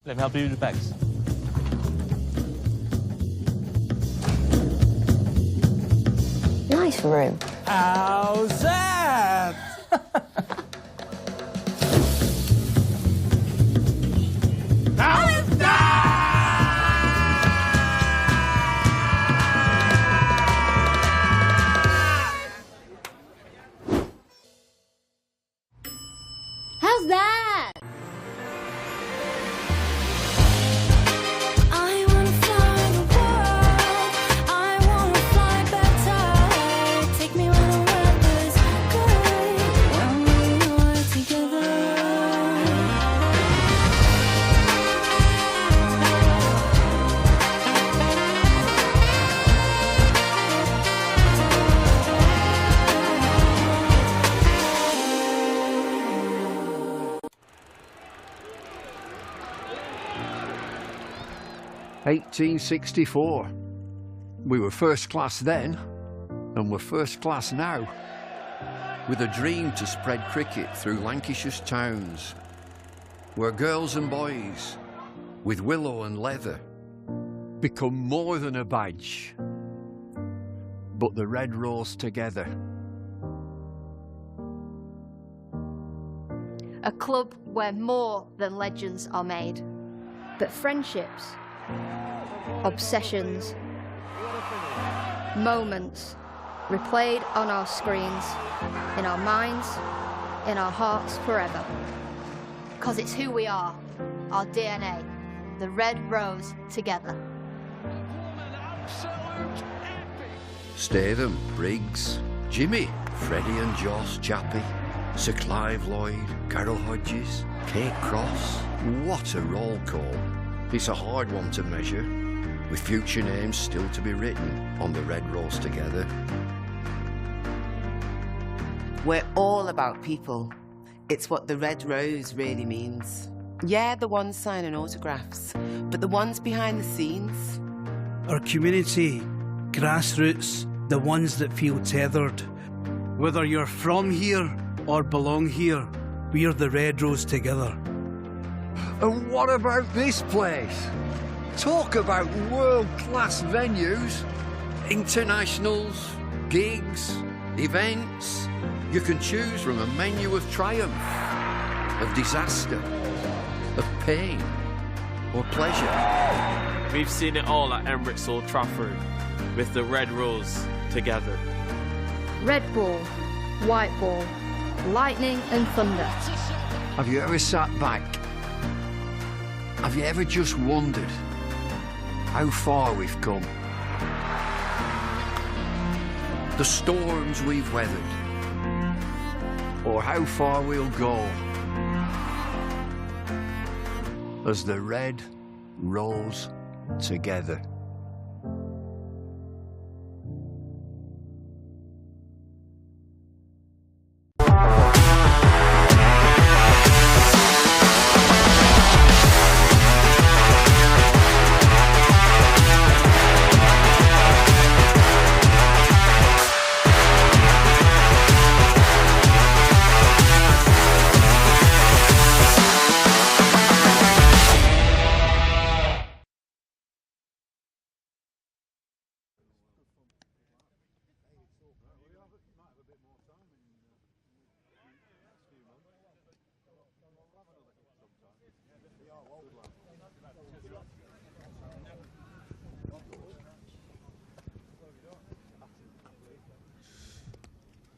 Let me help you with the bags. Nice room. How's that? How's that? How's that? I wanna fly the world. I wanna fly better. Take me where the weather's good. When we are together. "1864. We were first class then, and we're first class now. With a dream to spread cricket through Lancashire's towns, where girls and boys, with willow and leather, become more than a badge, but the red rose together." A club where more than legends are made, but friendships, obsessions, moments replayed on our screens, in our minds, in our hearts forever. 'Cause it's who we are, our DNA, the red rose together. Statham, Briggs, Jimmy, Freddie and Joss, Chappie, Sir Clive Lloyd, Carol Hodges, Kate Cross. What a roll call. It's a hard one to measure, with future names still to be written on the red rose together. We're all about people. It's what the red rose really means. Yeah, the ones signing autographs, but the ones behind the scenes. Our community, grassroots, the ones that feel tethered. Whether you're from here or belong here, we're the red rose together. And what about this place? Talk about world-class venues, internationals, gigs, events. You can choose from a menu of triumph, of disaster, of pain, or pleasure. We've seen it all at Emirates Old Trafford, with the red rose together. Red ball, white ball, lightning and thunder. Have you ever sat back? Have you ever just wondered how far we've come? The storms we've weathered, or how far we'll go as the red rose together.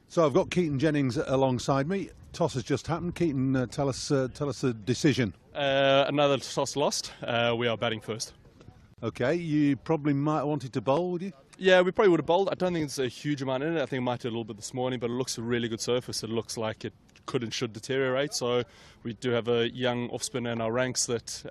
So I've got Keaton Jennings alongside me. Toss has just happened. Keaton, tell us the decision. Another toss lost. We are batting first. Okay, you probably might have wanted to bowl, would you? Yeah, we probably would have bowled. I don't think there's a huge amount in it. I think it might do a little bit this morning, but it looks a really good surface. It looks like it could and should deteriorate. So we do have a young off-spinner in our ranks that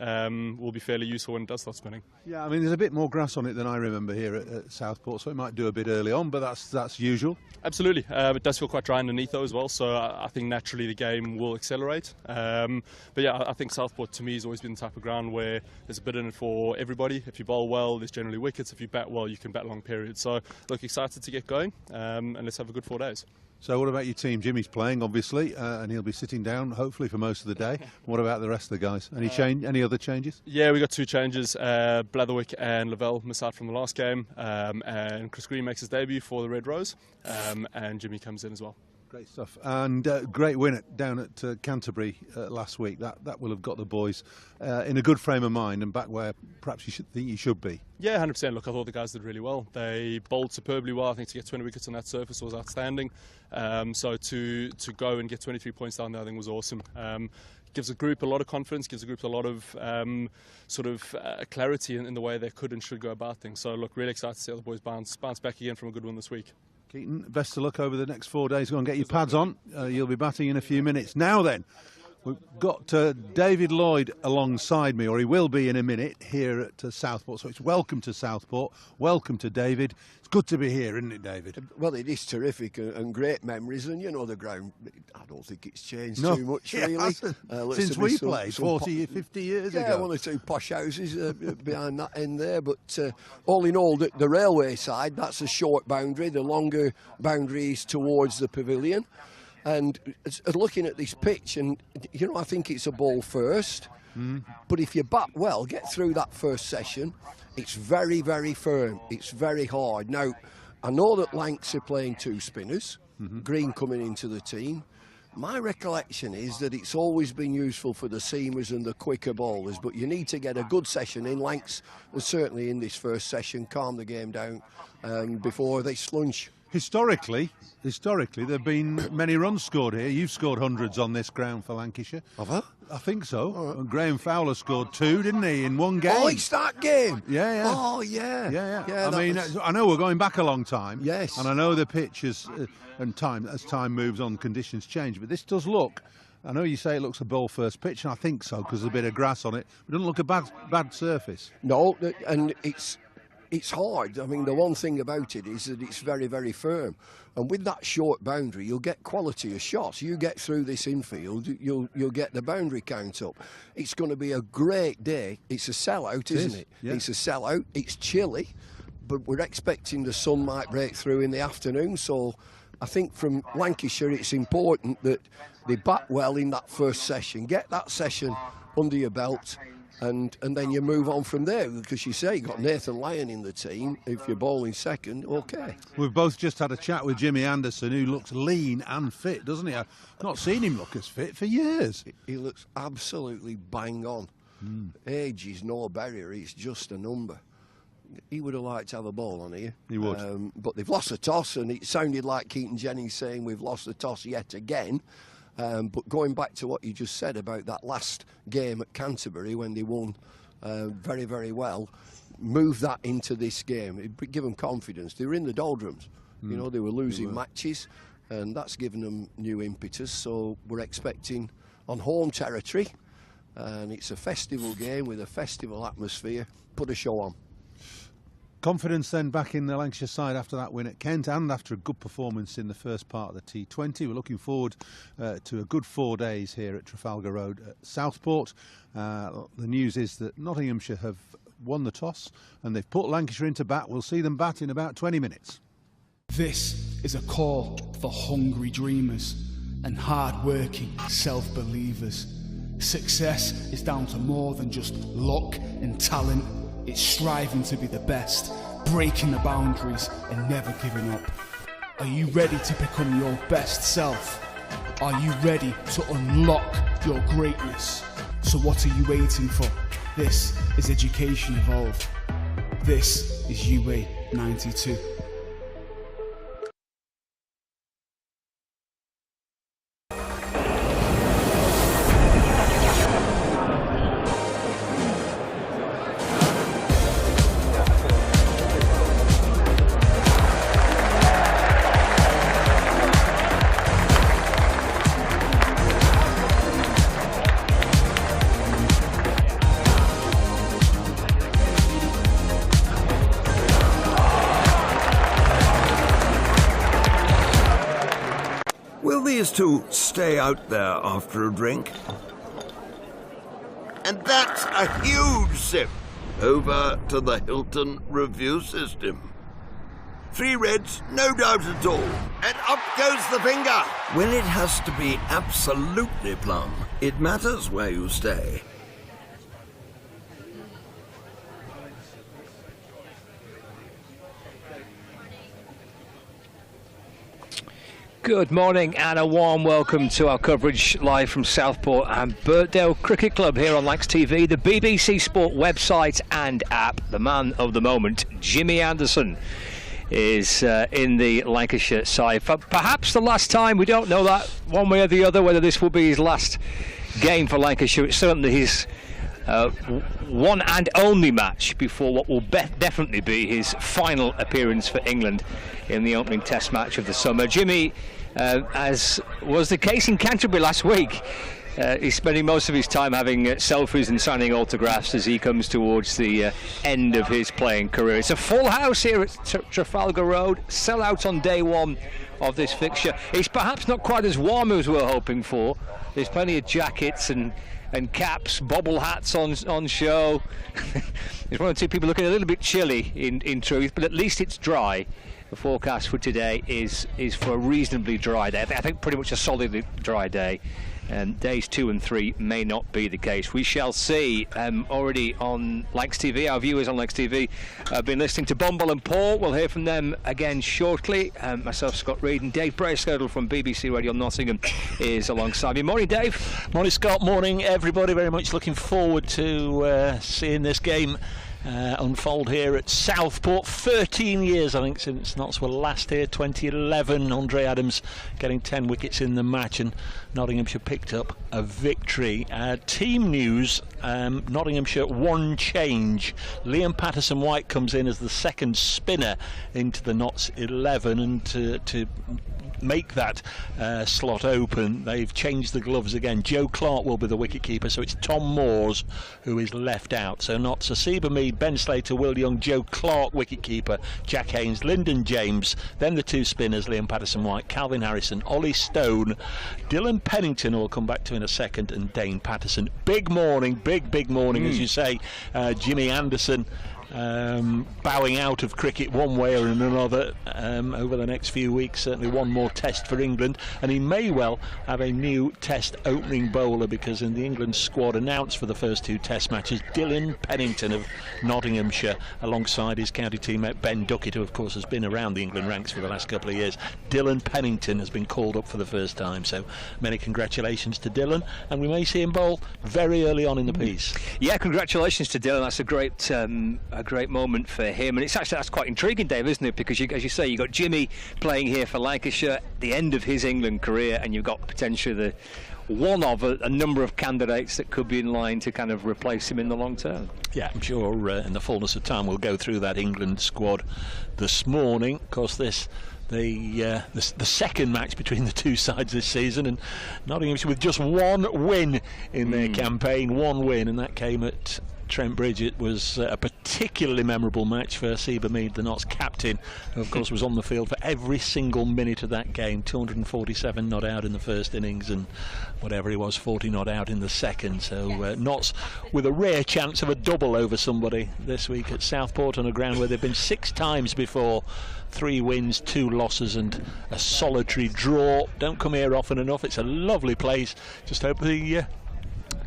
will be fairly useful when it does start spinning. Yeah, I mean, there's a bit more grass on it than I remember here at Southport, so it might do a bit early on, but that's usual. Absolutely. It does feel quite dry underneath though as well, so I think naturally the game will accelerate. But yeah, I think Southport to me has always been the type of ground where there's a bit in it for everybody. If you bowl well, there's generally wickets. If you bat well, you can bat long periods. So look, excited to get going, and let's have a good 4 days. So what about your team? Jimmy's playing, obviously, and he'll be sitting down, hopefully, for most of the day. What about the rest of the guys? Any other changes? Yeah, we got 2 changes. Blatherwick and Lavelle miss out from the last game, and Chris Green makes his debut for the Red Rose, and Jimmy comes in as well. Great stuff. And great win down at Canterbury last week. That will have got the boys in a good frame of mind and back where perhaps you should think you should be. Yeah, 100%. Look, I thought the guys did really well. They bowled superbly well. I think to get 20 wickets on that surface was outstanding. So to go and get 23 points down there, I think was awesome. Gives the group a lot of confidence, gives the group a lot of clarity in the way they could and should go about things. So look, really excited to see how the boys bounce back again from a good one this week. Keaton, best of luck over the next 4 days. Go and get your pads on. You'll be batting in a few minutes. Now then, we've got David Lloyd alongside me, or he will be in a minute, here at Southport. So it's welcome to Southport. Welcome to David. It's good to be here, isn't it, David? Well, it is terrific and great memories, and you know the ground, I don't think it's changed No, too much, yeah, really. Since we played 40, 50 years ago. Yeah, 1 or 2 posh houses behind that end there, but all in all, the railway side, that's a short boundary. The longer boundary is towards the pavilion. And looking at this pitch, and you know, I think it's a ball first. But if you bat well, get through that first session, it's very, very firm. It's very hard. Now, I know that Lancs are playing 2 spinners, Green coming into the team. My recollection is that it's always been useful for the seamers and the quicker bowlers, but you need to get a good session in. Lancs, and certainly in this first session, calm the game down before they slunge. Historically, there have been many runs scored here. You've scored hundreds on this ground for Lancashire. Have I? I think so. And Graham Fowler scored 2, didn't he, in 1 game? Oh, it's that game? Yeah. Oh, yeah. I mean, I know we're going back a long time. Yes. And I know the pitch is, and as time moves on, conditions change. But this does look, I know you say it looks a ball first pitch, and I think so, because there's a bit of grass on it. It doesn't look a bad surface. No, and it's hard. I mean, the one thing about it is that it's very, very firm. And with that short boundary, you'll get quality of shots. You get through this infield, you'll get the boundary count up. It's going to be a great day. It's a sellout, isn't it? Yeah. It's a sellout. It's chilly, but we're expecting the sun might break through in the afternoon. So I think from Lancashire, it's important that they bat well in that first session. Get that session under your belt. And then you move on from there, because you say you've got Nathan Lyon in the team. If you're bowling second, okay. We've both just had a chat with Jimmy Anderson, who looks lean and fit, doesn't he? I've not seen him look as fit for years. He looks absolutely bang on. Age is no barrier, it's just a number. He would have liked to have a ball on here. He would. But they've lost the toss, and it sounded like Keaton Jennings saying we've lost the toss yet again. But going back to what you just said about that last game at Canterbury when they won very, very well, move that into this game. It'd give them confidence. They were in the doldrums. You know, they were losing matches, and that's given them new impetus. So we're expecting on home territory, and it's a festival game with a festival atmosphere. Put a show on. Confidence then back in the Lancashire side after that win at Kent and after a good performance in the first part of the T20. We're looking forward to a good 4 days here at Trafalgar Road at Southport. The news is that Nottinghamshire have won the toss and they've put Lancashire into bat. We'll see them bat in about 20 minutes. This is a call for hungry dreamers and hard-working self-believers. Success is down to more than just luck and talent. It's striving to be the best, breaking the boundaries and never giving up. Are you ready to become your best self? Are you ready to unlock your greatness? So what are you waiting for? This is Education Evolved. This is UA 92. Will these two stay out there after a drink? And that's a huge sip over to the Hilton review system. 3 reds, no doubt at all. And up goes the finger. Well, it has to be absolutely plumb. It matters where you stay. Good morning and a warm welcome to our coverage live from Southport and Birkdale Cricket Club here on Lax TV, the BBC Sport website and app. The man of the moment, Jimmy Anderson, is in the Lancashire side for perhaps the last time. We don't know that one way or the other, whether this will be his last game for Lancashire. It's certainly his one and only match before what will definitely be his final appearance for England in the opening test match of the summer. Jimmy, as was the case in Canterbury last week, he's spending most of his time having selfies and signing autographs as he comes towards the end of his playing career. It's a full house here at Trafalgar Road, sell out on day one of this fixture. It's perhaps not quite as warm as we were hoping for. There's plenty of jackets and caps, bobble hats on show. There's one or two people looking a little bit chilly in truth, but at least it's dry. The forecast for today is for a reasonably dry day. I think pretty much a solidly dry day. Days 2 and 3 may not be the case. We shall see. Already on Lax TV, our viewers on Lax TV have been listening to Bumble and Paul. We'll hear from them again shortly. Myself, Scott Reed, and Dave Bracegirdle from BBC Radio Nottingham is alongside me. Morning, Dave. Morning, Scott. Morning, everybody. Very much looking forward to seeing this game unfold here at Southport. 13 years, I think, since Notts were last here. 2011, Andre Adams getting 10 wickets in the match, and Nottinghamshire picked up a victory. Team news, Nottinghamshire one change. Liam Patterson-White comes in as the second spinner into the Notts 11, and to make that slot open, they've changed the gloves again. Joe Clark will be the wicketkeeper, so it's Tom Moores who is left out. So Notts, Asiba Mead, Ben Slater, Will Young, Joe Clark wicketkeeper, Jack Haynes, Lyndon James, then the two spinners, Liam Patterson-White, Calvin Harrison, Ollie Stone, Dylan Pennington, who we'll come back to in a second, and Dane Patterson. Big morning, big morning, as you say. Jimmy Anderson bowing out of cricket one way or another over the next few weeks. Certainly one more test for England, and he may well have a new test opening bowler, because in the England squad announced for the first two test matches, Dylan Pennington of Nottinghamshire alongside his county teammate Ben Duckett, who of course has been around the England ranks for the last couple of years. Dylan Pennington has been called up for the first time, so many congratulations to Dylan, and we may see him bowl very early on in the piece. Yeah, congratulations to Dylan. That's a great moment for him, and that's quite intriguing, Dave, isn't it? Because as you say, you've got Jimmy playing here for Lancashire, the end of his England career, and you've got potentially the one of a number of candidates that could be in line to kind of replace him in the long term. Yeah, I'm sure in the fullness of time we'll go through that England squad this morning. Of course, the second match between the two sides this season, and Nottinghamshire with just one win in their campaign, one win, and that came at Trent Bridge. It was a particularly memorable match for Asiba Mead, the Notts captain, who of course was on the field for every single minute of that game. 247 not out in the first innings, and whatever he was, 40 not out in the second. So Notts with a rare chance of a double over somebody this week at Southport, on a ground where they've been 6 times before. 3 wins, 2 losses and a solitary draw. Don't come here often enough. It's a lovely place. Just hope the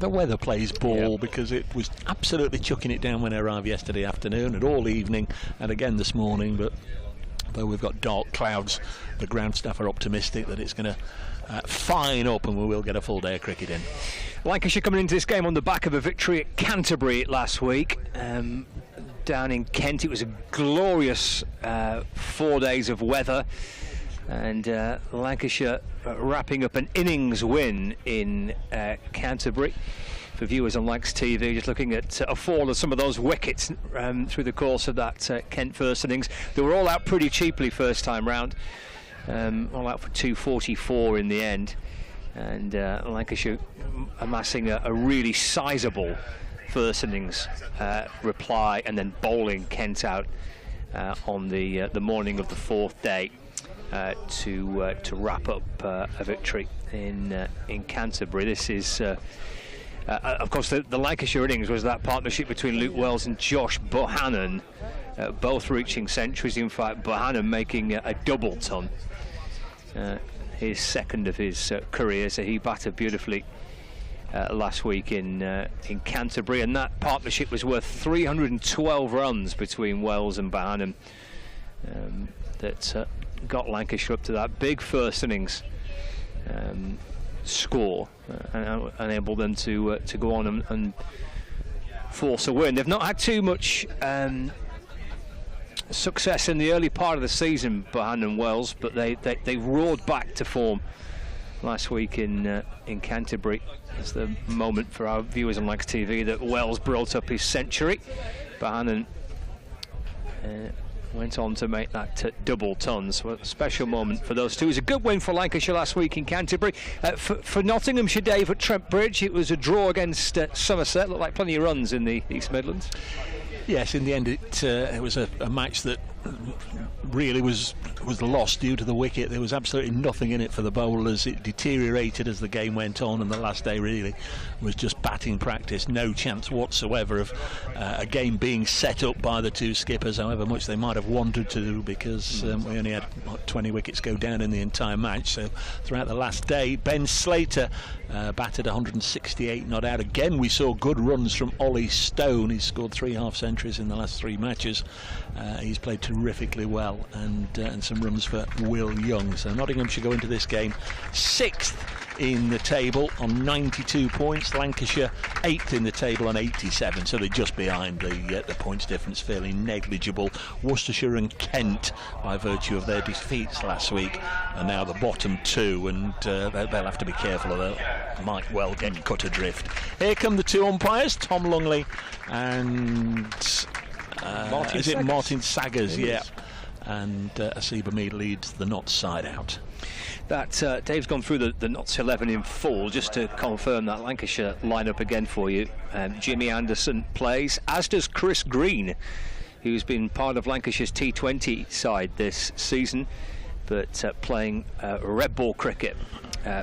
weather plays ball, because it was absolutely chucking it down when I arrived yesterday afternoon and all evening and again this morning. But though we've got dark clouds, the ground staff are optimistic that it's going to fine up and we will get a full day of cricket in. Lancashire coming into this game on the back of a victory at Canterbury last week. Down in Kent, it was a glorious 4 days of weather, and Lancashire wrapping up an innings win in Canterbury. For viewers on Lax TV, just looking at a fall of some of those wickets through the course of that Kent first innings. They were all out pretty cheaply first time round, all out for 244 in the end, and Lancashire amassing a really sizable first innings reply, and then bowling Kent out on the morning of the fourth day to wrap up a victory in Canterbury. This is Of course, the Lancashire innings was that partnership between Luke Wells and Josh Bohannon, both reaching centuries. In fact, Bohannon making a double ton, his second of his career, so he batted beautifully last week in Canterbury, and that partnership was worth 312 runs between Wells and Bohannon, that got Lancashire up to that big first innings score, and enabled them to go on and force a win. They've not had too much success in the early part of the season, Bohannon and Wells, but they roared back to form last week in Canterbury. It's the moment for our viewers on Lancs TV that Wells brought up his century. Bohannon went on to make that double ton, so a special moment for those two. It was a good win for Lancashire last week in Canterbury. For Nottinghamshire, Dave, at Trent Bridge, it was a draw against Somerset. Looked like plenty of runs in the East Midlands. Yes, in the end it was a match that really was lost due to the wicket. There was absolutely nothing in it for the bowlers. It deteriorated as the game went on, and the last day really was just batting practice. No chance whatsoever of a game being set up by the two skippers, however much they might have wanted to, because we only had 20 wickets go down in the entire match. So throughout the last day, Ben Slater batted 168 not out. Again, we saw good runs from Ollie Stone. He's scored 3 half centuries in the last 3 matches. He's played terrifically well, and some runs for Will Young. So Nottinghamshire go into this game 6th in the table on 92 points. Lancashire 8th in the table on 87, so they're just behind. The points difference fairly negligible. Worcestershire and Kent, by virtue of their defeats last week, are now the bottom 2, and they'll have to be careful, or they might well get cut adrift. Here come the 2 umpires, Tom Lungley and Martin Saggers, yeah. And Asiba Mead leads the Notts side out. That Dave's gone through the Notts 11 in full. Just to confirm that Lancashire lineup again for you. Jimmy Anderson plays, as does Chris Green, who's been part of Lancashire's T20 side this season, but playing red ball cricket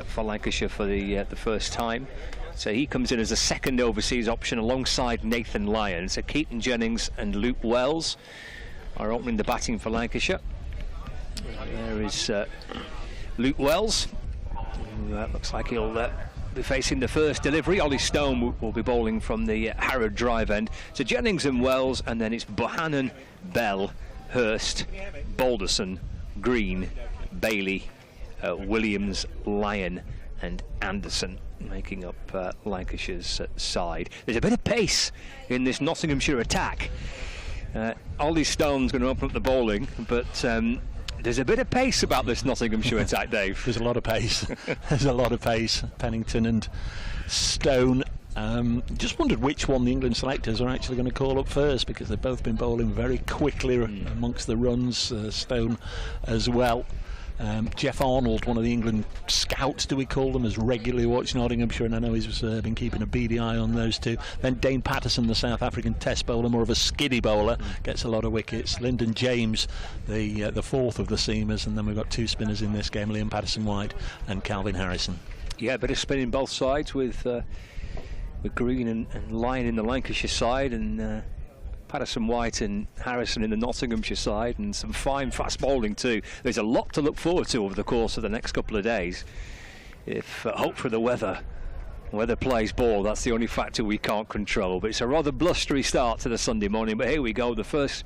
for Lancashire for the first time. So he comes in as a second overseas option alongside Nathan Lyon. So Keaton Jennings and Luke Wells are opening the batting for Lancashire. There is Luke Wells, who looks like he'll be facing the first delivery. Ollie Stone will be bowling from the Harrod drive end. So Jennings and Wells, and then it's Bohannon, Bell, Hurst, Balderson, Green, Bailey, Williams, Lyon and Anderson making up Lancashire's side. There's a bit of pace in this Nottinghamshire attack. Ollie Stone's going to open up the bowling, but there's a bit of pace about this Nottinghamshire attack, Dave. There's a lot of pace. There's a lot of pace. Pennington and Stone. Just wondered which one the England selectors are actually going to call up first, because they've both been bowling very quickly amongst the runs. Stone as well. Jeff Arnold, one of the England scouts, do we call them, has regularly watched Nottinghamshire, and I know he's been keeping a beady eye on those two. Then Dane Patterson, the South African test bowler, more of a skiddy bowler, gets a lot of wickets. Lyndon James, the fourth of the seamers, and then we've got 2 spinners in this game, Liam Patterson-White and Calvin Harrison. Yeah, a bit of spinning both sides with Green and Lyon in the Lancashire side, and Patterson-White and Harrison in the Nottinghamshire side, and some fine fast bowling too. There's a lot to look forward to over the course of the next couple of days. If hope for the weather plays ball, that's the only factor we can't control. But it's a rather blustery start to the Sunday morning. But here we go, the first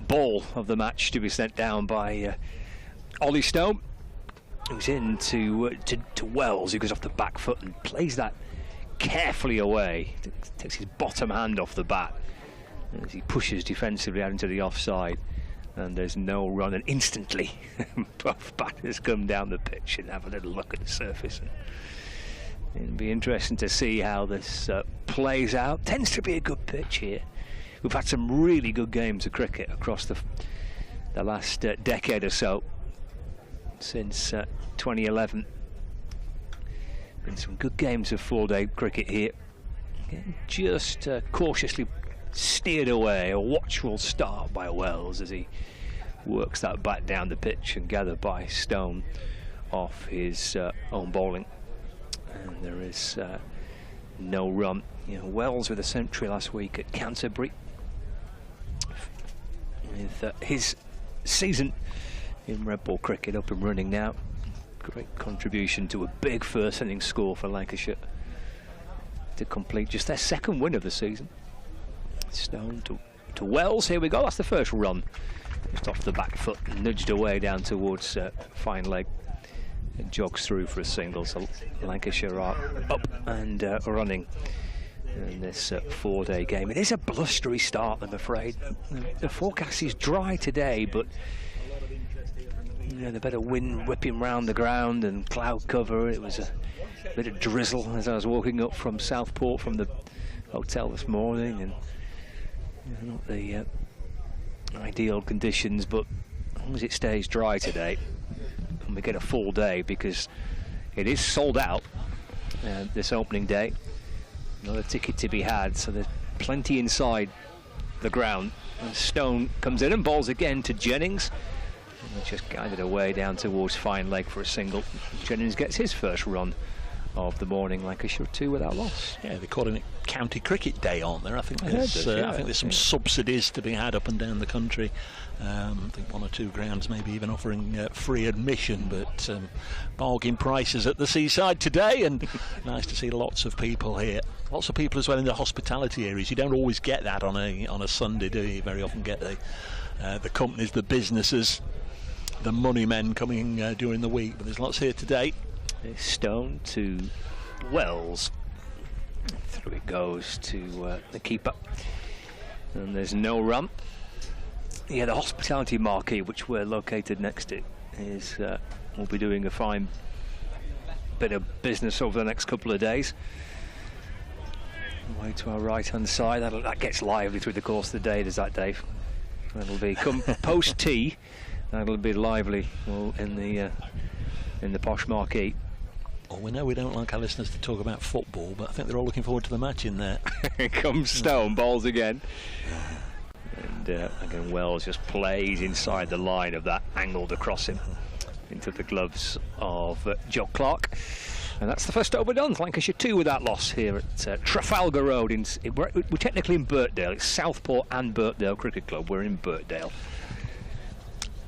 ball of the match to be sent down by Ollie Stone, who's in to Wells, who goes off the back foot and plays that carefully away. Takes his bottom hand off the bat as he pushes defensively out into the offside, and there's no run, and instantly both batters come down the pitch and have a little look at the surface. And it'll be interesting to see how this plays out. Tends to be a good pitch here. We've had some really good games of cricket across the last decade or so, since 2011. Been some good games of 4-day cricket here. Just cautiously steered away, a watchful start by Wells as he works that bat down the pitch and gathered by Stone off his own bowling. And there is no run. Wells with a century last week at Canterbury. With his season in red ball cricket up and running now. Great contribution to a big first innings score for Lancashire to complete just their second win of the season. Stone to Wells. Here we go. That's the first run. Just off the back foot, nudged away down towards fine leg. And jogs through for a single. So Lancashire are up and running in this 4-day game. It is a blustery start, I'm afraid. The forecast is dry today, but the better wind whipping round the ground and cloud cover. It was a bit of drizzle as I was walking up from Southport from the hotel this morning, and not the ideal conditions, but as long as it stays dry today and we get a full day, because it is sold out this opening day. Another ticket to be had, so there's plenty inside the ground. And Stone comes in and bowls again to Jennings. And just guided away down towards fine leg for a single. Jennings gets his first run of the morning. Lancashire 2 without loss. Yeah, they're calling it County Cricket Day, aren't there? I think there's some subsidies to be had up and down the country. I think 1 or 2 grounds maybe even offering free admission, but bargain prices at the seaside today, and nice to see lots of people here. Lots of people as well in the hospitality areas. You don't always get that on a Sunday, do you? You very often get the companies, the businesses, the money men coming during the week, but there's lots here today. Stone to Wells. Through it goes to the keeper, and there's no run. Yeah, the hospitality marquee, which we're located next to, is we'll be doing a fine bit of business over the next couple of days. Way to our right-hand side, that gets lively through the course of the day, does that, Dave? That'll be come post tea. That'll be lively in the posh marquee. Well, we know we don't like our listeners to talk about football, but I think they're all looking forward to the match in there. Here comes Stone, bowls again. And again, Wells just plays inside the line of that, angled across him into the gloves of Joe Clark. And that's the first over done. Lancashire 2 with that loss here at Trafalgar Road. We're technically in Birkdale. It's Southport and Birkdale Cricket Club. We're in Birkdale.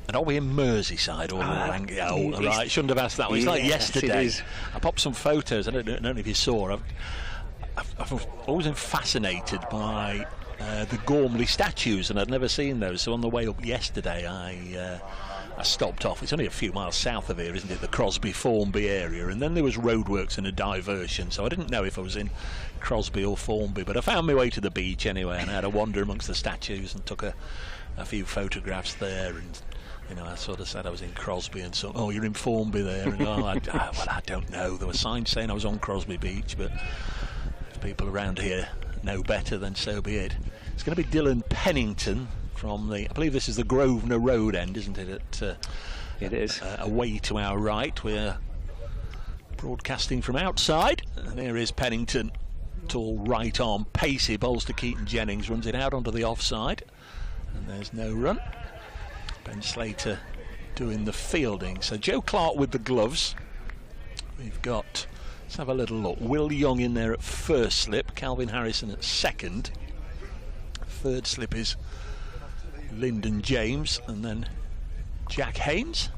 And are we in Merseyside or right, shouldn't have asked that one. It's like yesterday. I popped some photos. I don't know if you saw. I've always been fascinated by the Gormley statues, and I'd never seen those. So on the way up yesterday, I stopped off. It's only a few miles south of here, isn't it? The Crosby-Formby area. And then there was roadworks and a diversion. So I didn't know if I was in Crosby or Formby. But I found my way to the beach anyway, and I had a wander amongst the statues and took a few photographs there. And I sort of said I was in Crosby, and so, oh, you're in Formby there. And I don't know. There were signs saying I was on Crosby Beach, but if people around here know better, then so be it. It's going to be Dylan Pennington from I believe this is the Grosvenor Road end, isn't it? It is. Away to our right. We're broadcasting from outside, and here is Pennington. Tall right arm, pacey, bowls to Keaton Jennings, runs it out onto the offside, and there's no run. Ben Slater doing the fielding. So Joe Clark with the gloves. We've got, let's have a little look. Will Young in there at first slip. Calvin Harrison at second. Third slip is Lyndon James. And then Jack Haynes.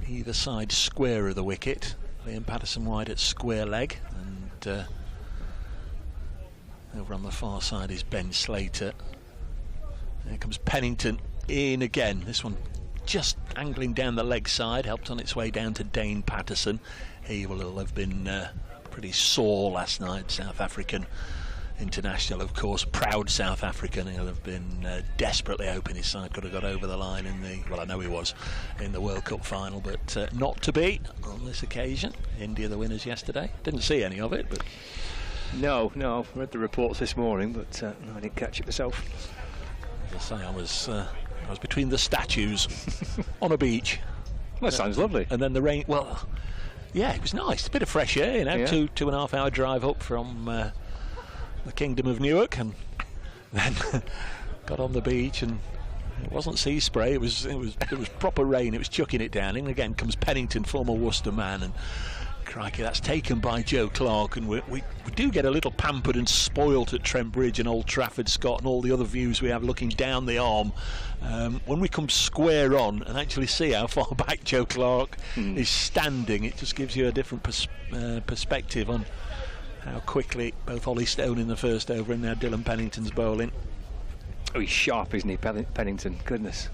Either side square of the wicket. Liam Patterson-White at square leg. And over on the far side is Ben Slater. Here comes Pennington in again. This one just angling down the leg side, helped on its way down to Dane Patterson. He will have been pretty sore last night. South African international, of course, proud South African. He'll have been desperately hoping his side could have got over the line I know he was in the World Cup final, but not to be on this occasion. India the winners yesterday. Didn't see any of it, but no, read the reports this morning, but I didn't catch it myself. As I say, I was between the statues on a beach. That sounds lovely. And then the rain. Well, yeah, it was nice. A bit of fresh air, Yeah. 2.5 hour drive up from the Kingdom of Newark, and then got on the beach, and it wasn't sea spray. It was proper rain. It was chucking it down. And again comes Pennington, former Worcester man, and Crikey, that's taken by Joe Clark, and we do get a little pampered and spoilt at Trent Bridge and Old Trafford, Scott, and all the other views we have looking down the arm. When we come square on and actually see how far back Joe Clark is standing, it just gives you a different perspective on how quickly both Ollie Stone in the first over and now Dylan Pennington's bowling. Oh, he's sharp, isn't he, Pennington? Goodness.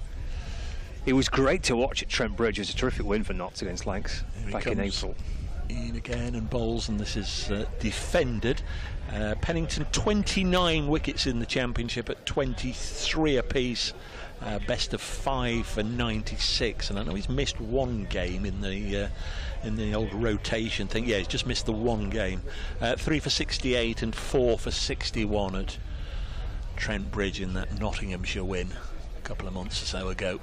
It was great to watch at Trent Bridge. It was a terrific win for Notts against Lancs back in April. In again and bowls, and this is defended. Pennington 29 wickets in the championship at 23 apiece, best of 5 for 96, and I know he's missed one game in the old rotation thing. Yeah, he's just missed the one game. 3 for 68 and 4 for 61 at Trent Bridge in that Nottinghamshire win a couple of months or so ago.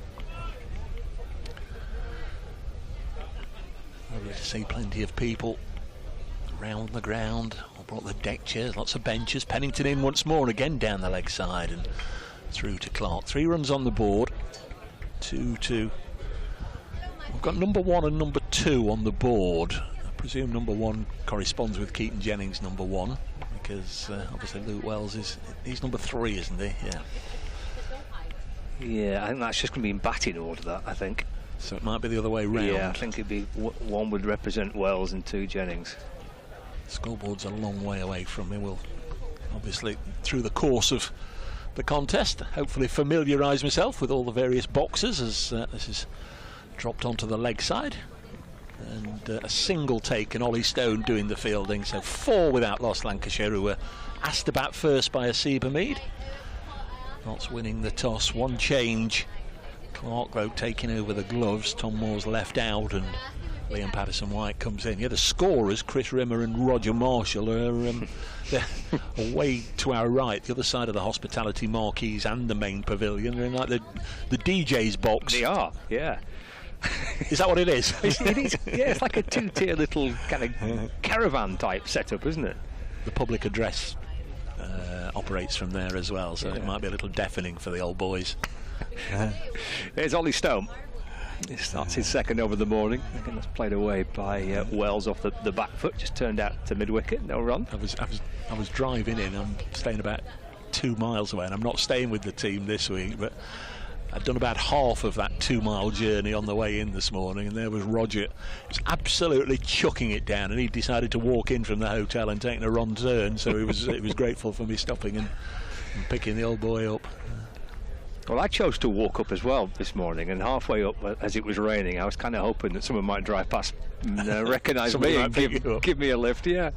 Lovely to see plenty of people around the ground. I brought the deck chairs, lots of benches. Pennington in once more, and again down the leg side and through to Clark. 3 runs on the board. 2-2. We've got number 1 and number 2 on the board. I presume number 1 corresponds with Keaton Jennings' number 1, because obviously Luke Wells he's number 3, isn't he? Yeah. Yeah, I think that's just going to be in batting order, that, I think. So it might be the other way round. Yeah, I think it'd be 1 would represent Wells and 2 Jennings. Scoreboard's a long way away from me. We'll obviously, through the course of the contest, hopefully familiarise myself with all the various boxes as this is dropped onto the leg side. And a single take and Ollie Stone doing the fielding. So 4 without loss, Lancashire, who were asked about first by Asiba Mead. Notts winning the toss, 1 change. Clark, though, taking over the gloves. Tom Moore's left out and Liam Patterson-White comes in. Yeah, the scorers, Chris Rimmer and Roger Marshall, are they're away to our right, the other side of the hospitality marquees and the main pavilion. They're in like the DJ's box. They are, yeah. Is that what it is? It is, yeah, it's like a 2-tier little kind of caravan type setup, isn't it? The public address operates from there as well, so it might be a little deafening for the old boys. There's Ollie Stone. He starts his second over the morning. Again, that's played away by Wells off the back foot. Just turned out to mid wicket. No run. I was driving in. I'm staying about 2 miles away, and I'm not staying with the team this week. But I'd done about half of that 2-mile journey on the way in this morning, and there was Roger. He was absolutely chucking it down, and he decided to walk in from the hotel and taking a wrong turn. So he was grateful for me stopping and picking the old boy up. Well, I chose to walk up as well this morning, and halfway up, as it was raining, I was kind of hoping that someone might drive past and recognise me and give me a lift. Yeah,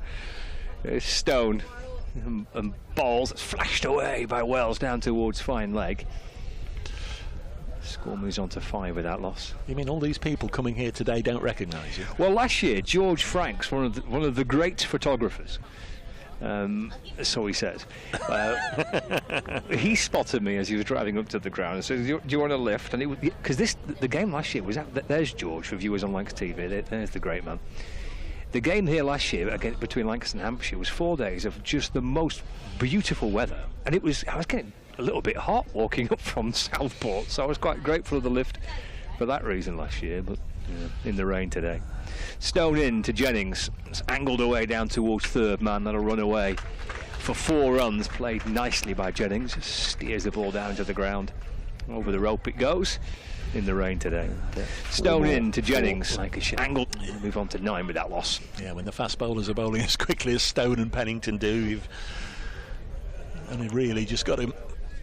Stone and balls flashed away by Wells down towards fine leg. Score moves on to 5 without loss. You mean all these people coming here today don't recognise you? Well, last year George Franks, one of the great photographers. So he says. He spotted me as he was driving up to the ground and said, "Do you want a lift?" And because the game last year was there's George for viewers on Lancs TV. There's the great man. The game here last year between Lancs and Hampshire was 4 days of just the most beautiful weather, and I was getting a little bit hot walking up from Southport, so I was quite grateful of the lift for that reason last year. But in the rain today. Stone in to Jennings. It's angled away down towards third man. That'll run away for 4 runs. Played nicely by Jennings. Steers the ball down to the ground. Over the rope it goes in the rain today. Stone in to Jennings. Lancashire angled. Move on to 9 without loss. Yeah, when the fast bowlers are bowling as quickly as Stone and Pennington do, you've only really just got to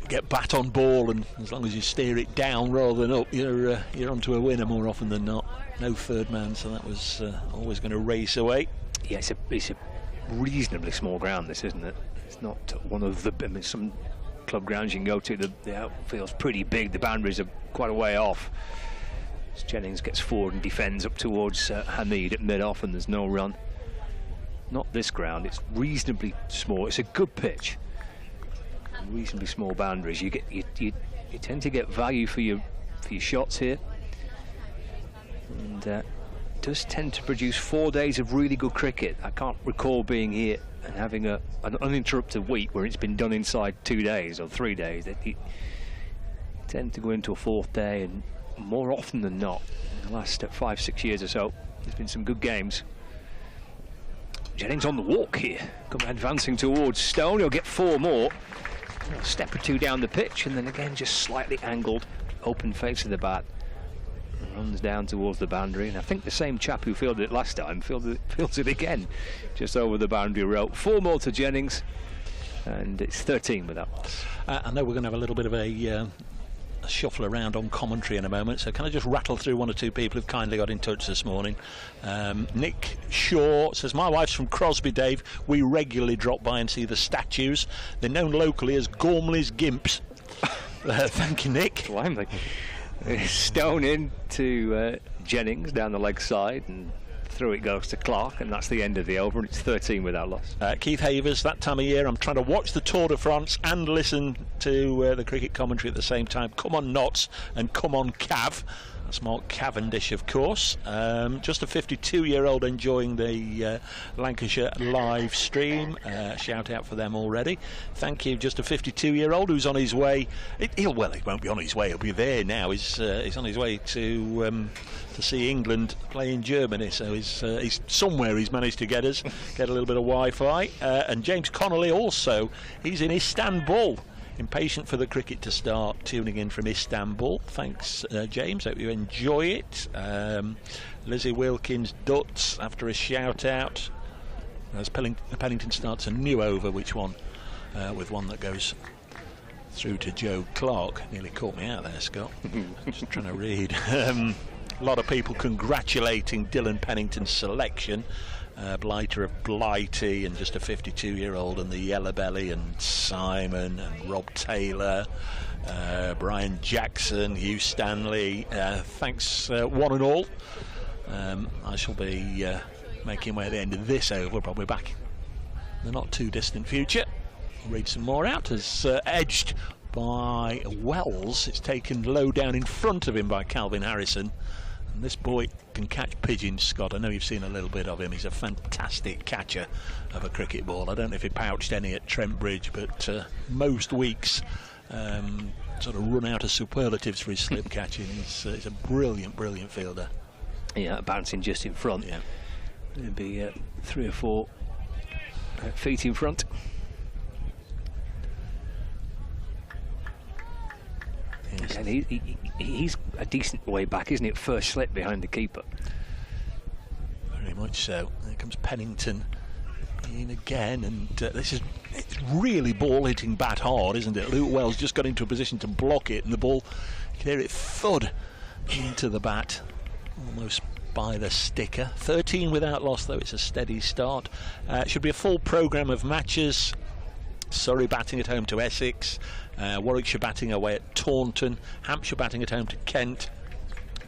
get bat on ball, and as long as you steer it down rather than up, you're onto a winner more often than not. No third man, so that was always going to race away. Yeah, it's a reasonably small ground, this, isn't it? It's not one of the. I mean, some club grounds you can go to, the outfield's pretty big. The boundaries are quite a way off. As Jennings gets forward and defends up towards Hamid at mid-off, and there's no run. Not this ground. It's reasonably small. It's a good pitch. Reasonably small boundaries. You tend to get value for your shots here, and does tend to produce 4 days of really good cricket. I can't recall being here and having an uninterrupted week where it's been done inside 2 days or 3 days. You tend to go into a 4th day, and more often than not, in the last 5-6 years or so, there's been some good games. Jennings on the walk here, advancing towards Stone. He'll get 4 more. A step or 2 down the pitch, and then again just slightly angled, open face of the bat. Runs down towards the boundary, and I think the same chap who fielded it last time fields it again, just over the boundary rope. 4 more to Jennings, and it's 13 without loss. I know we're going to have a little bit of a shuffle around on commentary in a moment, so can I just rattle through 1 or 2 people who've kindly got in touch this morning. Nick Shaw says, my wife's from Crosby, Dave. We regularly drop by and see the statues. They're known locally as Gormley's Gimps. Thank you, Nick. Blimey. Stone in to Jennings down the leg side, and through it goes to Clark, and that's the end of the over, and it's 13 without loss. Keith Havers, that time of year I'm trying to watch the Tour de France and listen to the cricket commentary at the same time. Come on Notts and come on Cav. That's Mark Cavendish, of course. Just a 52-year-old enjoying the Lancashire live stream. Shout out for them already. Thank you. Just a 52-year-old who's on his way. He won't be on his way. He'll be there now. He's on his way to see England play in Germany. So he's somewhere. He's managed to get a little bit of Wi-Fi. And James Connolly also. He's in Istanbul. Impatient for the cricket to start, tuning in from Istanbul. Thanks, James. Hope you enjoy it. Lizzie Wilkins Dutz after a shout out as Pennington starts a new over. Which one? With one that goes through to Joe Clark. Nearly caught me out there, Scott. Just trying to read. A lot of people congratulating Dylan Pennington's selection. Blighter of Blighty, and just a 52-year-old, and the Yellow Belly, and Simon, and Rob Taylor, Brian Jackson, Hugh Stanley. Thanks, one and all. I shall be making my way at the end of this over, probably back in the not too distant future. I'll read some more out as edged by Wells. It's taken low down in front of him by Calvin Harrison. This boy can catch pigeons, Scott. I know you've seen a little bit of him. He's a fantastic catcher of a cricket ball. I don't know if he pouched any at Trent Bridge, but most weeks sort of run out of superlatives for his slip catching. He's a brilliant, brilliant fielder. Yeah, bouncing just in front. Yeah, it'd be 3 or 4 feet in front. Yes. And he's a decent way back, isn't it? First slip behind the keeper. Very much so. There comes Pennington in again, and it's really ball hitting bat hard, isn't it? Luke Wells just got into a position to block it, and the ball, you can hear it thud into the bat, almost by the sticker. 13 without loss, though. It's a steady start. It should be a full programme of matches. Surrey batting at home to Essex, Warwickshire batting away at Taunton, Hampshire batting at home to Kent,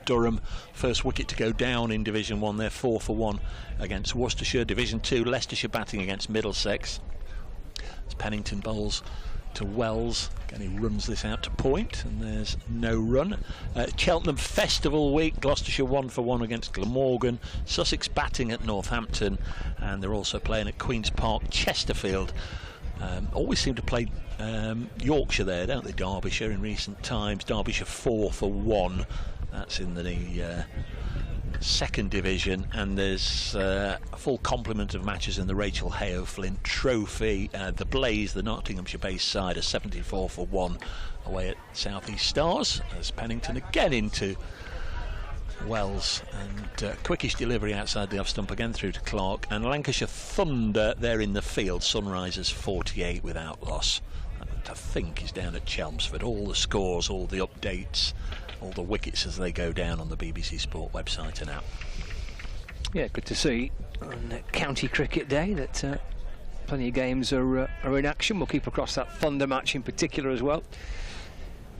Durham first wicket to go down in Division 1, they're 4 for 1 against Worcestershire. Division 2, Leicestershire batting against Middlesex. It's Pennington bowls to Wells, and he runs this out to point, and there's no run. Cheltenham Festival Week, Gloucestershire 1 for 1 against Glamorgan, Sussex batting at Northampton, and they're also playing at Queen's Park, Chesterfield. Always seem to play Yorkshire there, don't they? Derbyshire in recent times. Derbyshire 4 for 1. That's in the second division, and there's a full complement of matches in the Rachel Hayo Flint Trophy. The Blaze, the Nottinghamshire based side, are 74 for 1 away at South East Stars, as Pennington again into Wells, and quickish delivery outside the off stump again through to Clark. And Lancashire Thunder, they're in the field. Sunrisers 48 without loss. That I think is down at Chelmsford. All the scores, all the updates, all the wickets as they go down on the BBC Sport website and app. Yeah, good to see on County Cricket Day that plenty of games are in action. We'll keep across that Thunder match in particular as well.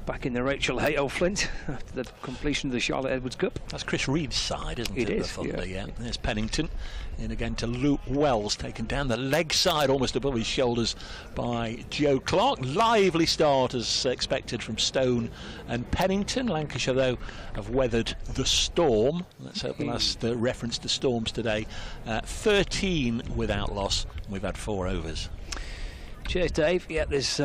Back in the Rachel Hayo Flint after the completion of the Charlotte Edwards Cup. That's Chris Reed's side, isn't it? It is, the Thunder, yeah. There's Pennington in again to Luke Wells, taken down the leg side almost above his shoulders by Joe Clark. Lively start as expected from Stone and Pennington. Lancashire, though, have weathered the storm. Let's hope the last reference to storms today. 13 without loss. We've had 4 overs. Cheers, Dave. Yeah, there's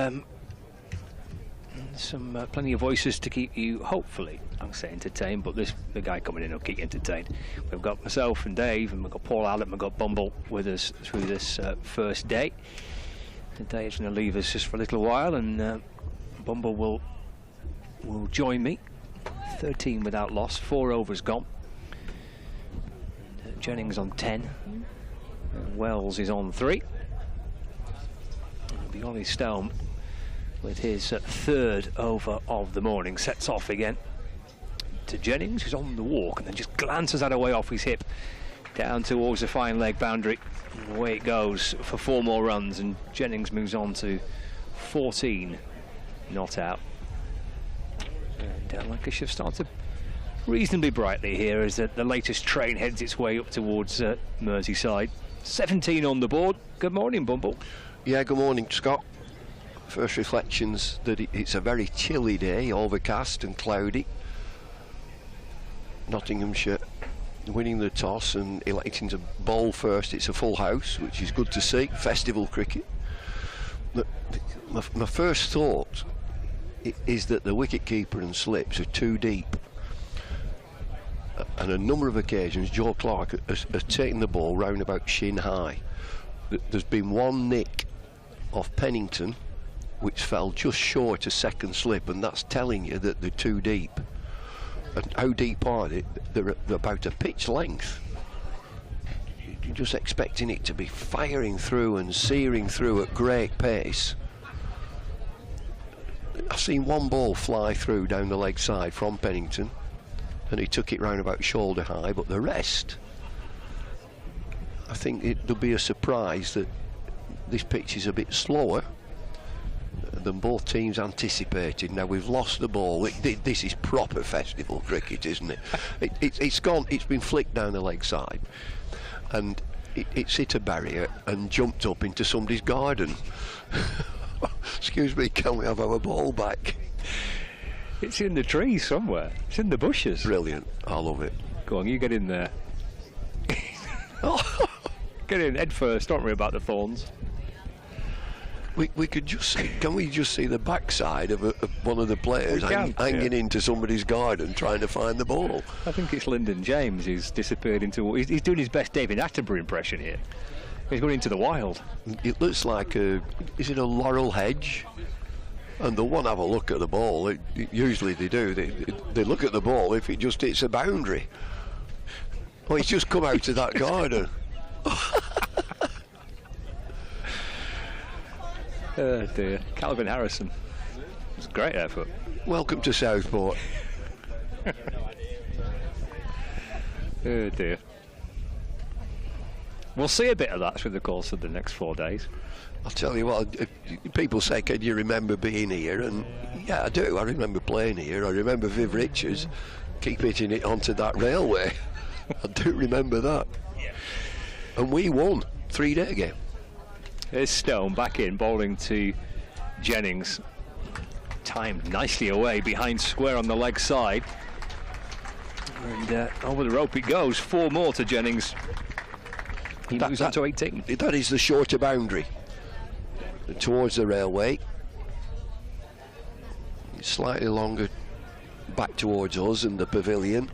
Some plenty of voices to keep you, hopefully, I'll say entertained, but the guy coming in will keep you entertained. We've got myself and Dave, and we've got Paul Allen, we've got Bumble with us through this first day. Today is going to leave us just for a little while, and Bumble will join me. 13 without loss, 4 overs gone. And, Jennings on 10, and Wells is on 3. It'll be Ollie Stone with his third over of the morning. Sets off again to Jennings, who's on the walk and then just glances that away off his hip down towards the fine leg boundary. And away it goes for 4 more runs, and Jennings moves on to 14 not out. And Lancashire started reasonably brightly here as the latest train heads its way up towards Merseyside. 17 on the board. Good morning, Bumble. Yeah, good morning, Scott. First reflections that it's a very chilly day, overcast and cloudy. Nottinghamshire winning the toss and electing to bowl first. It's a full house, which is good to see. Festival cricket. My first thought is that the wicketkeeper and slips are too deep. And a number of occasions, Joe Clark has taken the ball round about shin high. There's been one nick off Pennington, which fell just short of second slip, and that's telling you that they're too deep. And how deep are they? They're about a pitch length. You're just expecting it to be firing through and searing through at great pace. I've seen one ball fly through down the leg side from Pennington, and he took it round about shoulder high, but the rest, I think there'll be a surprise that this pitch is a bit slower than both teams anticipated. Now we've lost the ball. This is proper festival cricket, isn't it? It's gone. It's been flicked down the leg side, and it's hit a barrier and jumped up into somebody's garden. Excuse me, can we have our ball back? It's in the trees somewhere. It's in the bushes. Brilliant. I love it. Go on, you get in there. Get in head first. Don't worry about the thorns. We could just see, can we just see the backside of one of the players hanging into somebody's garden trying to find the ball? I think it's Lyndon James who's disappeared into... He's doing his best David Attenborough impression here. He's going into the wild. It looks like is it a laurel hedge? And they'll want to have a look at the ball. Usually they do. They look at the ball if it just hits a boundary. Oh, it's just come out of that garden. Oh dear. Calvin Harrison. It's a great effort. Welcome to Southport. Oh dear. We'll see a bit of that through the course of the next 4 days. I'll tell you what, people say, can you remember being here? And yeah, I do. I remember playing here. I remember Viv Richards keep hitting it onto that railway. I do remember that. And we won 3-day game. Here's Stone back in, bowling to Jennings. Timed nicely away behind square on the leg side. And over the rope it goes. 4 more to Jennings. He moves on to 18. That is the shorter boundary towards the railway. Slightly longer back towards us and the pavilion.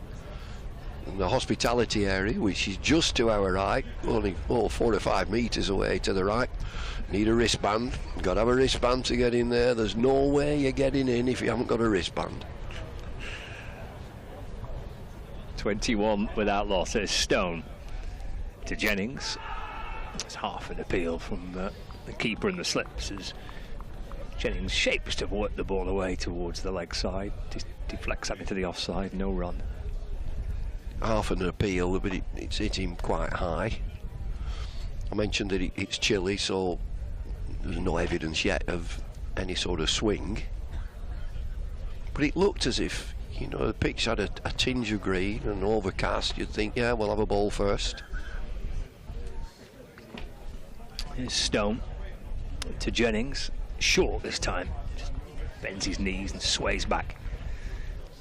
And the hospitality area, which is just to our right, only 4 or 5 metres away to the right. Need a wristband. Got to have a wristband to get in there. There's no way you're getting in if you haven't got a wristband. 21 without loss. There's Stone to Jennings. It's half an appeal from the keeper and the slips as Jennings shapes to work the ball away towards the leg side. Just deflects that into the offside. No run. Half an appeal, but it's hit him quite high. I mentioned that it's chilly, so there's no evidence yet of any sort of swing. But it looked as if, you know, the pitch had a tinge of green and overcast. You'd think, yeah, we'll have a ball first. Here's Stone to Jennings. Short this time. Just bends his knees and sways back.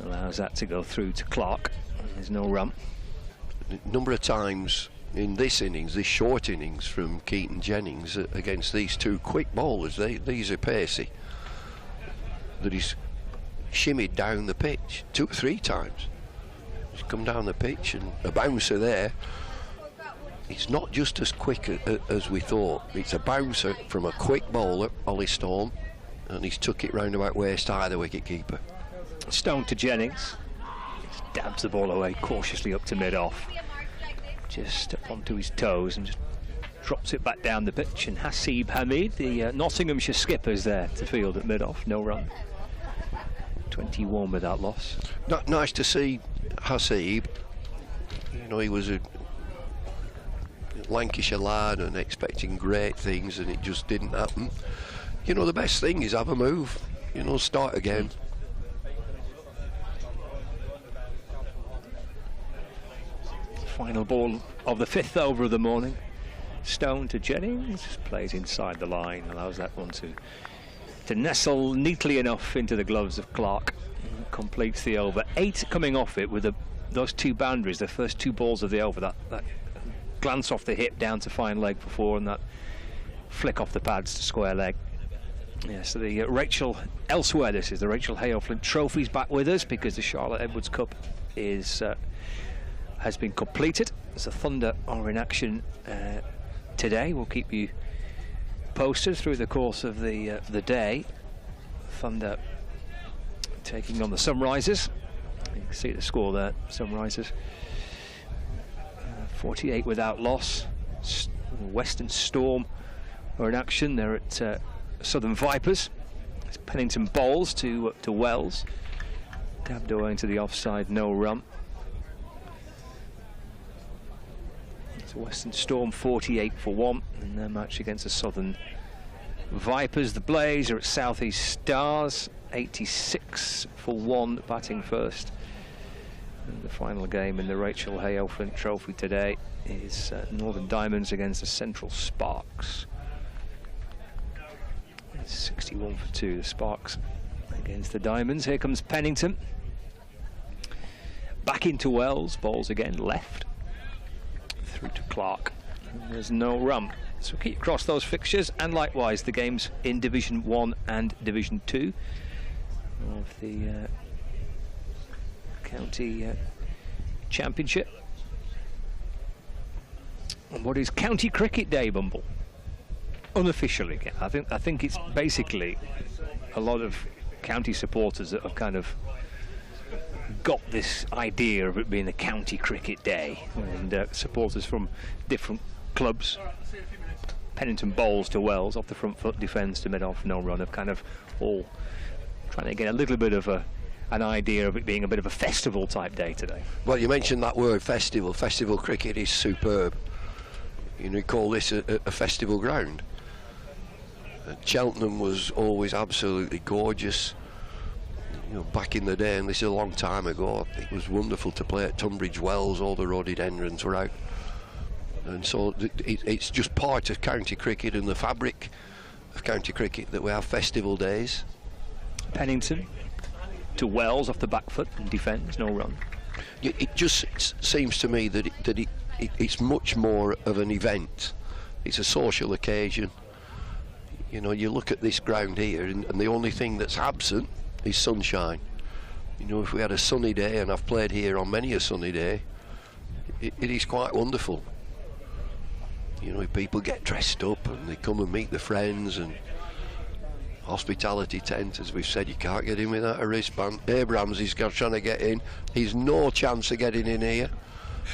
Allows that to go through to Clark. There's no run. A number of times in this innings, this short innings from Keaton Jennings against these two quick bowlers, these are pacey. that he's shimmied down the pitch 2 or 3 times. He's come down the pitch, and a bouncer there. It's not just as quick as we thought. It's a bouncer from a quick bowler, Ollie Storm, and he's took it round about waist high, the wicket keeper. Stone to Jennings. Just dabs the ball away cautiously up to mid-off. Just up onto his toes and just drops it back down the pitch. And Hasib Hamid, the Nottinghamshire skipper, is there to field at mid-off. No run. 21 without loss. Nice to see Hasib. You know, he was a Lancashire lad and expecting great things, and it just didn't happen. You know, the best thing is have a move. You know, start again. Final ball of the 5th over of the morning. Stone to Jennings, plays inside the line, allows that one to nestle neatly enough into the gloves of Clark. Completes the over. 8 coming off it with those 2 boundaries, the first 2 balls of the over. That glance off the hip down to fine leg for 4, and that flick off the pads to square leg. Yeah, so the Rachel elsewhere. This is the Rachel Hale-Flint Trophy's back with us because the Charlotte Edwards Cup has been completed. As the Thunder are in action today, we'll keep you posted through the course of the day. Thunder taking on the Sunrisers. You can see the score there. Sunrisers 48 without loss. Western Storm are in action. They're at Southern Vipers. It's Pennington bowls to Wells. Dabbed away into the offside, no run. So Western Storm 48 for 1 in their match against the Southern Vipers. The Blaze are at South East Stars 86 for 1, batting first. And the final game in the Rachel Hale-Flint Trophy today is Northern Diamonds against the Central Sparks. It's 61 for 2, the Sparks against the Diamonds. Here comes Pennington. Back into Wells, bowls again left. Through to Clark. And there's no run. So keep across those fixtures, and likewise the games in Division 1 and Division 2 of the County Championship. And what is County Cricket Day, Bumble? Unofficially, I think it's basically a lot of county supporters that have kind of got this idea of it being a County Cricket Day, and supporters from different clubs. Pennington bowls to Wells, off the front foot, defends to mid-off, no run, have kind of all trying to get a little bit of an idea of it being a bit of a festival type day today. Well, you mentioned that word, festival. Festival cricket is superb. You know, you call this a festival ground. Cheltenham was always absolutely gorgeous. You know, back in the day, and this is a long time ago, it was wonderful to play at Tunbridge Wells. All the rhododendrons were out, and so it's just part of county cricket and the fabric of county cricket that we have festival days. Pennington to Wells off the back foot and defends, no run. It just seems to me that it's much more of an event. It's a social occasion. You know, you look at this ground here, and the only thing that's absent is sunshine. You know, if we had a sunny day, and I've played here on many a sunny day, it is quite wonderful. You know, people get dressed up and they come and meet the friends, and hospitality tent, as we've said, you can't get in without a wristband. Abrams is trying to get in. He's no chance of getting in here.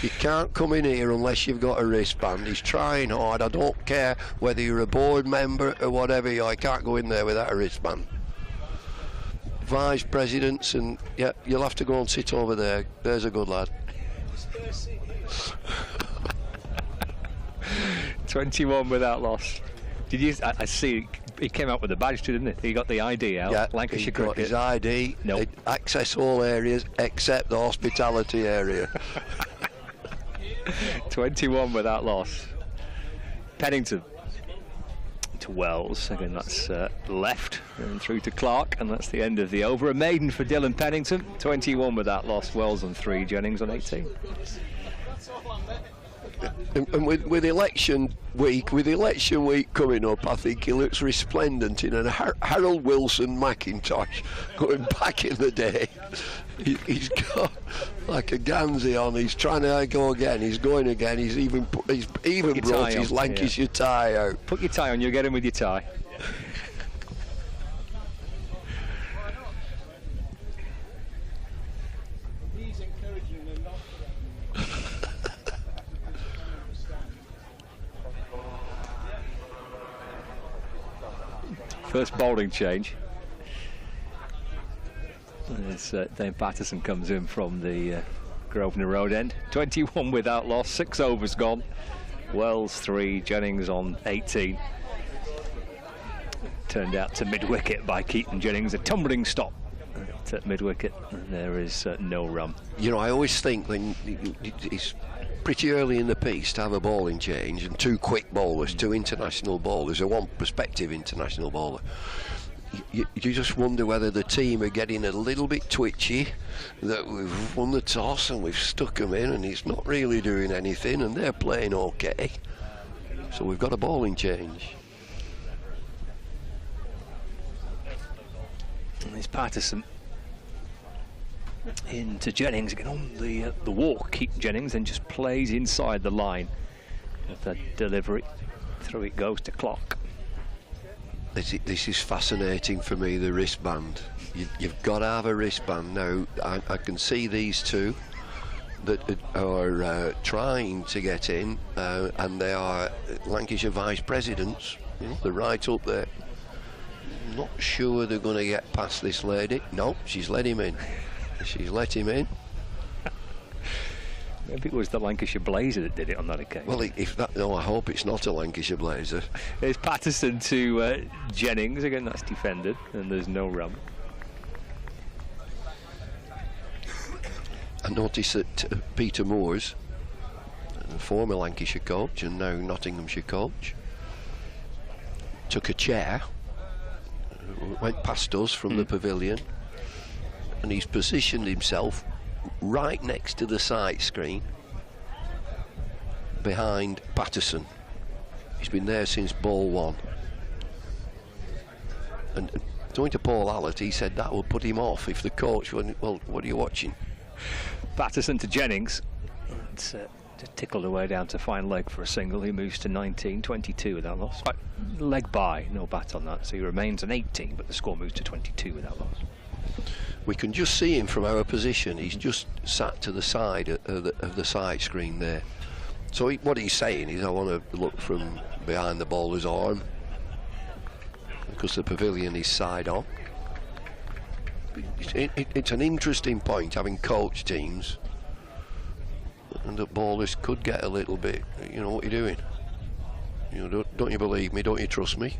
You can't come in here unless you've got a wristband. He's trying hard. I don't care whether you're a board member or whatever. I can't go in there without a wristband. Vice presidents, and yeah, you'll have to go and sit over there. There's a good lad. 21 without loss. Did you? I see. He came out with a badge too, didn't he? He got the ID out. Yeah, Lancashire he got cricket. his ID. Nope. Access all areas except the hospitality area. 21 without loss. Pennington to Wells. Again, that's left and through to Clark, and that's the end of the over. A maiden for Dylan Pennington. 21 without loss. Wells on 3. Jennings on 18. And with election week coming up, I think he looks resplendent in a Harold Wilson Macintosh going back in the day. He's got like a Gansey on. He's trying to go again. He's going again. He's even brought his Lancashire tie out. Put your tie on. You'll get him with your tie. First bowling change. As Dane Patterson comes in from the Grosvenor Road end. 21 without loss, 6 overs gone. Wells 3, Jennings on 18. Turned out to mid-wicket by Keaton Jennings. A tumbling stop at mid-wicket. There is no run. You know, I always think when it's pretty early in the piece to have a bowling change and 2 quick bowlers, 2 international bowlers, and 1 prospective international bowler. You just wonder whether the team are getting a little bit twitchy, that we've won the toss and we've stuck them in and he's not really doing anything and they're playing okay. So we've got a bowling change. And there's Patterson into Jennings again on the walk. Keaton Jennings then just plays inside the line of that delivery. Through it goes to Clock. This is fascinating for me, the wristband. You've got to have a wristband. Now, I can see these two that are trying to get in, and they are Lancashire vice presidents. You know, they're right up there. Not sure they're going to get past this lady. No, she's let him in. She's let him in. Maybe it was the Lancashire Blazer that did it on that occasion. Well, I hope it's not a Lancashire Blazer. There's Patterson to Jennings. Again, that's defended, and there's no run. I noticed that Peter Moores, the former Lancashire coach and now Nottinghamshire coach, took a chair, went past us from the pavilion, and he's positioned himself right next to the sight screen behind Patterson. He's been there since ball 1. And talking to Paul Allett, he said that will put him off if the coach wouldn't. Well, what are you watching? Patterson to Jennings. It's tickled away down to fine leg for a single. He moves to 19, 22 without loss. Leg by, no bat on that, so he remains an 18, but the score moves to 22 without loss. We can just see him from our position. He's just sat to the side of the side screen there. So what he's saying is, I want to look from behind the bowler's arm because the pavilion is side on. It's an interesting point having coach teams, and the bowlers could get a little bit. You know, what are you doing? You know, don't you believe me? Don't you trust me?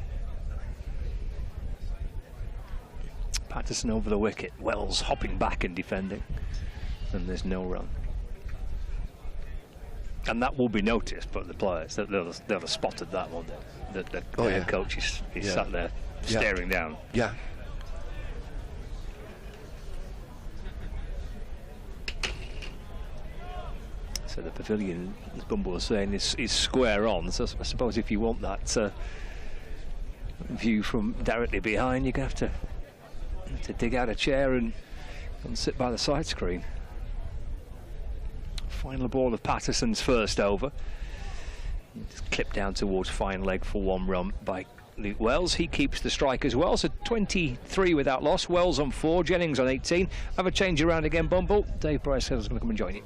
Patterson over the wicket. Wells hopping back and defending, and there's no run. And that will be noticed, but the players they'll have spotted that one. The head coach is sat there staring down. Yeah. So the pavilion, as Bumble was saying, is square on. So I suppose if you want that view from directly behind, you're going to have to dig out a chair and sit by the side screen. Final ball of Patterson's first over. Just clipped down towards fine leg for 1 run by Luke Wells. He keeps the strike as well, so 23 without loss. Wells on 4, Jennings on 18. Have a change around again, Bumble. Dave Bryce is going to come and join you.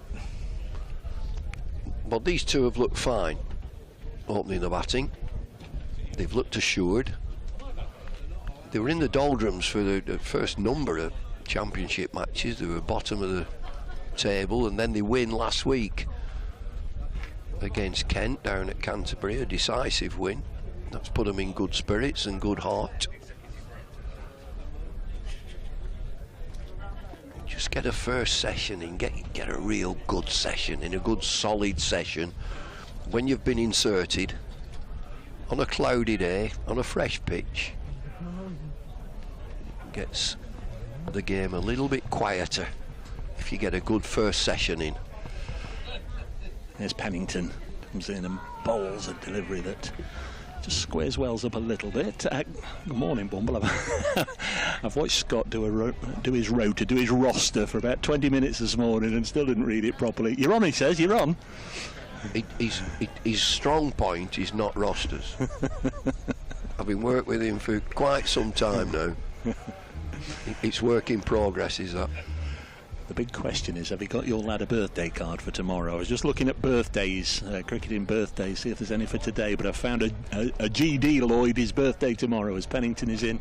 Well, these two have looked fine opening the batting. They've looked assured. They were in the doldrums for the first number of championship matches. They were bottom of the table, and then they win last week against Kent down at Canterbury, a decisive win. That's put them in good spirits and good heart. Just get a first session in, get a real good session, in a good solid session when you've been inserted on a cloudy day, on a fresh pitch. Gets the game a little bit quieter if you get a good first session in. There's Pennington comes in and bowls a delivery that just squares Wells up a little bit. Good morning, Bumble. I've watched Scott do his roster for about 20 minutes this morning and still didn't read it properly. You're on, he says. You're on. His strong point is not rosters. I've been working with him for quite some time now. It's work in progress, is that? The big question is, have you got your lad a birthday card for tomorrow? I was just looking at birthdays, cricketing birthdays, see if there's any for today, but I found a GD Lloyd, his birthday tomorrow, as Pennington is in,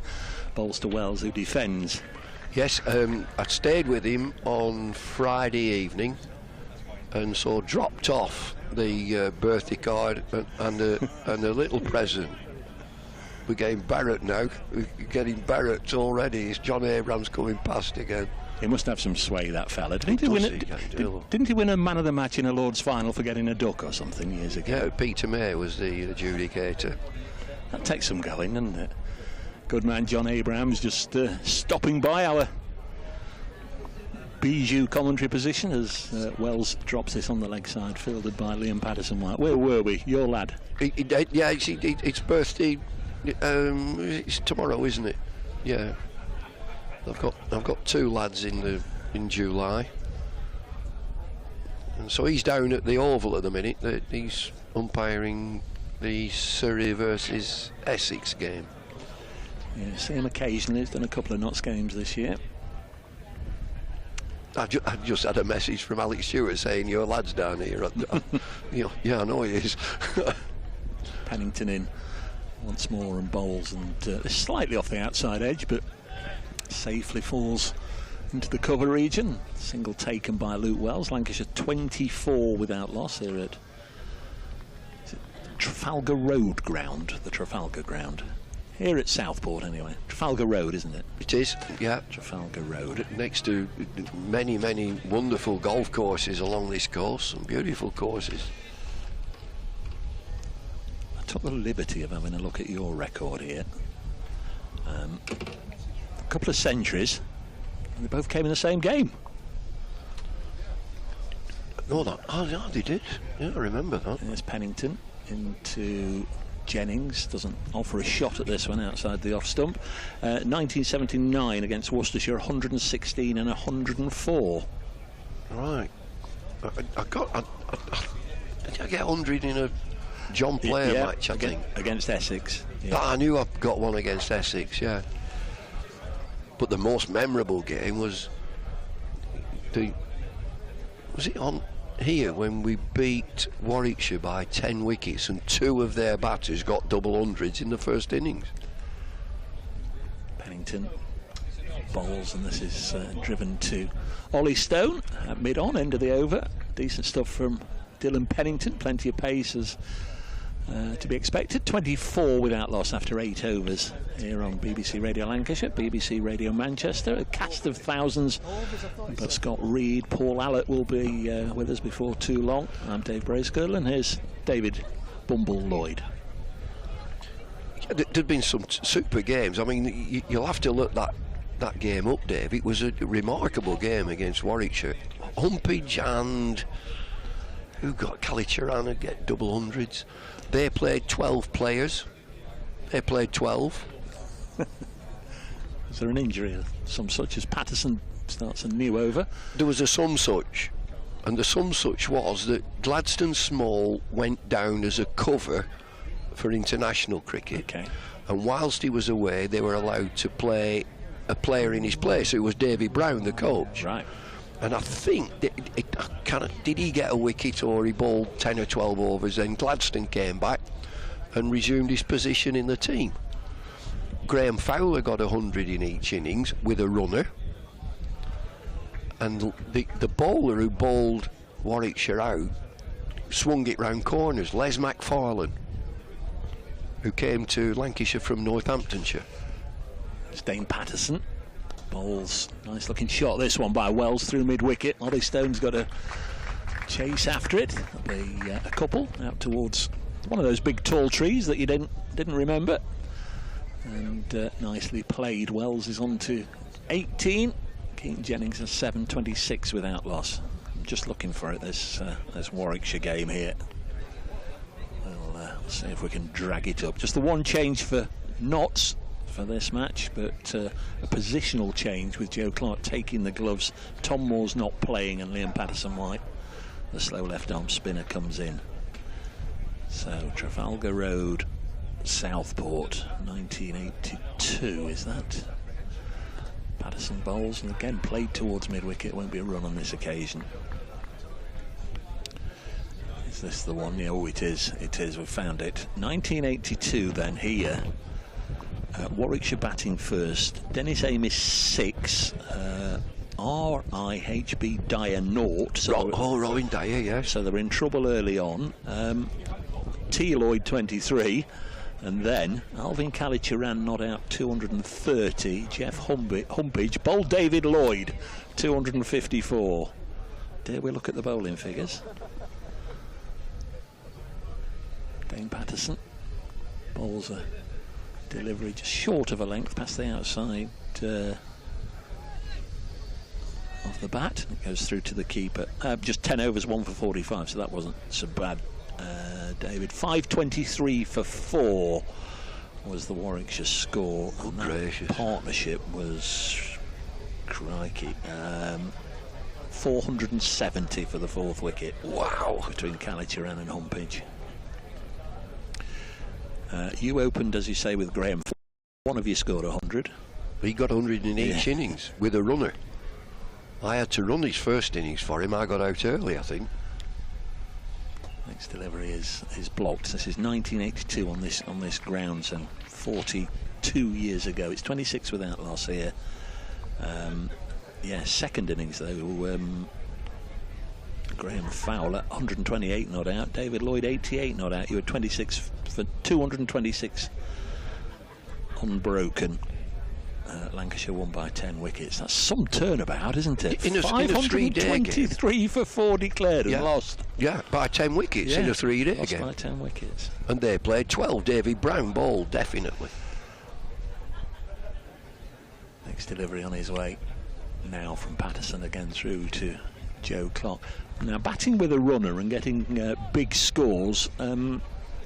bowls to Wells, who defends. Yes, I stayed with him on Friday evening, and so dropped off the birthday card and a little present. We're getting Barrett now. We're getting Barrett already. It's John Abrams coming past again. He must have some sway, that fella. Didn't he win a man of the match in a Lord's final for getting a duck or something years ago? Yeah, Peter May was the adjudicator. That takes some going, doesn't it? Good man John Abrams just stopping by our bijou commentary position as Wells drops this on the leg side, fielded by Liam Patterson-White. Where were we? Your lad? Yeah, it's birthday. It's tomorrow, isn't it? Yeah. I've got two lads in July, and so he's down at the Oval at the minute. He's umpiring the Surrey versus Essex game. Yeah, see him occasionally. He's done a couple of Notts games this year. I just had a message from Alex Stewart saying your lad's down here. Yeah, I know he is. Pennington in once more and bowls, and slightly off the outside edge, but safely falls into the cover region. Single taken by Luke Wells. Lancashire 24 without loss here at Trafalgar Road ground, the Trafalgar ground. Here at Southport anyway. Trafalgar Road, isn't it? It is, yeah. Trafalgar Road. Next to many, many wonderful golf courses along this coast, some beautiful courses. I took the liberty of having a look at your record here. A couple of centuries, and they both came in the same game. No, they did. Yeah, I remember that. There's Pennington into Jennings, doesn't offer a shot at this one outside the off stump. 1979 against Worcestershire, 116 and 104. Right. Did I get 100 in a John Player match, I think? Against Essex. Yeah. I knew I got one against Essex, yeah. But the most memorable game was it on here when we beat Warwickshire by 10 wickets and two of their batters got double hundreds in the first innings. Pennington bowls, and this is driven to Ollie Stone at mid-on, end of the over. Decent stuff from Dylan Pennington, plenty of pace as to be expected. 24 without loss after 8 overs here on BBC Radio Lancashire, BBC Radio Manchester, a cast of thousands, but Scott Reed, Paul Allett will be with us before too long. I'm Dave Bracegirdle, and here's David Bumble Lloyd. There'd been some super games. I mean, you'll have to look that game up, Dave. It was a remarkable game against Warwickshire. Humpage and who got Calichirana get double hundreds. They played 12 players. They played 12. Is there an injury of some such as Patterson starts a new over? There was a some such, and the some such was that Gladstone Small went down as a cover for international cricket. Okay. And whilst he was away, they were allowed to play a player in his place, who was Davy Brown, the coach. Right. And I think did he get a wicket or he bowled 10 or 12 overs? Then Gladstone came back and resumed his position in the team. Graham Fowler got 100 in each innings with a runner, and the bowler who bowled Warwickshire out swung it round corners, Les McFarlane, who came to Lancashire from Northamptonshire. It's Dane Patterson. Bowls, nice looking shot this one by Wells through mid-wicket. Ollie Stone's got to chase after it. There'll be a couple out towards one of those big tall trees that you didn't remember. And nicely played. Wells is on to 18. Keaton Jennings has 7, 26 without loss. I'm just looking for it, this Warwickshire game here. See if we can drag it up. Just the one change for Notts for this match, but a positional change with Joe Clark taking the gloves. Tom Moore's not playing and Liam Patterson-White, the slow left arm spinner, comes in. So Trafalgar Road, Southport, 1982 is that. Patterson bowls and again played towards mid-wicket. Won't be a run on this occasion. Is this the one? Yeah, oh, it is. It is. We've found it. 1982 then here. Warwickshire batting first. Dennis Amiss 6. R.I.H.B. Dyer 0. So Robin Dyer, yes. So they were in trouble early on. T. Lloyd 23. And then Alvin Calicher ran not out 230. Jeff Humpage bowled David Lloyd 254. Dare we look at the bowling figures? Dane Patterson bowls a delivery just short of a length past the outside of the bat. It goes through to the keeper. Just 10 overs, 1 for 45, so that wasn't so bad. David, 523 for 4 was the Warwickshire score. Good and that gracious. Partnership was, crikey, 470 for the 4th wicket. Wow. Between Calicher and Humpage. You opened, as you say, with Graham. One of you scored 100. He got 100 in each innings with a runner. I had to run his first innings for him. I got out early, I think. Next delivery is blocked. This is 1982 on this ground, and 42 years ago. It's 26 without loss here. Yeah, second innings though. Graham Fowler 128 not out. David Lloyd 88 not out. You were 26 for 226 unbroken. Lancashire won by 10 wickets. That's some turnabout, isn't it? In a 3-day game. For 4 declared and lost. Yeah, by 10 wickets in a 3-day game. Lost by 10 wickets. And they played 12. David Brown bowled, definitely. Next delivery on his way now from Patterson again through to Joe Clark. Now batting with a runner and getting big scores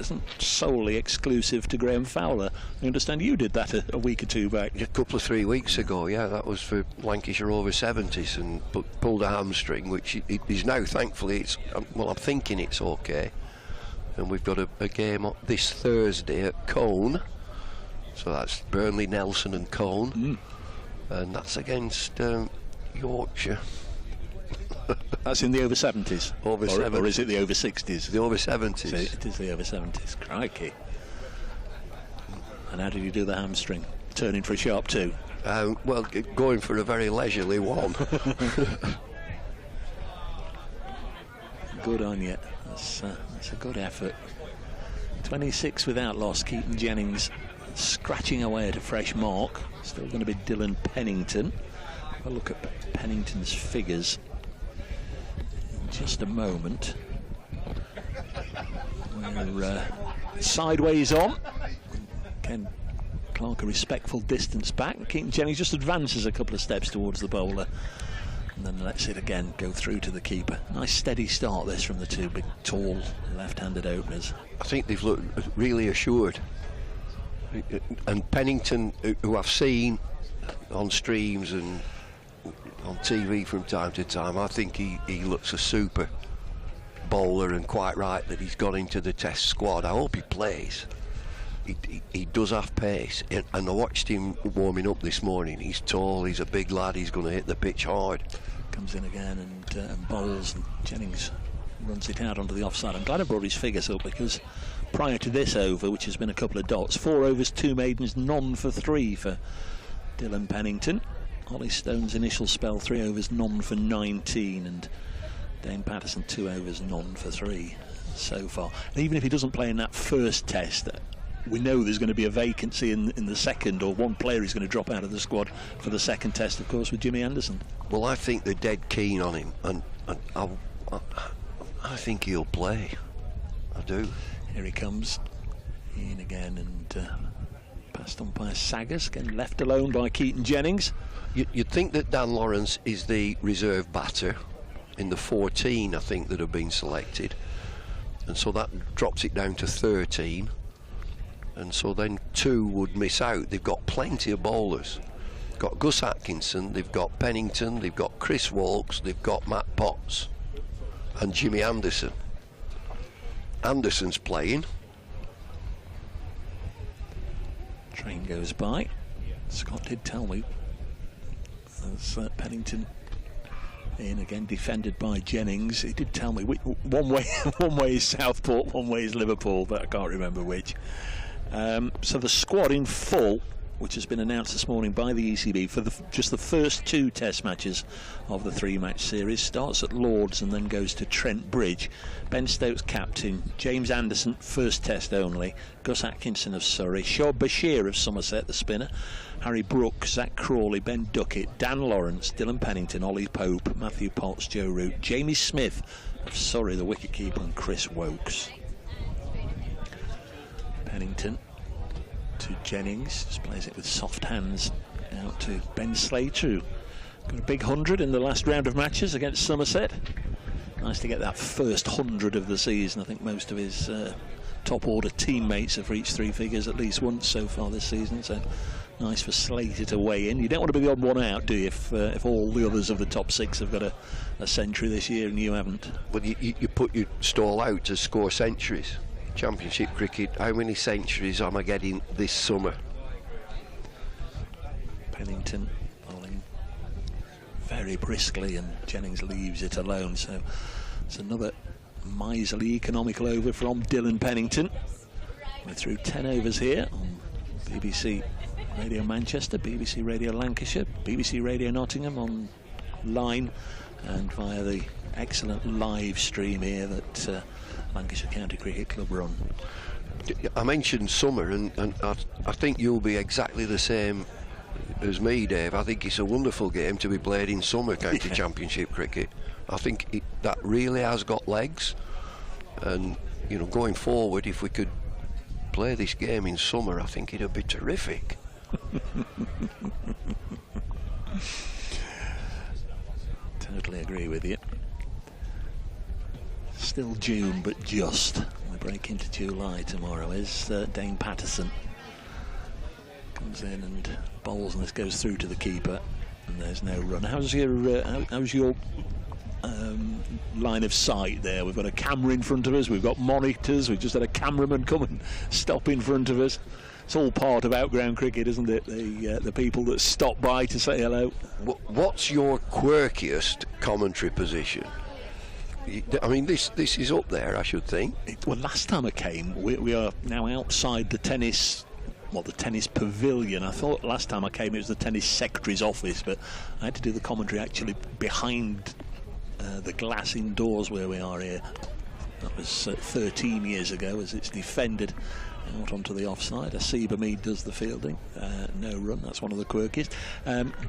isn't solely exclusive to Graham Fowler. I understand you did that a week or two back. A couple of 3 weeks ago, yeah, that was for Lancashire over 70s, and pulled a hamstring, which is now, thankfully, I'm thinking it's okay. And we've got a game this Thursday at Colne, so that's Burnley, Nelson and Colne, and that's against Yorkshire. That's in the over 70s? Over 70s. Or is it the over 60s? The over 70s. So it is the over 70s. Crikey. And how did you do the hamstring? Turning for a sharp 2? Well, going for a very leisurely 1. Good on you. That's a good effort. 26 without loss. Keaton Jennings scratching away at a fresh mark. Still going to be Dylan Pennington. Have a look at Pennington's figures just a moment. We're sideways on. Ken Clark a respectful distance back. Keaton Jennings just advances a couple of steps towards the bowler and then lets it again go through to the keeper. Nice steady start this from the two big tall left-handed openers. I think they've looked really assured, and Pennington, who I've seen on streams and on TV from time to time, I think he looks a super bowler, and quite right that he's got into the test squad. I hope he plays. He does have pace, and I watched him warming up this morning. He's tall, he's a big lad, he's going to hit the pitch hard. Comes in again and bowls, and Jennings runs it out onto the offside. I'm glad I brought his figures up, because prior to this over, which has been a couple of dots, 4 overs, 2 maidens, none for 3 for Dylan Pennington. Ollie Stone's initial spell, 3 overs, none for 19, and Dane Patterson 2 overs, none for 3 so far. And even if he doesn't play in that first test, we know there's going to be a vacancy in the second, or one player is going to drop out of the squad for the second test, of course, with Jimmy Anderson. Well, I think they're dead keen on him, and I think he'll play. I do. Here he comes in again, and passed on by Saggers, again left alone by Keaton Jennings. You'd think that Dan Lawrence is the reserve batter in the 14, I think, that have been selected. and so that drops it down to 13, and so then 2 would miss out. They've got plenty of bowlers. They've got Gus Atkinson, they've got Pennington, they've got Chris Walks, they've got Matt Potts and Jimmy Anderson. Anderson's playing. Train goes by. Scott did tell me as Pennington in again, defended by Jennings. He did tell me one way is Southport, one way is Liverpool, but I can't remember which. So the squad in full, which has been announced this morning by the ECB for just the first 2 test matches of the 3-match series, starts at Lords and then goes to Trent Bridge. Ben Stokes captain, James Anderson first test only, Gus Atkinson of Surrey, Shoaib Bashir of Somerset the spinner, Harry Brook, Zach Crawley, Ben Duckett, Dan Lawrence, Dylan Pennington, Ollie Pope, Matthew Potts, Joe Root, Jamie Smith of Surrey the wicketkeeper, and Chris Wokes. Pennington to Jennings, just plays it with soft hands out to Ben Slater, who got a big 100 in the last round of matches against Somerset. Nice to get that first 100 of the season. I think most of his top order teammates have reached 3 figures at least once so far this season, so nice for Slater to weigh in. You don't want to be the odd one out, do you, if all the others of the top 6 have got a century this year and you haven't? Well, you put your stall out to score centuries. Championship cricket, how many centuries am I getting this summer? Pennington bowling very briskly and Jennings leaves it alone, so it's another miserly economical over from Dylan Pennington. We're through 10 overs here on BBC Radio Manchester, BBC Radio Lancashire, BBC Radio Nottingham online, and via the excellent live stream here that Lancashire County Cricket Club run. I mentioned summer, and I think you'll be exactly the same as me, Dave. I think it's a wonderful game to be played in summer county championship cricket. I think that really has got legs, and you know, going forward, if we could play this game in summer, I think it'd be terrific. Totally agree with you. Still June, but just. We break into July tomorrow. Is Dane Patterson comes in and bowls, and this goes through to the keeper, and there's no run. How's your line of sight there? We've got a camera in front of us, we've got monitors, we've just had a cameraman come and stop in front of us. It's all part of outground cricket, isn't it? The people that stop by to say hello. What's your quirkiest commentary position? I mean, this is up there, I should think. Well, last time I came, we are now outside the tennis pavilion. I thought last time I came it was the tennis secretary's office, but I had to do the commentary actually behind the glass indoors where we are here. That was 13 years ago, as it's defended out onto the offside. Asiba Mead does the fielding, no run. That's one of the quirkiest.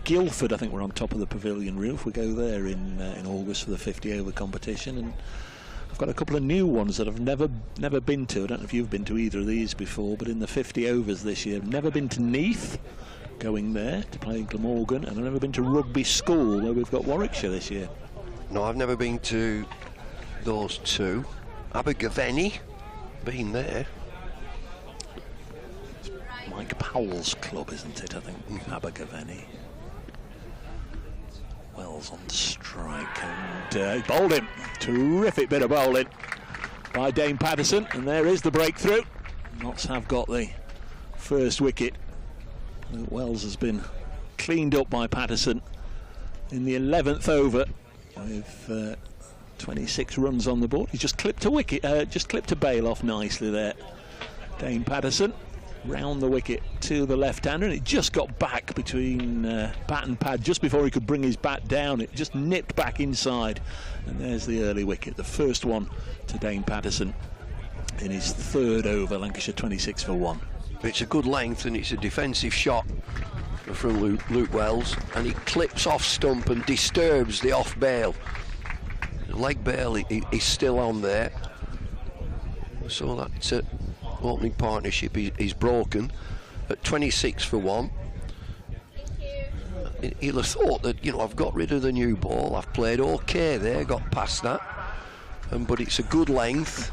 Guildford, I think we're on top of the pavilion roof. We go there in August for the 50 over competition, and I've got a couple of new ones that I've never been to. I don't know if you've been to either of these before, but in the 50 overs this year, I've never been to Neath, going there to play in Glamorgan, and I've never been to Rugby School, where we've got Warwickshire this year. No, I've never been to those two. Abergavenny, been there. It's Mike Powell's club, isn't it? I think Abergavenny. Wells on strike, and bowled him. Terrific bit of bowling by Dane Patterson, and there is the breakthrough. Notts have got the first wicket. Wells has been cleaned up by Patterson in the 11th over with 26 runs on the board. He's just clipped a wicket, just clipped a bail off nicely there. Dane Patterson round the wicket to the left-hander, and it just got back between bat and pad just before he could bring his bat down. It just nipped back inside, and there's the early wicket, the first one to Dane Patterson in his third over. Lancashire 26 for 1. It's a good length, and it's a defensive shot from Luke Wells, and he clips off stump and disturbs the off bail. The leg bail is still on there, so that opening partnership is broken at 26 for 1. He'll have thought that, you know, I've got rid of the new ball, I've played okay there, got past that, but it's a good length,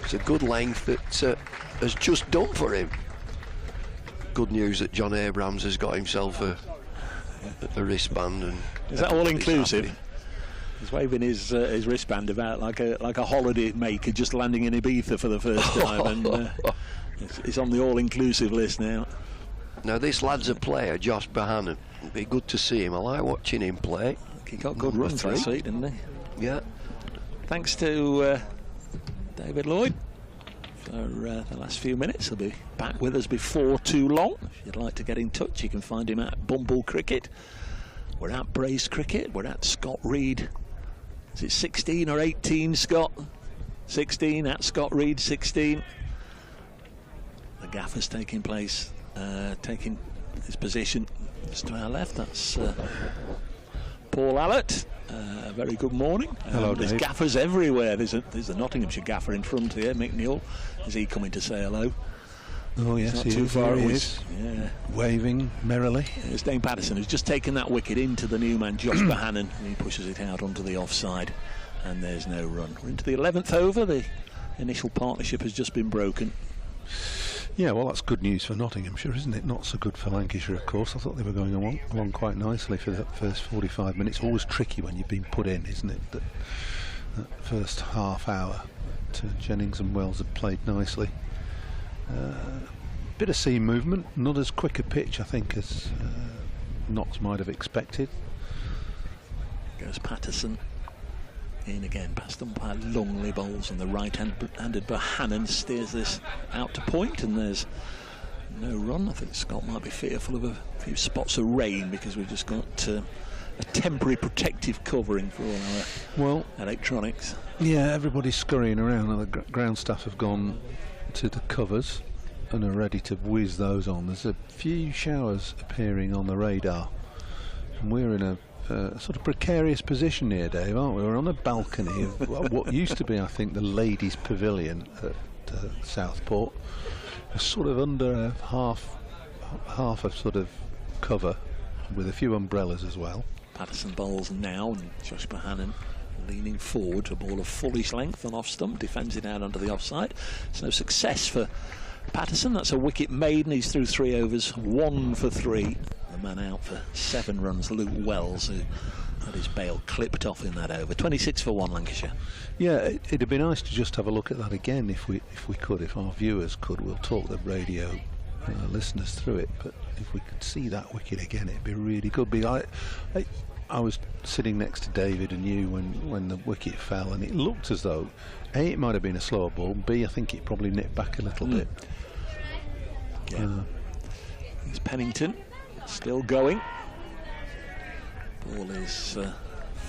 It's a good length that has just done for him. Good news that John Abrams has got himself a wristband. And is that all inclusive? He's waving his wristband about like a holiday maker just landing in Ibiza for the first time, and it's on the all-inclusive list now. Now this lad's a player, Josh Bohannon. It'd be good to see him. I like watching him play. He got good runs last week, didn't he? Yeah. Thanks to David Lloyd for the last few minutes. He'll be back with us before too long. If you'd like to get in touch, you can find him at Bumble Cricket. We're at Brace Cricket. We're at Scott Reed. Is it 16 or 18, Scott? 16 at Scott Reed, 16. The gaffer's taking place, taking his position just to our left. That's Paul Allett. Very good morning. Hello, there's Dave. gaffers everywhere. There's a Nottinghamshire gaffer in front here, Mick Newell. Is he coming to say hello? Oh yes, not he too is. far He away. is. Yeah. Waving merrily. It's Dane Patterson who's just taken that wicket into the new man, Josh Bohannon, and he pushes it out onto the offside, and there's no run. We're into the 11th over. The initial partnership has just been broken. Yeah, well, that's good news for Nottinghamshire, isn't it? Not so good for Lancashire, of course. I thought they were going along quite nicely for that first 45 minutes. Always tricky when you've been put in, isn't it? That first half hour. Jennings and Wells have played nicely. Bit of seam movement, not as quick a pitch, I think, as Notts might have expected. Goes Patterson in again, past umpire Longley bowls, and the right-handed Bohannon steers this out to point, and there's no run. I think Scott might be fearful of a few spots of rain because we've just got a temporary protective covering for all our electronics. Yeah, everybody's scurrying around, and the ground staff have gone to the covers and are ready to whiz those on. There's a few showers appearing on the radar, and we're in a sort of precarious position here, Dave, aren't we? We're on a balcony of what used to be, I think, the ladies' pavilion at Southport. It's sort of under a half a sort of cover with a few umbrellas as well. Patterson bowls now, and Josh Bohannon leaning forward, a ball of fullish length on off stump, defends it out onto the offside. It's no success for Patterson. That's a wicket made, and he's through 3 overs, 1 for 3. The man out for 7 runs, Luke Wells, who had his bail clipped off in that over. 26 for 1 Lancashire. Yeah, it'd be nice to just have a look at that again if we could, if our viewers could. We'll talk the radio listeners through it, but if we could see that wicket again, it'd be really good. I was sitting next to David and you when the wicket fell, and it looked as though A, it might have been a slower ball, B, I think it probably nipped back a little bit. Yeah. It's Pennington still going. Ball is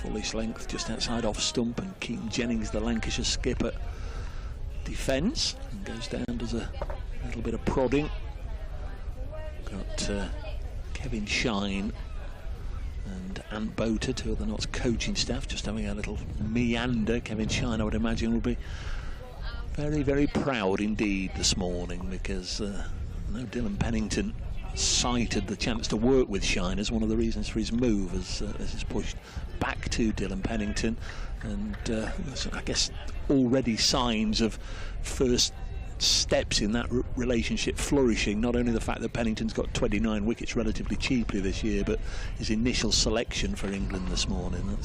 fullish length just outside off stump, and Keaton Jennings, the Lancashire skipper, defends and goes down, does a little bit of prodding. Got Kevin Shine and Ant Boter, 2 of the Notts coaching staff, just having a little meander. Kevin Shine, I would imagine, will be very, very proud indeed this morning, because no Dylan Pennington cited the chance to work with Shine as one of the reasons for his move, as he's pushed back to Dylan Pennington, and I guess already signs of first steps in that relationship flourishing. Not only the fact that Pennington's got 29 wickets relatively cheaply this year, but his initial selection for England this morning.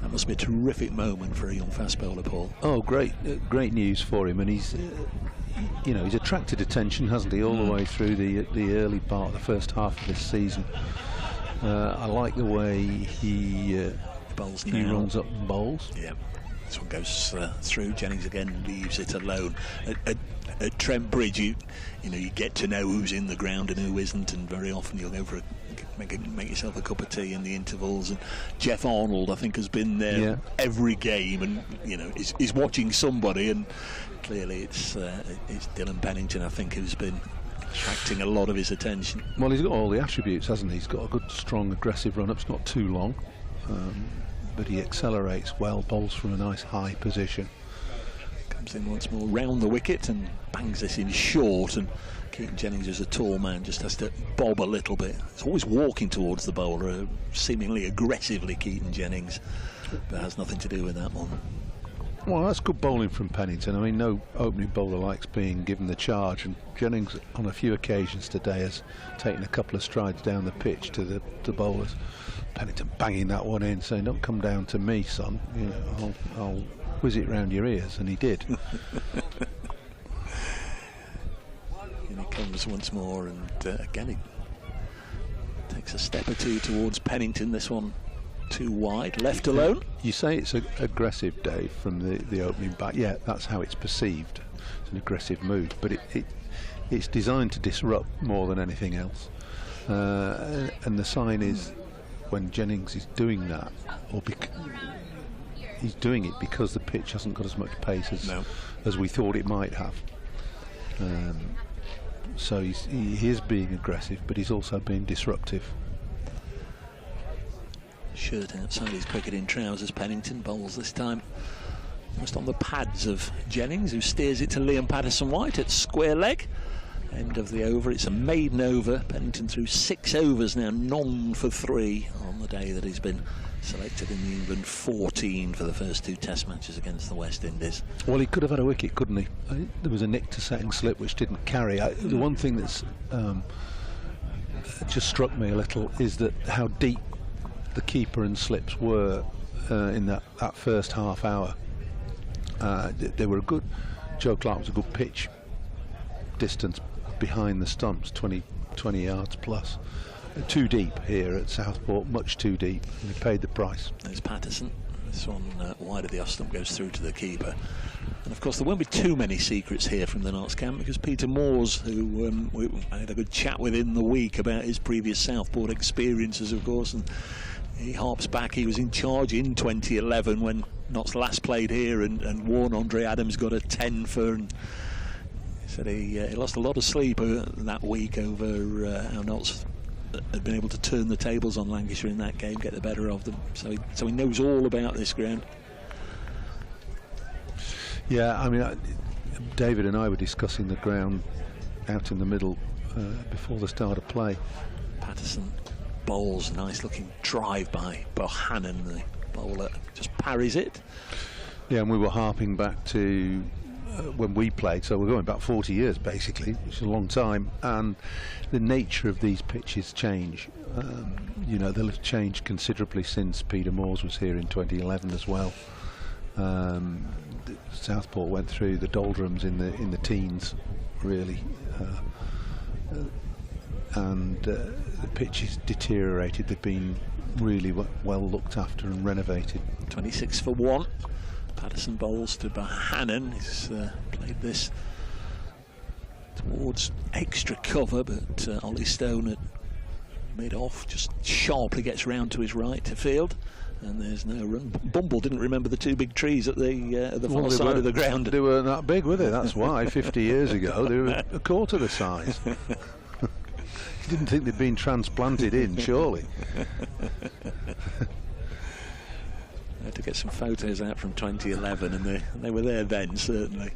That must be a terrific moment for a young fast bowler, Paul. Oh, great news for him, and he's he's attracted attention, hasn't he, all the way through the early part of the first half of this season. I like the way he bowls he now. runs up and bowls. Yeah. This one goes through. Jennings again leaves it alone. At Trent Bridge, you get to know who's in the ground and who isn't, and very often you'll go for make yourself a cup of tea in the intervals. And Jeff Arnold, I think, has been there every game, and is watching somebody. And clearly, it's Dylan Pennington, I think, who's been attracting a lot of his attention. Well, he's got all the attributes, hasn't he? He's got a good, strong, aggressive run-up. It's not too long. But he accelerates well, bowls from a nice high position. Comes in once more round the wicket and bangs this in short, and Keaton Jennings, is a tall man, just has to bob a little bit. He's always walking towards the bowler, seemingly aggressively, Keaton Jennings, but has nothing to do with that one. Well, that's good bowling from Pennington. I mean, no opening bowler likes being given the charge, and Jennings on a few occasions today has taken a couple of strides down the pitch to the bowlers. Pennington banging that one in, saying, "Don't come down to me, son. You know, I'll whiz it round your ears," and he did. And he comes once more, and again he takes a step or two towards Pennington. This one too wide, left alone. You say it's aggressive, Dave, from the opening bat. Yeah, that's how it's perceived. It's an aggressive move, but it's designed to disrupt more than anything else. And the sign is when Jennings is doing that, or he's doing it because the pitch hasn't got as much pace as we thought it might have. So he is being aggressive, but he's also being disruptive. Shirt outside his cricketing trousers. Pennington bowls this time just on the pads of Jennings, who steers it to Liam Patterson-White at square leg. End of the over. It's a maiden over. Pennington threw 6 overs now, none for 3 on the day that he's been selected in the England 14 for the first 2 Test matches against the West Indies. Well, he could have had a wicket, couldn't he? There was a nick to setting slip which didn't carry. The one thing that's just struck me a little is that how deep the keeper and slips were in that first half hour. They were a good. Joe Clark was a good pitch distance behind the stumps, 20 yards plus. Too deep here at Southport, much too deep, and he paid the price. There's Patterson. This one wide of the off stump goes through to the keeper. And of course there won't be too many secrets here from the Notts camp, because Peter Moores, who I had a good chat with in the week about his previous Southport experiences, of course, and he harps back. He was in charge in 2011 when Notts last played here, and Warren Andre Adams got a 10 for. And he said he lost a lot of sleep that week over how Notts had been able to turn the tables on Lancashire in that game, get the better of them. So he knows all about this ground. Yeah, I mean, David and I were discussing the ground out in the middle before the start of play. Patterson bowls, nice looking drive by Bohannon, the bowler just parries it. Yeah, and we were harping back to when we played, so we're going back 40 years basically, which is a long time, and the nature of these pitches change. You know, they'll have changed considerably since Peter Moores was here in 2011 as well. Southport went through the doldrums in the teens, really, and the pitches deteriorated. They've been really well looked after and renovated. 26 for 1. Patterson bowls to Bohannon. He's played this towards extra cover, but Ollie Stone at mid-off just sharply gets round to his right to field, and there's no run. Bumble didn't remember the 2 big trees at the far side of the ground. They weren't that big, were they? That's why 50 years ago they were a quarter the size. He didn't think they'd been transplanted in, surely. I had to get some photos out from 2011, and they were there then, certainly.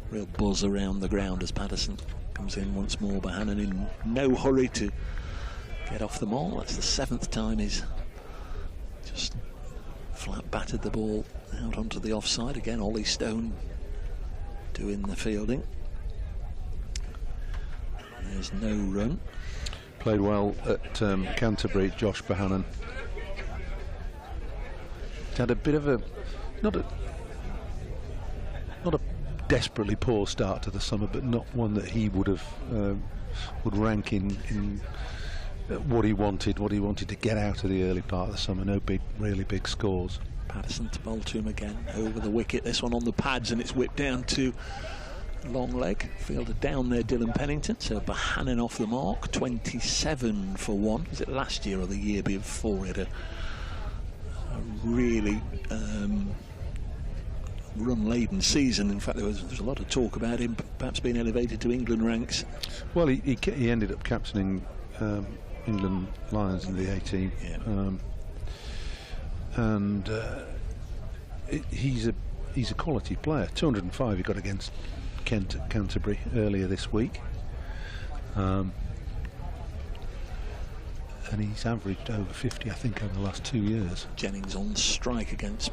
Real buzz around the ground as Patterson comes in once more. Bohannon in no hurry to get off the mark. That's the 7th time he's just flat battered the ball out onto the offside. Again, Ollie Stone doing the fielding. There's no run. Played well at Canterbury, Josh Bohannon. He's had a bit of a not a desperately poor start to the summer, but not one that he would have would rank in what he wanted to get out of the early part of the summer. No really big scores. Patterson to bowl to him again over the wicket. This one on the pads, and it's whipped down to long leg. Fielder down there, Dylan Pennington. So Bohannon off the mark. 27 for 1. Was it last year or the year before? He had a really run-laden season. In fact, there was a lot of talk about him perhaps being elevated to England ranks. Well, he ended up captaining England Lions in the 18. Yeah. He's a quality player. 205 he got against Kent at Canterbury earlier this week. and he's averaged over 50, I think, over the last 2 years. Jennings on strike against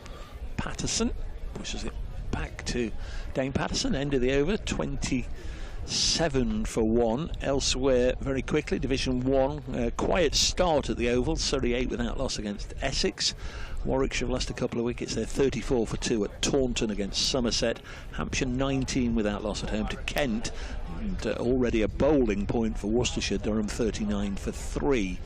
Patterson, pushes it back to Dane Patterson, end of the over, 27 for 1. Elsewhere, very quickly, Division 1, quiet start at the Oval, Surrey 8 without loss against Essex. Warwickshire have lost a couple of wickets. They're 34 for 2 at Taunton against Somerset. Hampshire 19 without loss at home to Kent. And already a bowling point for Worcestershire. Durham 39 for 3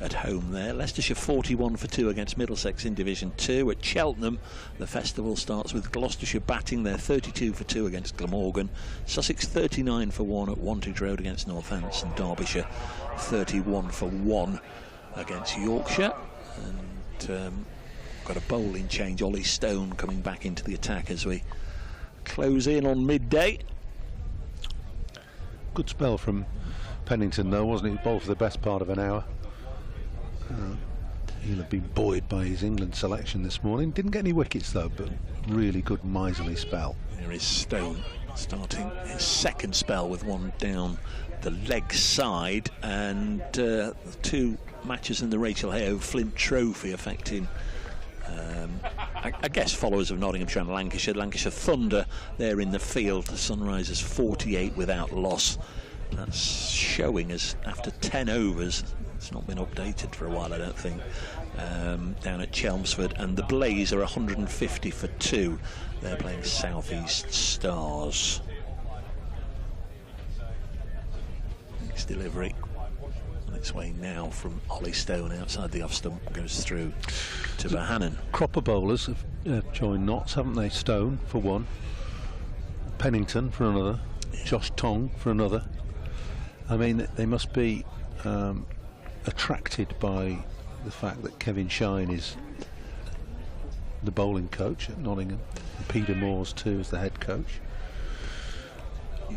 at home there. Leicestershire 41 for 2 against Middlesex in Division 2. At Cheltenham, the festival starts with Gloucestershire batting. They're 32 for 2 against Glamorgan. Sussex 39 for 1 at Wantage Road against Northants. And Derbyshire 31 for 1 against Yorkshire. And got a bowling change. Ollie Stone coming back into the attack as we close in on midday. Good spell from Pennington though, wasn't it? He bowled for the best part of an hour. He'll have been buoyed by his England selection this morning. Didn't get any wickets though, but really good miserly spell. There is Stone starting his second spell with one down the leg side, and the 2 matches in the Rachel Hayo Flint Trophy affecting I guess followers of Nottinghamshire and Lancashire. Lancashire Thunder, they're in the field. The Sunrisers 48 without loss. That's showing as after 10 overs. It's not been updated for a while, I don't think. Down at Chelmsford, and the Blaze are 150 for 2. They're playing South East Stars. Next delivery on its way now from Ollie Stone outside the off stump, goes through to Bohannon. Cropper bowlers have joined Notts, haven't they? Stone for 1, Pennington for another, Josh Tong for another. I mean, they must be attracted by the fact that Kevin Shine is the bowling coach at Nottingham, and Peter Moores too as the head coach.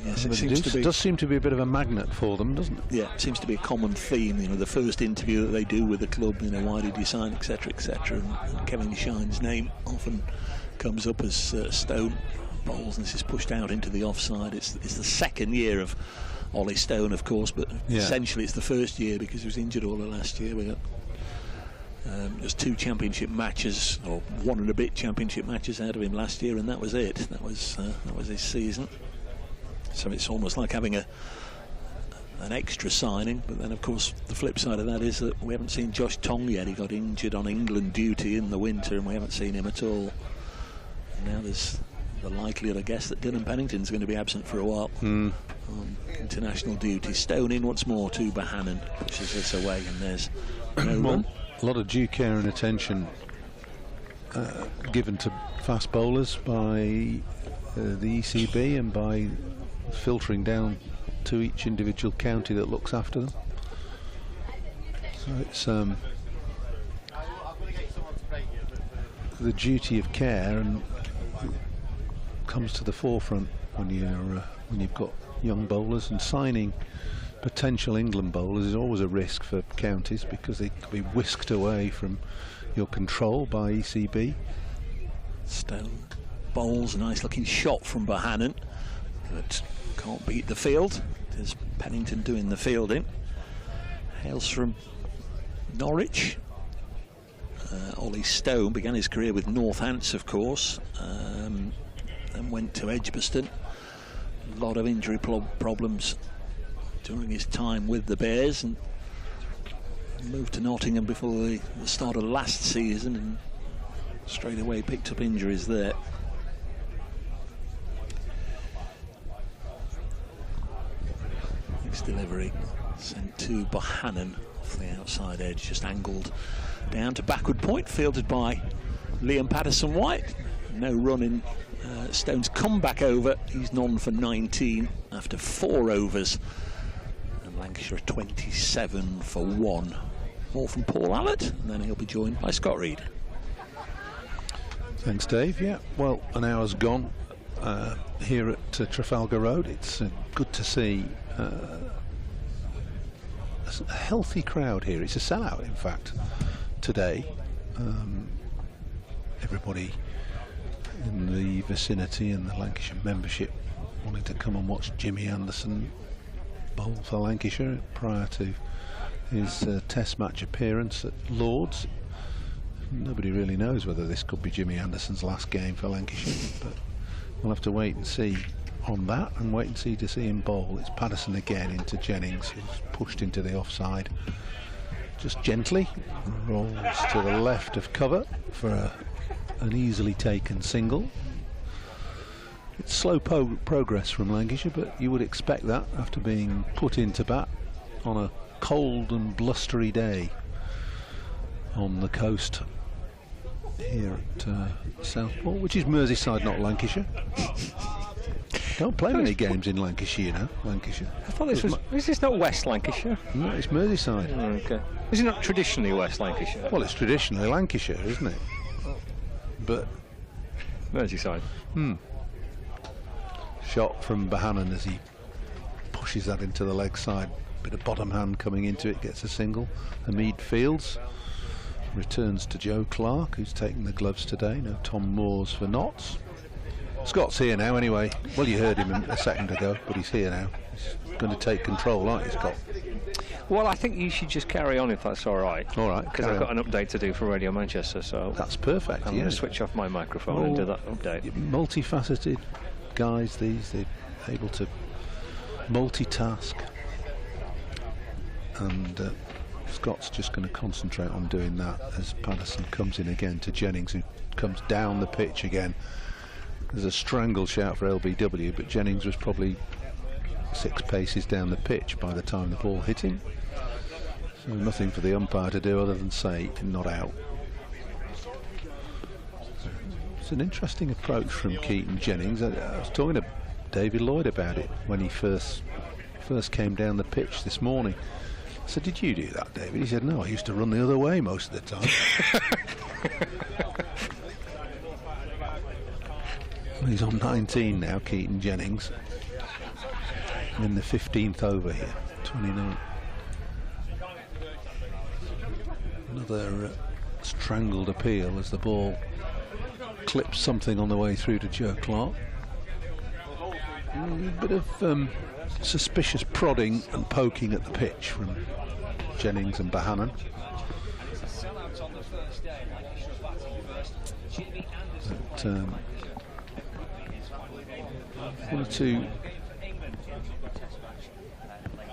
Yes, it does seem to be a bit of a magnet for them, doesn't it? Yeah, it seems to be a common theme. You know, the first interview that they do with the club, you know, why did you sign, etc., etc. And Kevin Shine's name often comes up as Stone bowls, and this is pushed out into the offside. It's the second year of Ollie Stone, of course, but essentially it's the first year because he was injured all of last year. We got just 2 championship matches, or 1 and a bit championship matches out of him last year, and that was it. That was his season. So it's almost like having an extra signing, but then of course the flip side of that is that we haven't seen Josh Tong yet. He got injured on England duty in the winter and we haven't seen him at all. And now there's the likelihood, I guess, that Dylan Pennington's going to be absent for a while on international duty. Stone in once more to Bohannon, pushes this away, and there's no run. A lot of due care and attention given to fast bowlers by the ECB and by filtering down to each individual county that looks after them. So it's the duty of care, and comes to the forefront when you've got young bowlers, and signing potential England bowlers is always a risk for counties because they could be whisked away from your control by ECB. Stone bowls, a nice looking shot from Bohannon, but can't beat the field. There's Pennington doing the fielding. Hails from Norwich. Ollie Stone began his career with Northants, of course, then went to Edgbaston. A lot of injury problems during his time with the Bears, and moved to Nottingham before the start of last season, and straight away picked up injuries there. Next delivery sent to Bohannon off the outside edge, just angled down to backward point, fielded by Liam Patterson-White. No run in Stone's comeback over. He's none for 19 after 4 overs. And Lancashire 27 for 1. More from Paul Allott, and then he'll be joined by Scott Reed. Thanks, Dave. Yeah, well, an hour's gone here at Trafalgar Road. It's good to see a healthy crowd here. It's a sellout, in fact, today. Everybody in the vicinity and the Lancashire membership wanted to come and watch Jimmy Anderson bowl for Lancashire prior to his Test match appearance at Lord's. Nobody really knows whether this could be Jimmy Anderson's last game for Lancashire, but we'll have to wait and see on that, and wait and see to see him bowl. It's Patterson again into Jennings, who's pushed into the offside. Just gently rolls to the left of cover for an easily taken single. It's slow progress from Lancashire, but you would expect that after being put into bat on a cold and blustery day on the coast here at Southport, which is Merseyside, not Lancashire. Don't play many games in Lancashire, you know. Lancashire. I thought this was. Is this not West Lancashire? No, it's Merseyside. Oh, okay. Is it not traditionally West Lancashire? Well, it's traditionally Lancashire, isn't it? But Merseyside. Shot from Bohannon as he pushes that into the leg side. Bit of bottom hand coming into it, gets a single. Hamid Fields returns to Joe Clark, who's taking the gloves today. No Tom Moores for Notts. Scott's here now anyway. Well, you heard him a second ago, but he's here now. He's going to take control, aren't you, Scott? Well, I think you should just carry on if that's all right. All right. Because I've got an update to do for Radio Manchester, so that's perfect. I'm going to switch off my microphone and do that update. Multifaceted guys, they're able to multitask, and Scott's just going to concentrate on doing that as Patterson comes in again to Jennings, who comes down the pitch again. There's a strangle shout for LBW, but Jennings was probably 6 paces down the pitch by the time the ball hit him. So nothing for the umpire to do other than say not out. It's an interesting approach from Keaton Jennings. I was talking to David Lloyd about it when he first came down the pitch this morning. I said, "Did you do that, David?" He said, "No, I used to run the other way most of the time." Well, he's on 19 now, Keaton Jennings. In the 15th over here, 29. Another strangled appeal as the ball clips something on the way through to Joe Clark. A bit of suspicious prodding and poking at the pitch from Jennings and Bohannon. But, one or two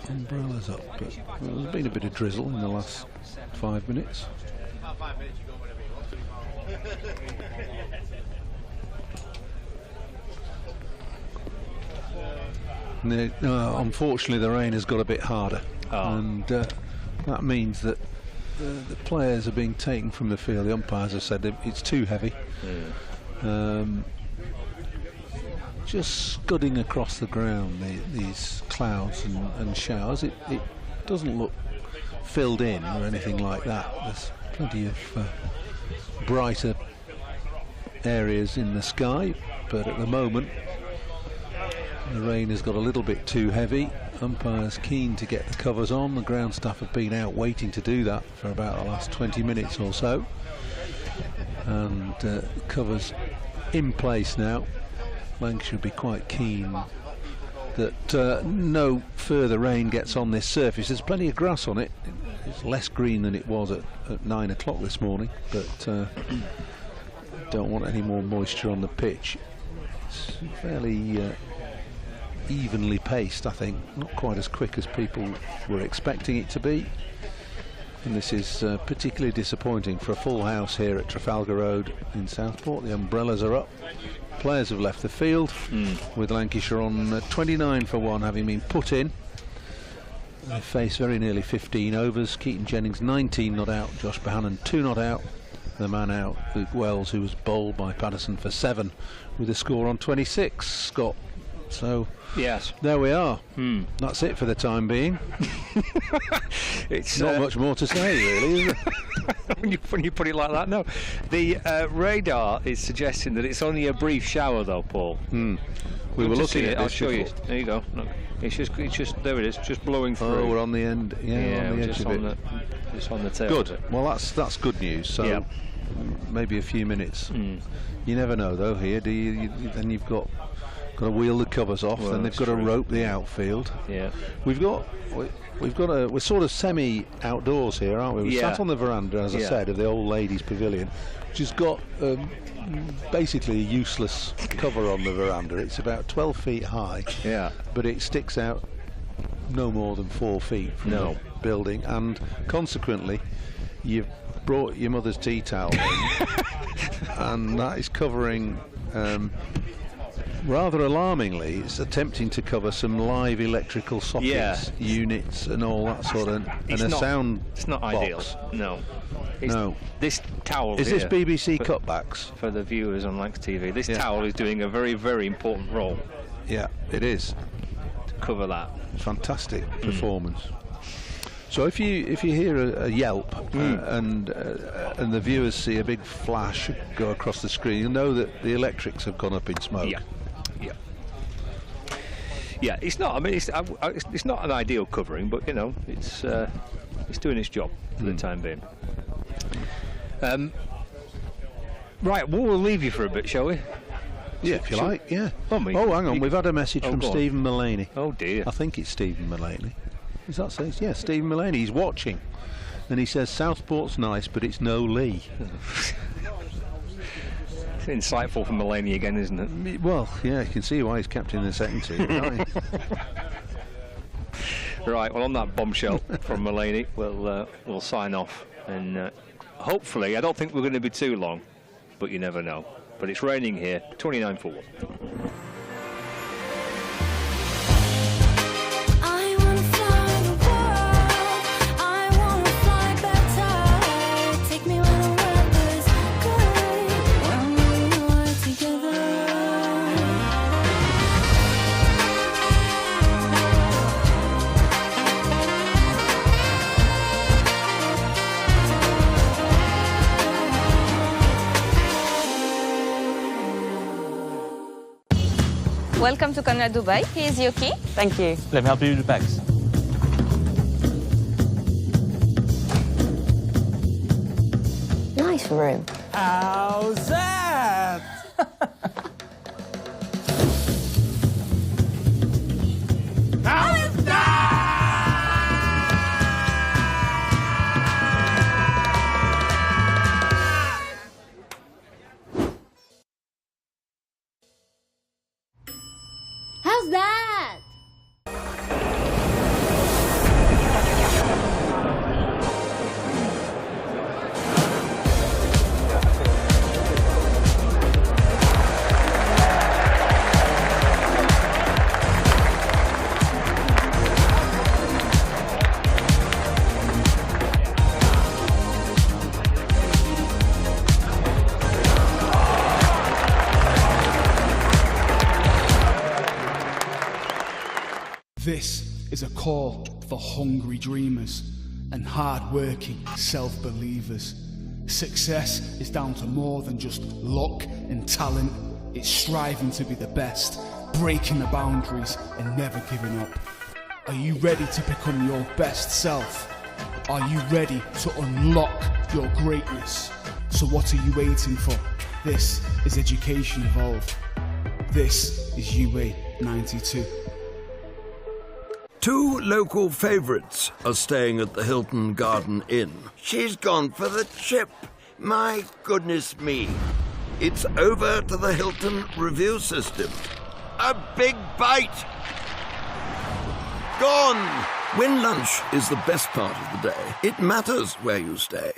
umbrellas up, but there's been a bit of drizzle in the last 5 minutes. Unfortunately, the rain has got a bit harder, and that means that the players are being taken from the field. The umpires have said it's too heavy. Just scudding across the ground, these clouds and showers. It doesn't look filled in or anything like that. There's plenty of brighter areas in the sky, but at the moment the rain has got a little bit too heavy. Umpires keen to get the covers on. The ground staff have been out waiting to do that for about the last 20 minutes or so, and covers in place now. Lancashire will be quite keen that no further rain gets on this surface. There's plenty of grass on it. It's less green than it was at 9 o'clock this morning, but don't want any more moisture on the pitch. It's fairly evenly paced, I think, not quite as quick as people were expecting it to be, and this is particularly disappointing for a full house here at Trafalgar Road in Southport. The umbrellas are up. Players have left the field, with Lancashire on 29 for 1, having been put in. They face very nearly 15 overs. Keaton Jennings 19 not out, Josh Bohannon 2 not out. The man out, Luke Wells, who was bowled by Patterson for 7 with a score on 26, Scott. So yes, there we are. That's it for the time being. It's not much more to say, really, is it? when you put it like that, no. The radar is suggesting that it's only a brief shower, though, Paul. We were looking at it. I'll show you. There you go. Look. It's just there. It is, just blowing through. Oh, we're on the end. Yeah, on the edge of it. Just on the tail. Good. Well, that's good news. So maybe a few minutes. You never know, though. Here, do you? Then you've got got to wheel the covers off, Well, then they've that's got to true. rope the outfield. Yeah. We're sort of semi-outdoors here, aren't we? We're Yeah. sat on the veranda, as I Yeah. said, of the old ladies' pavilion, which has got basically a useless cover on the veranda. It's about 12 feet high, Yeah. but it sticks out no more than 4 feet from the building, and consequently, you've brought your mother's tea towel in, and that is covering. Rather alarmingly, it's attempting to cover some live electrical sockets, units, and all that sort of, and a sound. It's not box. ideal. No. No. This towel Is this here, BBC cutbacks? for the viewers on Lancs TV? This towel is doing a very, very important role Yeah, it is. to cover that. Fantastic performance. So if you hear a yelp and the viewers see a big flash go across the screen, you'll know that the electrics have gone up in smoke. Yeah, it's not. I mean, it's not an ideal covering, but you know, it's doing its job for the time being. Right, well, we'll leave you for a bit, shall we? Yeah, if you like. Yeah. Well, hang on. We've had a message from go on. Stephen Mullaney. Oh dear. I think it's Stephen Mullaney. Is that so? Yeah, Stephen Mullaney. He's watching, and he says Southport's nice, but it's no Lee. It's insightful from Mullaney again, isn't it? Well, yeah, you can see why he's captain in the second team, can't you? Right. Well, on that bombshell from Mullaney, we'll sign off, and hopefully, I don't think we're going to be too long, but you never know. But it's raining here. 29 for 1. I wanna fly the world. I wanna fly better. Take me where the weather's good when we are together. Welcome to Conrad Dubai. Here's Yuki. Thank you. Let me help you with the bags. Nice room. How's that? How's How's that? This is a call for hungry dreamers and hard-working self-believers. Success is down to more than just luck and talent. It's striving to be the best, breaking the boundaries and never giving up. Are you ready to become your best self? Are you ready to unlock your greatness? So what are you waiting for? This is Education Evolved. This is UA 92. Two local favourites are staying at the Hilton Garden Inn. She's gone for the chip. My goodness me. It's over to the Hilton review system. A big bite. Gone. When lunch is the best part of the day, it matters where you stay.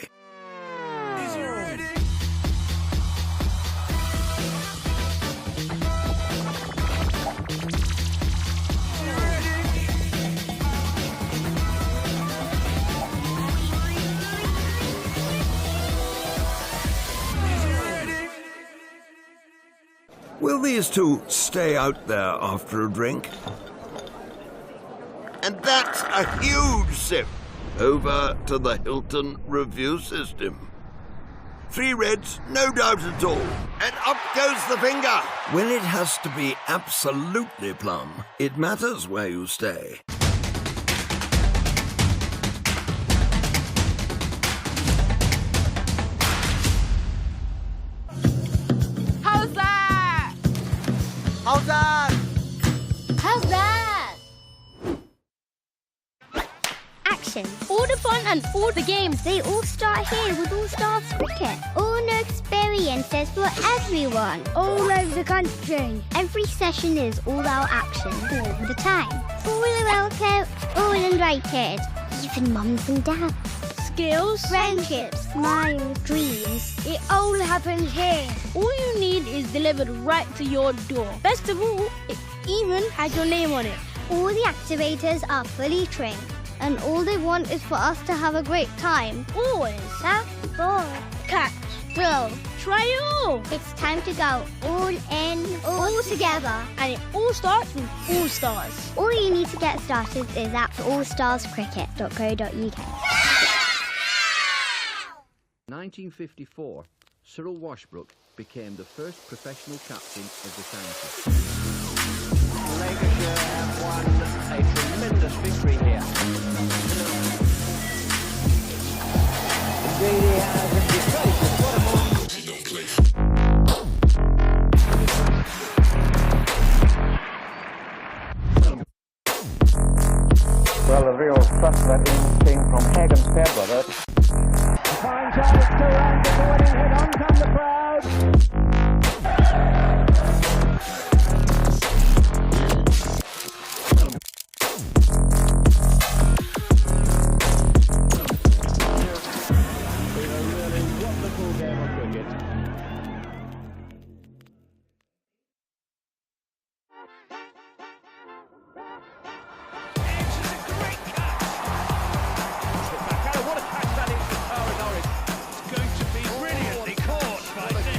Will these two stay out there after a drink? And that's a huge sip. Over to the Hilton review system. 3 reds, no doubt at all. And up goes the finger. When it has to be absolutely plum, it matters where you stay. How's that? How's that? competitions. All the fun and all the games, they all start here with All Stars Cricket. All new experiences for everyone. All over the country. Every session is all-out action all the time. All welcome, all invited. Even mums and dads. Skills, friendships, smiles, dreams. It all happens here. All you need is delivered right to your door. Best of all, it even has your name on it. All the activators are fully trained, and all they want is for us to have a great time. Always. Southport. Catch, throw, try it all. It's time to go all in, all together. And it all starts with All Stars. All you need to get started is at allstarscricket.co.uk. 1954, Cyril Washbrook became the first professional captain of the county. Lancashire have won a tremendous victory here. Indeed he has, and gracious, what a moment. Well, a real thrust that came from Hagen's Fairbrother. Fine chance to run the winning hit, on come the crowd. Been a really wonderful game of cricket. What a catch that is for Tara Norris. It's going to be brilliantly caught by David.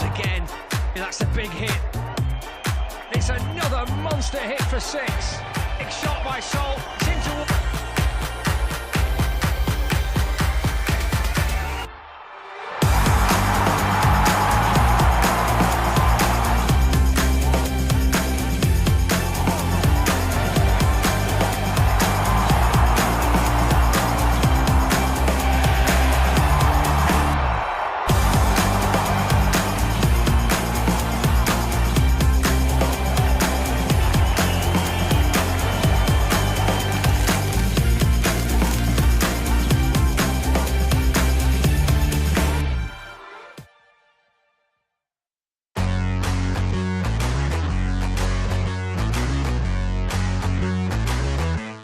Again, that's a big hit. It's another monster hit for 6. Big shot by Sol. It's into...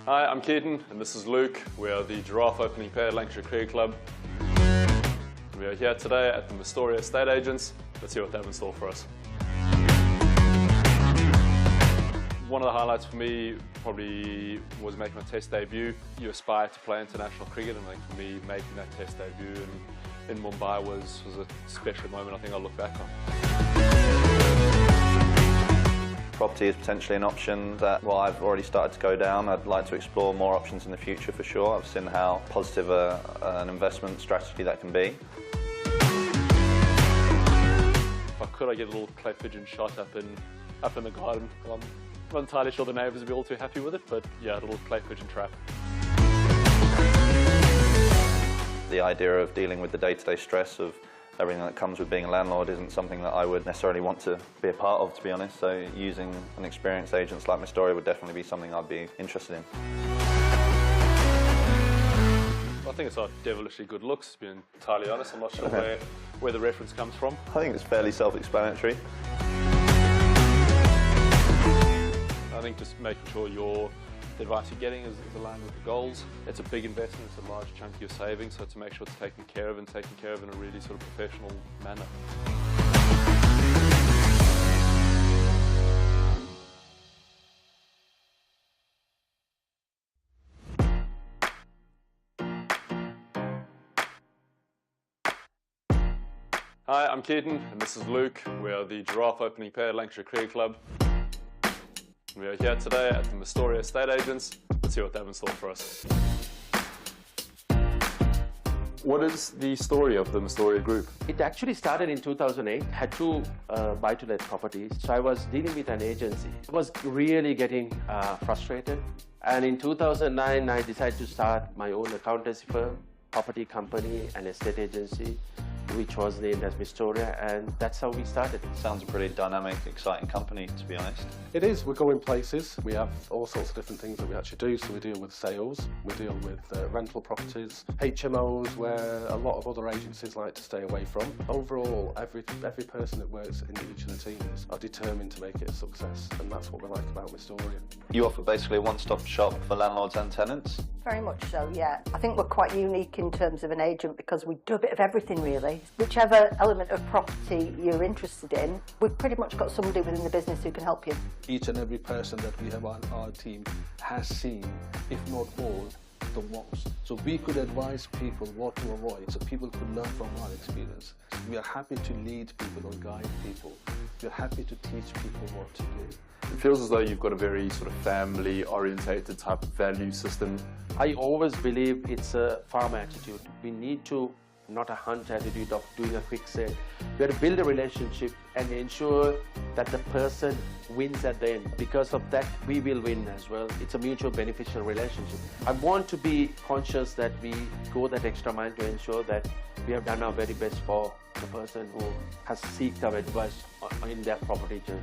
Hi, I'm Keaton and this is Luke. We are the giraffe opening pair at Lancashire Cricket Club. We are here today at the Astoria Estate Agents. Let's see what they have in store for us. One of the highlights for me probably was making my test debut. You aspire to play international cricket, and I think for me making that test debut in Mumbai was a special moment I think I'll look back on. Property is potentially an option that, well, I've already started to go down. I'd like to explore more options in the future for sure. I've seen how positive an investment strategy that can be. If I could, I'd get a little clay pigeon shot up in the garden. I'm not entirely sure the neighbours would be all too happy with it, but yeah, a little clay pigeon trap. The idea of dealing with the day-to-day stress of everything that comes with being a landlord isn't something that I would necessarily want to be a part of, to be honest. So using an experienced agent like Astoria would definitely be something I'd be interested in. I think it's our devilishly good looks, to be entirely honest. I'm not sure where the reference comes from. I think it's fairly self-explanatory. I think just making sure the advice you're getting is aligned with the goals. It's a big investment, it's a large chunk of your savings, so to make sure it's taken care of and taken care of in a really sort of professional manner. Hi, I'm Keaton and this is Luke. We are the giraffe opening pair at Lancashire Cricket Club. We are here today at the Astoria Estate Agents. Let's see what they have in store for us. What is the story of the Astoria Group? It actually started in 2008, had 2 buy-to-let properties. So I was dealing with an agency. I was really getting frustrated. And in 2009, I decided to start my own accountancy firm. property company, an estate agency, which was named as Mistoria, and that's how we started. Sounds a pretty dynamic, exciting company, to be honest. It is. We're going places. We have all sorts of different things that we actually do. So we deal with sales, we deal with rental properties, HMOs, where a lot of other agencies like to stay away from. Overall, every person that works in each of the teams are determined to make it a success, and that's what we like about Mistoria. You offer basically a one-stop shop for landlords and tenants? Very much so, yeah. I think we're quite unique in terms of an agent because we do a bit of everything really. Whichever element of property you're interested in, we've pretty much got somebody within the business who can help you. Each and every person that we have on our team has seen, if not all, the worst. So we could advise people what to avoid, so people could learn from our experience. We are happy to lead people or guide people. We're happy to teach people what to do. It feels as though you've got a very sort of family-orientated type of value system. I always believe it's a farm attitude. We need to, not a hunt attitude of doing a quick sale. We have to build a relationship and ensure that the person wins at the end. Because of that, we will win as well. It's a mutual beneficial relationship. I want to be conscious that we go that extra mile to ensure that we have done our very best for the person who has sought our advice in their property journey.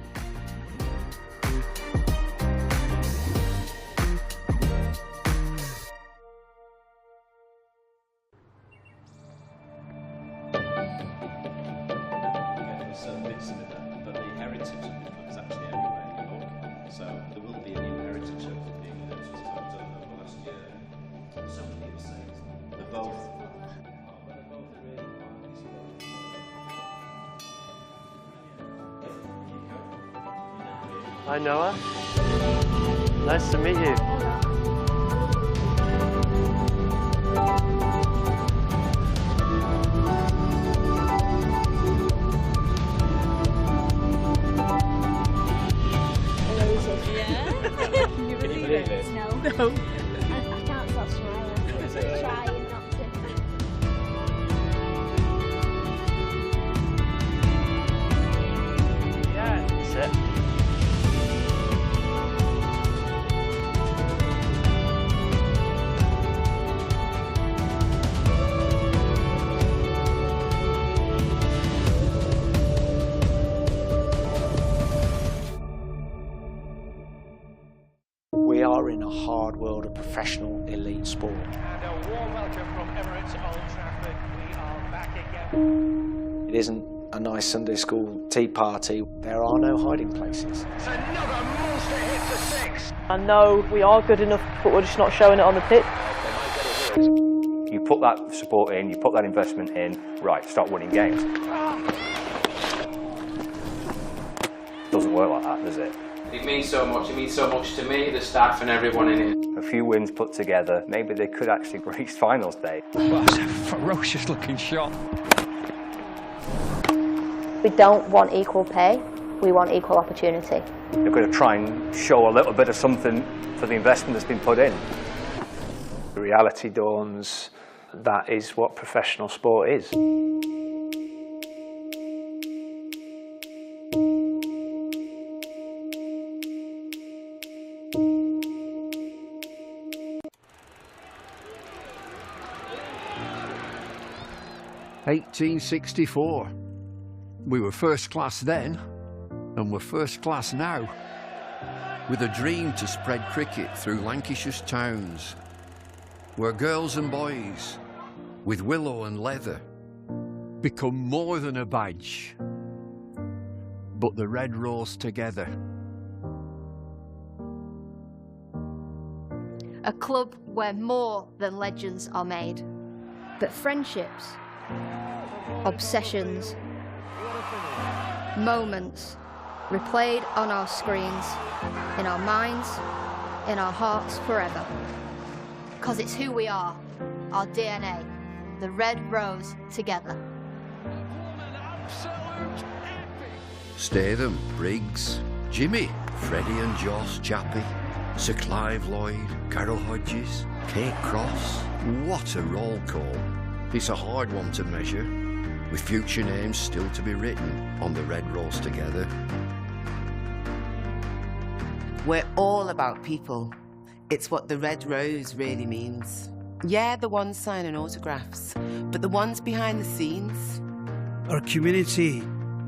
Certain bits of it, but the heritage of the club is actually everywhere you look. So there will be a new heritage of the thing that just comes over the last year. So many people say they're both. Hi Noah, nice to meet you. Can you believe it? No. No. I can't stop smiling. Trying not to. Yeah, that's it. We are in a hard world of professional elite sport. And a warm welcome from Emirates Old Trafford. We are back again. It isn't a nice Sunday school tea party. There are no hiding places. It's another monster hit for six. I know we are good enough, but we're just not showing it on the pitch. You put that support in, you put that investment in, right, start winning games. Doesn't work like that, does it? It means so much. It means so much to me, the staff and everyone in it. A few wins put together, maybe they could actually reach finals day. Well, that's a ferocious looking shot. We don't want equal pay, we want equal opportunity. You're going to try and show a little bit of something for the investment that's been put in. The reality dawns, that is what professional sport is. (1864). We were first class then, and we're first class now. With a dream to spread cricket through Lancashire's towns, where girls and boys, with willow and leather, become more than a badge, but the red rose together. A club where more than legends are made, but friendships, obsessions, moments replayed on our screens, in our minds, in our hearts forever. Because it's who we are, our DNA, the red rose together. Statham, Briggs, Jimmy, Freddie and Joss Chappie, Sir Clive Lloyd, Carol Hodges, Kate Cross. What a roll call. It's a hard one to measure, with future names still to be written on the red rose together. We're all about people. It's what the red rose really means. Yeah, the ones signing autographs, but the ones behind the scenes. Our community,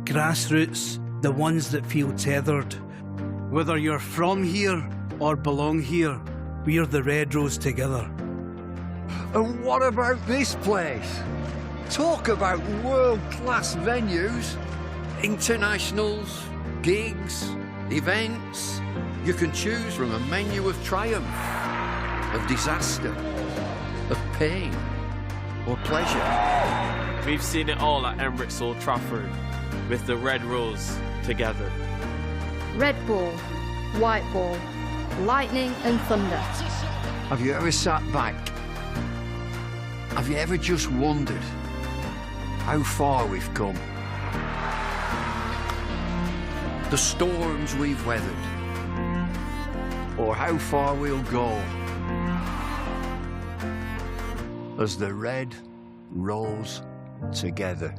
grassroots, the ones that feel tethered. Whether you're from here or belong here, we're the Red Rose together. And what about this place? Talk about world-class venues, internationals, gigs, events. You can choose from a menu of triumph, of disaster, of pain, or pleasure. We've seen it all at Emirates Old Trafford, with the Red Rose together. Red ball, white ball, lightning and thunder. Have you ever sat back? Have you ever just wondered how far we've come? The storms we've weathered, or how far we'll go as the Red Rose together.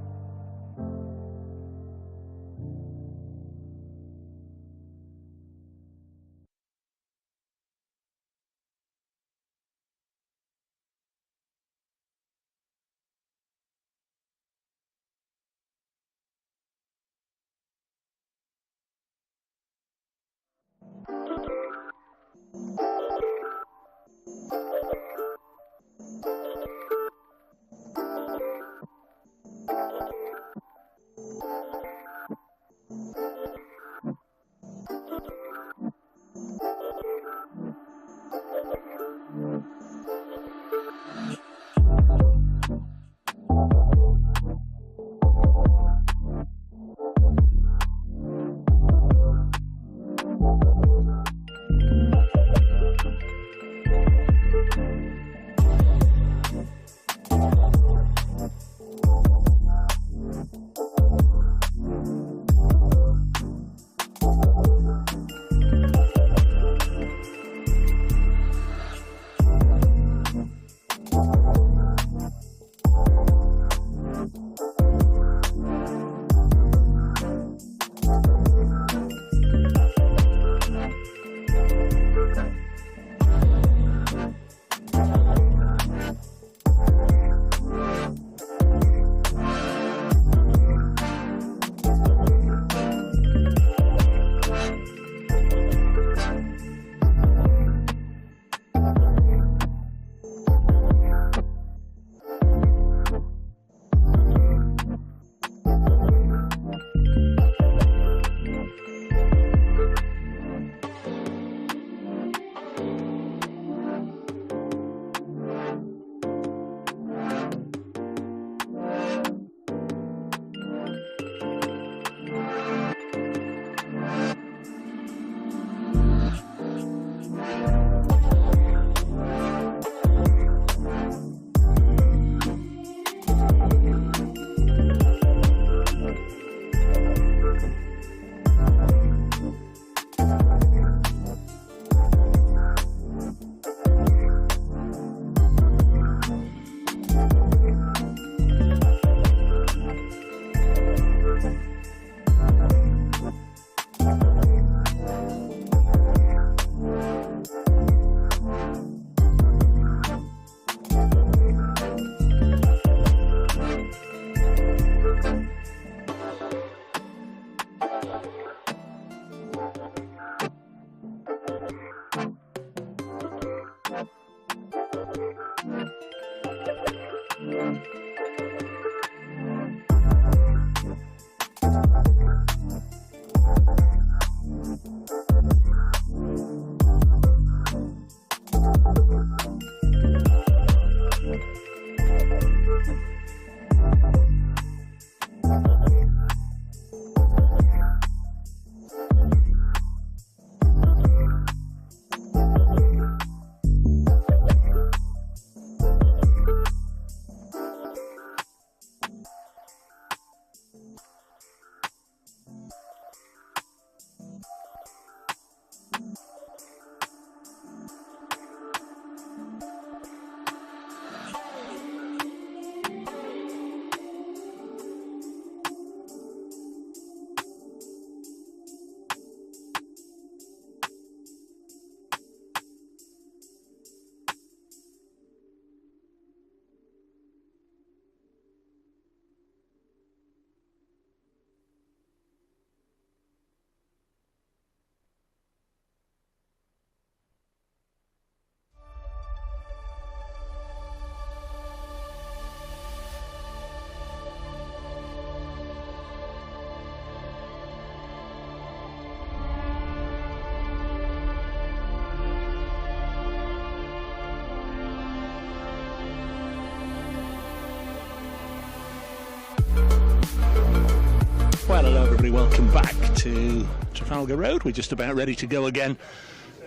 Well, hello everybody, welcome back to Trafalgar Road. We're just about ready to go again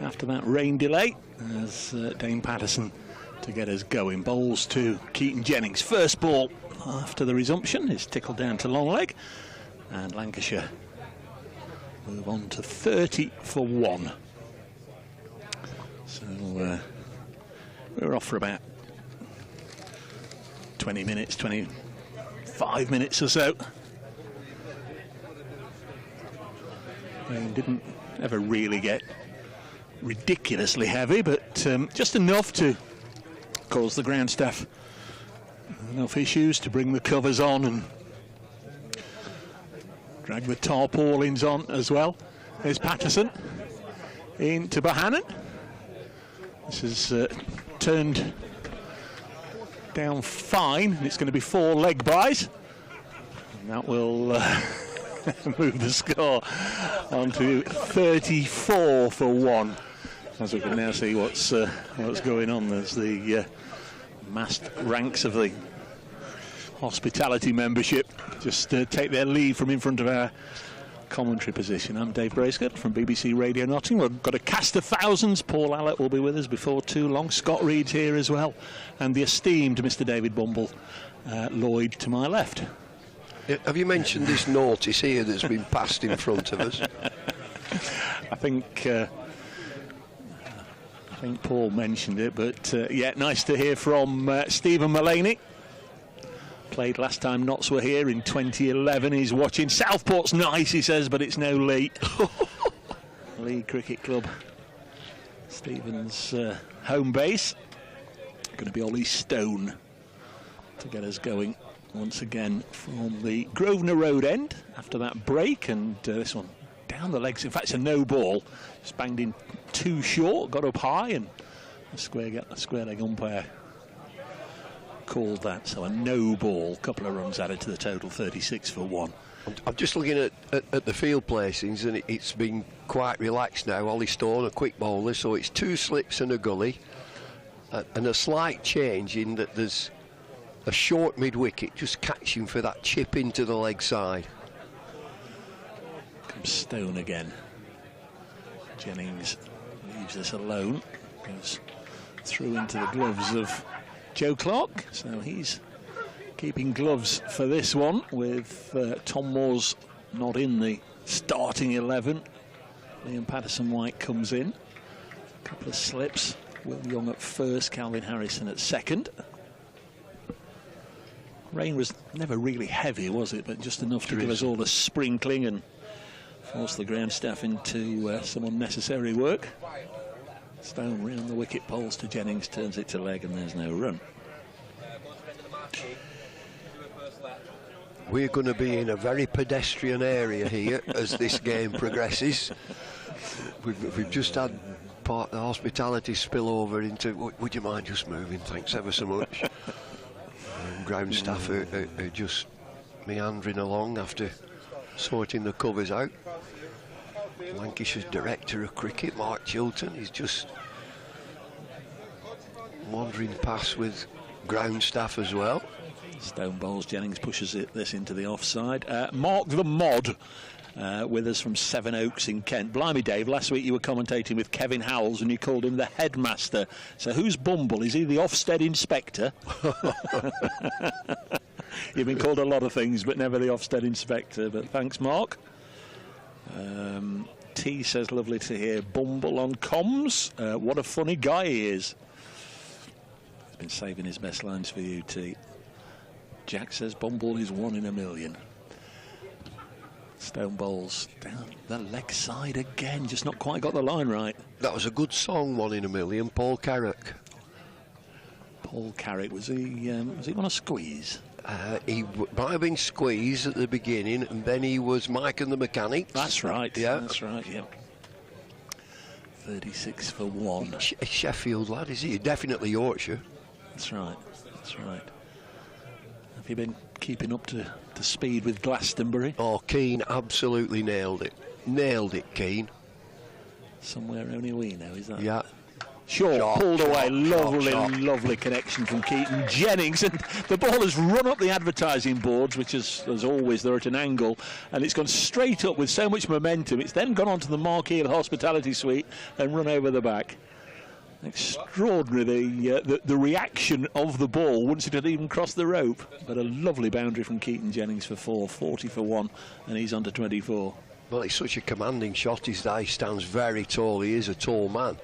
after that rain delay as Dane Patterson to get us going. Bowls to Keaton Jennings. First ball after the resumption is tickled down to long leg, and Lancashire move on to 30 for 1. So we're off for about 20 minutes, 25 minutes or so. Rain didn't ever really get ridiculously heavy, but just enough to cause the ground staff enough issues to bring the covers on and drag the tarpaulins on as well. There's Patterson into Bohannon. This has turned down fine, and it's going to be 4 leg byes, and that will move the score onto 34 for 1. As we can now see what's going on. There's the massed ranks of the hospitality membership just take their leave from in front of our commentary position. I'm Dave Bracegirt from BBC Radio Nottingham. We've got a cast of thousands. Paul Allett will be with us before too long. Scott Reed's here as well, and the esteemed Mr. David Bumble Lloyd to my left. Have you mentioned this notice here that's been passed in front of us? I think Paul mentioned it, but yeah, nice to hear from Stephen Mullaney. Played last time Notts were here in 2011. He's watching. Southport's nice, he says, but it's no Leigh. Leigh Cricket Club. Stephen's home base. Going to be Ollie Stone to get us going once again from the Grosvenor Road end after that break, and this one down the legs. In fact, it's a no ball. Just banged in too short, got up high, and a square leg umpire called that. So a no ball, couple of runs added to the total, 36 for 1. I'm just looking at the field placings, and it's been quite relaxed now. Ollie Stone, a quick bowler, so it's 2 slips and a gully, and a slight change in that there's a short mid-wicket just catching for that chip into the leg side. Comes Stone again. Jennings leaves this alone, goes through into the gloves of Joe Clark, so he's keeping gloves for this one with Tom Moore's not in the starting 11. Liam Patterson-White comes in. A couple of slips. Will Young at first, Calvin Harrison at second. Rain was never really heavy, was it? But just enough to give us all the sprinkling and force the ground staff into some unnecessary work. Stone round the wicket poles to Jennings, turns it to leg, and there's no run. We're going to be in a very pedestrian area here as this game progresses. We've just had part of the hospitality spill over into... Would you mind just moving? Thanks ever so much. Ground staff are just meandering along after sorting the covers out. Lancashire's director of cricket, Mark Chilton, is just wandering past with ground staff as well. Stone bowls, Jennings pushes this into the offside. Mark the Mod with us from Sevenoaks in Kent. Blimey, Dave, last week you were commentating with Kevin Howells and you called him the headmaster. So who's Bumble? Is he the Ofsted inspector? You've been called a lot of things, but never the Ofsted inspector. But thanks, Mark. T says, lovely to hear Bumble on comms. What a funny guy he is. He's been saving his best lines for you, T. Jack says Bumble is 1 in a million. Stone bowls down the leg side again, just not quite got the line right. That was a good song, 1 in a million, Paul Carrick. Paul Carrick, was he on a squeeze? He might have been squeeze at the beginning, and then he was Mike and the Mechanics. That's right, yeah. That's right, yeah. 36 for 1. A Sheffield lad, is he? Definitely Yorkshire. That's right, that's right. Have you been keeping up to speed with Glastonbury? Oh, Keane absolutely nailed it. Nailed it, Keane. Somewhere only we know, is that? Yeah. Short, pulled away, lovely, shot. lovely connection from Keaton Jennings, and the ball has run up the advertising boards, which is, as always, they're at an angle, and it's gone straight up with so much momentum. It's then gone onto the marquee of the hospitality suite and run over the back. Extraordinary, the reaction of the ball once it had even crossed the rope, but a lovely boundary from Keaton Jennings for 4, 40 for 1, and he's on to 24. Well, it's such a commanding shot. He stands very tall. He is a tall man.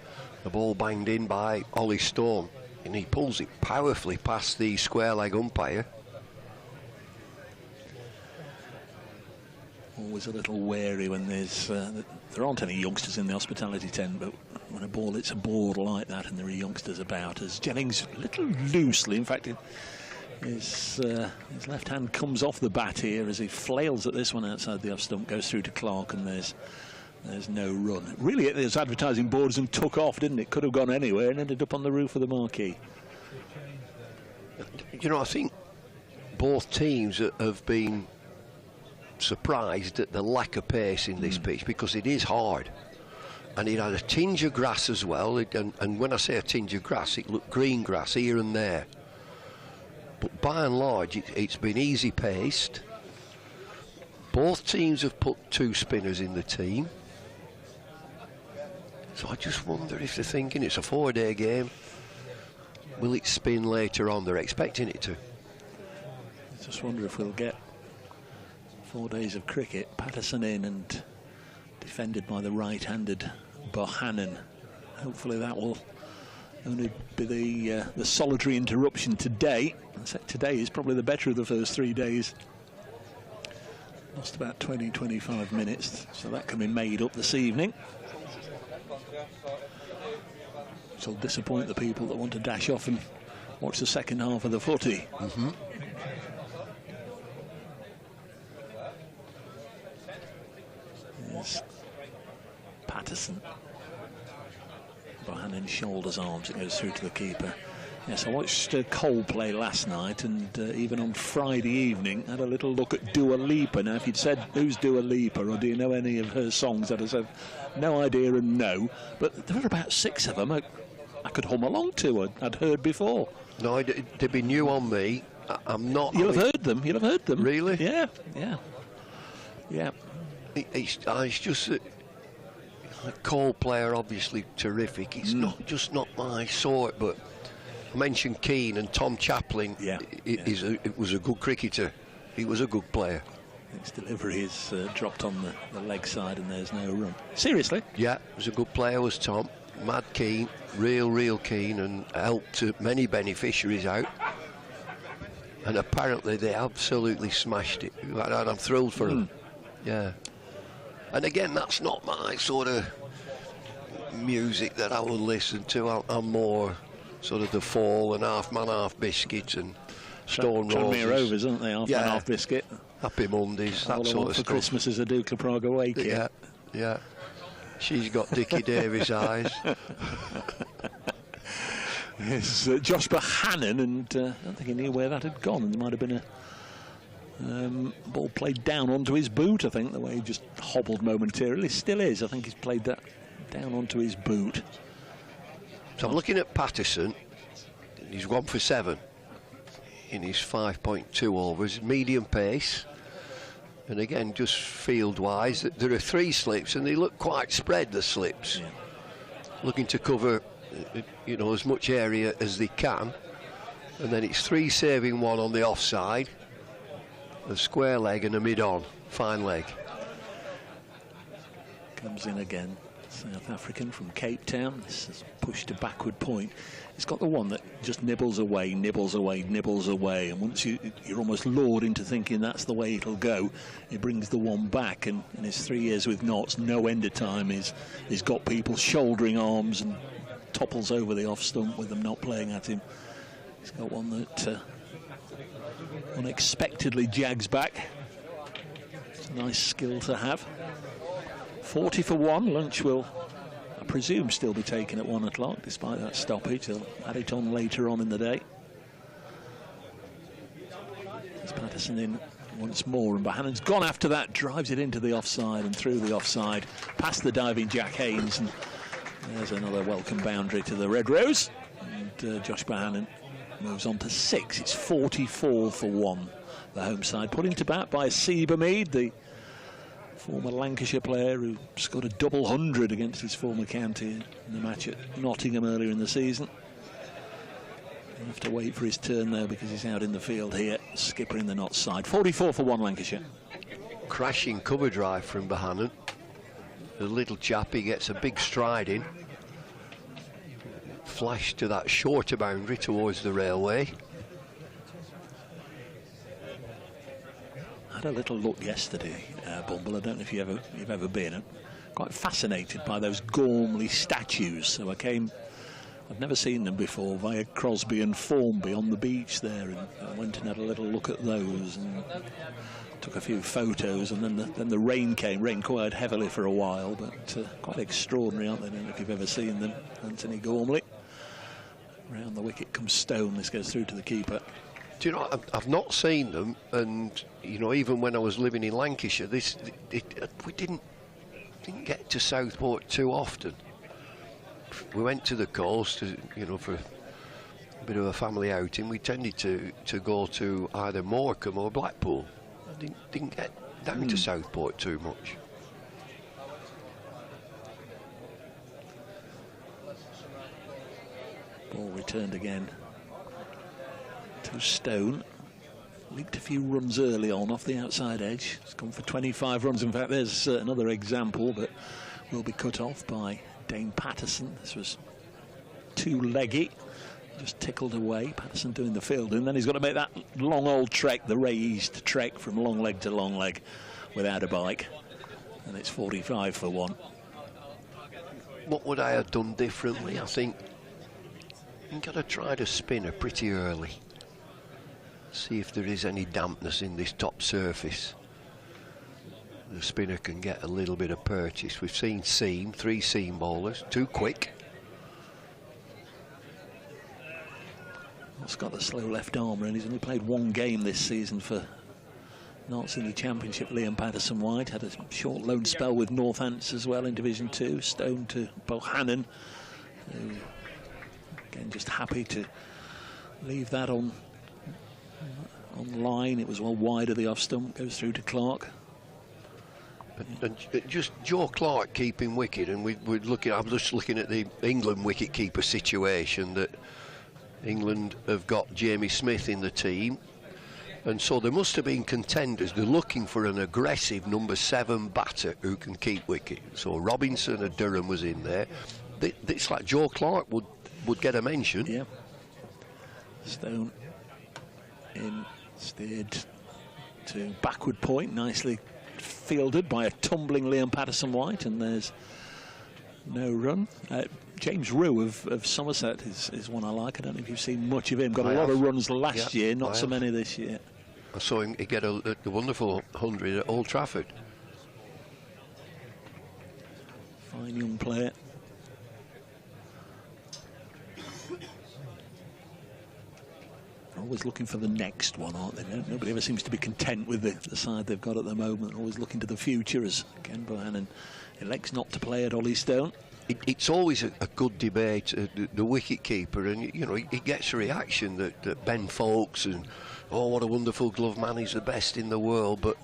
The ball banged in by Ollie Storm, and he pulls it powerfully past the square leg umpire. Always a little wary when there aren't any youngsters in the hospitality tent, but when a ball hits a board like that and there are youngsters about, as Jennings a little loosely, in fact, his left hand comes off the bat here as he flails at this one outside the off stump, goes through to Clark, and there's no run. Really, there's advertising boards and took off, didn't it? Could have gone anywhere and ended up on the roof of the marquee. You know, I think both teams have been surprised at the lack of pace in this pitch, because it is hard. And it had a tinge of grass as well, and when I say a tinge of grass, it looked green grass here and there. But by and large, it's been easy paced. Both teams have put 2 spinners in the team. So I just wonder if they're thinking it's a 4-day game. Will it spin later on? They're expecting it to. I just wonder if we'll get 4 days of cricket. Patterson in and defended by the right-handed Bohannon. Hopefully that will only be the solitary interruption today. Today is probably the better of the first 3 days. Lost about 20-25 minutes, so that can be made up this evening. Which will disappoint the people that want to dash off and watch the second half of the footy. There's Patterson. Bohannon shoulders arms, it goes through to the keeper. Yes, I watched Cole play last night, and even on Friday evening had a little look at Dua Lipa. Now, if you'd said, who's Dua Lipa, or do you know any of her songs, I'd have said no idea and no. But there were about 6 of them I could hum along to, I'd heard before. No, they'd be new on me. I'm not... You'll have heard them, Really? Yeah. It's just that Cole player, obviously terrific. It's not my sort, but I mentioned Keane and Tom Chaplin. It was a good cricketer. He was a good player. His delivery is dropped on the leg side, and there's no run. Seriously? Yeah, was a good player, was Tom. Mad keen, real keen, and helped many beneficiaries out. And apparently they absolutely smashed it. And I'm thrilled for them. Yeah. And again, that's not my sort of music that I will listen to. I'm more sort of the Fall and Half Man Half Biscuit and Stone Roses. Tranmere Rovers, aren't they? Half Man Half Biscuit. Happy Mondays, that sort of for stuff. Christmas is a Duke of Prague away kit. Yeah. She's got Dickie Davies eyes. It's Josh Bohannon, and I don't think he knew where that had gone. There might have been a ball played down onto his boot, I think, the way he just hobbled momentarily. Still is. I think he's played that down onto his boot. So I'm looking at Patterson. He's 1 for 7 in his 5.2 overs, medium pace. And again, just field-wise, there are 3 slips, and they look quite spread, the slips. Yeah. Looking to cover, as much area as they can. And then it's 3 saving 1 on the offside, a square leg and a mid-on, fine leg. Comes in again, South African from Cape Town. This is pushed to backward point. It's got the one that just nibbles away, and once you're almost lured into thinking that's the way it'll go, he brings the one back, and in his 3 years with Notts, no end of time, he's got people shouldering arms and topples over the off stump with them not playing at him. He's got one that unexpectedly jags back. It's a nice skill to have. 40 for 1. Lunch will, I presume, still be taken at 1 o'clock, despite that stoppage. They'll add it on later on in the day. There's Patterson in once more, and Bohannon's gone after that, drives it into the offside and through the offside, past the diving Jack Haynes, and There's another welcome boundary to the Red Rose. And Josh Bohannon moves on to 6. It's 44 for 1. The home side put into bat by Seba Mead, the former Lancashire player who scored a double 100 against his former county in the match at Nottingham earlier in the season. He'll have to wait for his turn though because he's out in the field here, skipper in the Notts side. 44 for 1 Lancashire. Crashing cover drive from Bohannon. The little chap, he gets a big stride in. Flash to that shorter boundary towards the railway. I had a little look yesterday, Bumble. I don't know if you've ever been. I'm quite fascinated by those Gormley statues. So I've never seen them before, via Crosby and Formby on the beach there, and I went and had a little look at those and took a few photos, and then the rain came. Rain quite heavily for a while, but quite extraordinary, aren't they? I don't know if you've ever seen them. Anthony Gormley. Round the wicket comes Stone. This goes through to the keeper. Do you know, I've not seen them, and you know, even when I was living in Lancashire, we didn't get to Southport too often. We went to the coast, you know, for a bit of a family outing. We tended to go to either Morecambe or Blackpool. I didn't get down to Southport too much. Ball returned again to Stone. Leaked a few runs early on off the outside edge. It's gone for 25 runs. In fact, there's another example, but will be cut off by Dane Patterson. This was two-leggy, just tickled away. Patterson doing the field, and then he's got to make that long old trek, the raised trek from long leg to long leg without a bike. And it's 45 for 1. What would I have done differently? I think I'm going to try to spinner pretty early. See if there is any dampness in this top surface. The spinner can get a little bit of purchase. We've seen 3 seam bowlers, too quick. He's got the slow left arm, and he's only played 1 game this season for Notts in the Championship. Liam Patterson-White had a short loan spell with Northants as well in Division 2. Stone to Bohannon, who again just happy to leave that on line. It was well wide of the off stump, goes through to Clark. And just Joe Clark keeping wicket, and we're looking. I'm just looking at the England wicket keeper situation. That England have got Jamie Smith in the team, and so there must have been contenders. They're looking for an aggressive number 7 batter who can keep wicket. So Robinson and Durham was in there. It's like Joe Clark would get a mention. Yeah. Stone in, steered to backward point, nicely fielded by a tumbling Liam Patterson-White, and there's no run. James Rue of Somerset is one I like. I don't know if you've seen much of him. Got a lot of runs last year, not so many this year. I saw him get a wonderful 100 at Old Trafford. Fine young player. Always looking for the next one, aren't they? Nobody ever seems to be content with the side they've got at the moment. Always looking to the future, as Ken Bohannon elects not to play at Ollie Stone. It's always a good debate, the wicket keeper, and you know he gets a reaction that Ben Foulkes and what a wonderful glove man, he's the best in the world. But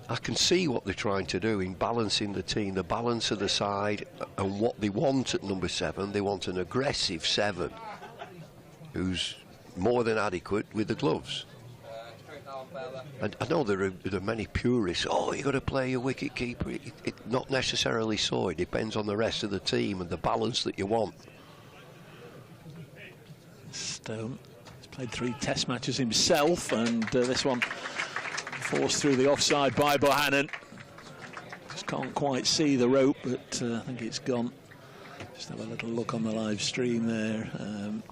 I can see what they're trying to do in balancing the team, the balance of the side, and what they want at number 7. They want an aggressive 7 who's more than adequate with the gloves. And I know there are many purists. You've got to play your wicket keeper. Not necessarily so. It depends on the rest of the team and the balance that you want. Stone has played 3 test matches himself, and this one forced through the offside by Bohannon. Just can't quite see the rope, but I think it's gone. Just have a little look on the live stream there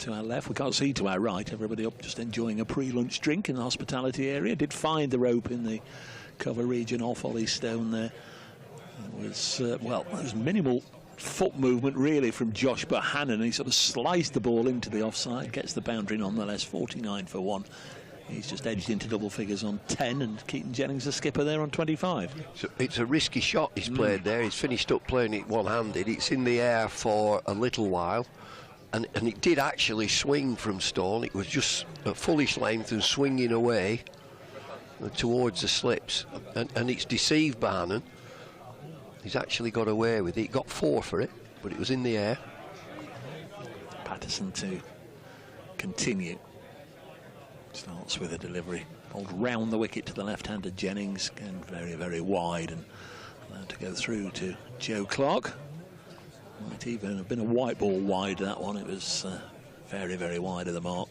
to our left. We can't see to our right. Everybody up just enjoying a pre-lunch drink in the hospitality area. Did find the rope in the cover region off Ollie Stone there. It was, it was minimal foot movement really from Josh Bohannon. He sort of sliced the ball into the offside, gets the boundary nonetheless. 49 for 1. He's just edged into double figures on 10, and Keaton Jennings, the skipper, there on 25. So it's a risky shot he's played there. He's finished up playing it one-handed. It's in the air for a little while, and it did actually swing from stone. It was just at fullish length and swinging away towards the slips, and it's deceived Bohannon. He's actually got away with it. He got 4 for it, but it was in the air. Patterson to continue. Starts with a delivery. Bowled round the wicket to the left-hander Jennings, again very, very wide, and allowed to go through to Joe Clark. Might even have been a white ball wide, that one. It was very, very wide of the mark.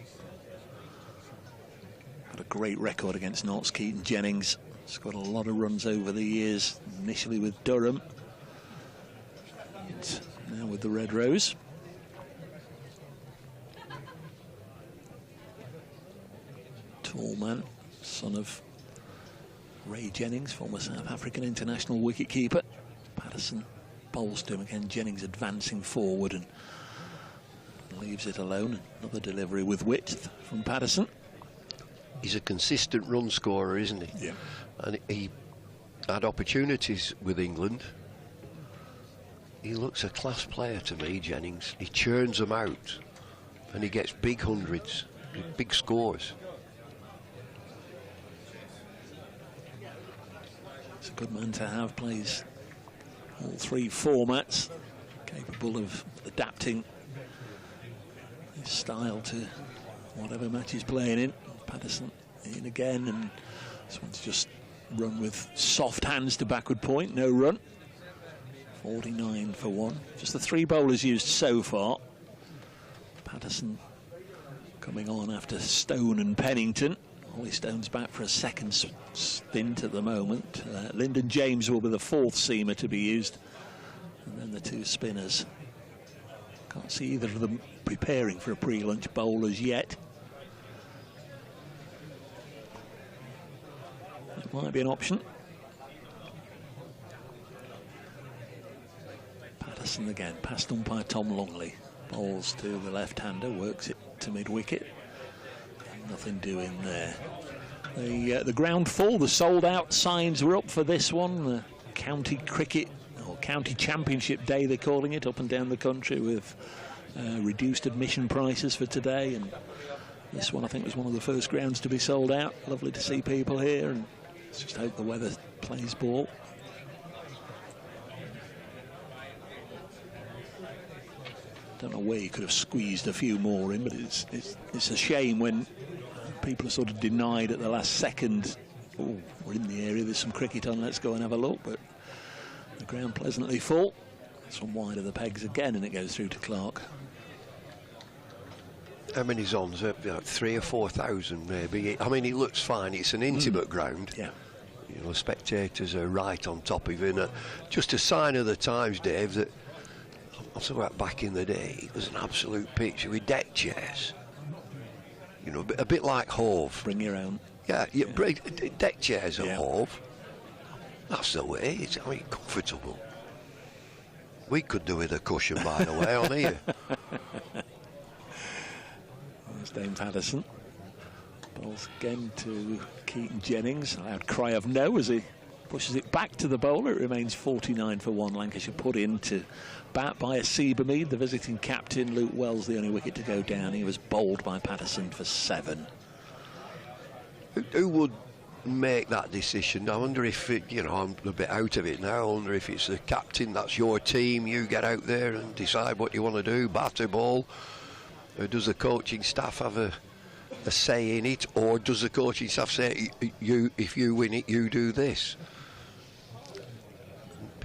Got a great record against Notts, Keaton Jennings. Scored a lot of runs over the years, initially with Durham, and now with the Red Rose. Tall man, son of Ray Jennings, former South African international wicketkeeper. Patterson bowls to him again. Jennings advancing forward and leaves it alone. Another delivery with width from Patterson. He's a consistent run scorer, isn't he? Yeah. And he had opportunities with England. He looks a class player to me, Jennings. He churns them out, and he gets big hundreds, big scores. It's a good man to have, plays all 3 formats, capable of adapting his style to whatever match he's playing in. Patterson in again, and this one's just run with soft hands to backward point, no run. 49 for 1. Just the 3 bowlers used so far. Patterson coming on after Stone and Pennington. Ollie Stone's back for a second stint at the moment. Lyndon James will be the 4th seamer to be used. And then the 2 spinners. Can't see either of them preparing for a pre-lunch bowl as yet. That might be an option. Patterson again, past umpire Tom Longley. Bowls to the left-hander, works it to mid-wicket. Nothing doing there. The ground full, the sold-out signs were up for this one. The county cricket, or county championship day they're calling it, up and down the country, with reduced admission prices for today. And this one, I think, was one of the first grounds to be sold out. Lovely to see people here, and let's just hope the weather plays ball. Don't know where you could have squeezed a few more in, but it's a shame when people are sort of denied at the last second. Oh, we're in the area, there's some cricket on, let's go and have a look. But the ground pleasantly full. It's on wide of the pegs again, and it goes through to Clark. How many's on? 3,000 or 4,000 maybe. I mean, it looks fine. It's an intimate ground. Yeah. You know, spectators are right on top of it. Just a sign of the times, Dave, that I'm talking about back in the day, it was an absolute pitch with deck chairs. You know, a bit like Hove. Bring your own. Yeah, deck chairs at Hove. That's the way. It's, I mean, comfortable. We could do with a cushion, by the way, on here. There's Dame Patterson. Bowls again to Keaton Jennings. A loud cry of no as he pushes it back to the bowler. It remains 49 for 1. Lancashire put into bat by a Seabermead, the visiting captain. Luke Wells, the only wicket to go down. He was bowled by Patterson for 7. Who would make that decision? I wonder if it, you know, I'm a bit out of it now. I wonder if it's the captain, that's your team, you get out there and decide what you want to do, bat or ball. Or does the coaching staff have a say in it, or does the coaching staff say, if you win it, you do this?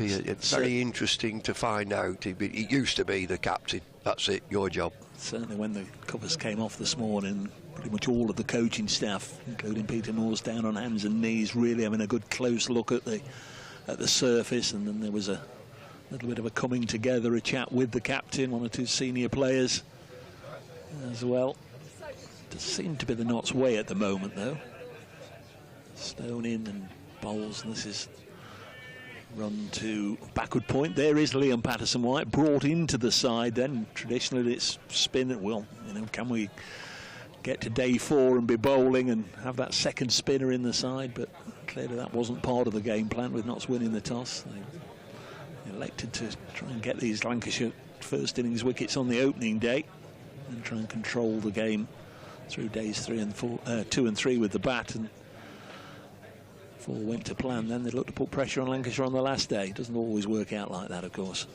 It's very interesting to find out. It used to be the captain, that's it, your job. Certainly when the covers came off this morning, pretty much all of the coaching staff, including Peter Moore's, down on hands and knees, really having a good close look at the surface. And then there was a little bit of a coming together, a chat with the captain, 1 or 2 senior players as well. Does seem to be the Notts way at the moment, though. Stone in and bowls, and this is run to backward point. There is Liam Patterson-White, brought into the side then. Traditionally it's spin. Well, you know, can we get to day 4 and be bowling and have that second spinner in the side, but clearly that wasn't part of the game plan with Notts winning the toss. They elected to try and get these Lancashire first innings wickets on the opening day and try and control the game through days 2 and 3 with the bat, and if all went to plan, then they looked to put pressure on Lancashire on the last day. It doesn't always work out like that, of course.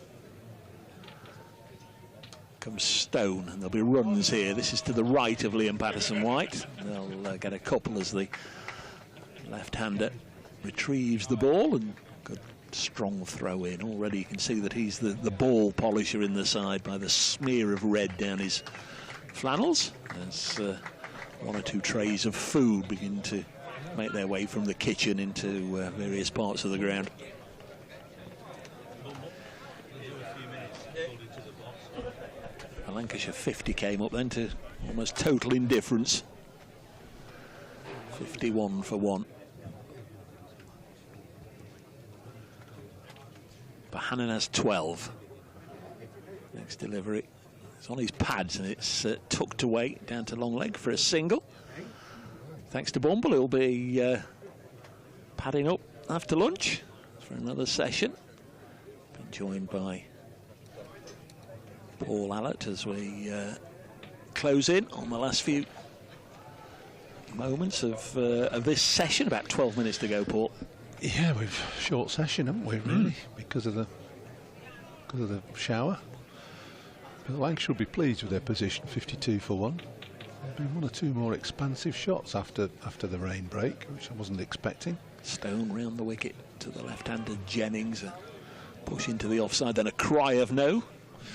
Comes Stone, and there'll be runs here. This is to the right of Liam Patterson-White. They'll get a couple as the left-hander retrieves the ball, and good strong throw in. Already you can see that he's the ball polisher in the side by the smear of red down his flannels as 1 or 2 trays of food begin to make their way from the kitchen into various parts of the ground. The Lancashire 50 came up then to almost total indifference. 51 for 1. Bohannon has 12. Next delivery. It's on his pads and it's tucked away down to long leg for a single. Thanks to Bumble, he'll be padding up after lunch for another session. Been joined by Paul Allott as we close in on the last few moments of this session. About 12 minutes to go, Paul. Yeah, we've short session, haven't we? Really, because of the shower. But Lancashire will be pleased with their position, 52 for 1. There've been 1 or 2 more expansive shots after the rain break, which I wasn't expecting. Stone round the wicket to the left-hander Jennings, a push into the offside, then a cry of no.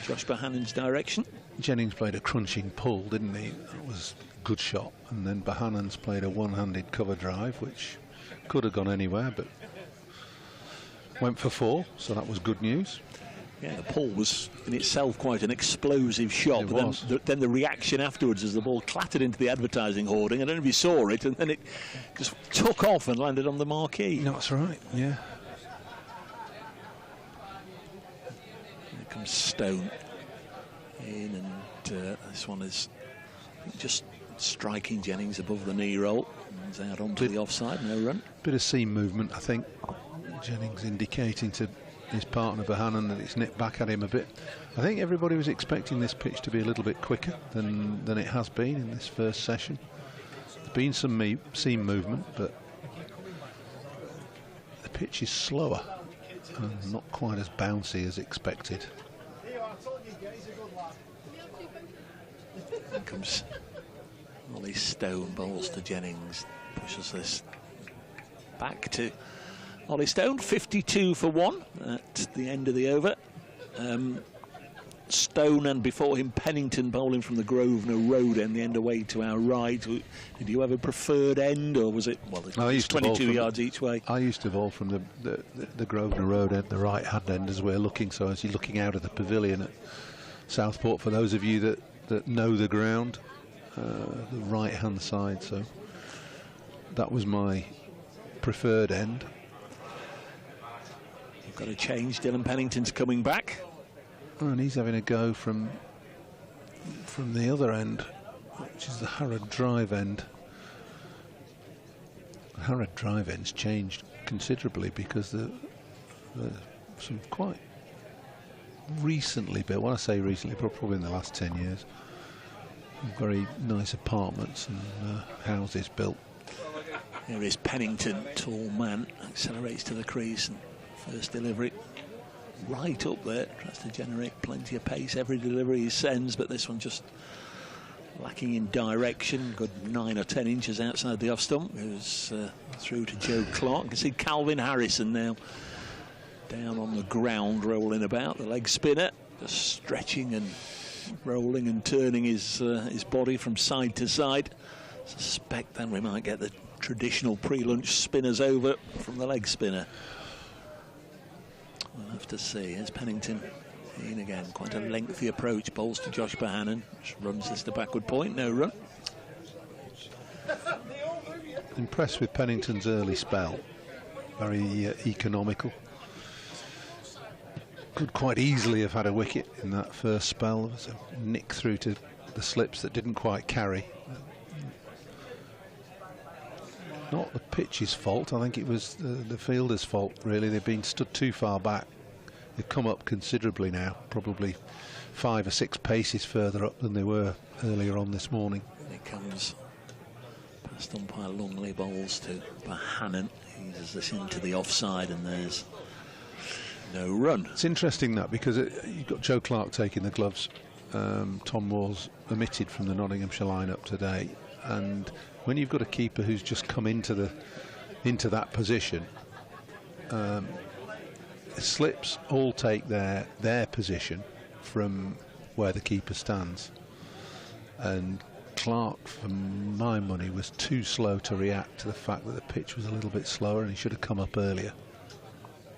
Josh Bohannon's direction. Jennings played a crunching pull, didn't he? That was a good shot. And then Bohannon's played a one-handed cover drive, which could have gone anywhere, but went for 4, so that was good news. Yeah, the pull was in itself quite an explosive shot. It was. Then the reaction afterwards as the ball clattered into the advertising hoarding. I don't know if you saw it, and then it just took off and landed on the marquee. No, that's right, yeah. Here comes Stone in, and this one is just striking Jennings above the knee roll. He's out onto the offside, no run. Bit of seam movement, I think. Jennings indicating to his partner Bohannon that it's nipped back at him a bit. I think everybody was expecting this pitch to be a little bit quicker than it has been in this first session. There's been some seam movement, but the pitch is slower and not quite as bouncy as expected. Here comes Ollie Stone, bowls to Jennings, pushes this back to Ollie Stone, 52 for 1 at the end of the over. Stone and before him Pennington bowling from the Grosvenor Road end, the end away to our right. Did you have a preferred end, or was it, well, it's 22 yards each way? I used to bowl from the Grosvenor Road end, the right hand end as we're looking, so as you're looking out of the pavilion at Southport, for those of you that know the ground, the right hand side, so that was my preferred end. You've got a change. Dylan Pennington's coming back. Oh, and he's having a go from the other end, which is the Harrod Drive end. The Harrod Drive end's changed considerably because the some quite recently built, when I say recently, probably in the last 10 years, very nice apartments and houses built. Here is Pennington, tall man, accelerates to the crease, and first delivery right up there, tries to generate plenty of pace every delivery he sends, but this one just lacking in direction. Good 9 or 10 inches outside the off stump. Goes through to Joe Clark. You can see Calvin Harrison now down on the ground, rolling about, the leg spinner, just stretching and rolling and turning his body from side to side. Suspect then we might get the traditional pre-lunch spinners over from the leg spinner. We'll have to see. Here's Pennington in again. Quite a lengthy approach. Bowls to Josh Bohannon. Just runs this to backward point. No run. Impressed with Pennington's early spell. Very economical. Could quite easily have had a wicket in that first spell. There was a nick through to the slips that didn't quite carry. not the pitch's fault. I think it was the fielder's fault, really. They've been stood too far back. They've come up considerably now, probably 5 or 6 paces further up than they were earlier on this morning. And it comes past umpire Longley, bowls to Bohannon. Eases this into the offside, and there's no run. It's interesting that, because you've got Joe Clark taking the gloves. Tom Moore's omitted from the Nottinghamshire lineup today, and when you've got a keeper who's just come into that position, the slips all take their position from where the keeper stands, and Clark, for my money, was too slow to react to the fact that the pitch was a little bit slower, and he should have come up earlier.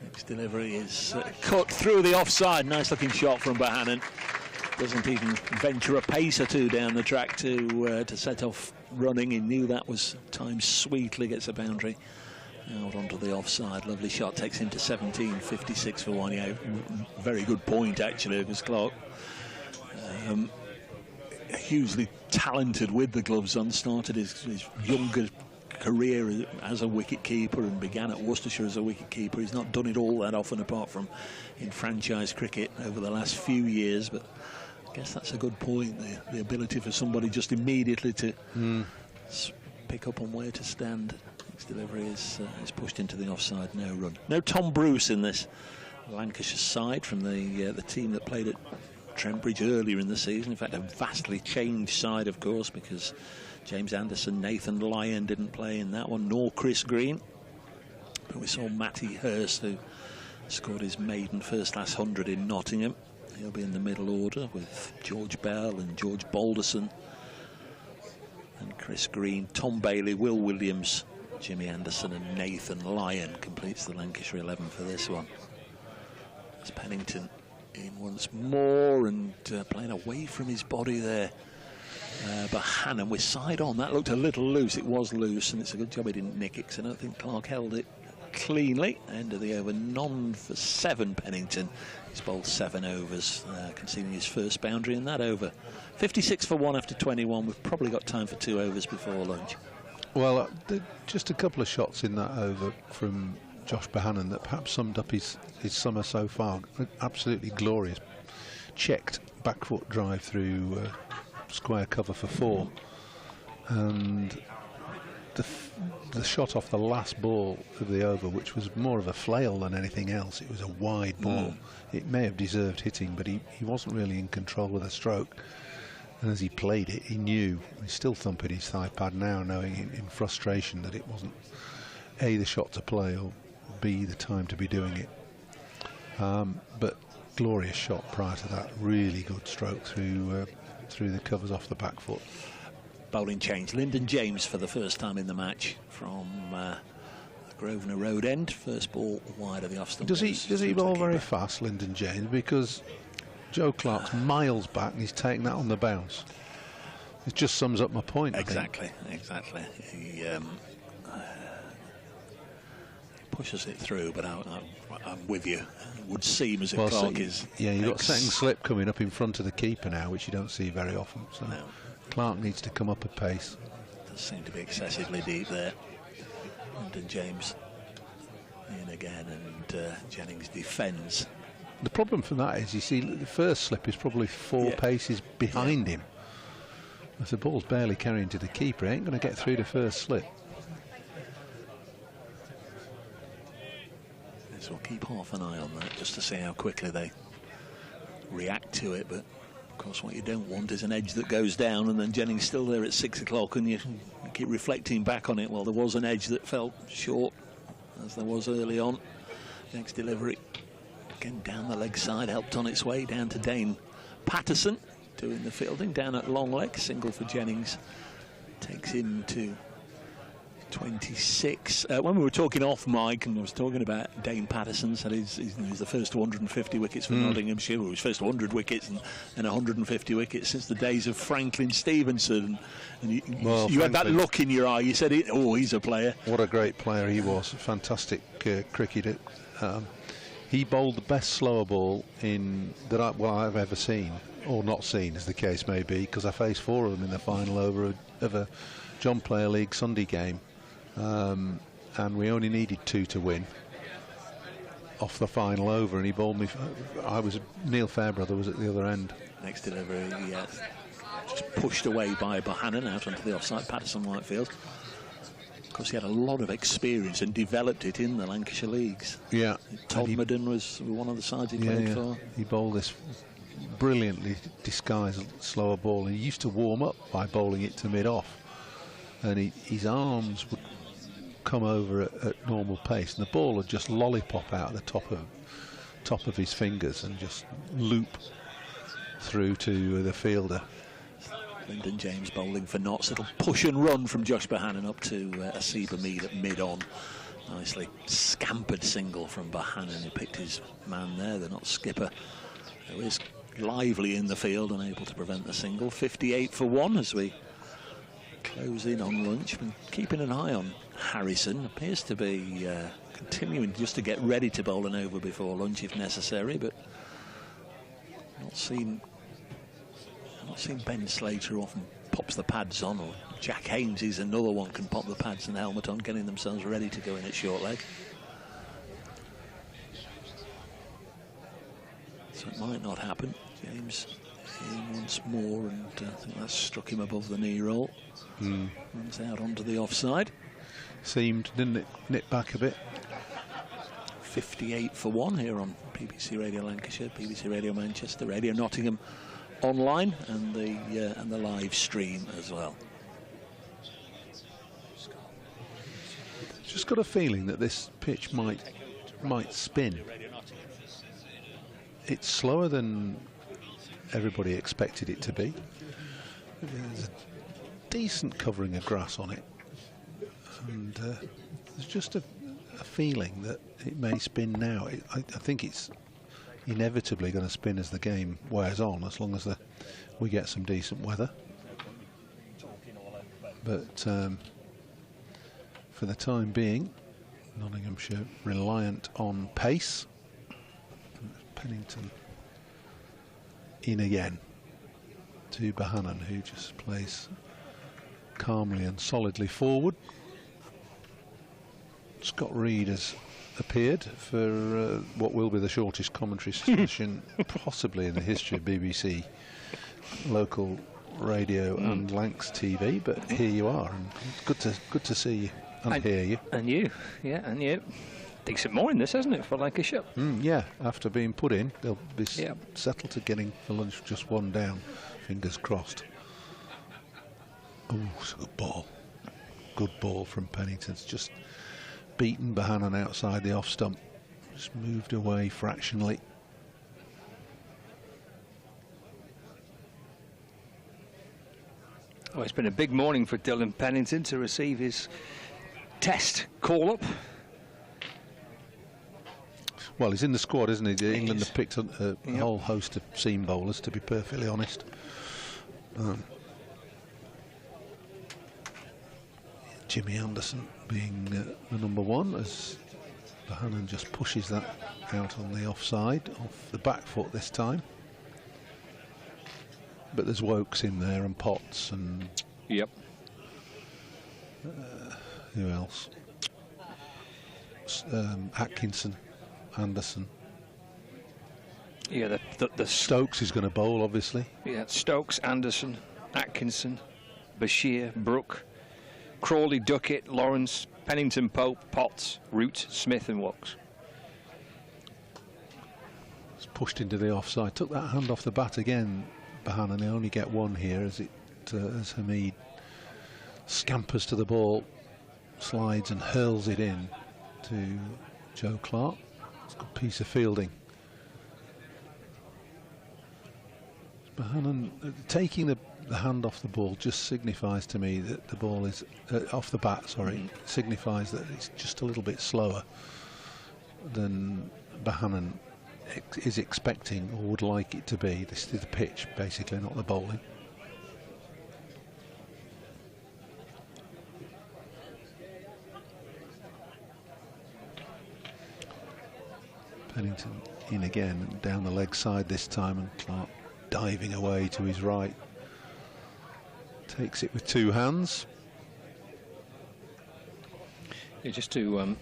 Next delivery is cut through the offside. Nice looking shot from Bohannon. Doesn't even venture a pace or two down the track to set off running. He knew that was timed sweetly. Gets a boundary out onto the offside. Lovely shot, takes him to 17, 56 for 1. Yeah, very good point actually, because Clark, hugely talented with the gloves on, started his younger career as a wicket keeper and began at Worcestershire as a wicket keeper. He's not done it all that often, apart from in franchise cricket over the last few years, but I guess that's a good point, the ability for somebody just immediately to pick up on where to stand. Next delivery is pushed into the offside, no run. No Tom Bruce in this Lancashire side from the team that played at Trentbridge earlier in the season. In fact, a vastly changed side, of course, because James Anderson, Nathan Lyon didn't play in that one, nor Chris Green. But we saw Matty Hurst, who scored his maiden first-class 100 in Nottingham. He'll be in the middle order with George Bell and George Balderson and Chris Green. Tom Bailey, Will Williams, Jimmy Anderson and Nathan Lyon completes the Lancashire 11 for this one. It's Pennington in once more and playing away from his body there. Bohannon with side on. That looked a little loose. It was loose, and it's a good job he didn't nick it, because I don't think Clark held it cleanly. End of the over, none for 7 Pennington. He's bowled 7 overs, conceding his first boundary in that over. 56 for 1 after 21. We've probably got time for 2 overs before lunch. Well, just a couple of shots in that over from Josh Bohannon that perhaps summed up his summer so far. Absolutely glorious. Checked back foot drive through square cover for 4. And the shot off the last ball of the over, which was more of a flail than anything else. It was a wide ball. It may have deserved hitting, but he wasn't really in control of the stroke. And as he played it, he knew. He's still thumping his thigh pad now, knowing in frustration that it wasn't A, the shot to play, or B, the time to be doing it. But glorious shot prior to that. Really good stroke through the covers off the back foot. Bowling change. Lyndon James for the first time in the match from the Grosvenor Road end. First ball wide of the off stump. Does he bowl very fast, Lyndon James? Because Joe Clark's miles back and he's taking that on the bounce. It just sums up my point. Exactly. He pushes it through, but I'm with you. It would seem as if Clark is. Yeah, you've got setting slip coming up in front of the keeper now, which you don't see very often. So no. Clark needs to come up a pace. Does seem to be excessively deep there. Lyndon James in again, and Jennings defends. The problem for that is, you see, the first slip is probably 4 paces behind him. If the ball's barely carrying to the keeper, he ain't going to get through the first slip. So we'll keep half an eye on that, just to see how quickly they react to it. But of course, what you don't want is an edge that goes down, and then Jennings still there at 6 o'clock, and you keep reflecting back on it. Well, there was an edge that felt short, as there was early on. Next delivery, again down the leg side, helped on its way down to Dane Patterson, doing the fielding down at long leg. Single for Jennings takes him to 26. When we were talking off mic, and I was talking about Dane Patterson, said he's the first to 150 wickets for Nottinghamshire. Well, he was first to 100 wickets and 150 wickets since the days of Franklin Stevenson. And you had that look in your eye. You said, he's a player. What a great player he was. Fantastic cricketer. He bowled the best slower ball that I've ever seen, or not seen, as the case may be, because I faced 4 of them in the final over of a John Player League Sunday game. and we only needed 2 to win off the final over, and he bowled me. Neil Fairbrother was at the other end. Next delivery, just pushed away by Bohannon out onto the offside. Patterson Whitefield. Of course, he had a lot of experience and developed it in the Lancashire leagues. Yeah. Todmorden was one of the sides he played for. He bowled this brilliantly disguised slower ball. He used to warm up by bowling it to mid-off, and his arms would come over at normal pace, and the ball would just lollipop out the top of his fingers and just loop through to the fielder. Lyndon James bowling for Notts. Little push and run from Josh Bohannon up to Asiba Mead at mid-on. Nicely scampered single from Bohannon, who picked his man there, the Notts skipper, who is lively in the field and able to prevent the single. 58 for 1 as we close in on lunch. Been keeping an eye on Harrison. Appears to be continuing just to get ready to bowl an over before lunch if necessary, but not seen Ben Slater, who often pops the pads on, or Jack Haynes is another one, can pop the pads and helmet on, getting themselves ready to go in at short leg. So it might not happen. James in once more, and I think that's struck him above the knee roll. Runs out onto the offside. Seemed, didn't it, nip back a bit? 58 for 1 here on BBC Radio Lancashire, BBC Radio Manchester, Radio Nottingham online, and the live stream as well. Just got a feeling that this pitch might spin. It's slower than everybody expected it to be. There's a decent covering of grass on it, and there's just a feeling that it may spin now. I think it's inevitably going to spin as the game wears on, as long as we get some decent weather. But for the time being, Nottinghamshire reliant on pace. Pennington in again to Bohannon, who just plays calmly and solidly forward. Scott Reed has appeared for what will be the shortest commentary session possibly in the history of BBC local radio and Lancs TV, but here you are, and good to see you and hear you. And you, yeah, and you. Decent morning this, hasn't it, for Lancashire? Yeah, after being put in, they'll be settled to getting for lunch just 1 down. Fingers crossed. Oh, it's a good ball. Good ball from Pennington. It's just beaten Bohannon outside the off stump. Just moved away fractionally. Oh, it's been a big morning for Dylan Pennington to receive his test call-up. Well, he's in the squad, isn't he? England have picked a whole host of seam bowlers, to be perfectly honest. Jimmy Anderson being the number 1, as Bohannon just pushes that out on the offside, off the back foot this time. But there's Wokes in there, and Potts, and who else? Atkinson, Anderson. Yeah, the Stokes is going to bowl, obviously. Yeah, Stokes, Anderson, Atkinson, Bashir, Brooke, Crawley, Duckett, Lawrence, Pennington, Pope, Potts, Root, Smith and Wokes. It's pushed into the offside. Took that hand off the bat again, Bohannon. They only get 1 here as Hamid scampers to the ball, slides and hurls it in to Joe Clark. It's a good piece of fielding. Bohannon taking the hand off the ball just signifies to me that the ball is off the bat, signifies that it's just a little bit slower than Bohannon is expecting or would like it to be. This is the pitch, basically, not the bowling. Pennington in again, down the leg side this time, and Clark diving away to his right. Takes it with 2 hands. Yeah, just to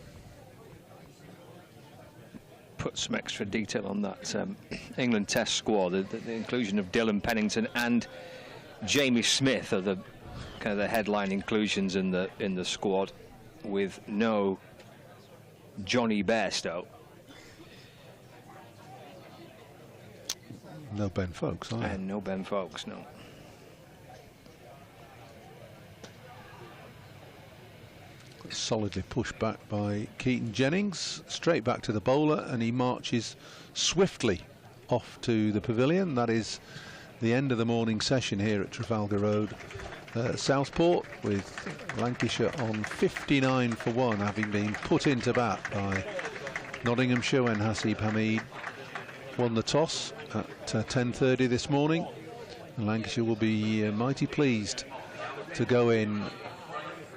put some extra detail on that England Test squad, the inclusion of Dylan Pennington and Jamie Smith are the kind of the headline inclusions in the squad, with no Johnny Bairstow. No Ben Folkes, either. And no Ben Folkes, no. Solidly pushed back by Keaton Jennings, straight back to the bowler, and he marches swiftly off to the pavilion. That is the end of the morning session here at Trafalgar Road, Southport, with Lancashire on 59 for 1, having been put into bat by Nottinghamshire when Hasib Hamid won the toss at 10:30 this morning. And Lancashire will be mighty pleased to go in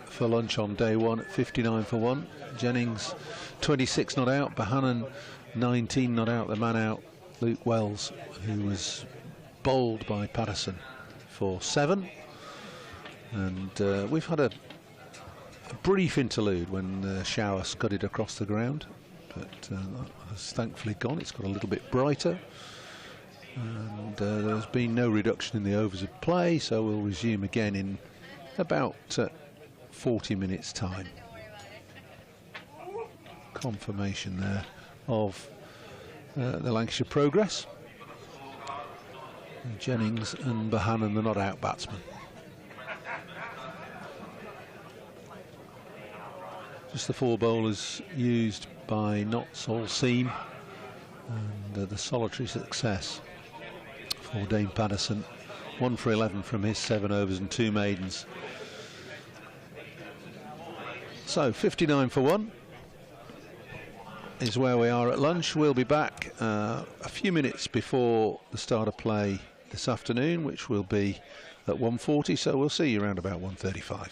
for lunch on day one at 59 for 1. Jennings 26 not out, Bohannon 19 not out, the man out Luke Wells, who was bowled by Patterson for 7. And we've had a brief interlude when the shower scudded across the ground, but that has thankfully gone. It's got a little bit brighter, and there's been no reduction in the overs of play, so we'll resume again in about 40 minutes time. Confirmation there of the Lancashire progress. And Jennings and Bohannon, the not out batsmen. Just the 4 bowlers used by Notts all seam, and the solitary success for Dane Patterson, 1 for 11 from his 7 overs and 2 maidens. So 59 for 1 is where we are at lunch. We'll be back a few minutes before the start of play this afternoon, which will be at 1:40, so we'll see you around about 1:35.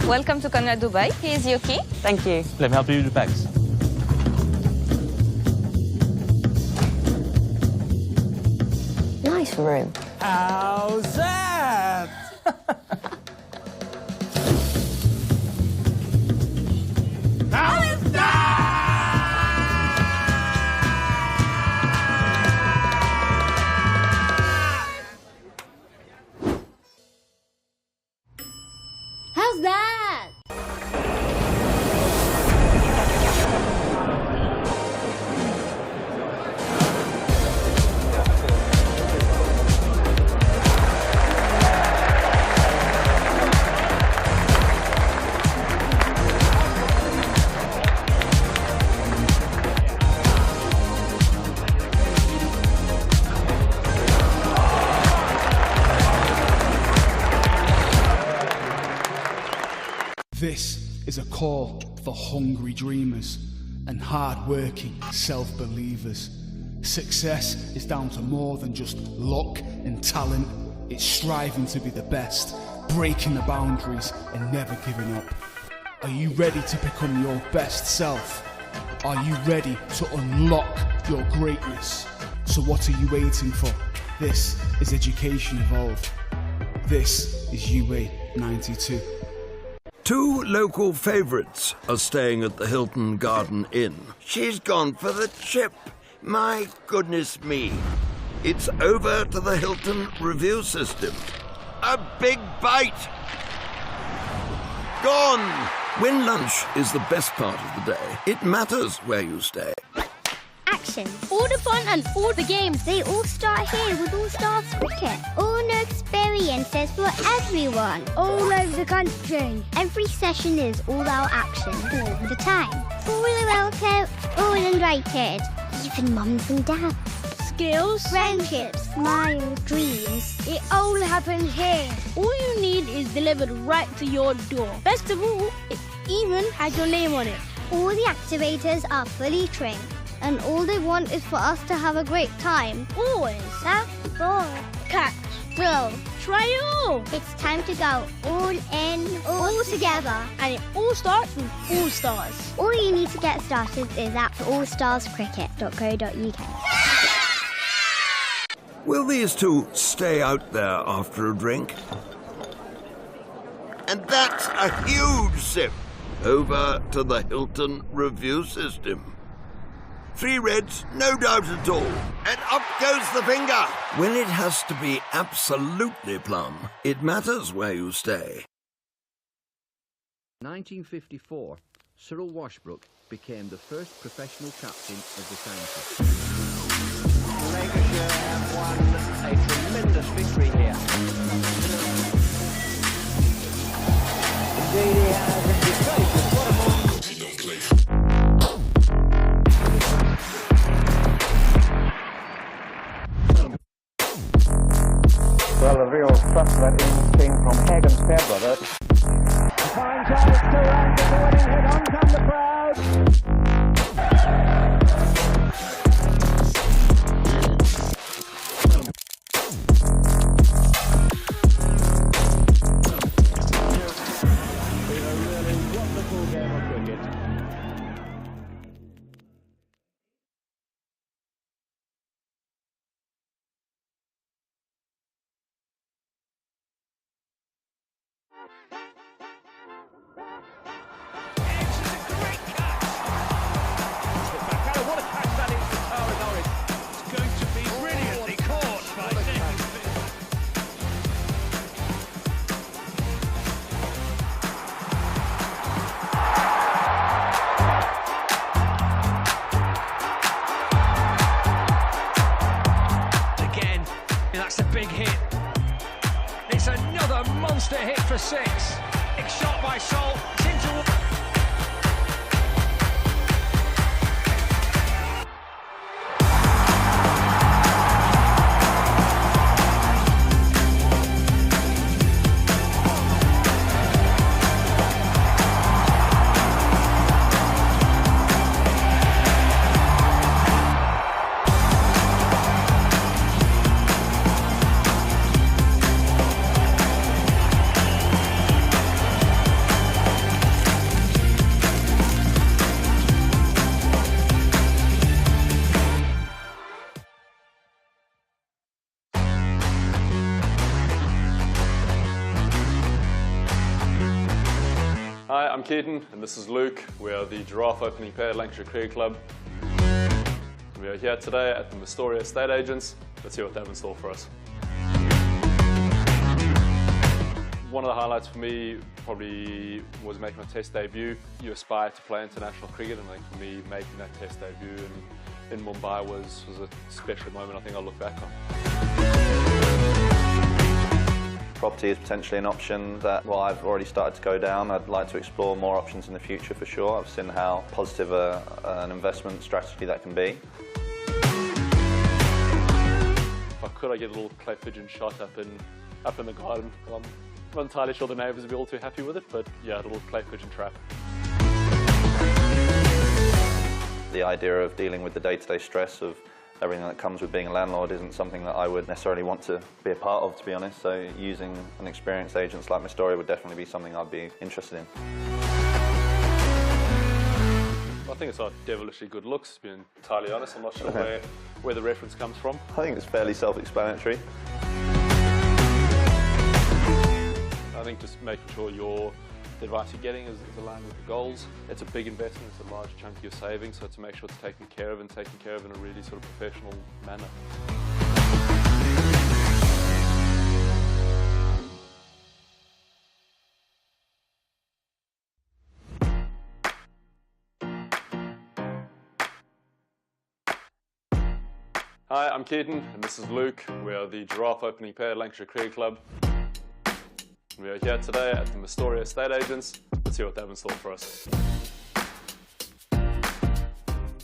Welcome to Conrad Dubai. Here's your key. Thank you. Let me help you with the bags. Nice room. How's that? How's that? How's that? This is a call for hungry dreamers and hard-working self-believers. Success is down to more than just luck and talent. It's striving to be the best, breaking the boundaries and never giving up. Are you ready to become your best self? Are you ready to unlock your greatness? So what are you waiting for? This is Education Evolved. This is UA 92. 2 local favourites are staying at the Hilton Garden Inn. She's gone for the chip. My goodness me. It's over to the Hilton review system. A big bite. Gone. When lunch is the best part of the day, it matters where you stay. Action. All the fun and all the games, they all start here with All Stars Cricket. All new experiences for everyone. All over the country. Every session is all-out action all the time. Fully well coached, all invited. Even mums and dads. Skills, friendships, smiles, dreams. It all happens here. All you need is delivered right to your door. Best of all, it's even has your name on it. All the activators are fully trained, and all they want is for us to have a great time. Always. That's ball. Catch. Throw. Try it all. It's time to go all in, all together. And it all starts with All Stars. All you need to get started is at allstarscricket.co.uk. Will these two stay out there after a drink? And that's a huge sip. Over to the Hilton review system. 3 reds, no doubt at all. And up goes the finger. When it has to be absolutely plum, it matters where you stay. 1954, Cyril Washbrook became the first professional captain of the county. Lancashire have won a tremendous victory here. Indeed he has, and he's played with what a moment. Well, a real suspect came from Hagen's Fairbrother. Fine chance to run to the winning hit. On come the crowd. Been a really wonderful game of cricket. That's a big hit. It's another monster hit for 6. Big shot by Sol. It's into... Hi, I'm Keaton and this is Luke. We are the giraffe opening pair at Lancashire Cricket Club. We are here today at the Mestoria Estate Agents. Let's see what they have in store for us. One of the highlights for me probably was making my test debut. You aspire to play international cricket, and I think for me making that test debut in Mumbai was a special moment I think I'll look back on. Property is potentially an option that, well, I've already started to go down. I'd like to explore more options in the future for sure. I've seen how positive an investment strategy that can be. If I could, I'd get a little clay pigeon shot up in the garden. I'm not entirely sure the neighbours would be all too happy with it, but yeah, a little clay pigeon trap. The idea of dealing with the day-to-day stress of everything that comes with being a landlord isn't something that I would necessarily want to be a part of, to be honest. So using an experienced agent like Mestoria would definitely be something I'd be interested in. I think it's not devilishly good looks, to be entirely honest. I'm not sure where the reference comes from. I think it's fairly self-explanatory. I think just making sure the advice you're getting is aligned with the goals. It's a big investment, it's a large chunk of your savings, so to make sure it's taken care of and taken care of in a really sort of professional manner. Hi, I'm Keaton and this is Luke. We are the giraffe opening pair at Lancashire Cricket Club. We are here today at the Mestoria Estate Agents. Let's see what they have in store for us.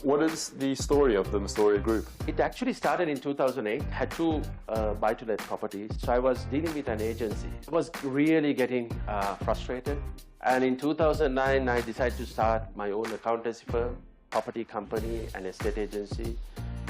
What is the story of the Mestoria Group? It actually started in 2008, had 2 buy-to-let properties. So I was dealing with an agency. I was really getting frustrated And in 2009, I decided to start my own accountancy firm, property company and estate agency,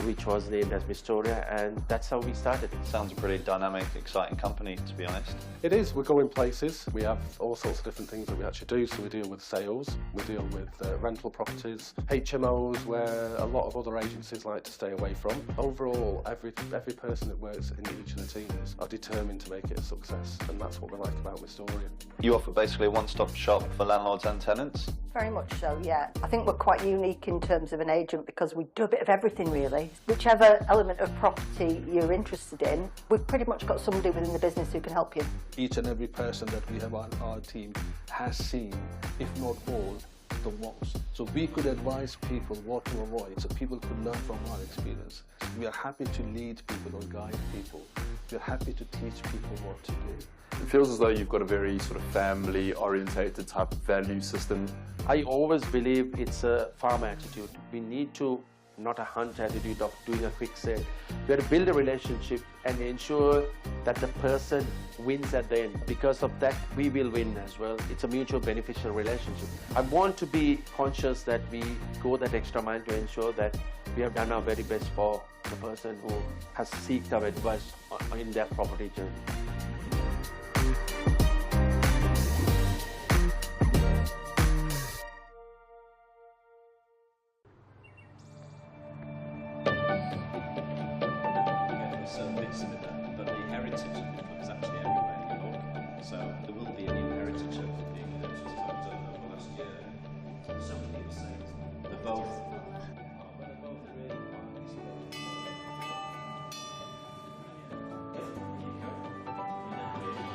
which was named as Mistoria, and that's how we started. Sounds a pretty dynamic, exciting company, to be honest. It is. We're going places. We have all sorts of different things that we actually do. So we deal with sales, we deal with rental properties, HMOs, where a lot of other agencies like to stay away from. Overall, every person that works in each of the teams are determined to make it a success, and that's what we like about Mistoria. You offer basically a one-stop shop for landlords and tenants? Very much so, yeah. I think we're quite unique in terms of an agent because we do a bit of everything, really. Whichever element of property you're interested in, we've pretty much got somebody within the business who can help you. Each and every person that we have on our team has seen, if not all, the worst. So we could advise people what to avoid, so people could learn from our experience. We are happy to lead people or guide people. We are happy to teach people what to do. It feels as though you've got a very sort of family-orientated type of value system. I always believe it's a farmer attitude. We need to, not a hunt attitude of doing a quick sale. We have to build a relationship and ensure that the person wins at the end. Because of that, we will win as well. It's a mutual beneficial relationship. I want to be conscious that we go that extra mile to ensure that we have done our very best for the person who has sought our advice in their property journey.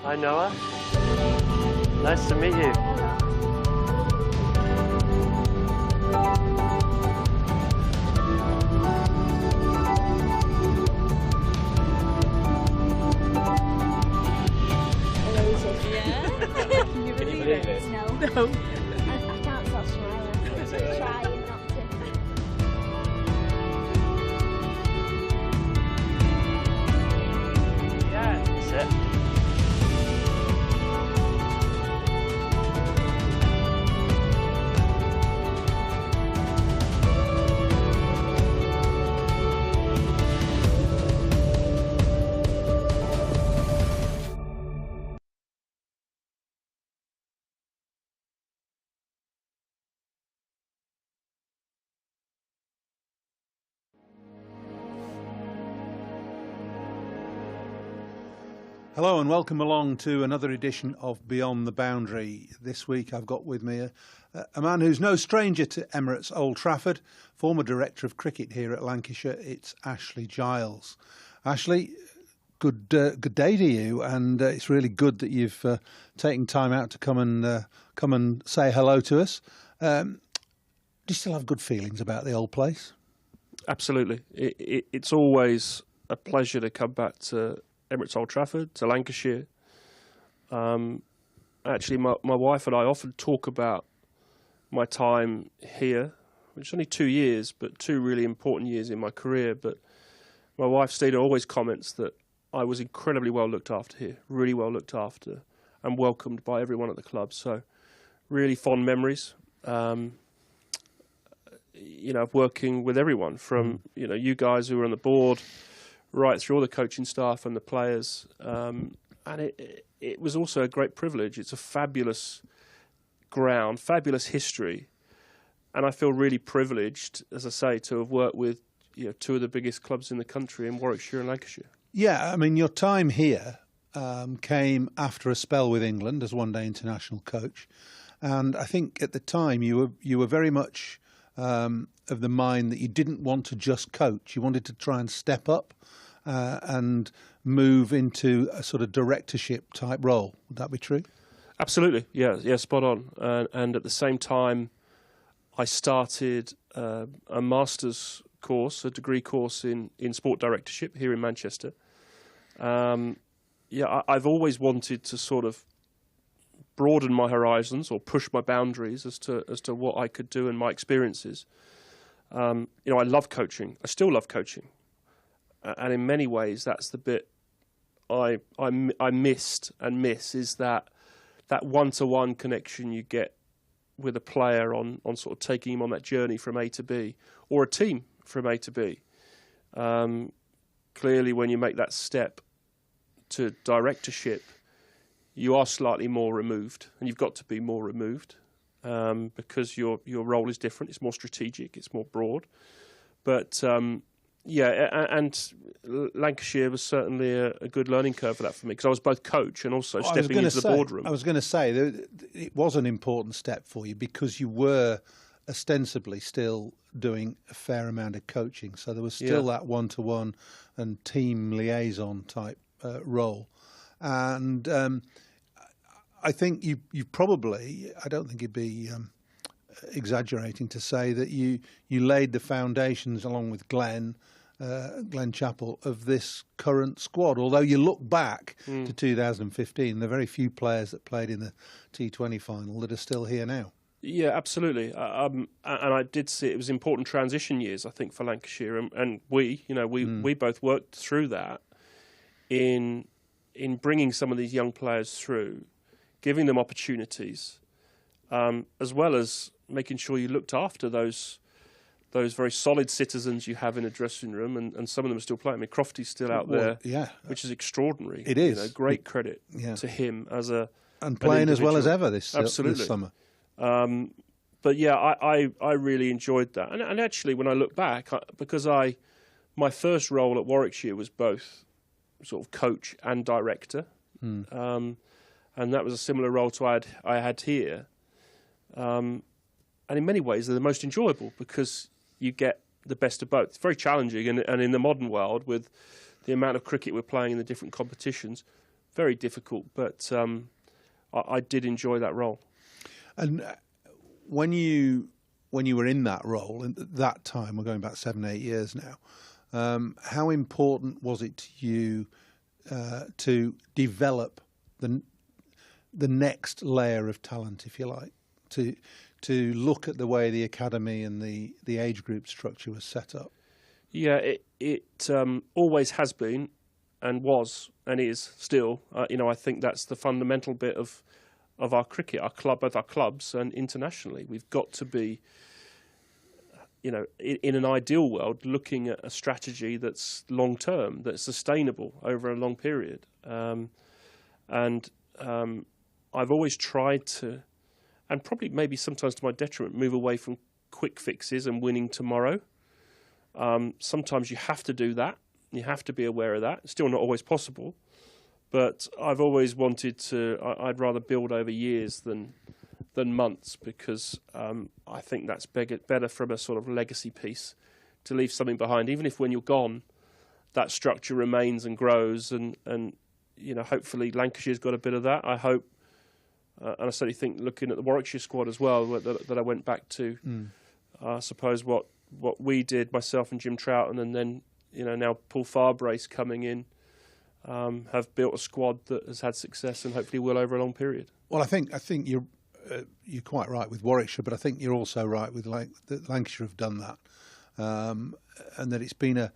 Hi Noah, nice to meet you. Can you believe it? No. I can't stop smiling. Trying not to. Yeah, that's it. Hello and welcome along to another edition of Beyond the Boundary. This week I've got with me a man who's no stranger to Emirates Old Trafford, former Director of Cricket here at Lancashire. It's Ashley Giles. Ashley, good day to you, and it's really good that you've taken time out to come and say hello to us. Do you still have good feelings about the old place? Absolutely. It's always a pleasure to come back to Emirates Old Trafford, to Lancashire. Actually, my wife and I often talk about my time here, which is only 2 years, but 2 really important years in my career. But my wife, Stina, always comments that I was incredibly well looked after here, really well looked after and welcomed by everyone at the club. So really fond memories, of working with everyone from, you guys who were on the board, right through all the coaching staff and the players, and it was also a great privilege. It's a fabulous ground, fabulous history, and I feel really privileged, as I say, to have worked with 2 of the biggest clubs in the country in Warwickshire and Lancashire. Yeah, I mean, your time here came after a spell with England as one-day international coach, and I think at the time you were very much of the mind that you didn't want to just coach. You wanted to try and step up and move into a sort of directorship type role. Would that be true? Absolutely, yeah, spot on. And at the same time, I started a master's course, a degree course in sport directorship here in Manchester. I've always wanted to sort of broaden my horizons or push my boundaries as to what I could do and my experiences. I love coaching. I still love coaching. And in many ways, that's the bit I missed and miss, is that that one-to-one connection you get with a player on sort of taking him on that journey from A to B, or a team from A to B. Clearly, when you make that step to directorship, you are slightly more removed, and you've got to be more removed because your role is different. It's more strategic. It's more broad. But and Lancashire was certainly a good learning curve for that for me, because I was both coach and also stepping into the boardroom. I was going to say that it was an important step for you because you were ostensibly still doing a fair amount of coaching, so there was still that one-to-one and team liaison type role, and I think you probably, I don't think you'd be exaggerating to say that you laid the foundations along with Glenn Chappell of this current squad. Although you look back to 2015, there are very few players that played in the T20 final that are still here now. Yeah, absolutely. And I did see it was important transition years, I think, for Lancashire, and we both worked through that in bringing some of these young players through, giving them opportunities, as well as making sure you looked after those very solid citizens you have in a dressing room, and some of them are still playing. I mean, Crofty's still out there, which is extraordinary. It is. Great credit to him as and playing as well as ever this summer. But yeah, I really enjoyed that, and actually when I look back, because my first role at Warwickshire was both sort of coach and director, and that was a similar role to I had here, and in many ways they're the most enjoyable because you get the best of both. It's very challenging, and in the modern world with the amount of cricket we're playing in the different competitions, very difficult. But I did enjoy that role. And when you were in that role at that time, we're going back 7-8 years now, how important was it to you to develop the next layer of talent, if you like, to look at the way the academy and the age group structure was set up? Yeah, it always has been, and was, and is still. I think that's the fundamental bit of our cricket, both our clubs and internationally. We've got to be, in an ideal world, looking at a strategy that's long-term, that's sustainable over a long period. And I've always tried to, and probably maybe sometimes to my detriment, move away from quick fixes and winning tomorrow. Sometimes you have to do that. You have to be aware of that. It's still not always possible. But I've always wanted to, I'd rather build over years than months, because I think that's better from a sort of legacy piece, to leave something behind. Even if when you're gone, that structure remains and grows, and hopefully Lancashire's got a bit of that. I hope, and I certainly think, looking at the Warwickshire squad as well, that I went back to, I suppose what we did, myself and Jim Troughton, and then now Paul Farbrace coming in, have built a squad that has had success and hopefully will over a long period. Well, I think you're quite right with Warwickshire, but I think you're also right with that Lancashire have done that, and that it's been a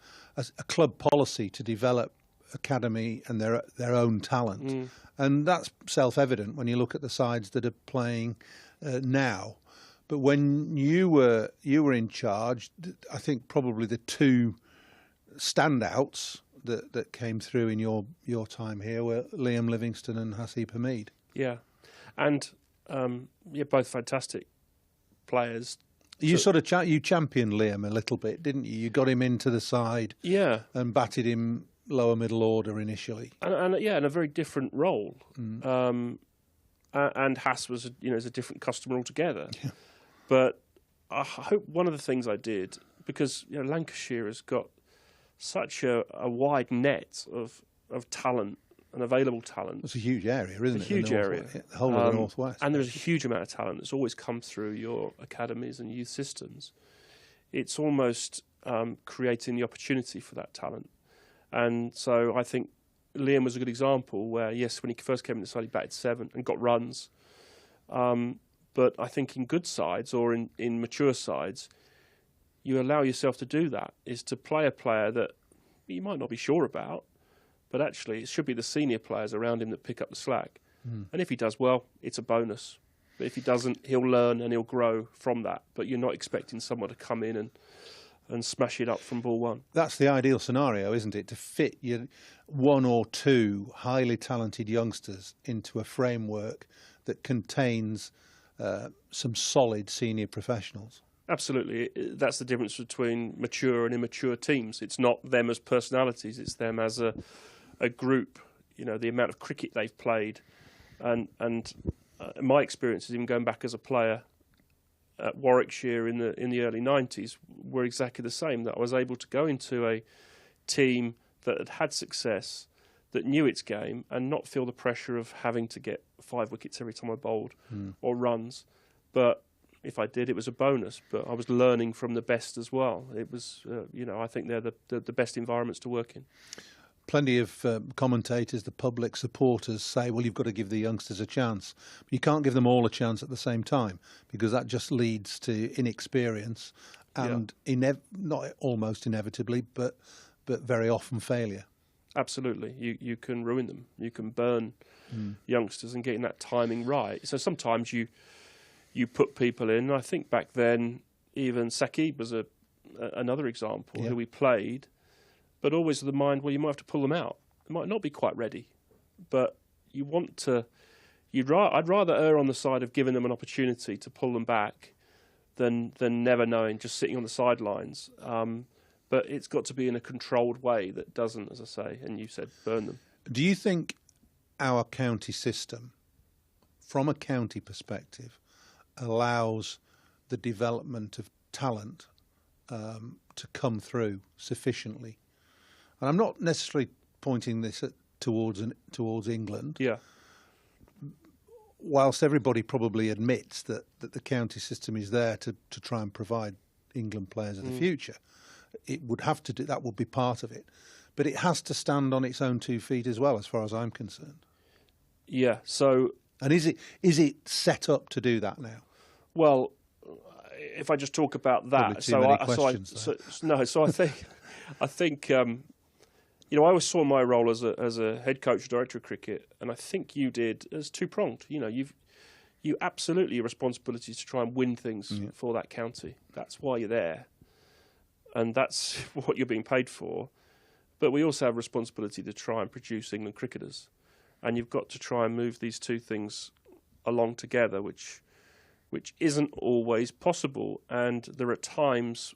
club policy to develop academy and their own talent, and that's self-evident when you look at the sides that are playing now. But when you were in charge, I think probably the two standouts that came through in your time here were Liam Livingstone and Hasib Hamid. Yeah, and both fantastic players. You sort of you championed Liam a little bit, didn't you? You got him into the side, and batted him lower middle order initially, and in a very different role. And Hass was is a different customer altogether. Yeah. But I hope one of the things I did, because Lancashire has got such a wide net of talent and available talent. It's a huge area, isn't it? A huge area. The whole of the Northwest. And there's a huge amount of talent that's always come through your academies and youth systems. It's almost creating the opportunity for that talent. And so I think Liam was a good example where, yes, when he first came in the side, he batted 7 and got runs. But I think in good sides or in mature sides, you allow yourself to do that, is to play a player that you might not be sure about, but actually it should be the senior players around him that pick up the slack. And if he does well, it's a bonus. But if he doesn't, he'll learn and he'll grow from that. But you're not expecting someone to come in and smash it up from ball one. That's the ideal scenario, isn't it? To fit your 1 or 2 highly talented youngsters into a framework that contains some solid senior professionals. Absolutely. That's the difference between mature and immature teams. It's not them as personalities, it's them as a group. You know, the amount of cricket they've played. And my experiences, even going back as a player at Warwickshire in the early 90s, were exactly the same. That I was able to go into a team that had had success, that knew its game, and not feel the pressure of having to get 5 wickets every time I bowled or runs. But if I did, it was a bonus. But I was learning from the best as well. It was, I think they're the best environments to work in. Plenty of commentators, the public, supporters say, well, you've got to give the youngsters a chance. But you can't give them all a chance at the same time, because that just leads to inexperience and not almost inevitably, but very often failure. Absolutely. You can ruin them. You can burn youngsters, and getting that timing right. So sometimes you put people in. I think back then, even Saqib was another example who we played, but always with the mind, well, you might have to pull them out. They might not be quite ready, but you want to. I'd rather err on the side of giving them an opportunity to pull them back than never knowing, just sitting on the sidelines. But it's got to be in a controlled way that doesn't, as I say, and you said, burn them. Do you think our county system, from a county perspective, allows the development of talent to come through sufficiently? And I'm not necessarily pointing this towards England. Yeah. Whilst everybody probably admits that the county system is there to try and provide England players of the future, it would have to do that. Would be part of it, but it has to stand on its own 2 feet as well, as far as I'm concerned. Yeah. So, and is it set up to do that now? Well, if I just talk about that, I think. I always saw my role as a head coach, director of cricket, and I think you did as 2-pronged. You absolutely a responsibility to try and win things for that county. That's why you're there, and that's what you're being paid for. But we also have a responsibility to try and produce England cricketers, and you've got to try and move these 2 things along together, which isn't always possible. And there are times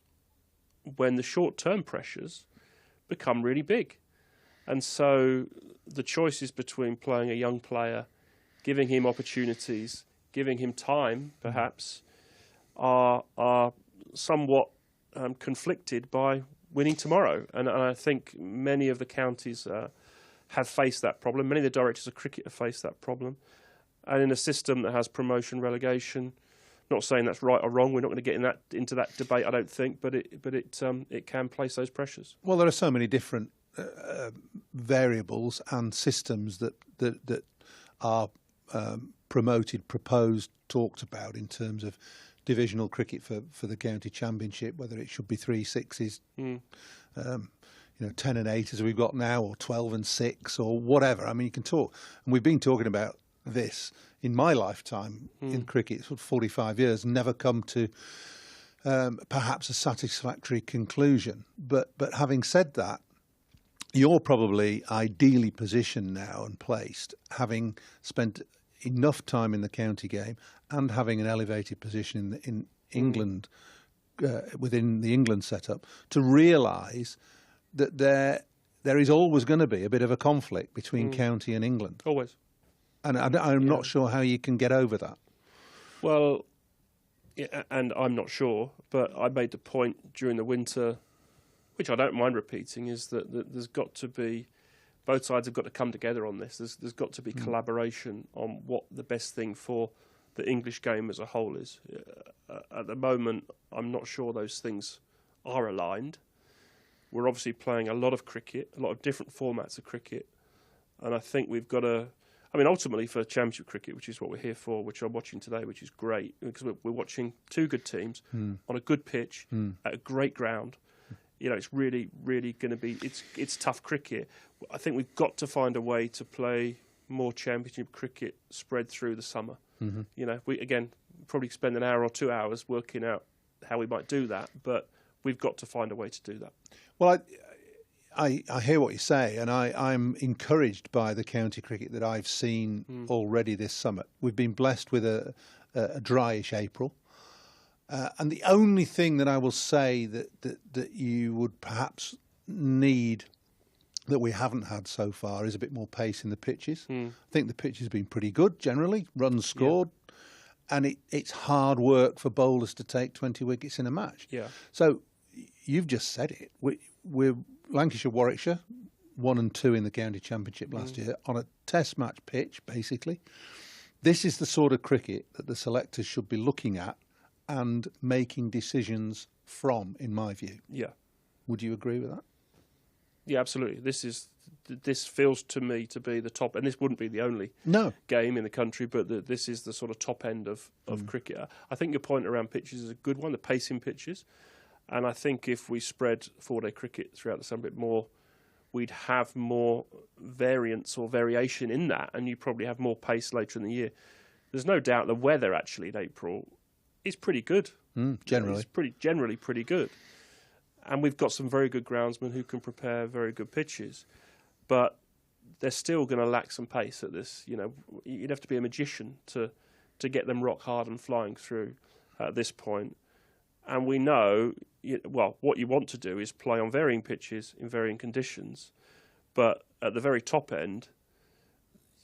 when the short-term pressures become really big. And so the choices between playing a young player, giving him opportunities, giving him time, perhaps, are somewhat conflicted by winning tomorrow. And I think many of the counties have faced that problem. Many of the directors of cricket have faced that problem. And in a system that has promotion, relegation, not saying that's right or wrong. We're not going to get into that debate, I don't think. But it can place those pressures. Well, there are so many different variables and systems that are promoted, proposed, talked about in terms of divisional cricket for the county championship, whether it should be 3 6s, 10 and 8 as we've got now, or 12 and 6, or whatever. I mean, you can talk, and we've been talking about this in my lifetime in cricket, sort of 45 years, never come to perhaps a satisfactory conclusion. But having said that, you're probably ideally positioned now and placed, having spent enough time in the county game and having an elevated position in England, within the England setup, to realise that there is always going to be a bit of a conflict between county and England. Always. And I'm not sure how you can get over that. Well, yeah, and I'm not sure, but I made the point during the winter, which I don't mind repeating, is that there's got to be, both sides have got to come together on this. There's got to be collaboration on what the best thing for the English game as a whole is. At the moment, I'm not sure those things are aligned. We're obviously playing a lot of cricket, a lot of different formats of cricket, and I think we've got to... I mean, ultimately for championship cricket, which is what we're here for, which I'm watching today, which is great, because we're watching 2 good teams on a good pitch at a great ground. It's really, really going to be... It's tough cricket. I think we've got to find a way to play more Championship cricket spread through the summer. Mm-hmm. You know, we again probably spend an hour or 2 hours working out how we might do that, but we've got to find a way to do that. Well, I hear what you say, and I'm encouraged by the county cricket that I've seen already this summer. We've been blessed with a dryish April, and the only thing that I will say that you would perhaps need that we haven't had so far is a bit more pace in the pitches. I think the pitch has been pretty good generally, runs scored, and it's hard work for bowlers to take 20 wickets in a match. Yeah. So you've just said it. We're Lancashire, Warwickshire, 1 and 2 in the county championship last year on a test match pitch, basically. This is the sort of cricket that the selectors should be looking at and making decisions from, in my view. Yeah. Would you agree with that? Yeah, absolutely. This feels to me to be the top, and this wouldn't be the only game in the country, but this is the sort of top end of cricket. I think your point around pitches is a good one, the pacing pitches. And I think if we spread 4-day cricket throughout the summer a bit more, we'd have more variance or variation in that, and you'd probably have more pace later in the year. There's no doubt the weather actually in April is pretty good. Generally. It's generally pretty good. And we've got some very good groundsmen who can prepare very good pitches. But they're still going to lack some pace at this. You know, you'd have to be a magician to get them rock hard and flying through at this point. And we know, well, what you want to do is play on varying pitches in varying conditions. But at the very top end,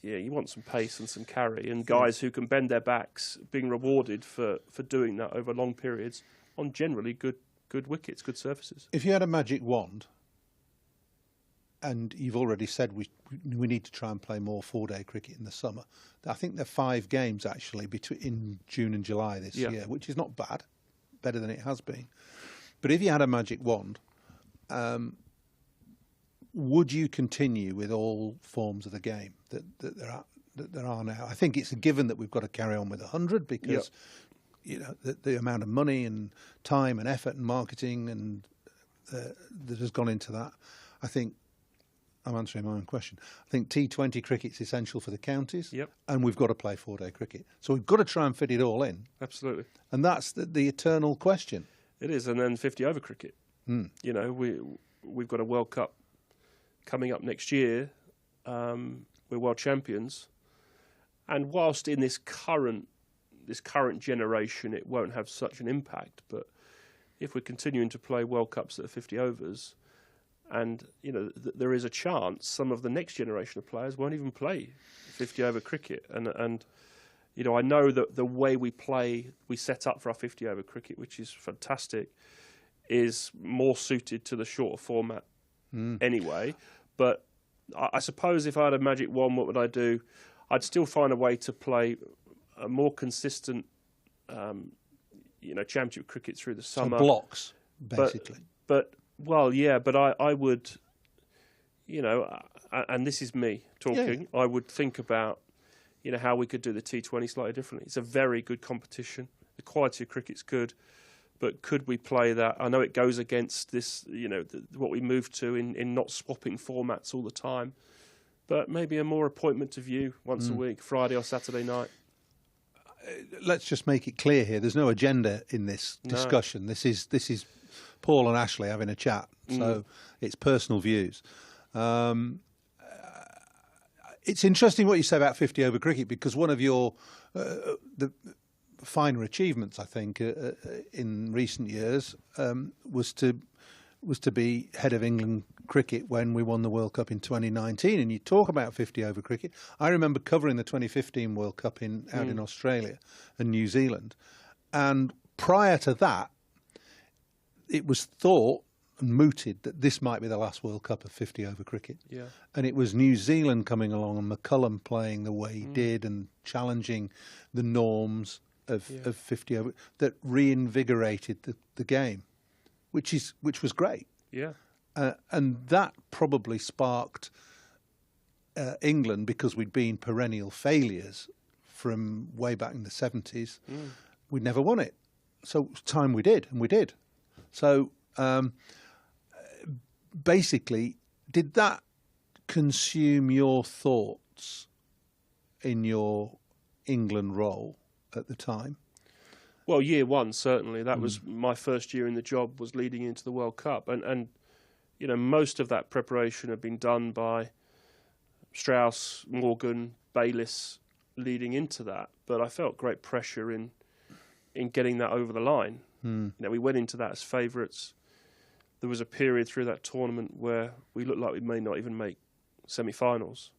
you want some pace and some carry, and guys who can bend their backs being rewarded for doing that over long periods on generally good wickets, good surfaces. If you had a magic wand, and you've already said we need to try and play more 4-day cricket in the summer, I think there are 5 games actually in June and July this year, which is not bad, better than it has been. But if you had a magic wand, would you continue with all forms of the game that there are now? I think it's a given that we've got to carry on with 100 because you know the amount of money and time and effort and marketing and that has gone into that. I think I'm answering my own question. I think T20 cricket's essential for the counties, and we've got to play 4-day cricket. So we've got to try and fit it all in. Absolutely. And that's the eternal question. It is, and then 50-over cricket. You know, we've got a World Cup coming up next year. We're world champions, and whilst in this current generation it won't have such an impact, but if we're continuing to play World Cups that are 50 overs, and you know there is a chance some of the next generation of players won't even play 50-over cricket, and you know I know that the way we set up for our 50-over cricket, which is fantastic, is more suited to the shorter format anyway. But I suppose if I had a magic wand, what would I do? I'd still find a way to play a more consistent, championship cricket through the summer. So blocks, basically. But I would, and this is me talking. I would think about, how we could do the T20 slightly differently. It's a very good competition. The quality of cricket's good. But could we play that? I know it goes against this, what we moved to in not swapping formats all the time. But maybe a more appointment to view once a week, Friday or Saturday night. Let's just make it clear here. There's no agenda in this discussion. This is Paul and Ashley having a chat. So it's personal views. It's interesting what you say about 50-over cricket, because one of your the finer achievements, I think, in recent years was to be head of England cricket when we won the World Cup in 2019. And you talk about 50-over cricket. I remember covering the 2015 World Cup out in Australia and New Zealand. And prior to that, it was thought and mooted that this might be the last World Cup of 50-over cricket. Yeah. And it was New Zealand coming along and McCullum playing the way he did and challenging the norms of 50-over that reinvigorated the game, which was great. Yeah. And that probably sparked England, because we'd been perennial failures from way back in the 70s. We'd never won it. So it's time we did, and we did. So basically, did that consume your thoughts in your England role at the time? Well, year one, certainly. That was my first year in the job, was leading into the World Cup. And you know, most of that preparation had been done by Strauss, Morgan, Bayliss leading into that. But I felt great pressure in getting that over the line. You know, we went into that as favourites. There was a period through that tournament where we looked like we may not even make semi-finals.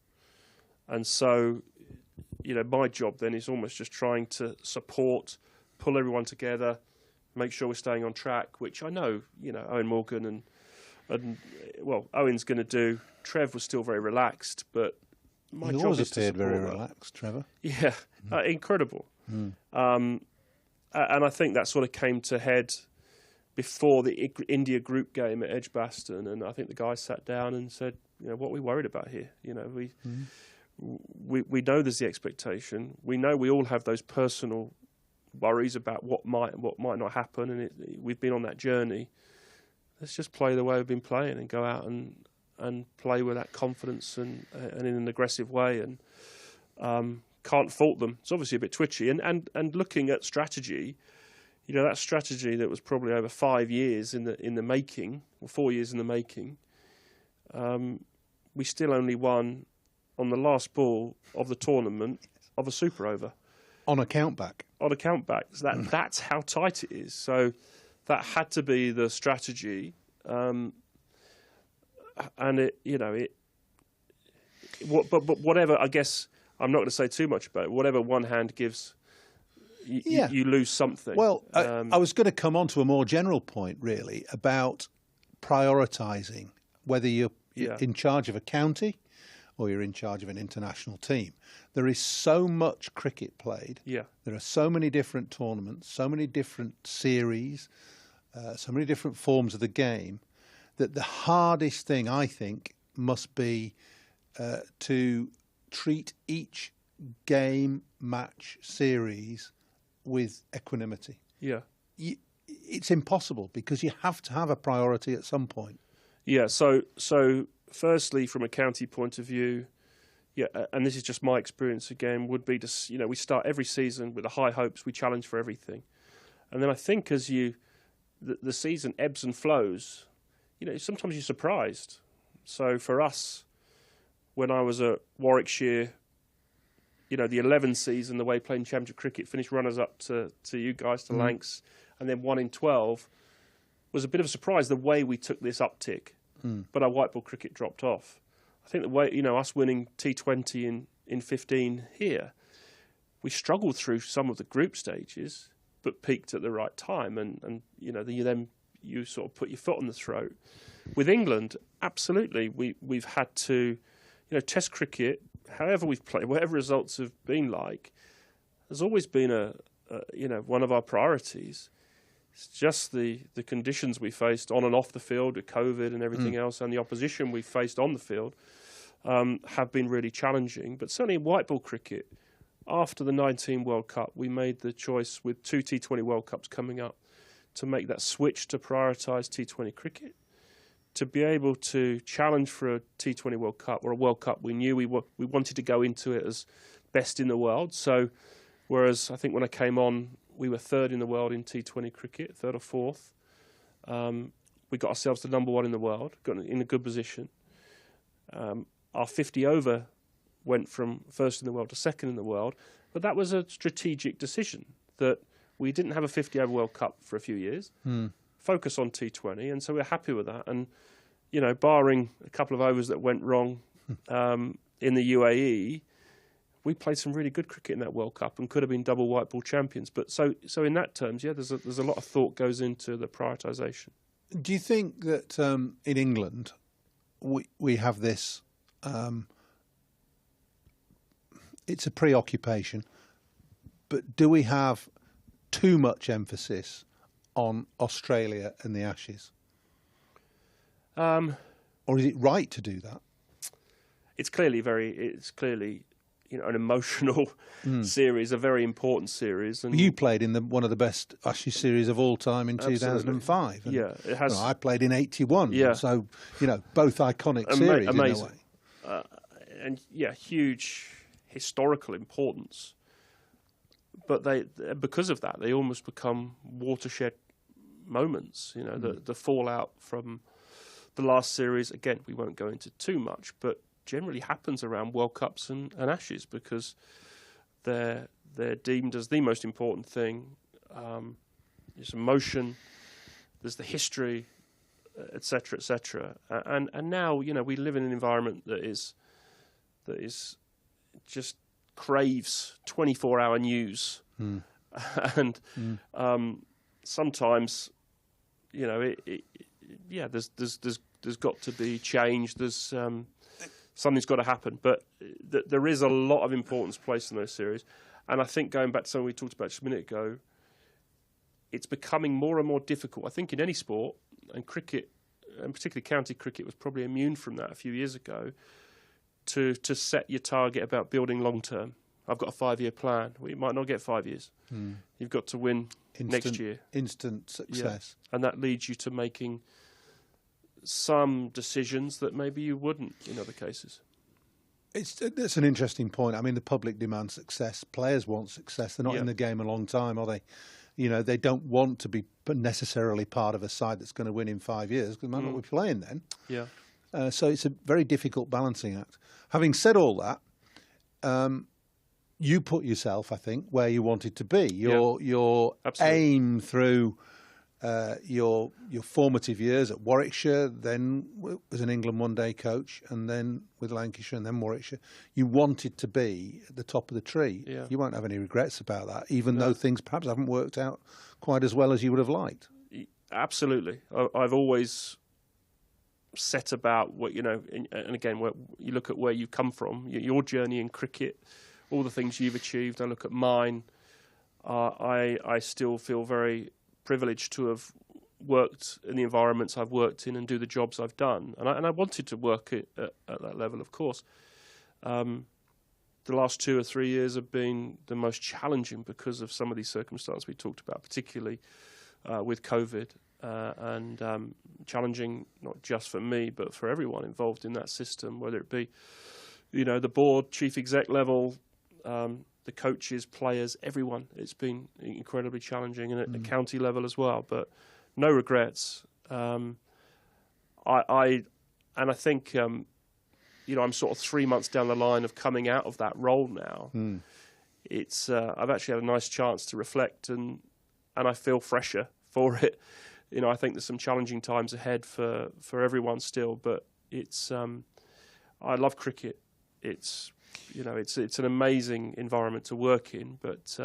And so, you know, my job then is almost just trying to support, pull everyone together, make sure we're staying on track, which I know, you know, Owen Morgan and well, Owen's going to do. Trev was still very relaxed, but my you job always is to appeared very support that. relaxed, Trevor. Yeah, incredible. And I think that sort of came to head before the India group game at Edgbaston, and I think the guys sat down and said, you know, what are we worried about here? You know, we know there's the expectation. We know we all have those personal worries about what might not happen, and we've been on that journey. Let's just play the way we've been playing and go out and play with that confidence and in an aggressive way, and can't fault them. It's obviously a bit twitchy, and looking at strategy, you know, that strategy that was probably over 5 years in the making, or 4 years in the making, we still only won on the last ball of the tournament of a super over. On a countback. On a countback. So that's how tight it is. So that had to be the strategy, and it, you know, but whatever, I guess, I'm not going to say too much about it. Whatever one hand gives, you lose something. Well, I was going to come on to a more general point, really, about prioritising, whether you're in charge of a county or you're in charge of an international team. There is so much cricket played. Yeah. There are so many different tournaments, so many different series, so many different forms of the game, that the hardest thing, I think, must be to treat each game, match, series with equanimity. Yeah. It's impossible because you have to have a priority at some point. Yeah, so firstly, from a county point of view, and this is just my experience again, would be to, you know, we start every season with the high hopes, we challenge for everything. And then I think as the season ebbs and flows, you know, sometimes you're surprised. So for us, when I was at Warwickshire, you know, the 11 season, the way playing championship cricket, finished runners-up to you guys, to Lancs, and then 1 in 12, was a bit of a surprise the way we took this uptick. But our white ball cricket dropped off. I think the way, you know, us winning T20 in 15 here, we struggled through some of the group stages, but peaked at the right time. And you know, then you sort of put your foot on the throat. With England, absolutely, we've had to, you know, Test cricket, however we've played, whatever results have been like, has always been you know, one of our priorities. It's just the conditions we faced on and off the field with COVID and everything else, and the opposition we faced on the field have been really challenging. But certainly in white ball cricket, after the 19 World Cup, we made the choice with 2 T20 World Cups coming up to make that switch to prioritise T20 cricket, to be able to challenge for a T20 World Cup or a World Cup. We knew we wanted to go into it as best in the world. So whereas I think when I came on, we were 3rd in the world in T20 cricket, 3rd or 4th. We got ourselves to number 1 in the world, got in a good position. Our 50 over went from 1st in the world to 2nd in the world, but that was a strategic decision that we didn't have a 50 over World Cup for a few years, focus on T20, and so we're happy with that. And, you know, barring a couple of overs that went wrong in the UAE, we played some really good cricket in that World Cup and could have been double white ball champions. But so in that terms, yeah, there's a lot of thought goes into the prioritisation. Do you think that in England we have this? It's a preoccupation, but do we have too much emphasis on Australia and the Ashes? Or is it right to do that? It's clearly you know, an emotional series, a very important series. And you played in one of the best Ashes series of all time in 2005. And, yeah, it has. You know, I played in 81. Yeah. So, you know, both iconic series amazing. in a way. And yeah, huge historical importance, but because of that, they almost become watershed moments. You know, the fallout from the last series, again, we won't go into too much, but generally happens around World Cups and Ashes, because they're deemed as the most important thing. There's emotion, there's the history, etc., etc. And now, you know, we live in an environment that is just craves 24-hour news, and sometimes, you know, there's got to be change. There's something's got to happen, but there is a lot of importance placed in those series, and I think, going back to something we talked about just a minute ago, it's becoming more and more difficult. I think in any sport, and cricket, and particularly county cricket, was probably immune from that a few years ago, to set your target about building long term. I've got a 5-year plan. Well, you might not get 5 years. You've got to win next year. Instant success. Yeah. And that leads you to making some decisions that maybe you wouldn't in other cases. It's an interesting point. I mean, the public demands success. Players want success. They're not in the game a long time, are they? You know, they don't want to be necessarily part of a side that's going to win in 5 years, because they might not be playing then. Yeah. So it's a very difficult balancing act. Having said all that, you put yourself, I think, where you wanted to be. Your aim through your formative years at Warwickshire, then as an England one-day coach, and then with Lancashire, and then Warwickshire, you wanted to be at the top of the tree. Yeah. You won't have any regrets about that, even though things perhaps haven't worked out quite as well as you would have liked. Absolutely. I've always set about what, you know, and again, you look at where you've come from, your journey in cricket, all the things you've achieved. I look at mine. I still feel very privileged to have worked in the environments I've worked in and do the jobs I've done. And I wanted to work at that level, of course. The last 2 or 3 years have been the most challenging because of some of these circumstances we talked about, particularly with COVID, and challenging not just for me, but for everyone involved in that system, whether it be, you know, the board, chief exec level, the coaches, players, everyone. It's been incredibly challenging, and at the county level as well. But no regrets. I think, you know, I'm sort of 3 months down the line of coming out of that role now. It's I've actually had a nice chance to reflect, and I feel fresher for it. You know, I think there's some challenging times ahead for everyone still, but it's I love cricket. It's, you know, it's an amazing environment to work in, but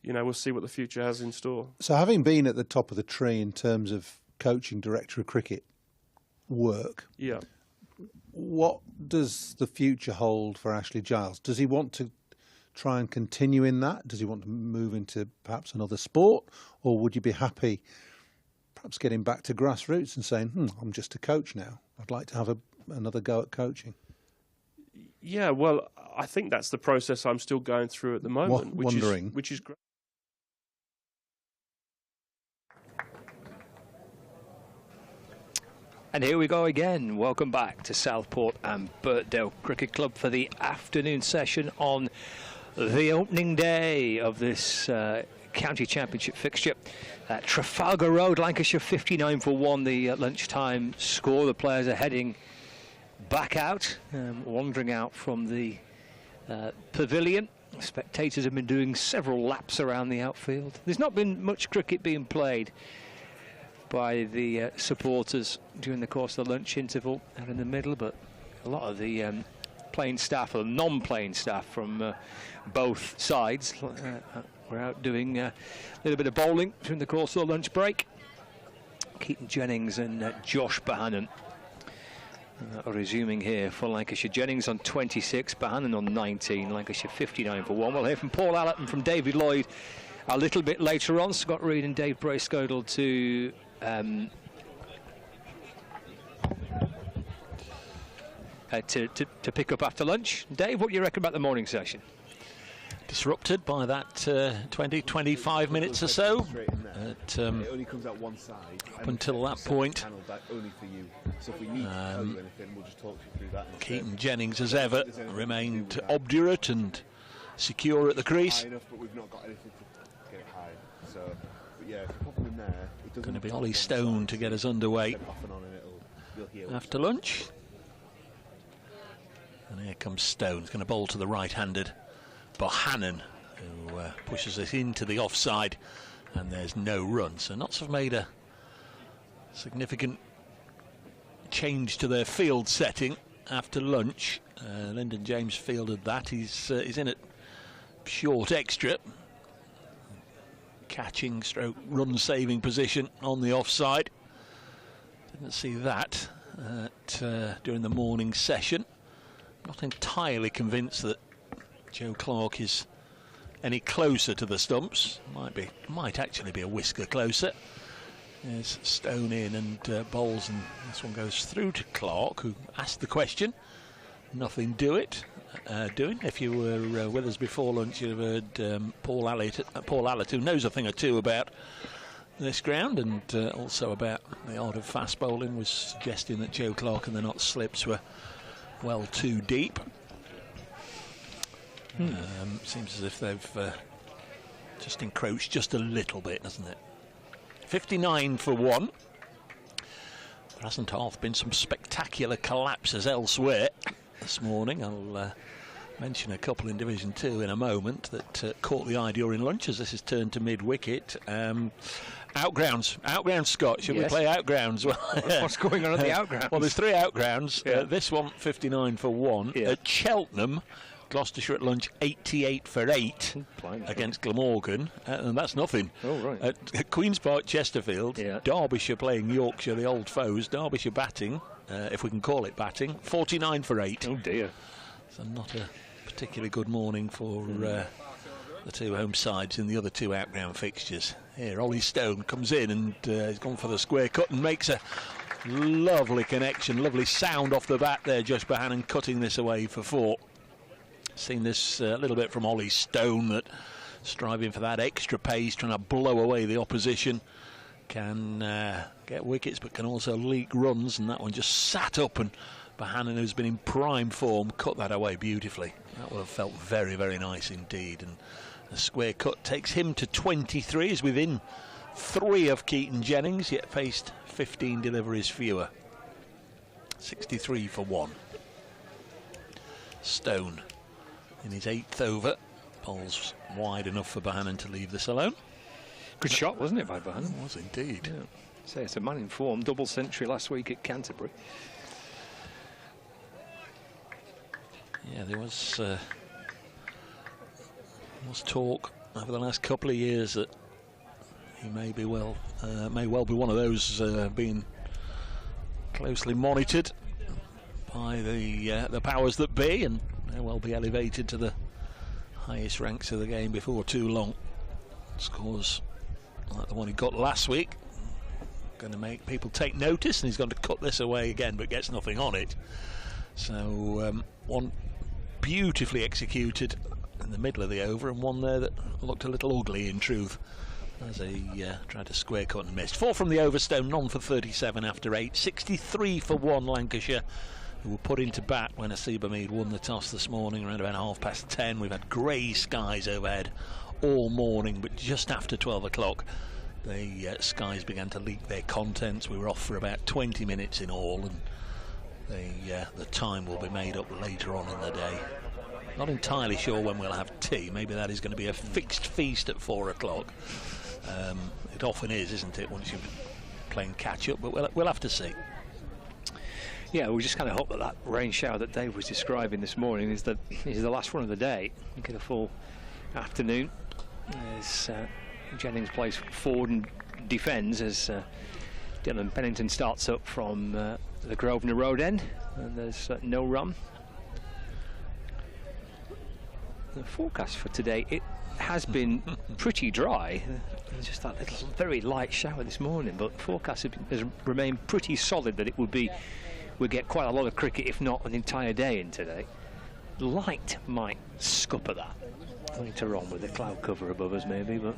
you know, we'll see what the future has in store. So, having been at the top of the tree in terms of coaching director of cricket work, what does the future hold for Ashley Giles? Does he want to try and continue in that? Does he want to move into perhaps another sport, or would you be happy perhaps getting back to grassroots and saying, I'm just a coach now, I'd like to have another go at coaching? Yeah, well, I think that's the process I'm still going through at the moment, which is great. And here we go again. Welcome back to Southport and Birkdale Cricket Club for the afternoon session on the opening day of this county championship fixture. Trafalgar Road, Lancashire 59 for 1, the lunchtime score. The players are heading back out, wandering out from the pavilion. Spectators have been doing several laps around the outfield. There's not been much cricket being played by the supporters during the course of the lunch interval out in the middle, but a lot of the playing staff or non-playing staff from both sides were out doing a little bit of bowling during the course of the lunch break. Keaton Jennings and Josh Bohannon are resuming here for Lancashire. Jennings on 26, Bohannon on 19, Lancashire 59 for 1. We'll hear from Paul Allott and from David Lloyd a little bit later on. Scott Reed and Dave Bracegirdle to pick up after lunch. Dave, what do you reckon about the morning session? disrupted by that 20-25 minutes or so. It only comes out one side. Up until that point, only for you. So if we need to tell you anything, we'll just talk you through that. Keaton Jennings, as ever, remained obdurate and secure at the crease. High enough, but we've not got anything to get it high. So, but yeah, if you pop them in there, it going to be Ollie Stone to get us underway after lunch. And here comes Stone. He's going to bowl to the right-handed Bohannon, who pushes it into the offside, and there's no run. So Notts have made a significant change to their field setting after lunch. Lyndon James fielded that. He's in at short extra, catching stroke run saving position on the offside. Didn't see that during the morning session. Not entirely convinced that Joe Clarke is any closer to the stumps. Might actually be a whisker closer. There's Stone in and bowls, and this one goes through to Clarke, who asked the question. Nothing doing. If you were with us before lunch, you'd have heard Paul Allett, who knows a thing or two about this ground and also about the art of fast bowling, was suggesting that Joe Clarke and the Notts slips were well too deep. Seems as if they've just encroached just a little bit, doesn't it? 59 for 1. There hasn't half been some spectacular collapses elsewhere this morning. I'll mention a couple in Division 2 in a moment that caught the eye during lunch as this is turned to mid-wicket. Outgrounds, Scott. Should we play outgrounds? What's going on at the outgrounds? Well, there's 3 outgrounds. This one, 59 for 1. At Cheltenham, Gloucestershire at lunch, 88 for 8 against Glamorgan, and that's nothing. Oh, right. At Queen's Park, Chesterfield, Derbyshire playing Yorkshire, the old foes. Derbyshire batting, if we can call it batting, 49 for 8. Oh dear. So not a particularly good morning for the 2 home sides in the other 2 outground fixtures. Here, Ollie Stone comes in and he's gone for the square cut and makes a lovely connection, lovely sound off the bat there. Josh Bohannon cutting this away for 4. Seen this a little bit from Ollie Stone, that striving for that extra pace, trying to blow away the opposition, can get wickets but can also leak runs, and that one just sat up, and Bohannon, who's been in prime form, cut that away beautifully. That would have felt very, very nice indeed. And the square cut takes him to 23. He's within 3 of Keaton Jennings, yet faced 15 deliveries fewer. 63 for 1. Stone in his 8th over, bowls wide enough for Bohannon to leave this alone. Good shot, wasn't it, by Bohannon? It was indeed. Yeah. So it's a man in form, double century last week at Canterbury. Yeah, there was talk over the last couple of years that he may well be one of those being closely monitored by the powers that be, and may well be elevated to the highest ranks of the game before too long. Scores like the one he got last week, going to make people take notice, and he's going to cut this away again, but gets nothing on it. So one beautifully executed in the middle of the over, and one there that looked a little ugly in truth as he tried to square cut and missed. 4 from the over. Stone, none for 37 after 8. 63 for 1 Lancashire, who were put into bat when Asiba Mead won the toss this morning around about 10:30. We've had grey skies overhead all morning, but just after 12 o'clock the skies began to leak their contents. We were off for about 20 minutes in all, and the time will be made up later on in the day. Not entirely sure when we'll have tea. Maybe that is going to be a fixed feast at 4 o'clock. It often is, isn't it, once you're playing catch up, but we'll have to see. Yeah, we just kind of hope that rain shower that Dave was describing this morning is the last one of the day. You get a full afternoon as Jennings plays forward and defends as Dylan Pennington starts up from the Grosvenor Road end, and there's no run. The forecast for today, it has been pretty dry. There's just that little very light shower this morning, but the forecast has remained pretty solid that it would be, we'd get quite a lot of cricket, if not an entire day in today. Light might scupper that. later on with the cloud cover above us maybe, but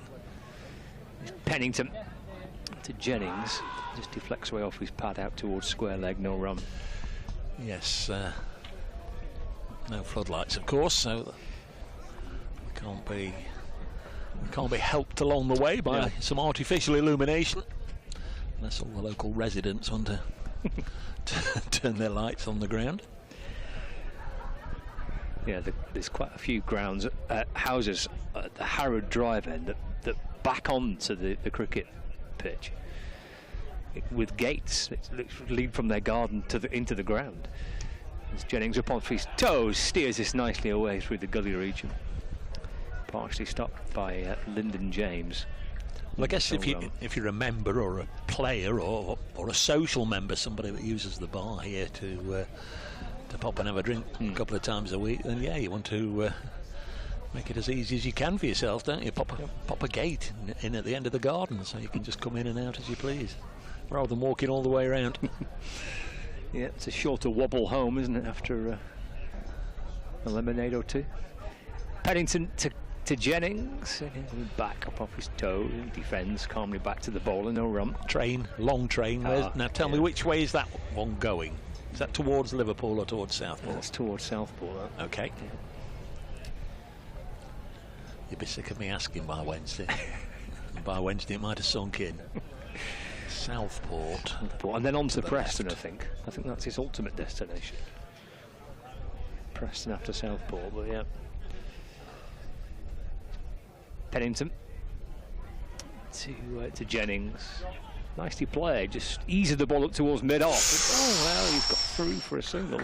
Pennington to Jennings, just deflects away off his pad out towards square leg, no run. Yes, no floodlights of course, so we can't be helped along the way by some artificial illumination, unless all the local residents want to turn their lights on the ground. Yeah, there's quite a few grounds, houses at the Harrod Drive end that back onto the cricket pitch with gates that lead from their garden into the ground. As Jennings up on his toes steers this nicely away through the gully region, partially stopped by Lyndon James. Well, I guess if you're a member or a player or a social member, somebody that uses the bar here to pop and have a drink a couple of times a week, then yeah, you want to make it as easy as you can for yourself, don't you? Pop a gate in at the end of the garden so you can just come in and out as you please, rather than walking all the way around. Yeah, it's a shorter wobble home, isn't it, after a lemonade or two. Pennington to Jennings, back up off his toe, defends calmly back to the bowler, no run. Long train. Now tell me, which way is that one going? Is that towards Liverpool or towards Southport? That's towards Southport. Okay. You'd be sick of me asking by Wednesday. And by Wednesday it might have sunk in. Southport. And then on to Preston, I think. I think that's his ultimate destination. Preston after Southport, but yeah. Pennington to Jennings. Nicely played, just eased the ball up towards mid-off. Oh, well, he's got through for a single.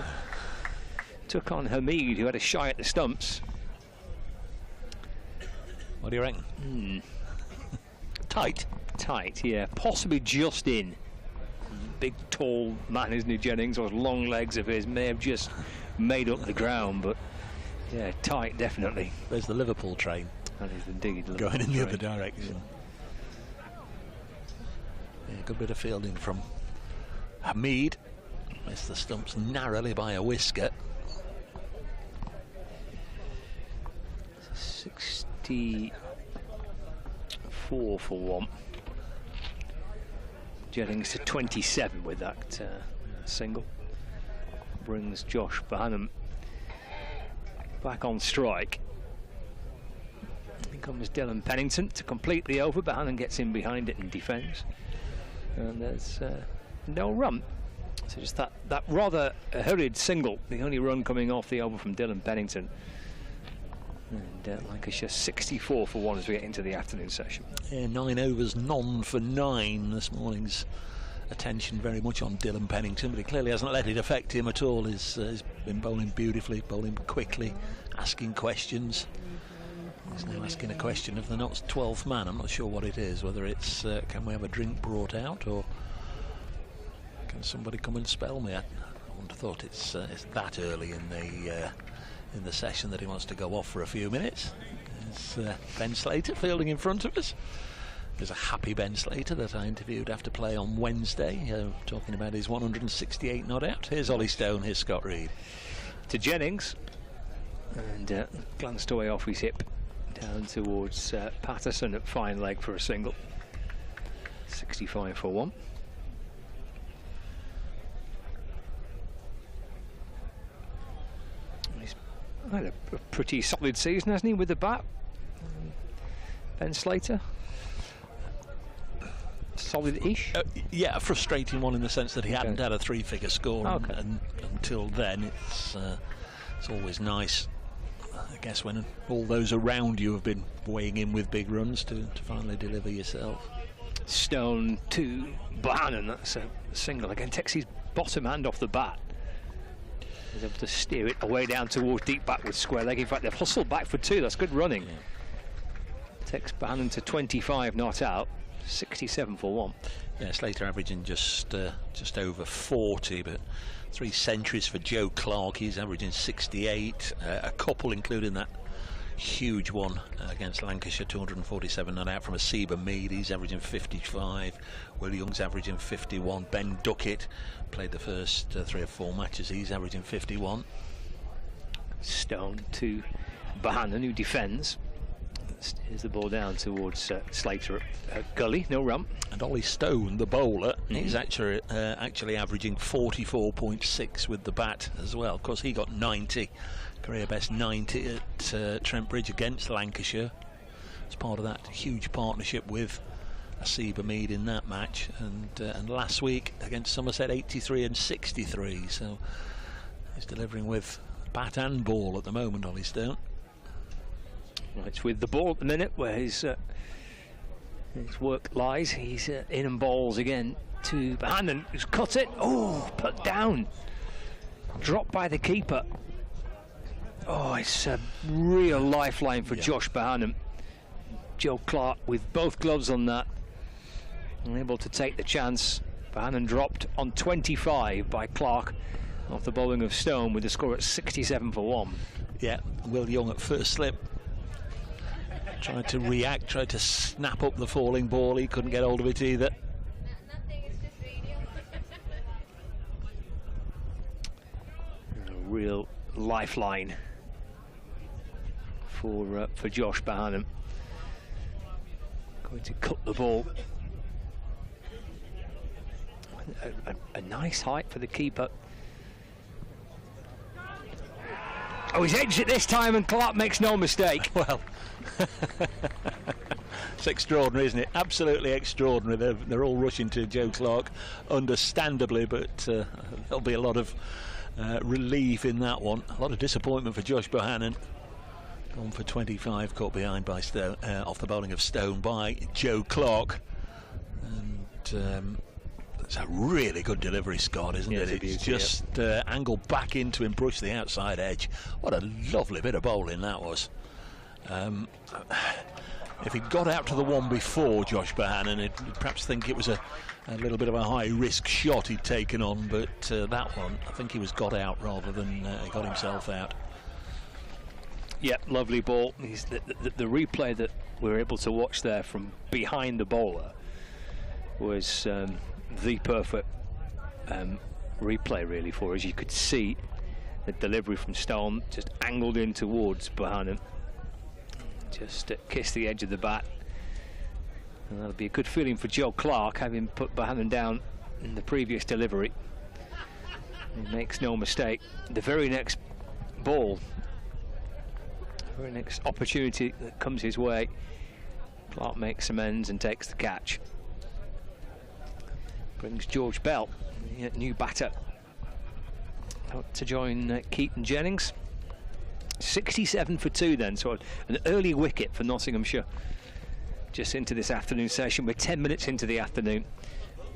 Took on Hamid, who had a shy at the stumps. What do you reckon? Tight, yeah. Possibly just in. Big, tall man, isn't he, Jennings? Those long legs of his may have just made up the ground, but yeah, tight, definitely. There's the Liverpool train. That is indeed Liverpool going in train. the other direction. Yeah, good bit of fielding from Hamid. Missed the stumps narrowly by a whisker. 64 for one. Jennings to 27 with that single. Brings Josh Bohannon back on strike. Here comes Dylan Pennington to complete the over. Bohannon gets in behind it and defends. And there's no run. So just that rather hurried single, the only run coming off the over from Dylan Pennington. And Lancashire 64 for one as we get into the afternoon session. Yeah, 9 overs, none for 9. This morning's attention very much on Dylan Pennington, but he clearly hasn't let it affect him at all. He's been bowling beautifully, bowling quickly, asking questions. He's now asking a question of the Notts 12th man. I'm not sure what it is, whether it's can we have a drink brought out, or can somebody come and spell me? I wouldn't have thought it's that early in the session that he wants to go off for a few minutes. There's Ben Slater fielding in front of us. There's a happy Ben Slater that I interviewed after play on Wednesday, talking about his 168 not out. Here's Ollie Stone, here's Scott Reed. To Jennings, and glanced away off his hip down towards Patterson at fine leg for a single. 65 for one. He's had a pretty solid season, hasn't he, with the bat? Ben Slater? Solid-ish? Yeah, a frustrating one in the sense that he hadn't had a three-figure score, and until then it's always nice, I guess, when all those around you have been weighing in with big runs to finally deliver yourself. Stone to Bohannon, that's a single again, takes his bottom hand off the bat. He's able to steer it away down towards deep back with square leg. In fact, they've hustled back for two, that's good running. Yeah. Takes Bohannon to 25 not out. 67 for one. Yeah, Slater averaging just over 40, but 3 centuries for Joe Clark. He's averaging 68. A couple, including that huge one against Lancashire, 247 not out from a Seba Mead. He's averaging 55. Will Young's averaging 51. Ben Duckett played the first 3 or 4 matches. He's averaging 51. Stone to Bohannon, who defends. Here's the ball down towards Slater at Gully, no run. And Ollie Stone, the bowler, is actually averaging 44.6 with the bat as well. Of course, he got 90, career best 90 at Trent Bridge against Lancashire. It's part of that huge partnership with Asiba Mead in that match, and last week against Somerset, 83 and 63. So he's delivering with bat and ball at the moment, Ollie Stone. Well, it's with the ball at the minute where his work lies. He's in and bowls again to Bohannon, who's cut it. Oh, put down. Dropped by the keeper. Oh, it's a real lifeline for Josh Bohannon. Joe Clark with both gloves on that, unable to take the chance. Bohannon dropped on 25 by Clark off the bowling of Stone with the score at 67 for 1. Yeah, Will Young at first slip tried to react, tried to snap up the falling ball. He couldn't get hold of it either. A real lifeline for Josh Bohannon. Going to cut the ball. A nice height for the keeper. Oh, he's edged it this time, and Clark makes no mistake. Well, it's extraordinary, isn't it? Absolutely extraordinary. They're all rushing to Joe Clark, understandably, but there'll be a lot of relief in that one. A lot of disappointment for Josh Bohannon. Gone for 25, caught behind by Stone, off the bowling of Stone by Joe Clark. And it's a really good delivery, Scott, isn't it? It's just angled back into him, brushed the outside edge. What a lovely bit of bowling that was. If he'd got out to the one before, Josh Bohannon, he'd perhaps think it was a little bit of a high-risk shot he'd taken on, but that one, I think he was got out rather than he got himself out. Yep, lovely ball. The replay that we were able to watch there from behind the bowler was the perfect replay, really, for us. You could see the delivery from Stone just angled in towards Bohannon. Just kissed the edge of the bat. And that'll be a good feeling for Joe Clark, having put Bohannon down in the previous delivery. He makes no mistake. The very next ball, very next opportunity that comes his way, Clark makes amends and takes the catch. Brings George Bell, new batter, out to join Keaton Jennings. 67 for 2 then, so an early wicket for Nottinghamshire just into this afternoon session. We're 10 minutes into the afternoon,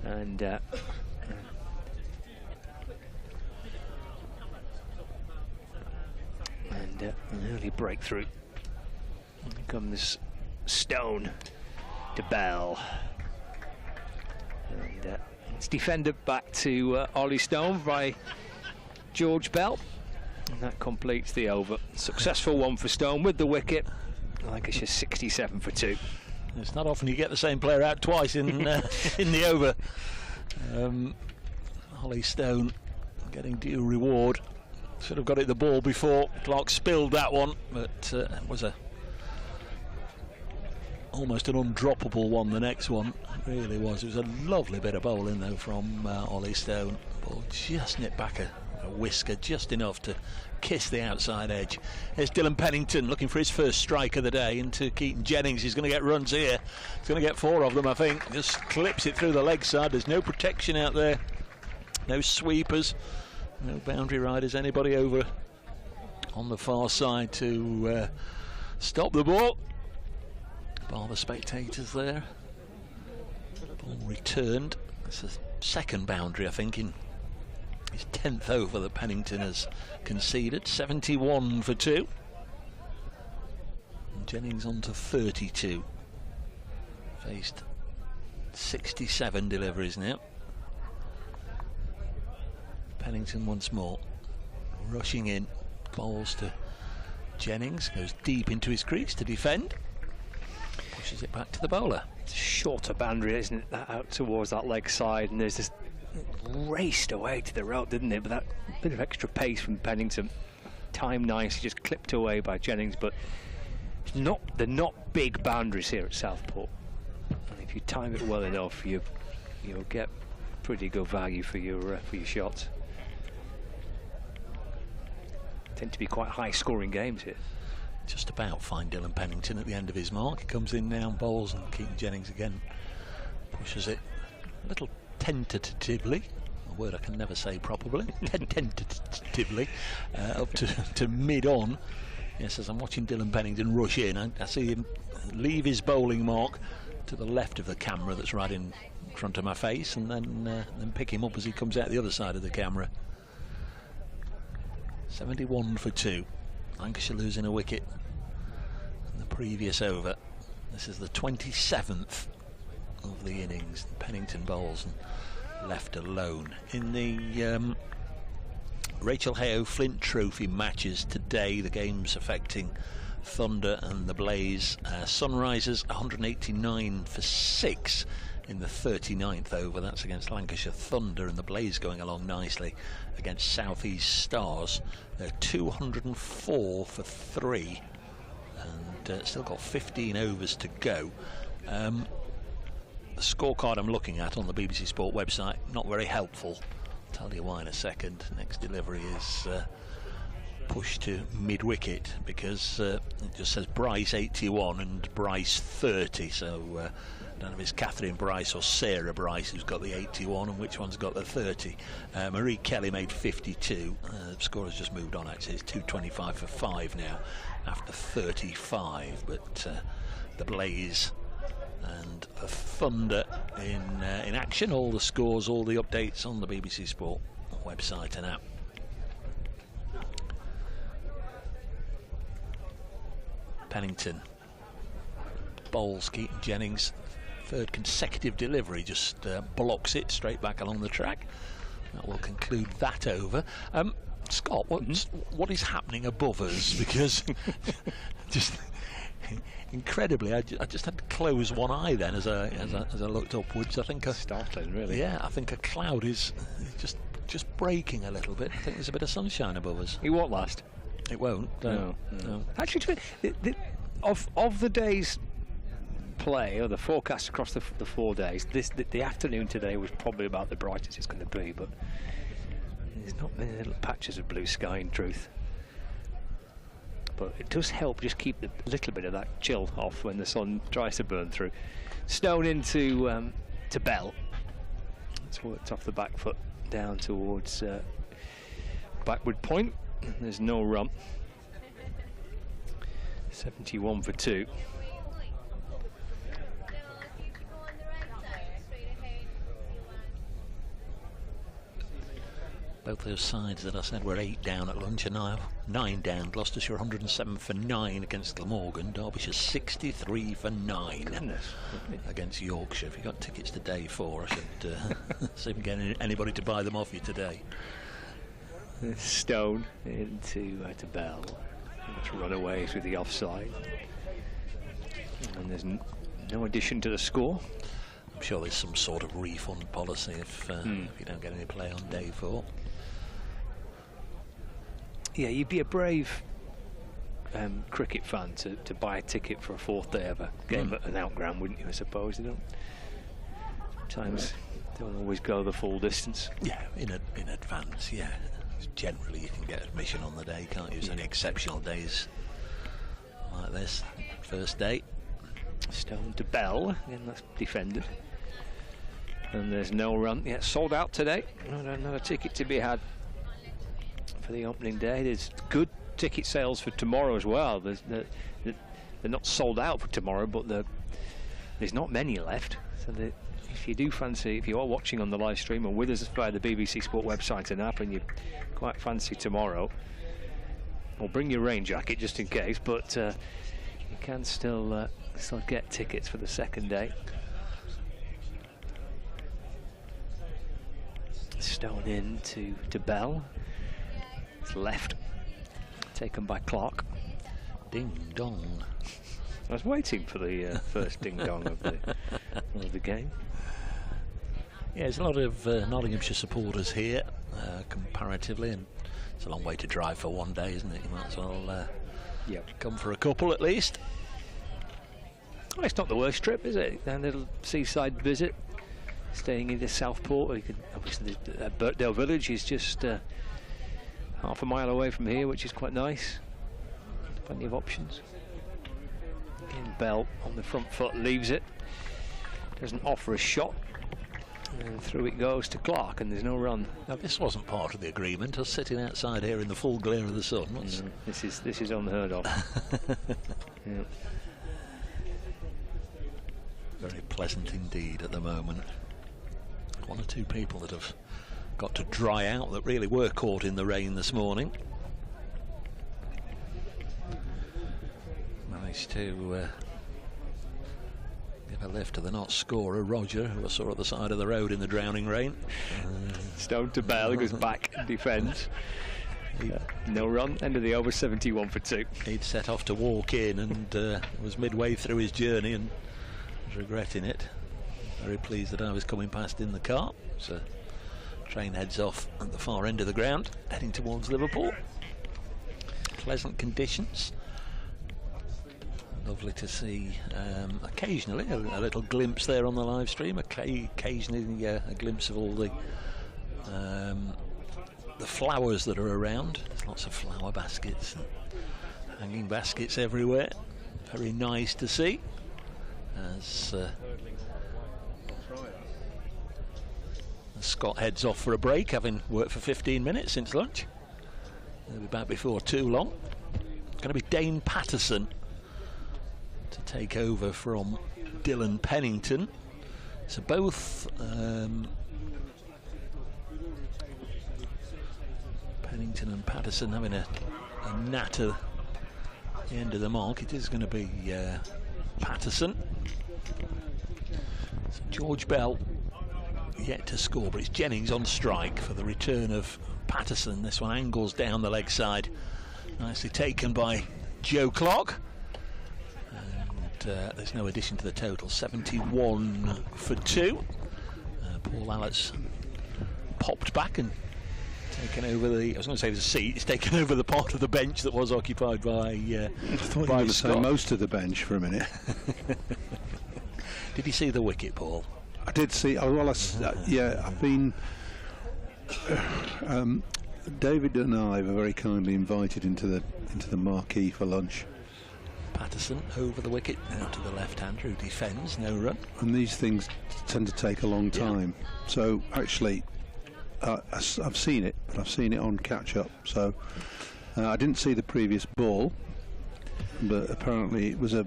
and an early breakthrough. Here comes Stone to Bell, and it's defended back to Ollie Stone by George Bell, and that completes the over. Successful one for Stone with the wicket. Lancashire 67 for 2. It's not often you get the same player out twice in in the over. Ollie Stone getting due reward. Should have got it the ball before. Clark spilled that one, but it was almost an undroppable one, the next one. It really was. It was a lovely bit of bowling though from Ollie Stone. Ball just nipped back a whisker, just enough to kiss the outside edge. Here's Dylan Pennington looking for his first strike of the day into Keaton Jennings. He's going to get runs here. He's going to get 4 of them, I think. Just clips it through the leg side. There's no protection out there, no sweepers, no boundary riders, anybody over on the far side to stop the ball. Bar the spectators there. Ball returned. It's the second boundary, I think, in his 10th over that Pennington has conceded. 71 for 2. And Jennings on to 32. Faced 67 deliveries now. Pennington once more. Rushing in. Bowls to Jennings. Goes deep into his crease to defend. Pushes it back to the bowler. It's a shorter boundary, isn't it? That out towards that leg side, and there's this raced away to the rope, didn't it? But that bit of extra pace from Pennington timed nicely, just clipped away by Jennings, but they're not big boundaries here at Southport. And if you time it well enough, you'll get pretty good value for your shots. Tend to be quite high-scoring games here. Just about find Dylan Pennington at the end of his mark. He comes in now and bowls, and Keaton Jennings again pushes it a little tentatively, a word I can never say properly, tentatively, up to mid-on. Yes, as I'm watching Dylan Pennington rush in, I see him leave his bowling mark to the left of the camera that's right in front of my face, and then pick him up as he comes out the other side of the camera. 71 for 2. Lancashire losing a wicket in the previous over. This is the 27th of the innings. Pennington bowls and left alone. In the Rachel Hayo Flint Trophy matches today, the games affecting Thunder and the Blaze. Sunrisers 189 for 6 in the 39th over. That's against Lancashire Thunder, and the Blaze going along nicely against South East Stars. They're 204 for 3 and still got 15 overs to go. The scorecard I'm looking at on the BBC Sport website, not very helpful. I'll tell you why in a second. Next delivery is pushed to mid-wicket because it just says Bryce 81 and Bryce 30, so I don't know if it's Catherine Bryce or Sarah Bryce who's got the 81 and which one's got the 30. Marie Kelly made 52. The score has just moved on, actually. It's 225 for 5 now after 35, but the Blaze and the Thunder in action. All the scores, all the updates on the BBC Sport website and app. Pennington bowls Keaton Jennings, third consecutive delivery, just blocks it straight back along the track. That will conclude that over. Scott, what is happening above us? Because just incredibly, I just had to close one eye then as I looked upwards. I think startling, really. Yeah, I think a cloud is just breaking a little bit. I think there's a bit of sunshine above us. It won't last. It won't. No. Actually, of the day's play, or the forecast across the 4 days, the afternoon today was probably about the brightest it's going to be, but there's not many little patches of blue sky in truth. But it does help just keep a little bit of that chill off when the sun tries to burn through. Stone into to Bell. It's worked off the back foot down towards backward point. There's no run. 71 for 2. Both those sides that I said were 8 down at lunch are now 9 down. Gloucestershire 107 for 9 against Glamorgan. Derbyshire 63 for 9 against Yorkshire. If you've got tickets to day 4, I should see if we can get anybody to buy them off you today. Stone into to Bell. Let's run away through the offside. And there's no addition to the score. I'm sure there's some sort of refund policy if you don't get any play on day 4. Yeah, you'd be a brave cricket fan to buy a ticket for a 4th day of a game at an outground, wouldn't you, I suppose? Sometimes don't always go the full distance. Yeah, in advance, yeah. Generally you can get admission on the day, can't you? There's any exceptional days like this. First day. Stone to Bell, again that's defended. And there's no run. Yeah, sold out today. Another ticket to be had for the opening day. There's good ticket sales for tomorrow as well. They're not sold out for tomorrow, but there's not many left. So if you do fancy, if you are watching on the live stream or with us via the BBC Sport website and app, and you quite fancy tomorrow, or bring your rain jacket just in case, but you can still get tickets for the second day. Stone in to Bell. It's left, taken by Clark. Ding dong. I was waiting for the first ding dong of the game. Yeah, there's a lot of Nottinghamshire supporters here, comparatively, and It's a long way to drive for one day, isn't it? You might as well come for a couple at least. Well, it's not the worst trip, is it? A little seaside visit, staying in the Southport. Or you could, obviously, Birkdale Village is just half a mile away from here, which is quite nice. Plenty of options. Again, Bell on the front foot leaves it. Doesn't offer a shot. And through it goes to Clark, and there's no run. Now, this wasn't part of the agreement. Us sitting outside here in the full glare of the sun. This is unheard of. Yeah. Very pleasant indeed at the moment. One or two people that have got to dry out that really were caught in the rain this morning. Managed to give a lift to the not scorer, Roger, who I saw at the side of the road in the drowning rain. Stone to Bell, goes back and defends. No run, end of the over, 71 for 2. He'd set off to walk in and was midway through his journey and was regretting it. Very pleased that I was coming past in the car. So train heads off at the far end of the ground, heading towards Liverpool. Pleasant conditions. Lovely to see occasionally a little glimpse there on the live stream, occasionally a glimpse of all the flowers that are around. There's lots of flower baskets and hanging baskets everywhere. Very nice to see. As Scott heads off for a break, having worked for 15 minutes since lunch. They'll be back before too long. It's going to be Dane Patterson to take over from Dylan Pennington. So both Pennington and Patterson having a natter at the end of the mark. It is going to be Patterson. So George Bell yet to score, but it's Jennings on strike for the return of Patterson. This one angles down the leg side, nicely taken by Joe Clark. There's no addition to the total. 71 for 2. Paul Allett's popped back and taken over the, I was going to say the seat, it's taken over the part of the bench that was occupied by I thought you were going to say most of the bench for a minute. Did you see the wicket, Paul? I did see. Oh, well, yeah, I've been. David and I were very kindly invited into the marquee for lunch. Patterson over the wicket, now to the left-hander who defends, no run. And these things tend to take a long time. Yeah. So actually, I've seen it, but I've seen it on catch-up. So I didn't see the previous ball, but apparently it was a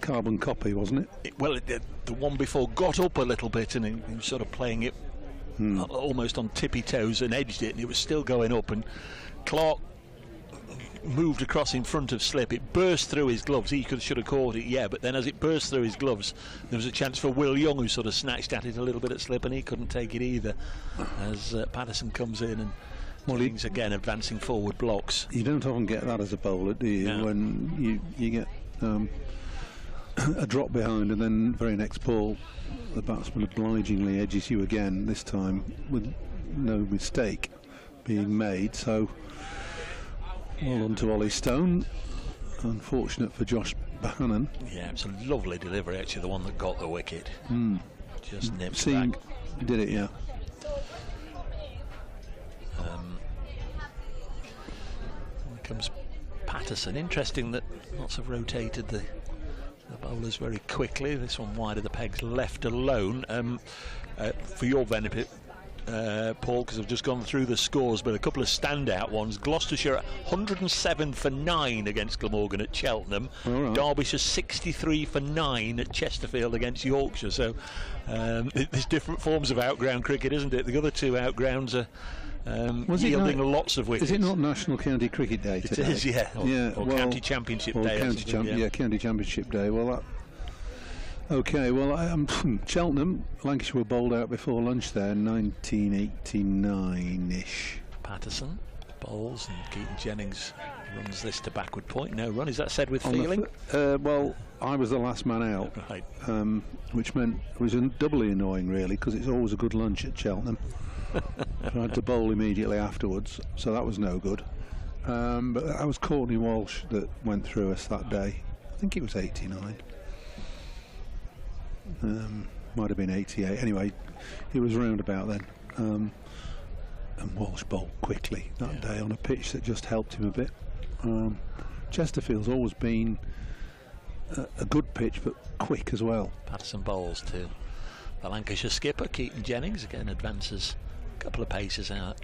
carbon copy, wasn't it? The one before got up a little bit, and he was sort of playing it almost on tippy toes and edged it, and it was still going up, and Clark moved across in front of slip. It burst through his gloves. He should have caught it, yeah, but then as it burst through his gloves, there was a chance for Will Young, who sort of snatched at it a little bit at slip, and he couldn't take it either, as Patterson comes in and Jennings again advancing forward blocks. You don't often get that as a bowler, do you? No. When you get a drop behind, and then very next ball the batsman obligingly edges you again, this time with no mistake being made. So well done to Ollie Stone. Unfortunate for Josh Bohannon. Yeah, it's a lovely delivery, actually, the one that got the wicket. Just nipped back. Did it, yeah. Here comes Patterson. Interesting that lots have rotated the bowlers very quickly. This one wide of the pegs, left alone. For your benefit, Paul, because I've just gone through the scores, but a couple of standout ones. Gloucestershire 107 for 9 against Glamorgan at Cheltenham. Right. Derbyshire 63 for 9 at Chesterfield against Yorkshire. So there's different forms of outground cricket, isn't it? The other two outgrounds are yielding lots of wickets. Is it not National County Cricket Day today? It is, yeah. Or County Championship Day. County Championship Day. Well, okay, well, Cheltenham, Lancashire were bowled out before lunch there, 1989-ish. Patterson Bowles, and Keaton Jennings runs this to backward point. No run. Is that said with On feeling? Well, I was the last man out, Right. which meant it was doubly annoying, really, because it's always a good lunch at Cheltenham. I had to bowl immediately afterwards, so that was no good. But that was Courtney Walsh that went through us that day. I think it was 89. Might have been 88. Anyway, it was round about then. And Walsh bowled quickly that day on a pitch that just helped him a bit. Chesterfield's always been a good pitch, but quick as well. Patterson bowls to the Lancashire skipper, Keaton Jennings. Again, advances a couple of paces out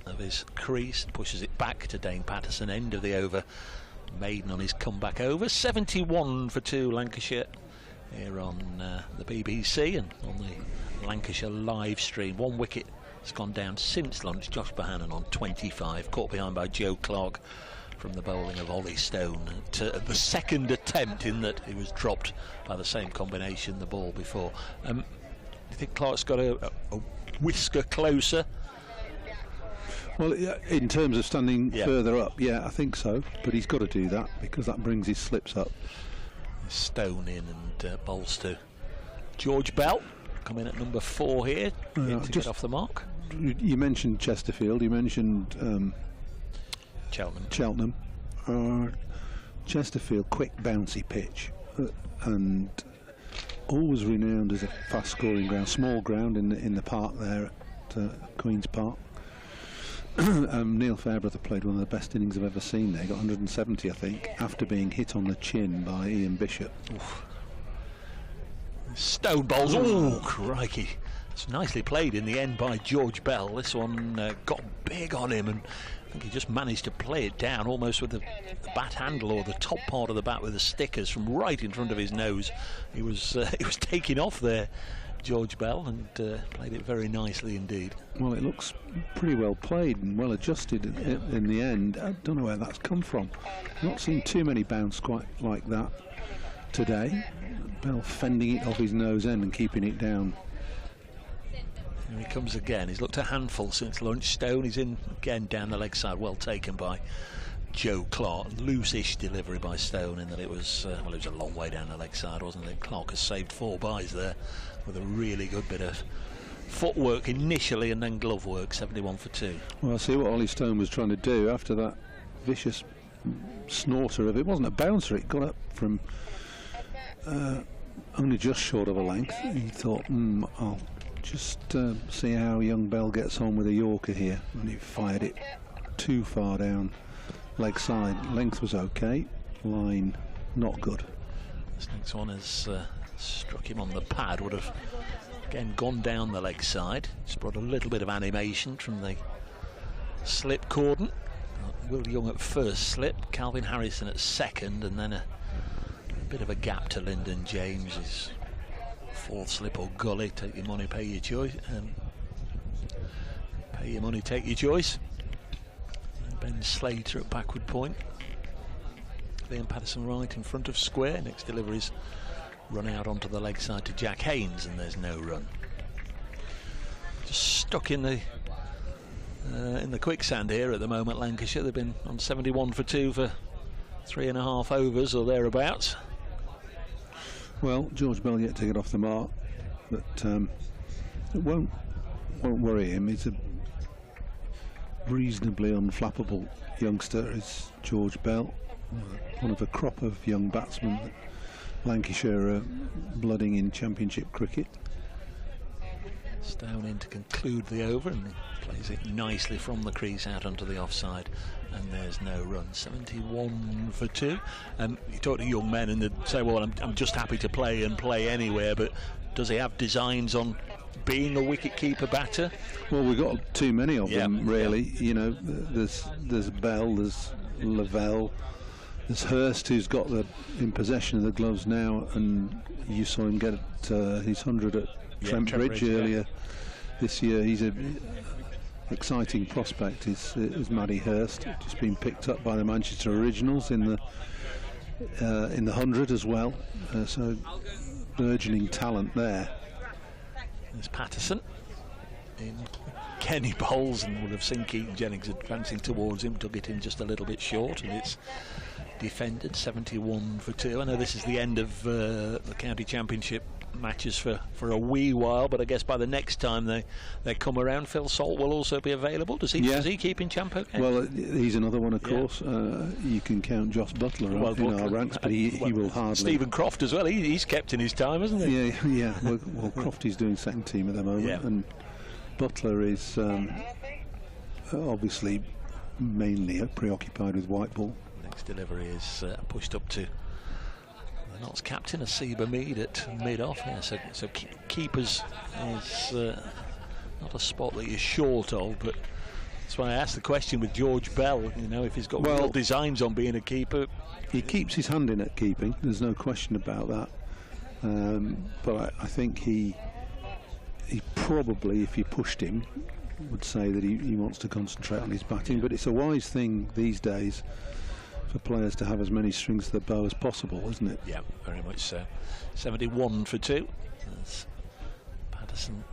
of his crease, pushes it back to Dane Patterson. End of the over. Maiden on his comeback over. 71 for 2 Lancashire here on the BBC and on the Lancashire live stream. 1 wicket has gone down since lunch. Josh Bohannon on 25, caught behind by Joe Clark from the bowling of Ollie Stone at the second attempt, in that he was dropped by the same combination the ball before. Do you think Clark's got a whisker closer? Well, in terms of standing further up, yeah, I think so. But he's got to do that because that brings his slips up. Stone in and bowls to George Bell, come in at number 4 here to get off the mark. You mentioned Chesterfield, you mentioned Cheltenham. Chesterfield, quick bouncy pitch, and always renowned as a fast scoring ground, small ground in the park there at Queen's Park. Neil Fairbrother played one of the best innings I've ever seen there. He got 170, I think, after being hit on the chin by Ian Bishop. Oof. Stone bowls. Oh, crikey. It's nicely played in the end by George Bell. This one got big on him, and I think he just managed to play it down almost with the bat handle, or the top part of the bat with the stickers, from right in front of his nose. He was taking off there, George Bell, and played it very nicely indeed. Well, it looks pretty well played and well adjusted in the end. I don't know where that's come from. Not seen too many bounce quite like that today. Bell fending it off his nose end and keeping it down. Here he comes again. He's looked a handful since lunch. Stone, he's in again down the leg side. Well taken by Joe Clark. Loose-ish delivery by Stone, in that it was well, it was a long way down the leg side, wasn't it? Clark has saved 4 byes there with a really good bit of footwork initially and then glove work. 71 for 2. Well, I see what Ollie Stone was trying to do after that vicious snorter of it. Wasn't a bouncer, it got up from only just short of a length. He thought, I'll just see how young Bell gets on with a Yorker here, and he fired it too far down leg side. Length was okay, line not good. This next one has struck him on the pad, would have again gone down the leg side. Just brought a little bit of animation from the slip cordon. Will Young at first slip, Calvin Harrison at second, and then a bit of a gap to Lyndon James. His 4th slip or gully. Take your money, pay your choice. Pay your money, take your choice. Ben Slater at backward point. Liam Patterson right in front of square. Next deliveries run out onto the leg side to Jack Haynes, and there's no run. Just stuck in the quicksand here at the moment, Lancashire. They've been on 71 for 2 for 3.5 overs or thereabouts. Well, George Bell yet to get off the mark, but it won't worry him. He's a reasonably unflappable youngster, is George Bell, one of a crop of young batsmen that Lancashire are blooding in Championship cricket. Stone in to conclude the over, and he plays it nicely from the crease out onto the offside, and there's no run. 71 for 2. You talk to young men and they say, well, I'm just happy to play and play anywhere, but does he have designs on being a wicket-keeper batter? Well, we've got too many of them, really. You know, there's Bell, there's Lavelle, there's Hurst, who's got in possession of the gloves now, and you saw him get his 100 at Trent Bridge earlier this year. He's an exciting prospect. Is Matty Hurst, just been picked up by the Manchester Originals in the 100 as well. So burgeoning talent there. There's Patterson. in Kenny Bowles, and would have seen Keaton Jennings advancing towards him, took it in just a little bit short, and it's defended 71 for 2. I know this is the end of the county championship matches for a wee while, but I guess by the next time they come around, Phil Salt will also be available. Does he keep in champ okay? Well, he's another one, of course. You can count Joss Butler in our ranks, but he will hardly. Stephen Croft as well. He's kept in his time, hasn't he? Yeah. Well, Crofty's doing second team at the moment, and Butler is obviously mainly preoccupied with white ball. Next delivery is pushed up to the Notts captain, Asiba Mead, at mid-off. Yeah, so keepers is not a spot that you're short of, but that's why I asked the question with George Bell. You know, if he's got real designs on being a keeper, he keeps his hand in at keeping. There's no question about that. But I think he probably, if you pushed him, would say that he wants to concentrate on his batting. But it's a wise thing these days for players to have as many strings to the bow as possible, isn't it? Yeah, very much so. 71 for 2. That's Patterson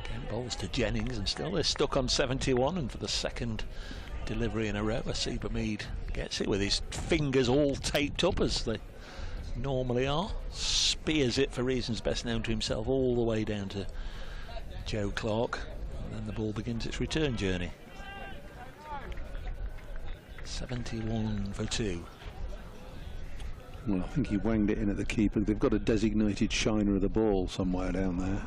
again bowls to Jennings, and still they're stuck on 71, and for the second delivery in a row, Asiba Mead gets it with his fingers all taped up as they normally are, spears it for reasons best known to himself all the way down to Joe Clark, and then the ball begins its return journey. 71 for 2. Well, I think he wanged it in at the keeper. They've got a designated shiner of the ball somewhere down there.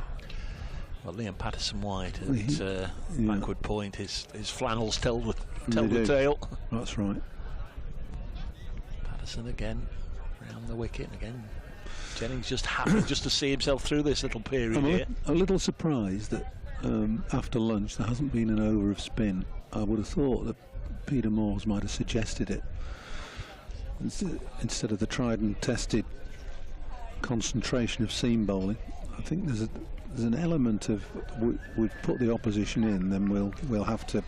Well, Liam Patterson-White at backward point, his flannels tell the tale. That's right. Patterson again round the wicket, and again Jennings just happy just to see himself through this little period here. A little surprised that after lunch there hasn't been an over of spin. I would have thought that Peter Moores might have suggested it instead of the tried and tested concentration of seam bowling. I think there's an element of we've put the opposition in, then we'll have to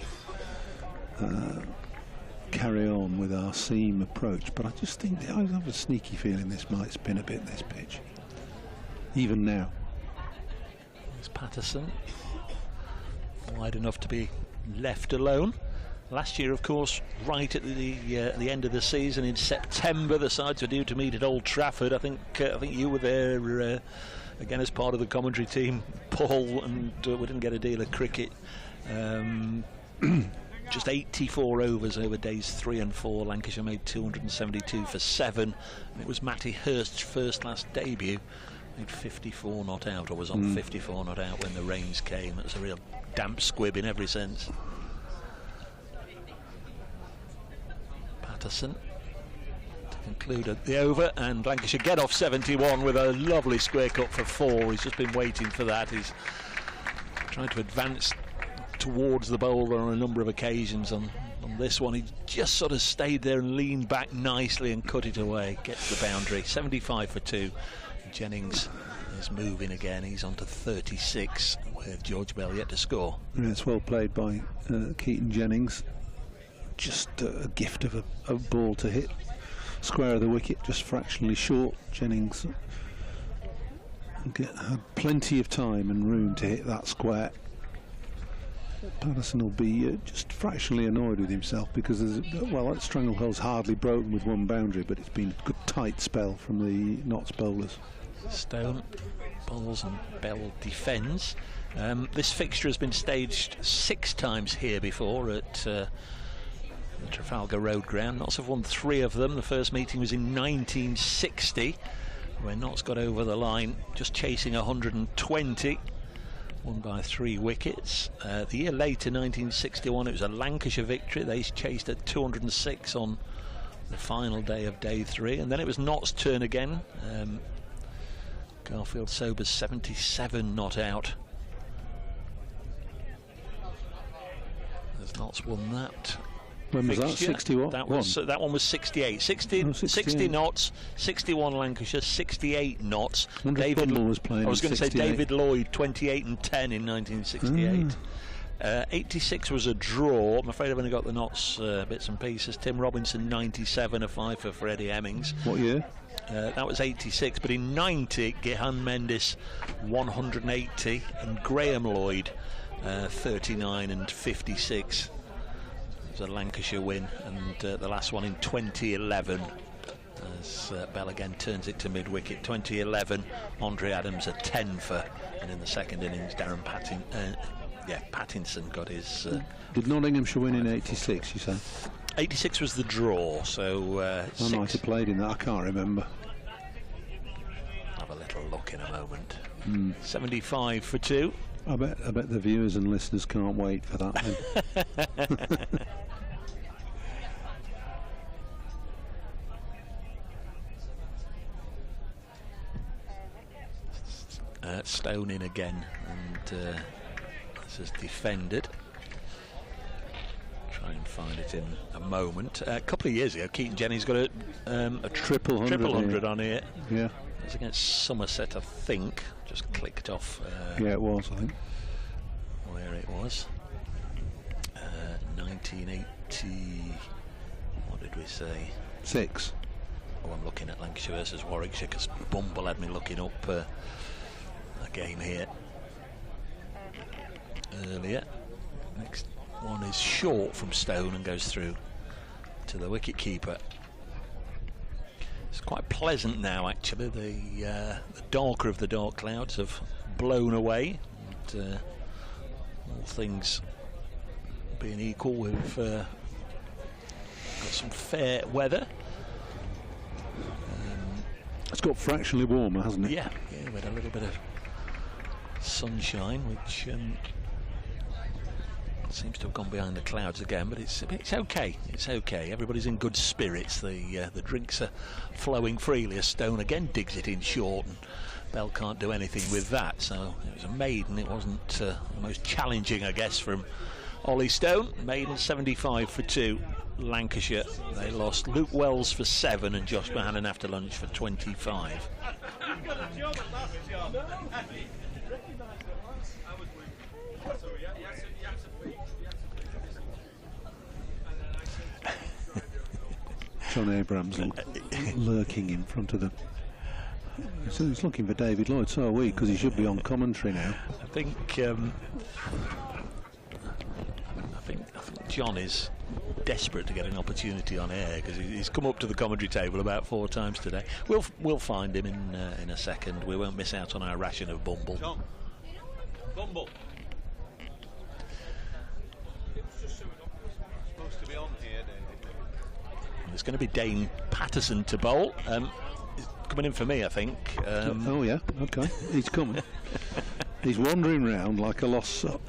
carry on with our seam approach. But I just think I have a sneaky feeling this might spin a bit, this pitch, even now. There's Patterson, wide enough to be left alone. Last year, of course, right at the end of the season in September, the sides were due to meet at Old Trafford. I think you were there again as part of the commentary team, Paul, and we didn't get a deal of cricket. Just 84 overs over days 3 and 4. Lancashire made 272 for 7. It was Matty Hurst's first class debut. Made 54 not out, or was on 54 not out when the rains came. It was a real damp squib in every sense. Patterson to conclude the over, and Lancashire get off 71 with a lovely square cut for 4. He's just been waiting for that. He's trying to advance towards the bowler on a number of occasions. On this one, he just sort of stayed there and leaned back nicely and cut it away. Gets the boundary. 75 for 2. Jennings is moving again. He's on to 36 with George Bell yet to score. Yeah, it's well played by Keaton Jennings. Just a gift of a ball to hit square of the wicket, just fractionally short. Jennings had plenty of time and room to hit that square. Patterson will be just fractionally annoyed with himself because that Stranglehole's hardly broken with one boundary, but it's been a good tight spell from the Notts bowlers. Stone bowls and Bell defends. This fixture has been staged 6 times here before at the Trafalgar Road ground. Notts have won 3 of them. The first meeting was in 1960 when Notts got over the line just chasing 120, won by 3 wickets. The year later, 1961, it was a Lancashire victory. They chased at 206 on the final day of day 3, and then it was Notts' turn again. Garfield Sobers 77 not out. As Notts won that. When was that? 60 what? That one was 68. 60 Notts, 61 Lancashire, 68 Notts. David was playing. I was going to say David Lloyd, 28 and 10 in 1968. 86 was a draw. I'm afraid I've only got the Notts bits and pieces. Tim Robinson 97, a 5 for Freddie Hemmings. What year? That was 86, but in 90, Gehan Mendes 180 and Graham Lloyd 39 and 56. It was a Lancashire win, and the last one in 2011 as Bell again turns it to mid-wicket. 2011, Andre Adams a 10 for, and in the second innings Darren Pattinson got his... Did Nottinghamshire win in 86, you say? 86 was the draw, so... I might have played in that, I can't remember. Have a little look in a moment. 75 for 2. I bet the viewers and listeners can't wait for that then. Stone in again, and this is defended. Try and find it in a moment. A couple of years ago, Keaton Jennings got a triple hundred on here. Yeah. It was against Somerset, I think. Just clicked off. Yeah, it was, I think. Where it was. 1980. What did we say? 6. Oh, I'm looking at Lancashire versus Warwickshire because Bumble had me looking up a game here earlier. Next one is short from Stone and goes through to the wicket keeper. It's quite pleasant now, actually. The darker of the dark clouds have blown away, and all things being equal, we've got some fair weather. It's got fractionally warmer, hasn't it? Yeah, with a little bit of sunshine, which seems to have gone behind the clouds again, but it's okay. It's okay. Everybody's in good spirits. The drinks are flowing freely. A Stone again digs it in short, and Bell can't do anything with that. So it was a maiden. It wasn't the most challenging, I guess, from Ollie Stone. Maiden 75 for 2. Lancashire. They lost Luke Wells for 7 and Josh Bohannon after lunch for 25. John Abrams lurking in front of them. So he's looking for David Lloyd, so are we, because he should be on commentary now. I think John is desperate to get an opportunity on air because he's come up to the commentary table about 4 times today. We'll find him in a second. We won't miss out on our ration of Bumble. John. Bumble. Supposed to be on here, David. There's going to be Dane Patterson to bowl. Coming in for me, I think. Oh yeah, okay, he's coming. He's wandering round like a lost soul.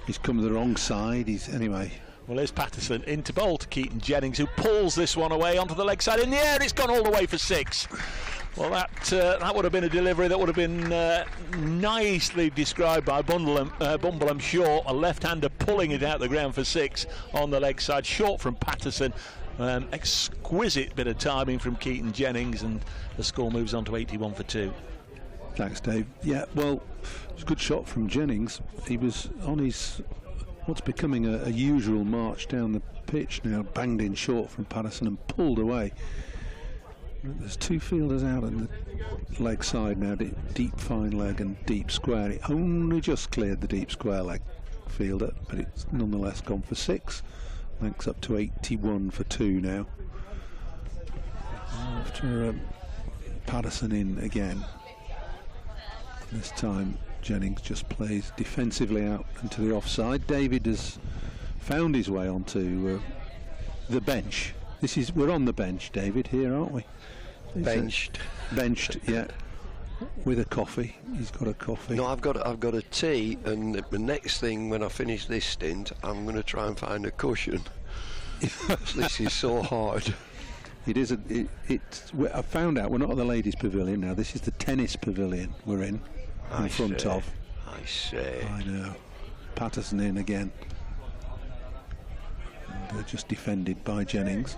He's come to the wrong side. Anyway. Well, here's Patterson into bowl to Keaton Jennings, who pulls this one away onto the leg side in the air. It's gone all the way for 6. Well, that would have been a delivery that would have been nicely described by Bumble, I'm sure. A left-hander pulling it out the ground for 6 on the leg side, short from Patterson. Exquisite bit of timing from Keaton Jennings, and the score moves on to 81 for 2. Thanks, Dave. Yeah, well, it's a good shot from Jennings. He was on his what's becoming a usual march down the pitch now, banged in short from Patterson and pulled away. There's 2 fielders out on the leg side now, deep fine leg and deep square. It only just cleared the deep square leg fielder, but it's nonetheless gone for 6. Ranks up to 81 for 2 now. After Patterson in again. This time Jennings just plays defensively out into the offside. David has found his way onto the bench. We're on the bench, David, here, aren't we? Benched. Benched, yeah. With a coffee. He's got a coffee. No, I've got a tea, and the next thing when I finish this stint, I'm going to try and find a cushion. This is so hard. It is. I found out we're not at the ladies' pavilion now. This is the tennis pavilion we're in front of. I see. I know. Patterson in again. And they're just defended by Jennings.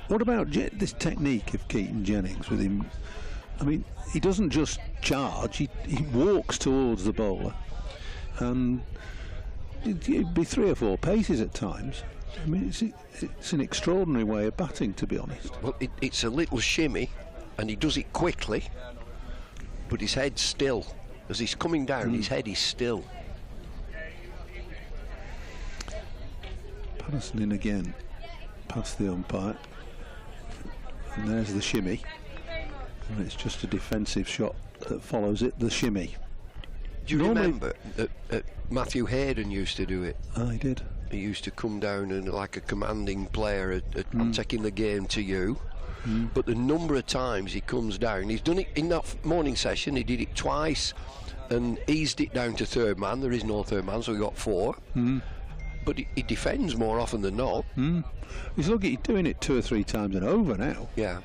What about this technique of Keaton Jennings with him? I mean, he doesn't just charge, he walks towards the bowler, and it'd be 3 or 4 paces at times. I mean, it's an extraordinary way of batting, to be honest. Well, it's a little shimmy, and he does it quickly, but his head's still, As he's coming down, his head is still. Patterson in again, past the umpire. And there's the shimmy. And it's just a defensive shot that follows it, the shimmy. Do you remember that Matthew Hayden used to do it? I did. He used to come down and like a commanding player at taking the game to you. But the number of times he comes down, he's done it in that morning session, he did it twice and eased it down to third man. There is no third man, so we got 4. But he defends more often than not. He's doing it 2 or 3 times and over now. Yeah.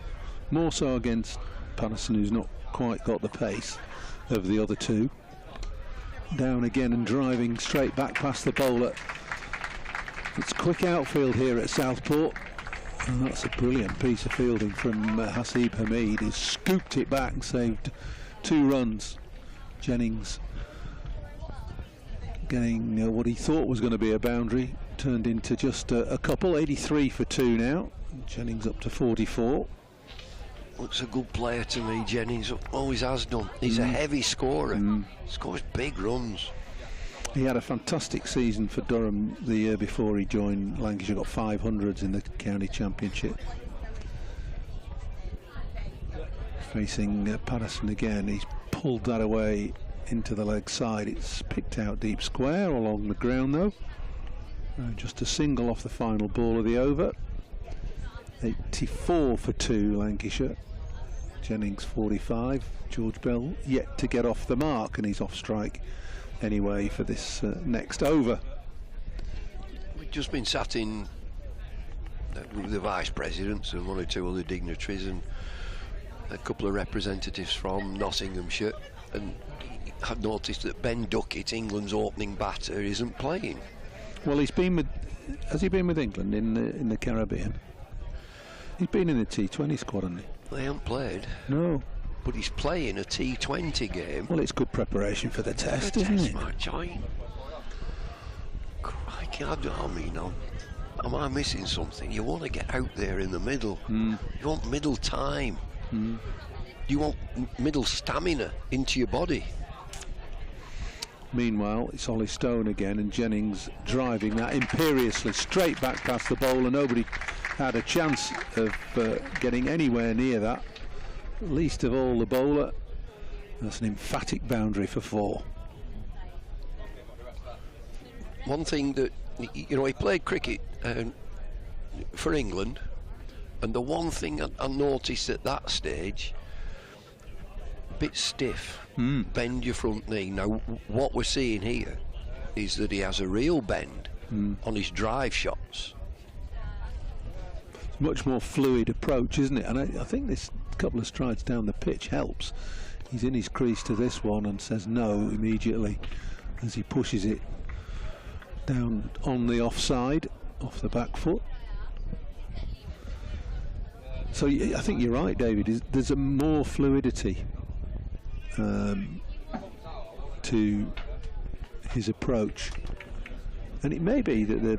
More so against Patterson, who's not quite got the pace of the other 2. Down again and driving straight back past the bowler. It's quick outfield here at Southport. And that's a brilliant piece of fielding from Hasib Hamid, who scooped it back and saved 2 runs. Jennings getting what he thought was going to be a boundary turned into just a couple. 83 for 2 now. Jennings up to 44. Looks a good player to me, Jennings. Always has done. He's a heavy scorer. Scores big runs. He had a fantastic season for Durham the year before he joined Lancashire. Got 500s in the county championship. Facing Patterson again. He's pulled that away into the leg side. It's picked out deep square along the ground though. Just a single off the final ball of the over. 84 for 2 Lancashire. Jennings 45. George Bell yet to get off the mark, and he's off strike anyway for this next over. We've just been sat in with the vice presidents and 1 or 2 other dignitaries and a couple of representatives from Nottinghamshire, and I've noticed that Ben Duckett, England's opening batter, isn't playing. Well, has he been with England in the Caribbean? He's been in the T20 squad, hasn't he? They haven't played. No. But he's playing a T20 game. Well, it's good preparation for the test, isn't it? My joint. Crikey, am I missing something? You want to get out there in the middle. You want middle time. You want middle stamina into your body. Meanwhile, it's Ollie Stone again, and Jennings driving that imperiously straight back past the bowler. Nobody had a chance of getting anywhere near that. Least of all the bowler. That's an emphatic boundary for 4. One thing that, he played cricket for England, and the one thing I noticed at that stage, a bit stiff. Bend your front knee. Now, what we're seeing here is that he has a real bend on his drive shots. It's a much more fluid approach, isn't it? And I think this couple of strides down the pitch helps. He's in his crease to this one and says no immediately as he pushes it down on the offside, off the back foot. So I think you're right, David. There's a more fluidity to his approach, and it may be that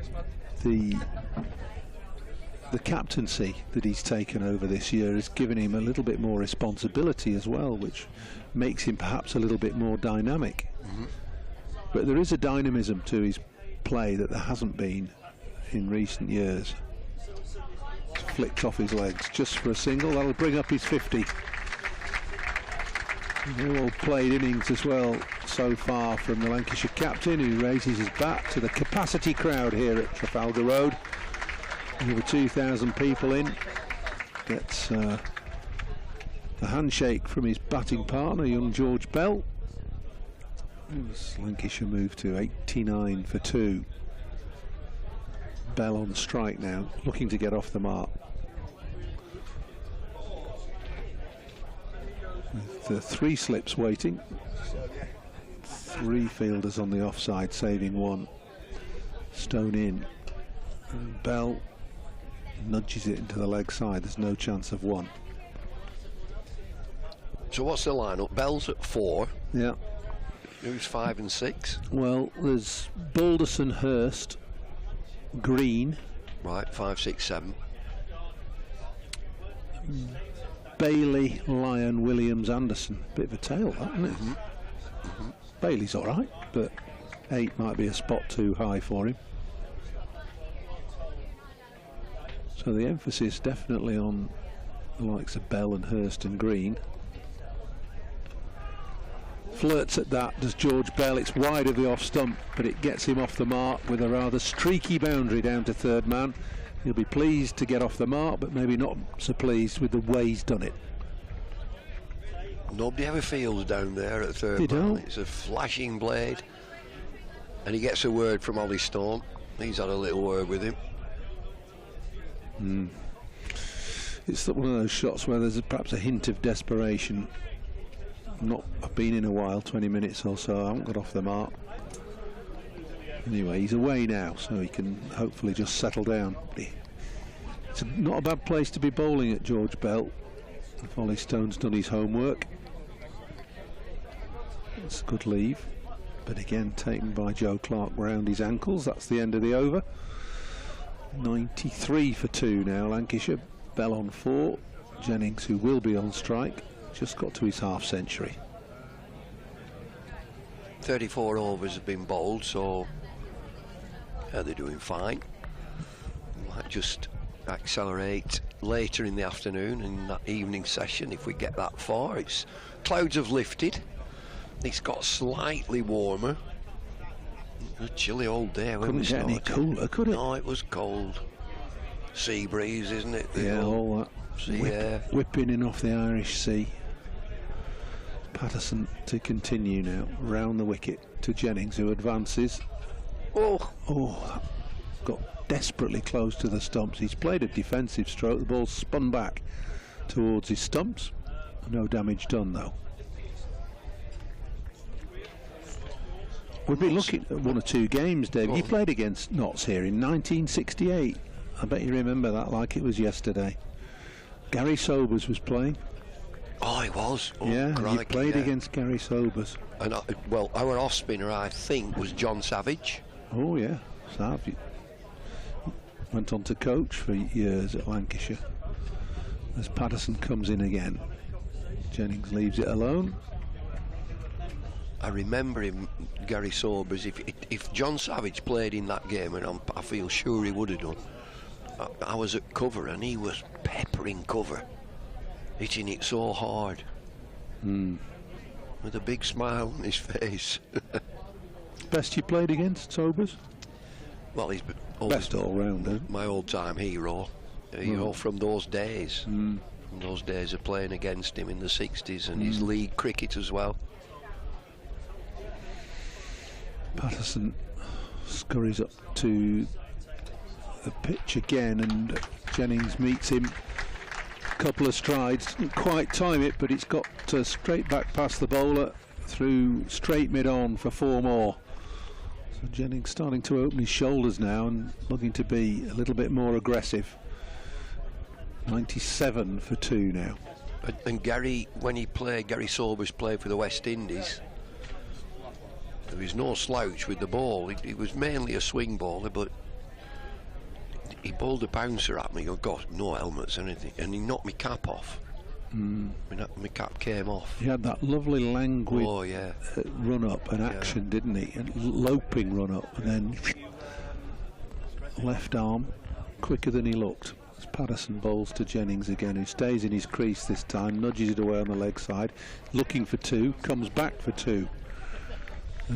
the captaincy that he's taken over this year has given him a little bit more responsibility as well, which makes him perhaps a little bit more dynamic. But there is a dynamism to his play that there hasn't been in recent years. It's flicked off his legs just for a single. That'll bring up his 50. Well played innings as well so far from the Lancashire captain, who raises his bat to the capacity crowd here at Trafalgar Road. Over 2,000 people in. Gets a handshake from his batting partner, young George Bell. As Lancashire move to 89 for 2. Bell on strike now, looking to get off the mark. With 3 slips waiting. 3 fielders on the offside, saving 1. Stone in. And Bell nudges it into the leg side. There's no chance of 1. So what's the lineup? Bell's at 4. Yeah. Who's 5 and 6? Well, there's Balderson, Hurst, Green. Right, 5, 6, 7. Bailey, Lyon, Williams, Anderson. Bit of a tail, that, isn't it? Bailey's all right, but 8 might be a spot too high for him. So the emphasis definitely on the likes of Bell and Hurst and Green. Flirts at that, does George Bell. It's wide of the off stump, but it gets him off the mark with a rather streaky boundary down to third man. He'll be pleased to get off the mark, but maybe not so pleased with the way he's done it. Nobody ever feels down there at third man. It's a flashing blade. And he gets a word from Ollie Storm. He's had a little word with him. It's one of those shots where there's perhaps a hint of desperation. I've been in a while, 20 minutes or so, I haven't got off the mark. Anyway, he's away now, so he can hopefully just settle down. It's not a bad place to be bowling at, George Bell, if Ollie Stone's done his homework. It's a good leave, but again taken by Joe Clark round his ankles. That's the end of the over. 93 for 2 now, Lancashire. Bell on 4. Jennings, who will be on strike, just got to his half century. 34 overs have been bowled, so they're doing fine. Might just accelerate later in the afternoon in that evening session if we get that far. Clouds have lifted. It's got slightly warmer. A chilly old day. Couldn't get any cooler, could it? No, it was cold. Sea breeze, isn't it? Yeah, all that sea air. Whipping in off the Irish Sea. Patterson to continue now, round the wicket to Jennings, who advances. Oh, got desperately close to the stumps. He's played a defensive stroke. The ball spun back towards his stumps. No damage done, though. We've been looking at 1 or 2 games, Dave. He played against Notts here in 1968. I bet you remember that like it was yesterday. Gary Sobers was playing. Oh, he was? Oh, yeah, crikey, he played against Gary Sobers. And well, our off spinner, I think, was John Savage. Oh, yeah, Savage. Went on to coach for years at Lancashire. As Patterson comes in again, Jennings leaves it alone. I remember him, Gary Sobers. If John Savage played in that game, and I feel sure he would have done, I was at cover and he was peppering cover, hitting it so hard, with a big smile on his face. Best you played against, Sobers? Well, he's best all round. My old-time hero from those days. From those days of playing against him in the 60s and his league cricket as well. Patterson scurries up to the pitch again, and Jennings meets him a couple of strides. Didn't quite time it, but it's got straight back past the bowler through straight mid-on for 4 more. So Jennings starting to open his shoulders now and looking to be a little bit more aggressive. 97 for 2 now. And Gary, when he played, Gary Sobers played for the West Indies. There was no slouch with the ball. He was mainly a swing bowler, but he bowled a bouncer at me. Oh God, no helmets or anything, and he knocked my cap off. My cap came off. He had that lovely languid run up and action, didn't he? And loping run up, and then left arm quicker than he looked. As Patterson bowls to Jennings again, who stays in his crease this time, nudges it away on the leg side, looking for 2, comes back for 2.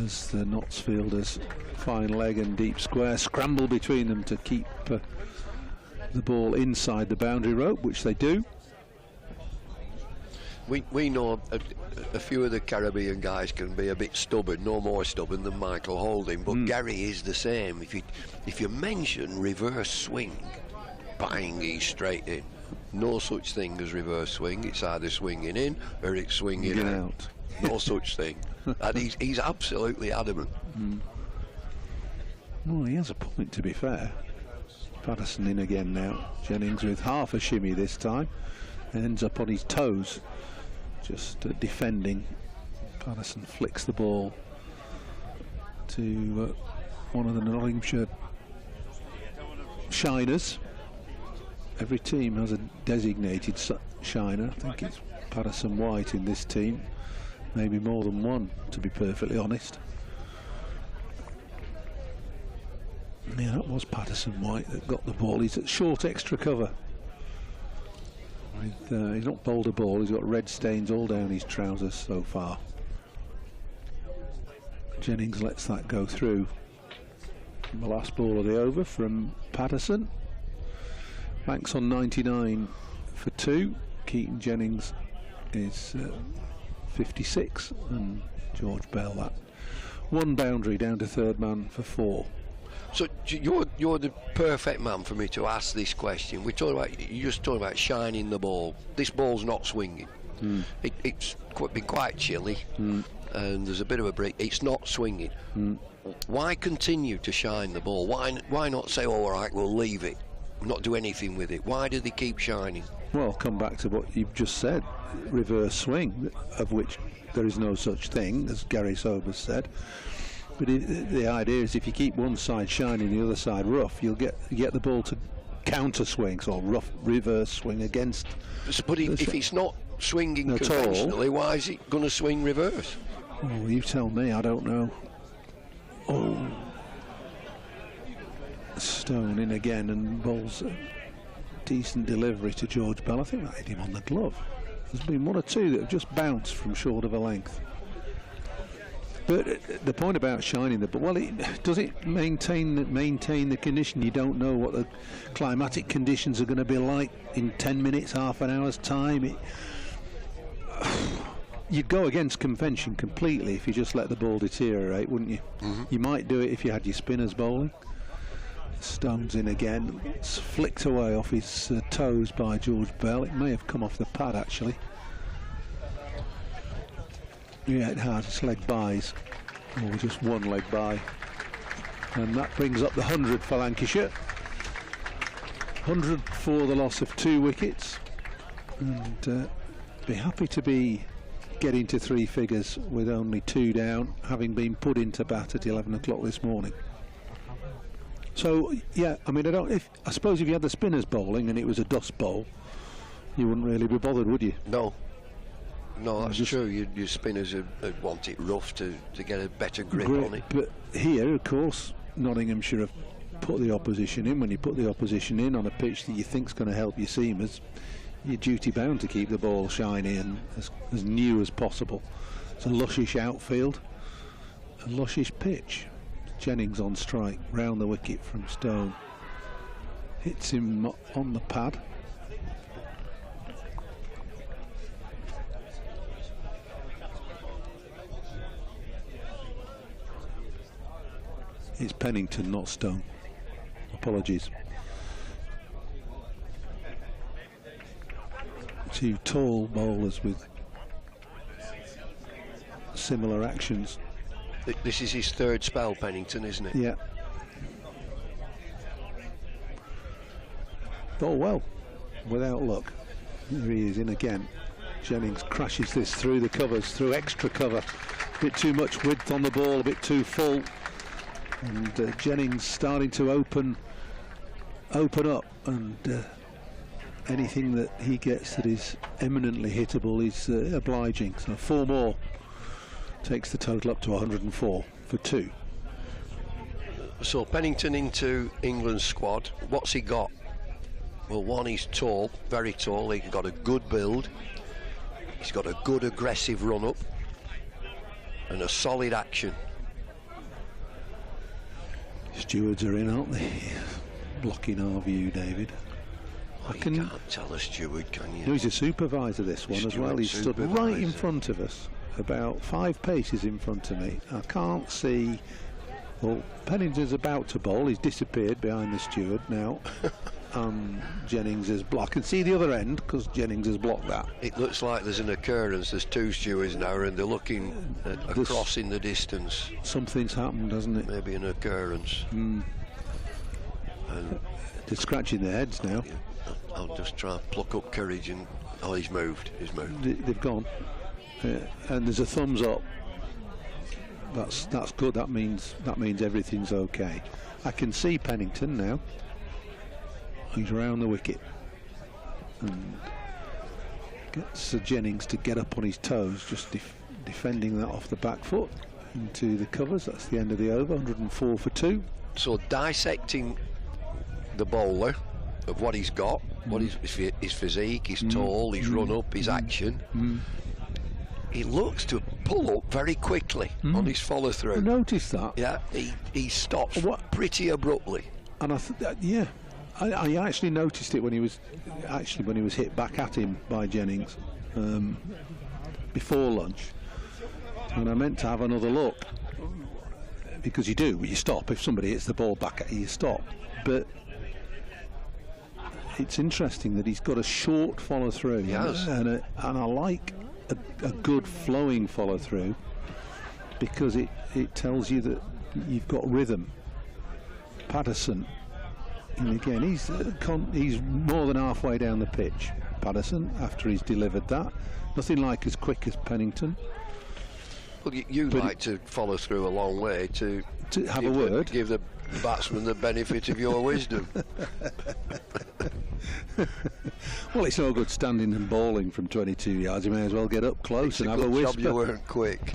As the Notts fielders, fine leg and deep square, scramble between them to keep the ball inside the boundary rope, which they do. We know a few of the Caribbean guys can be a bit stubborn, no more stubborn than Michael Holding, but Gary is the same. If you mention reverse swing, bang, he's straight in. No such thing as reverse swing. It's either swinging in or it's swinging out. No such thing. And he's absolutely adamant. Well, he has a point, to be fair. Patterson in again now. Jennings with half a shimmy this time. Ends up on his toes, just defending. Patterson flicks the ball to one of the Nottinghamshire shiners. Every team has a designated shiner. I think it's Patterson White in this team. maybe more than one, to be perfectly honest. Yeah, that was Patterson White that got the ball. He's at short extra cover. He's not bowled a ball, he's got red stains all down his trousers so far. Jennings lets that go through. The last ball of the over from Patterson. Banks on 99 for 2. Keaton Jennings is 56, and George Bell that one boundary down to third man for 4. So you're the perfect man for me to ask this question. You're just talking about shining the ball. This ball's not swinging. It's been quite chilly, and there's a bit of a break. It's not swinging. Why continue to shine the ball? Why not say, oh, all right, we'll leave it, not do anything with it? Why do they keep shining? Well, come back to what you've just said, reverse swing, of which there is no such thing, as Gary Sobers said. But the idea is if you keep one side shining, the other side rough, you'll get the ball to counter swing, so rough reverse swing against. But if it's not swinging conventionally, why is it going to swing reverse? Oh, you tell me. I don't know. Oh, Stone in again and bowls a decent delivery to George Bell. I think that hit him on the glove. There's been one or two that have just bounced from short of a length. But the point about shining the ball, well, does it maintain the condition? You don't know what the climatic conditions are going to be like in 10 minutes, half an hour's time. You'd go against convention completely if you just let the ball deteriorate, wouldn't you? You might do it if you had your spinners bowling. Stone's in again. It's flicked away off his toes by George Bell. It may have come off the pad, actually. Yeah, it has. It's leg byes, or just one leg by, and that brings up the 100 for Lancashire. 100 for the loss of 2 wickets, and be happy to be getting to 3 figures with only 2 down, having been put into bat at 11 o'clock this morning. So yeah, I mean, I suppose if you had the spinners bowling and it was a dust bowl, you wouldn't really be bothered, would you? No, that's true. Your spinners would want it rough to get a better grip on it. But here, of course, Nottinghamshire have put the opposition in. When you put the opposition in on a pitch that you think's going to help your seamers, you're duty bound to keep the ball shiny and as new as possible. It's a lushish outfield, a lushish pitch. Jennings on strike, round the wicket from Stone. Hits him on the pad. It's Pennington, not Stone. Apologies. 2 tall bowlers with similar actions. This is his 3rd spell, Pennington, isn't it? Yeah. Oh well, without luck. Here he is in again. Jennings crashes this through the covers, through extra cover. A bit too much width on the ball, a bit too full. And Jennings starting to open up, and anything that he gets that is eminently hittable is obliging. So 4 more takes the total up to 104 for 2. So Pennington into England's squad. What's he got? Well, one, he's tall, very tall. He's got a good build. He's got a good aggressive run-up and a solid action. Stewards are in, aren't they? Blocking our view, David. You can't tell a steward, can you? No, he's a supervisor, this one as well. He's stood right in front of us, about 5 paces in front of me. I can't see. Well, Pennington's about to bowl. He's disappeared behind the steward now. Jennings is blocked. I can see the other end because Jennings has blocked that. It looks like there's an occurrence. There's 2 stewards now, and they're looking across in the distance. Something's happened, hasn't it? Maybe an occurrence. And they're scratching their heads now. I'll just try and pluck up courage and... Oh, he's moved. They've gone. And there's a thumbs up. That's good. That means everything's okay. I can see Pennington now. He's around the wicket and gets Jennings to get up on his toes, just defending that off the back foot into the covers. That's the end of the over, 104 for 2. So dissecting the bowler of what he's got, what his physique, his tall, his run up, his action. He looks to pull up very quickly on his follow through. I noticed that. Yeah, he stops pretty abruptly. And I actually noticed it when he was hit back at him by Jennings before lunch, and I meant to have another look, because you stop if somebody hits the ball back at you, you stop. But it's interesting that he's got a short follow through, and I like a good flowing follow through, because it tells you that you've got rhythm. Patterson, and again he's more than halfway down the pitch. Patterson, after he's delivered that, nothing like as quick as Pennington. Well, you'd like to follow through a long way to have a word, give the batsman the benefit of your wisdom. Well, it's no good standing and bowling from 22 yards. You may as well get up close and have a whisper. It's a good job you weren't quick.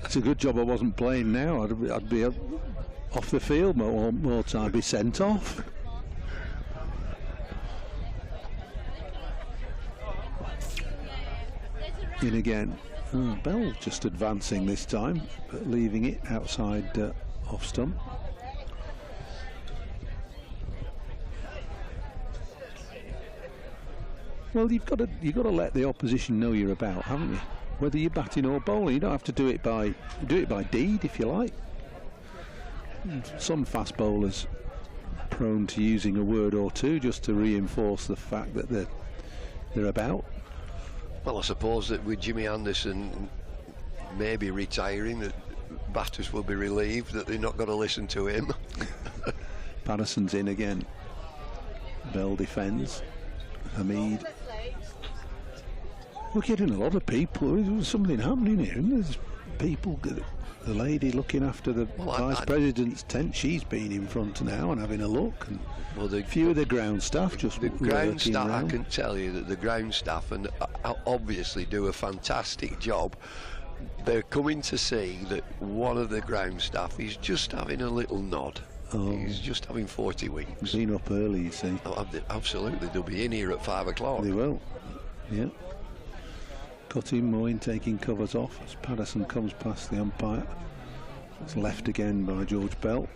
It's a good job I wasn't playing now. I'd be off the field more time, I'd be sent off. In again. Bell just advancing this time, but leaving it outside off stump. Well, you've got to let the opposition know you're about, haven't you? Whether you're batting or bowling, you don't have to do it by deed, if you like. Some fast bowlers prone to using a word or two just to reinforce the fact that they're about. Well, I suppose that with Jimmy Anderson maybe retiring, that batters will be relieved that they're not going to listen to him. Patterson's in again. Bell defends. Hamid. We're getting a lot of people. There's something happening here, and there's people. The lady looking after the vice president's tent, she's been in front now and having a look. And a few of the ground staff just the ground staff. around. I can tell you that the ground staff and obviously do a fantastic job. They're coming to see that one of the ground staff is just having a little nod. Oh. He's just having 40 winks. Been up early, you see. Oh, absolutely, they'll be in here at 5 o'clock. They will. Yeah. Cutting, Moyne taking covers off as Patterson comes past the umpire. It's left again by George Bell.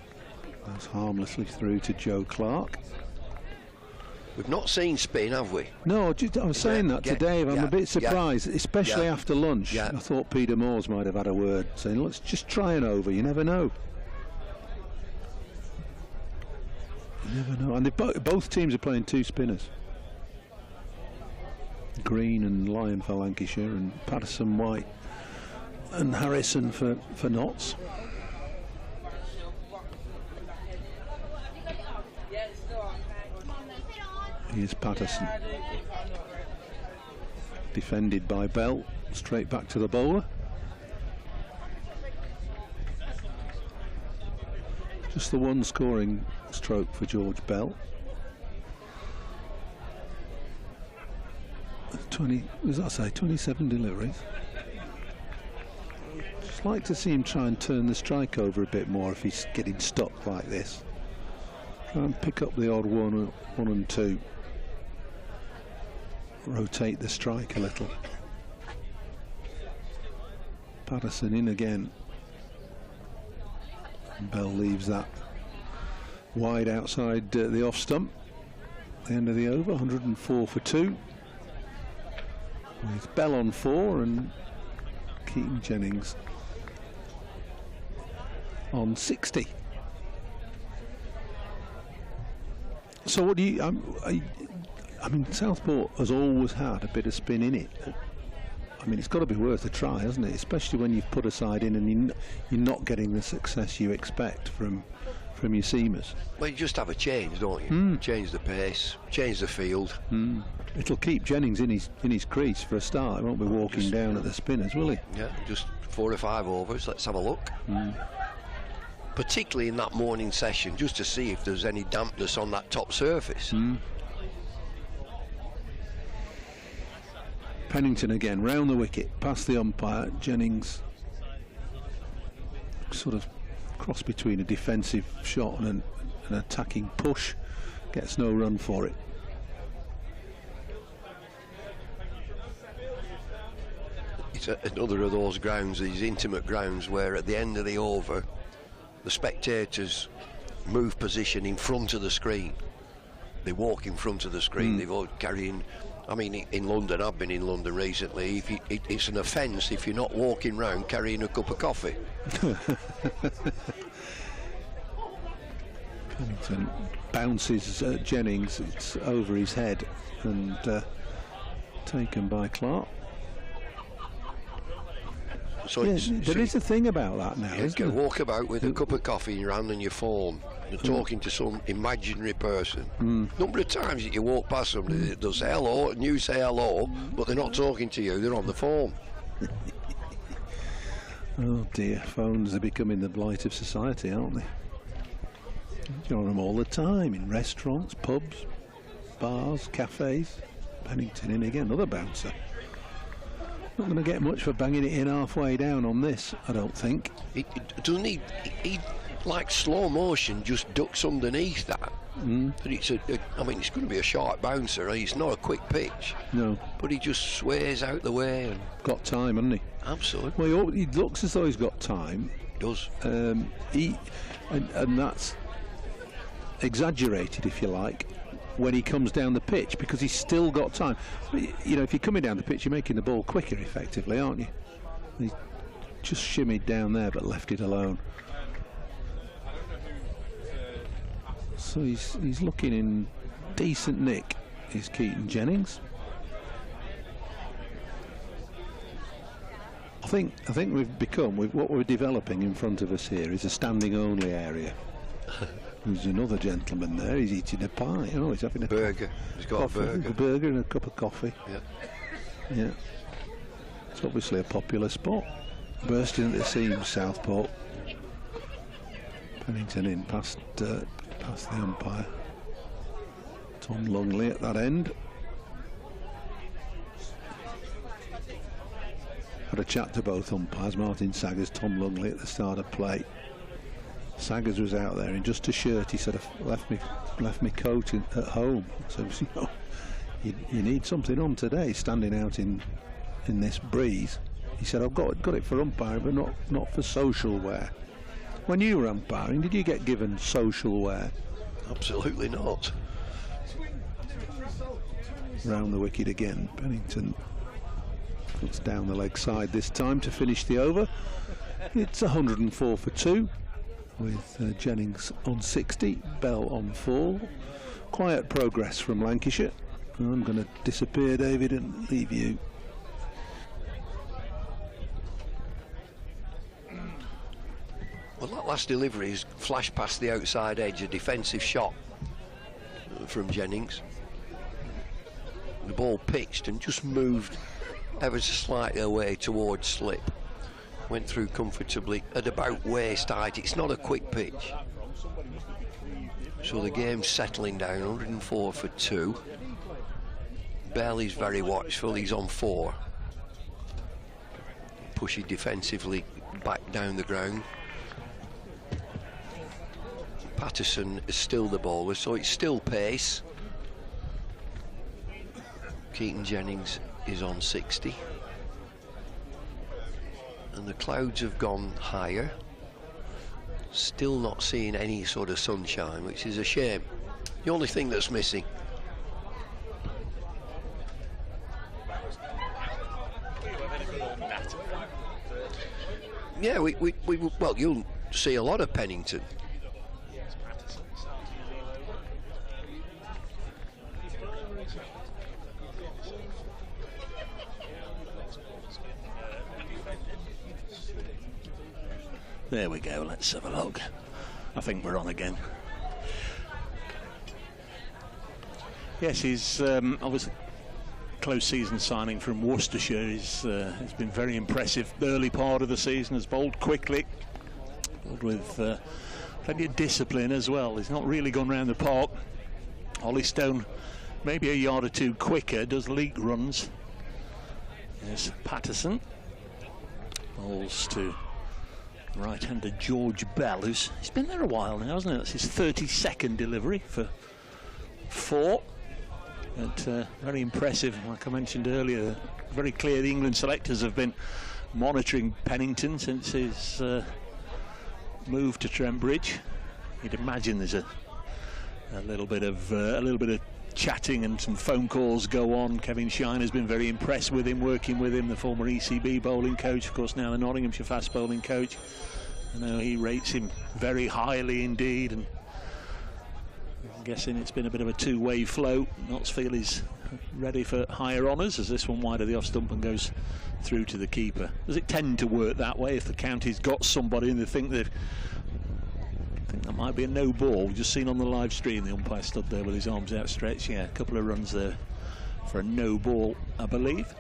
Goes harmlessly through to Joe Clark. We've not seen spin, have we? No, I was saying that to Dave. I'm a bit surprised, especially after lunch. Yeah. I thought Peter Moores might have had a word saying, let's just try an over, you never know. You never know. And both teams are playing two spinners. Green and Lyon for Lancashire, and Patterson, White and Harrison for Notts. Here's Patterson. Defended by Bell. Straight back to the bowler. Just the one scoring stroke for George Bell. 27 deliveries. Just like to see him try and turn the strike over a bit more if he's getting stuck like this. Try and pick up the odd one and two. Rotate the strike a little. Patterson in again. Bell leaves that wide outside the off stump. The end of the over, 104 for 2. With Bell on 4 and Keaton Jennings on 60. So what do you... I mean, Southport has always had a bit of spin in it. I mean, it's got to be worth a try, hasn't it? Especially when you've put a side in and you're not getting the success you expect from your seamers. Well, you just have a change, don't you? Change the pace, change the field. It'll keep Jennings in his crease for a start. He won't be walking down at the spinners, will he? Yeah, just 4 or 5 overs. Let's have a look. Particularly in that morning session, just to see if there's any dampness on that top surface. Pennington again, round the wicket, past the umpire. Jennings sort of cross between a defensive shot and an attacking push, gets no run for it. It's another of those grounds, these intimate grounds, where at the end of the over the spectators move position in front of the screen. They walk in front of the screen. They're all carrying, I mean, in London, I've been in London recently, it's an offence if you're not walking round carrying a cup of coffee. Pennington bounces Jennings, it's over his head and taken by Clark. So there is a thing about that now. You can walk about with a cup of coffee in your hand and your phone. You're talking to some imaginary person. Number of times that you walk past somebody that does hello and you say hello, but they're not talking to you, they're on the phone. Oh dear, phones are becoming the blight of society, aren't they? You're on them all the time, in restaurants, pubs, bars, cafes. Pennington in again, another bouncer. Not going to get much for banging it in halfway down on this, I don't think. Doesn't he like slow motion, just ducks underneath that. But it's I mean, it's going to be a sharp bouncer. It's not a quick pitch. No. But he just sways out the way. And got time, hasn't he? Absolutely. Well, he looks as though he's got time. He does. And that's exaggerated, if you like, when he comes down the pitch, because he's still got time. You know, if you're coming down the pitch, you're making the ball quicker, effectively, aren't you? He's just shimmied down there, but left it alone. So he's looking in decent nick, is Keaton Jennings. I think what we're developing in front of us here is a standing only area. There's another gentleman there. He's eating a pie. Oh, he's having a burger. He's got coffee, a burger and a cup of coffee. Yeah. It's obviously a popular spot. Bursting at the seams, Southport. Pennington in past the umpire. Tom Lungley at that end. Had a chat to both umpires, Martin Saggers, Tom Lungley, at the start of play. Saggers was out there in just a shirt. He said, "I've left me coat at home." So you need something on today, standing out in this breeze. He said, "I've got it for umpiring, but not for social wear." When you were umpiring, did you get given social wear? Absolutely not. Round the wicket again. Pennington puts down the leg side this time to finish the over. It's 104 for 2. With Jennings on 60, Bell on 4. Quiet progress from Lancashire. I'm going to disappear, David, and leave you. Well, that last delivery has flashed past the outside edge, a defensive shot from Jennings. The ball pitched and just moved ever so slightly away towards slip. Went through comfortably at about waist height. It's not a quick pitch. So the game's settling down, 104 for 2. Bell is very watchful, he's on 4. Pushing defensively back down the ground. Patterson is still the bowler, so it's still pace. Keaton Jennings is on 60. And the clouds have gone higher. Still not seeing any sort of sunshine, which is a shame. The only thing that's missing. Yeah, well, you'll see a lot of Pennington. There we go, let's have a look. I think we're on again. Yes, he's obviously close season signing from Worcestershire. He's been very impressive early part of the season, has bowled quickly, bowled with plenty of discipline as well. He's not really gone round the park. Holly Stone maybe a yard or two quicker, does leak runs, There's Patterson. Bowls to right-hander George Bell, he's been there a while now, hasn't he? That's his 32nd delivery for 4. But very impressive, like I mentioned earlier. Very clear the England selectors have been monitoring Pennington since his move to Trent Bridge. You'd imagine there's a little bit of chatting and some phone calls go on. Kevin Shine has been very impressed with him, working with him, the former ECB bowling coach, of course now the Nottinghamshire fast bowling coach. I know he rates him very highly indeed, and I'm guessing it's been a bit of a two-way flow. Knutsfield is ready for higher honours as this one wide of the off stump and goes through to the keeper. Does it tend to work that way if the county's got somebody and they think that might be a no ball? We've just seen on the live stream the umpire stood there with his arms outstretched. Yeah, a couple of runs there for a no ball, I believe.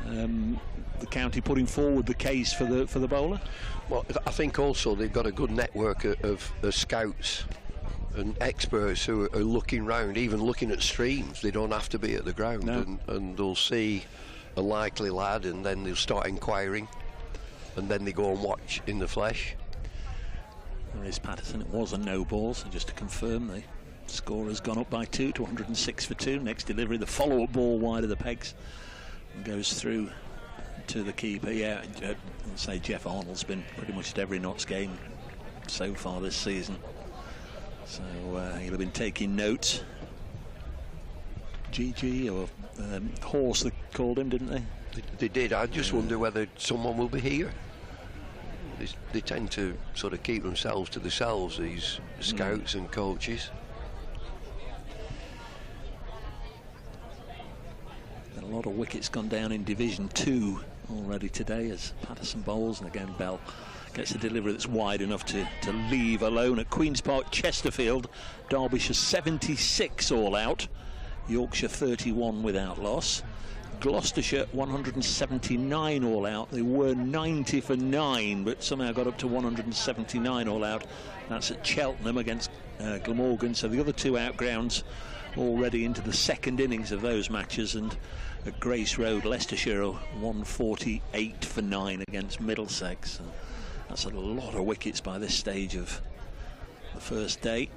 The county putting forward the case for the bowler. Well, I think also they've got a good network of scouts and experts who are looking round, even looking at streams. They don't have to be at the ground. No. And they'll see a likely lad and then they'll start inquiring and then they go and watch in the flesh. There is Patterson. It was a no ball, so just to confirm, the score has gone up by 2 to 106 for 2. Next delivery, the follow-up ball wide of the pegs and goes through to the keeper. Yeah, I'd say Jeff Arnold's been pretty much at every Notts game so far this season, so he'll have been taking notes. GG or Horse, they called him, didn't they? They did. I just wonder whether someone will be here. They tend to sort of keep themselves to themselves, these scouts and coaches. And a lot of wickets gone down in Division 2 already today as Patterson bowls, and again Bell gets a delivery that's wide enough to leave alone. At Queen's Park, Chesterfield, Derbyshire 76 all out, Yorkshire 31 without loss. Gloucestershire 179 all out. They were 90 for 9, but somehow got up to 179 all out. That's at Cheltenham against Glamorgan. So the other 2 outgrounds already into the second innings of those matches. And at Grace Road, Leicestershire 148 for 9 against Middlesex. So that's a lot of wickets by this stage of the first day.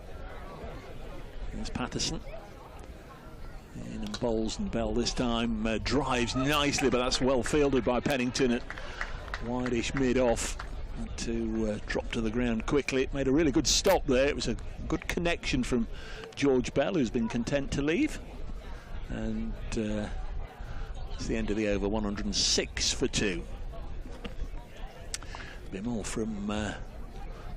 Here's Patterson. In and bowls, and Bell this time drives nicely, but that's well fielded by Pennington at wideish mid-off to drop to the ground quickly. It made a really good stop there. It was a good connection from George Bell, who's been content to leave. And it's the end of the over, 106 for 2. A bit more from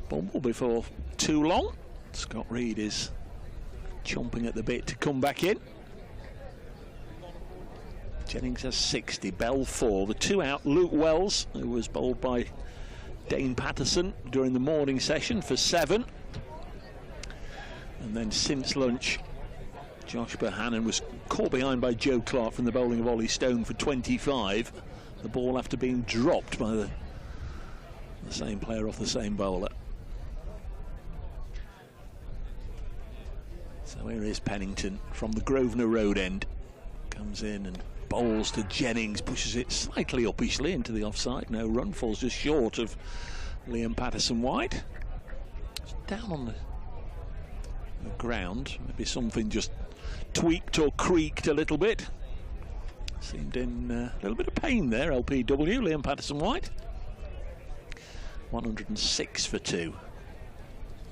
Bumble before too long. Scott Reed is chomping at the bit to come back in. Jennings has 60, Bell 4. The 2 out, Luke Wells, who was bowled by Dane Patterson during the morning session for 7. And then since lunch, Josh Bohannon was caught behind by Joe Clark from the bowling of Ollie Stone for 25. The ball after being dropped by the same player off the same bowler. So here is Pennington from the Grosvenor Road end. Comes in and bowls to Jennings, pushes it slightly uppishly into the offside. No run, falls just short of Liam Patterson wide. It's down on the ground. Maybe something just tweaked or creaked a little bit. Seemed in a little bit of pain there, LPW, Liam Patterson wide. 106 for 2.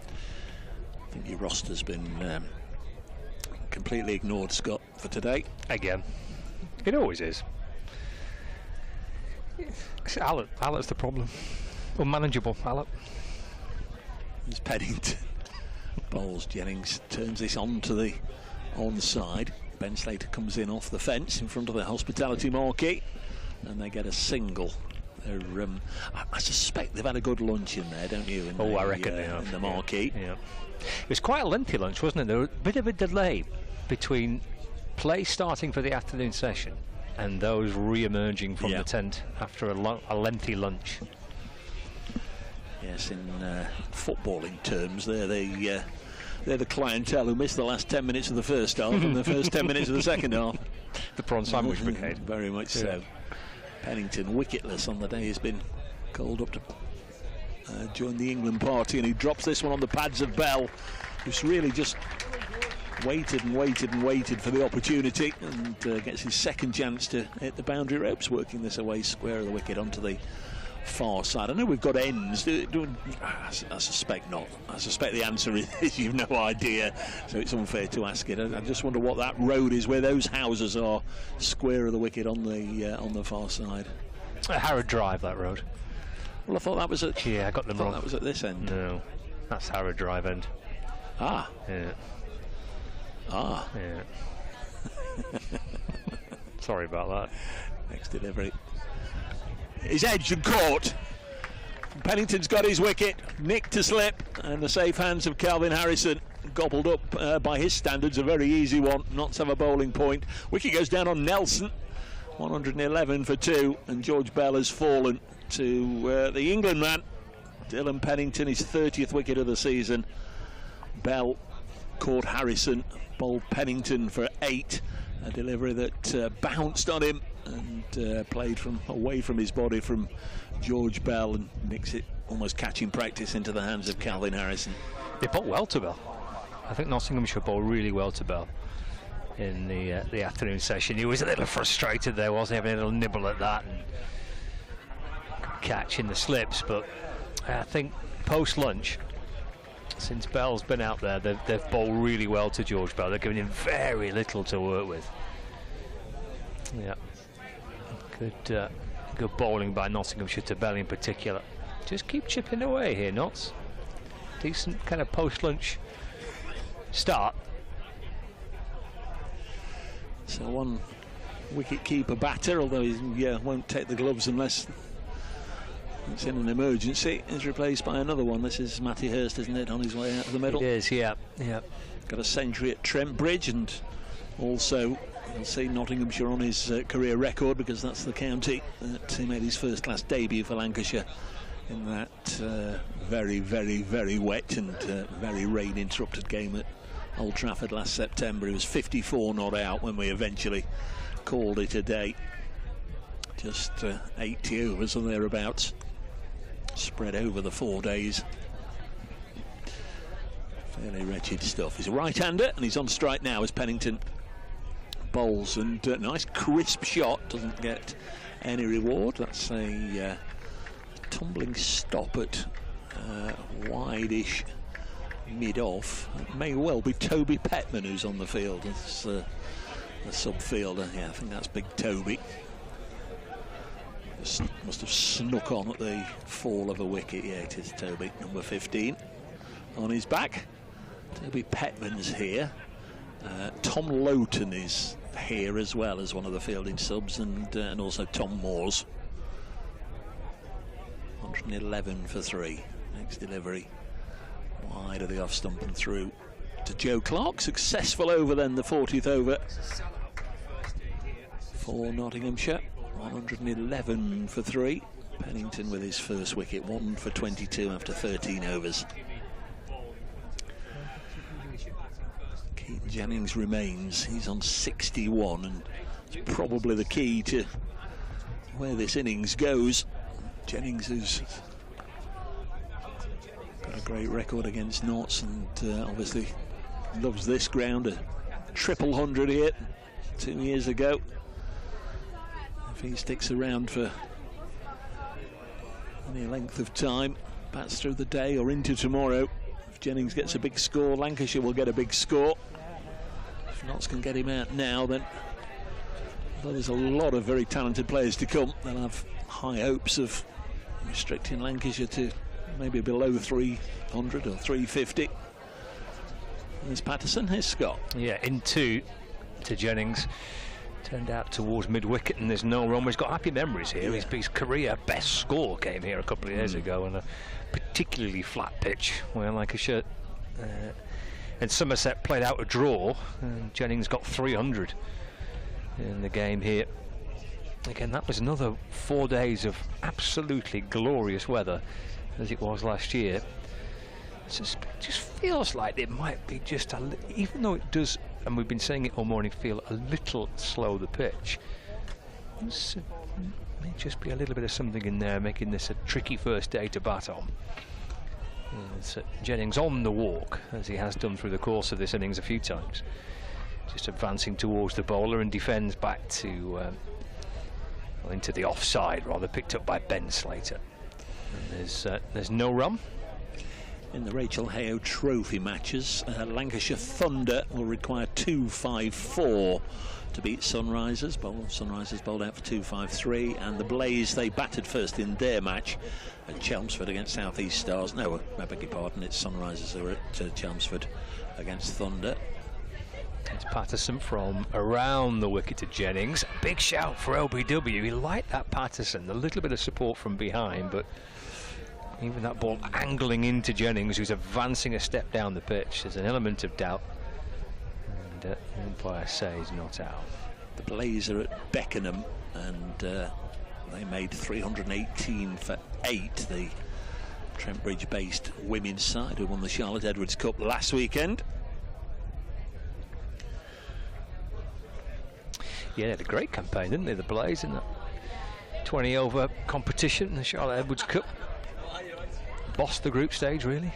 I think your roster's been completely ignored, Scott, for today. Again. It always is. Alet's the problem. Unmanageable, Alet. There's Pennington. Bowls, Jennings turns this on to the onside. Ben Slater comes in off the fence in front of the hospitality marquee, and they get a single. I suspect they've had a good lunch in there, don't you? I reckon they have. In the marquee. Yeah. It was quite a lengthy lunch, wasn't it? There was a bit of a delay between play starting for the afternoon session and those re-emerging from the tent after a lengthy lunch. Yes, in footballing terms, they're the clientele who missed the last 10 minutes of the first half and the first 10 minutes of the second half. The prawn sandwich brigade. Very much so. Pennington wicketless on the day he's been called up to join the England party, and he drops this one on the pads of Bell, who's really just waited and waited and waited for the opportunity, and gets his second chance to hit the boundary ropes, working this away square of the wicket onto the far side. I know we've got ends. I suspect not. I suspect the answer is you've no idea, so it's unfair to ask it. I just wonder what that road is where those houses are, square of the wicket on the far side. Harrod Drive, that road. Well, I thought that was at... Yeah, I got them wrong. That was at this end. No, that's Harrod Drive end. Ah. Yeah. Ah. Yeah. Sorry about that. Next delivery. He's edged and caught. Pennington's got his wicket, nicked to slip, and the safe hands of Calvin Harrison. Gobbled up by his standards, a very easy one, not to have a bowling point. Wicket goes down on Nelson, 111 for 2, and George Bell has fallen to the England man, Dylan Pennington, his 30th wicket of the season. Bell caught Harrison, bowled Pennington for 8, a delivery that bounced on him and played from away from his body from George Bell, and nicks it, almost catching practice, into the hands of Calvin Harrison. They bowled well to Bell. I think Nottinghamshire bowled really well to Bell in the afternoon session. He was a little frustrated there, wasn't he, having a little nibble at that and catch in the slips, but I think post-lunch, since Bell's been out there, they've bowled really well to George Bell. They're giving him very little to work with. Yeah, good bowling by Nottinghamshire to Bell in particular. Just keep chipping away here, Notts. Decent kind of post-lunch start. So one wicket-keeper batter, although he won't take the gloves unless it's in an emergency, is replaced by another one. This is Matty Hurst, isn't it, on his way out of the middle? It is, yeah. Got a century at Trent Bridge, and also you'll see Nottinghamshire on his career record, because that's the county that he made his first-class debut for Lancashire in that very, very, very wet and very rain-interrupted game at Old Trafford last September. He was 54 not out when we eventually called it a day. Just 80 overs or thereabouts, spread over the 4 days. Fairly wretched stuff. He's a right-hander, and he's on strike now as Pennington bowls, and nice crisp shot, doesn't get any reward. That's a tumbling stop at wide-ish mid-off. It may well be Toby Petman who's on the field as the sub-fielder. Yeah, I think that's Big Toby. Must have snuck on at the fall of a wicket. Yeah, it is Toby, number 15, on his back. Toby Petman's here. Tom Lowton is here as well as one of the fielding subs, and also Tom Moores. 111 for 3. Next delivery wide of the off stump and through to Joe Clark. Successful over then, the 40th over for Nottinghamshire. 111 for 3. Pennington with his first wicket, 1 for 22 after 13 overs. Keaton Jennings remains. He's on 61, and it's probably the key to where this innings goes. Jennings has got a great record against Notts, and obviously loves this ground. A triple 100 he hit 2 years ago. If he sticks around for any length of time, bats through the day or into tomorrow, if Jennings gets a big score, Lancashire will get a big score. If Notts can get him out now, then although there's a lot of very talented players to come, they'll have high hopes of restricting Lancashire to maybe below 300 or 350. Here's Patterson, here's Scott. Yeah, into to Jennings. Turned out towards mid-wicket, and there's no run. He's got happy memories here. Yeah. His career best score came here a couple of years ago on a particularly flat pitch where Lancashire and Somerset played out a draw, and Jennings got 300 in the game here. Again, that was another 4 days of absolutely glorious weather, as it was last year. It just feels like it might be just even though it does, and we've been saying it all morning, feel a little slow, the pitch. May just be a little bit of something in there, making this a tricky first day to bat on. It's Jennings on the walk, as he has done through the course of this innings a few times. Just advancing towards the bowler and defends back to into the offside, rather, picked up by Ben Slater. And there's no run. In the Rachel Hayo Trophy matches, Lancashire Thunder will require 254 to beat Sunrisers. Sunrisers bowled out for 253, and the Blaze, they batted first in their match at Chelmsford against South East Stars. No, I beg your pardon, it's Sunrisers who are at Chelmsford against Thunder. It's Patterson from around the wicket to Jennings. Big shout for LBW. He liked that Patterson, a little bit of support from behind, but even that ball angling into Jennings, who's advancing a step down the pitch, there's an element of doubt. And the umpire says not out. The Blaze are at Beckenham, and they made 318 for 8. The Trent Bridge-based women's side who won the Charlotte Edwards Cup last weekend. Yeah, they had a great campaign, didn't they, the Blaze, in that 20-over competition in the Charlotte Edwards Cup. Bossed the group stage, really.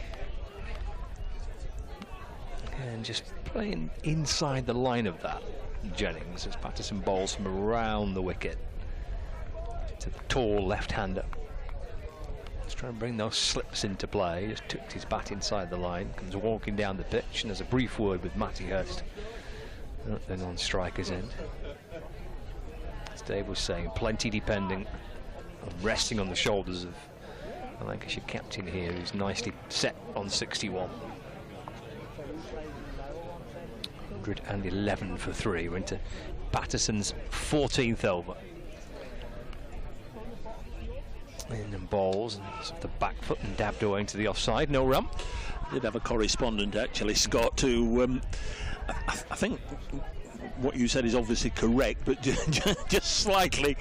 And just playing inside the line of that, Jennings, as Patterson bowls from around the wicket to the tall left-hander. Let's try and bring those slips into play. Just tucked his bat inside the line, comes walking down the pitch, and there's a brief word with Matty Hurst at the non-striker's end. As Dave was saying, plenty depending on resting on the shoulders of the Lancashire captain here, who's nicely set on 61. 111 for 3. We're into Patterson's 14th over. In and bowls, and the back foot and dabbed away into the offside. No run. Did have a correspondent, actually, Scott, who I think what you said is obviously correct, but just slightly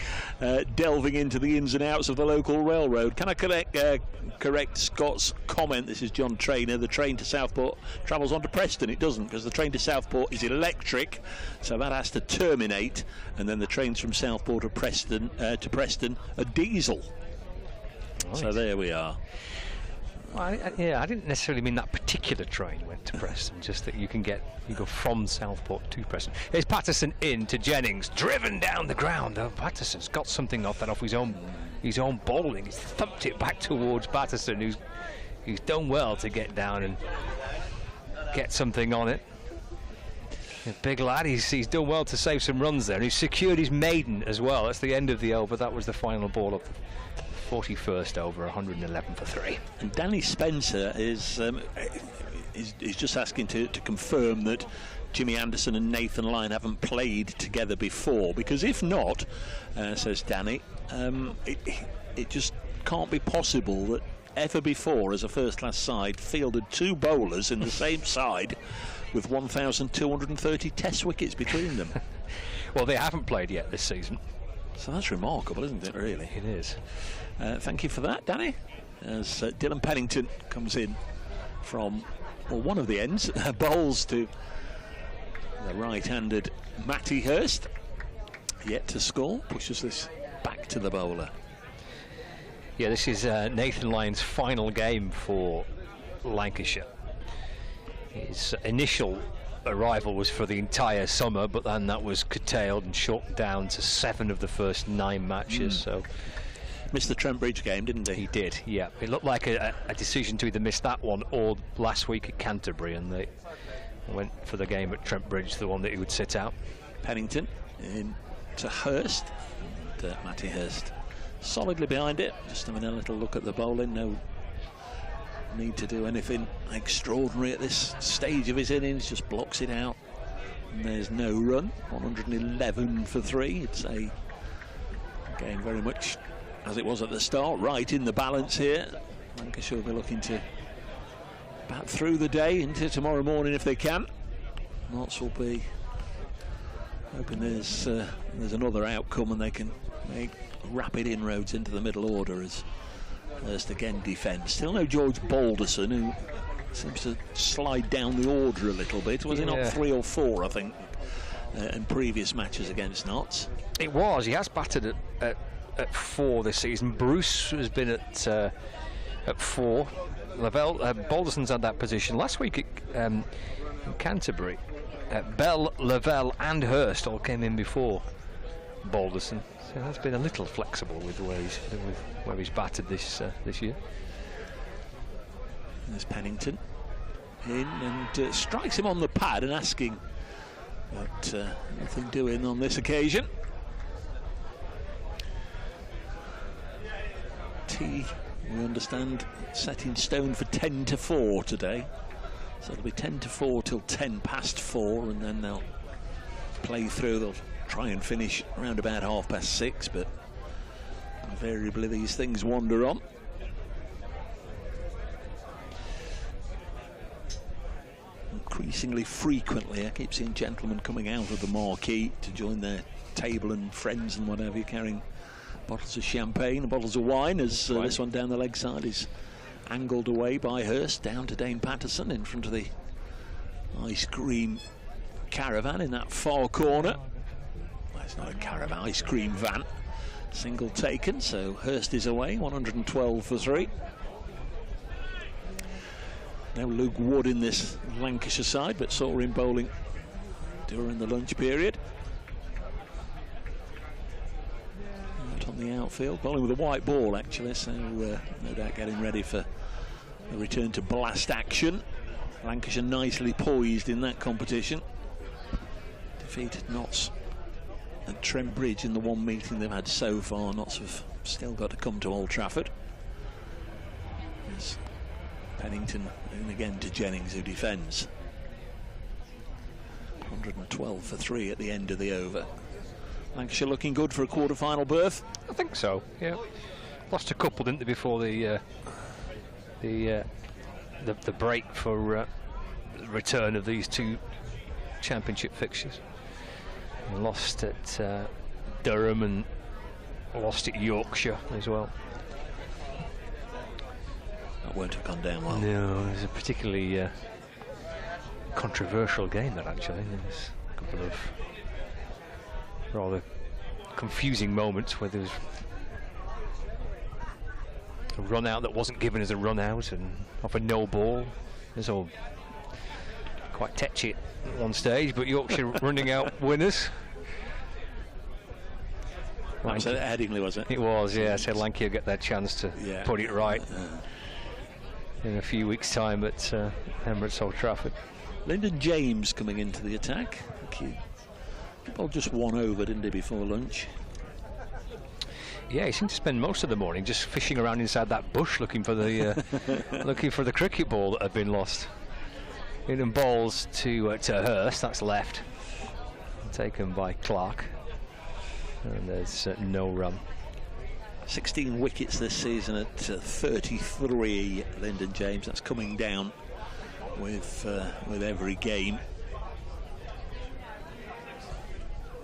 delving into the ins and outs of the local railroad. Can I correct Scott's comment? This is John Trainer. The train to Southport travels on to Preston. It doesn't, because the train to Southport is electric, so that has to terminate, and then the trains from Southport to Preston are diesel. Right. So there we are. Well, I didn't necessarily mean that particular train went to Preston, just that you go from Southport to Preston. Here's Patterson in to Jennings, driven down the ground. Oh, Patterson's got something off his own bowling. He's thumped it back towards Patterson, who's done well to get down and get something on it. A big lad, he's done well to save some runs there, and he's secured his maiden as well. That's the end of the over. That was the final ball of the 41st over, 111 for 3. And Danny Spencer is just asking to confirm that Jimmy Anderson and Nathan Lyon haven't played together before, because if not, says Danny, it just can't be possible that ever before, as a first-class side, fielded two bowlers in the same side with 1,230 test wickets between them. Well, they haven't played yet this season. So that's remarkable, isn't it, really? It is. Thank you for that, Danny. As Dylan Pennington comes in from one of the ends, bowls to the right-handed Matty Hurst. Yet to score, pushes this back to the bowler. Yeah, this is Nathan Lyon's final game for Lancashire. His initial arrival was for the entire summer, but then that was curtailed and shortened down to 7 of the first 9 matches. So missed the Trent Bridge game, didn't he? He did, yeah. It looked like a decision to either miss that one or last week at Canterbury, and they went for the game at Trent Bridge, the one that he would sit out. Pennington in to Hurst, and Matty Hurst solidly behind it, just having a little look at the bowling. No need to do anything extraordinary at this stage of his innings, just blocks it out, and there's no run. 111 for 3. It's a game very much as it was at the start, right in the balance here. Lancashire will be looking to bat through the day into tomorrow morning if they can. Notts will be hoping there's another outcome and they can make rapid inroads into the middle order as Hurst again defends. Still no George Balderson, who seems to slide down the order a little bit. Was he not 3 or 4, I think, in previous matches against Notts. It was. He has batted at 4 this season. Bruce has been at 4. Balderson's had that position last week in Canterbury. Bell, Lavelle and Hurst all came in before Balderson, so that's been a little flexible with where he's batted this year. There's Pennington in and strikes him on the pad and asking, but nothing doing on this occasion. Tea, we understand, set in stone for 10-4 today. So it'll be 10-4 till 10 past 4, and then they'll play through. They'll try and finish around about 6:30, but invariably these things wander on. Increasingly frequently, I keep seeing gentlemen coming out of the marquee to join their table and friends and whatever, carrying bottles of champagne and bottles of wine, as this one down the leg side is angled away by Hurst down to Dane Patterson in front of the ice cream caravan in that far corner. Well, it's not a caravan, ice cream van. Single taken, so Hurst is away, 112 for 3. Now Luke Wood in this Lancashire side, but saw him bowling during the lunch period. Out on the outfield, bowling with a white ball actually, so no doubt getting ready for a return to blast action. Lancashire nicely poised in that competition. Defeated Notts at Trent Bridge in the one meeting they've had so far. Notts have still got to come to Old Trafford. There's Pennington and again to Jennings, who defends. 112 for 3 at the end of the over. Lancashire looking good for a quarter-final berth. I think so. Yeah, lost a couple, didn't they, before the break for return of these two championship fixtures. And lost at Durham and lost at Yorkshire as well. That won't have gone down well. No, it was a particularly controversial game, that actually. There's a couple of rather confusing moments where there was a run out that wasn't given as a run out, and off a no ball. It was all quite tetchy at one stage, but Yorkshire running out winners. Was it Headingley, was it? It was, yeah. So Lancashire get their chance to put it right in a few weeks' time at Emirates Old Trafford. Lyndon James coming into the attack. He bowled just one over, didn't he, before lunch? Yeah, he seemed to spend most of the morning just fishing around inside that bush looking for the looking for the cricket ball that had been lost. In balls to Hurst, that's left, taken by Clark, and there's no run. 16 wickets this season at 33. Lyndon James, that's coming down with every game.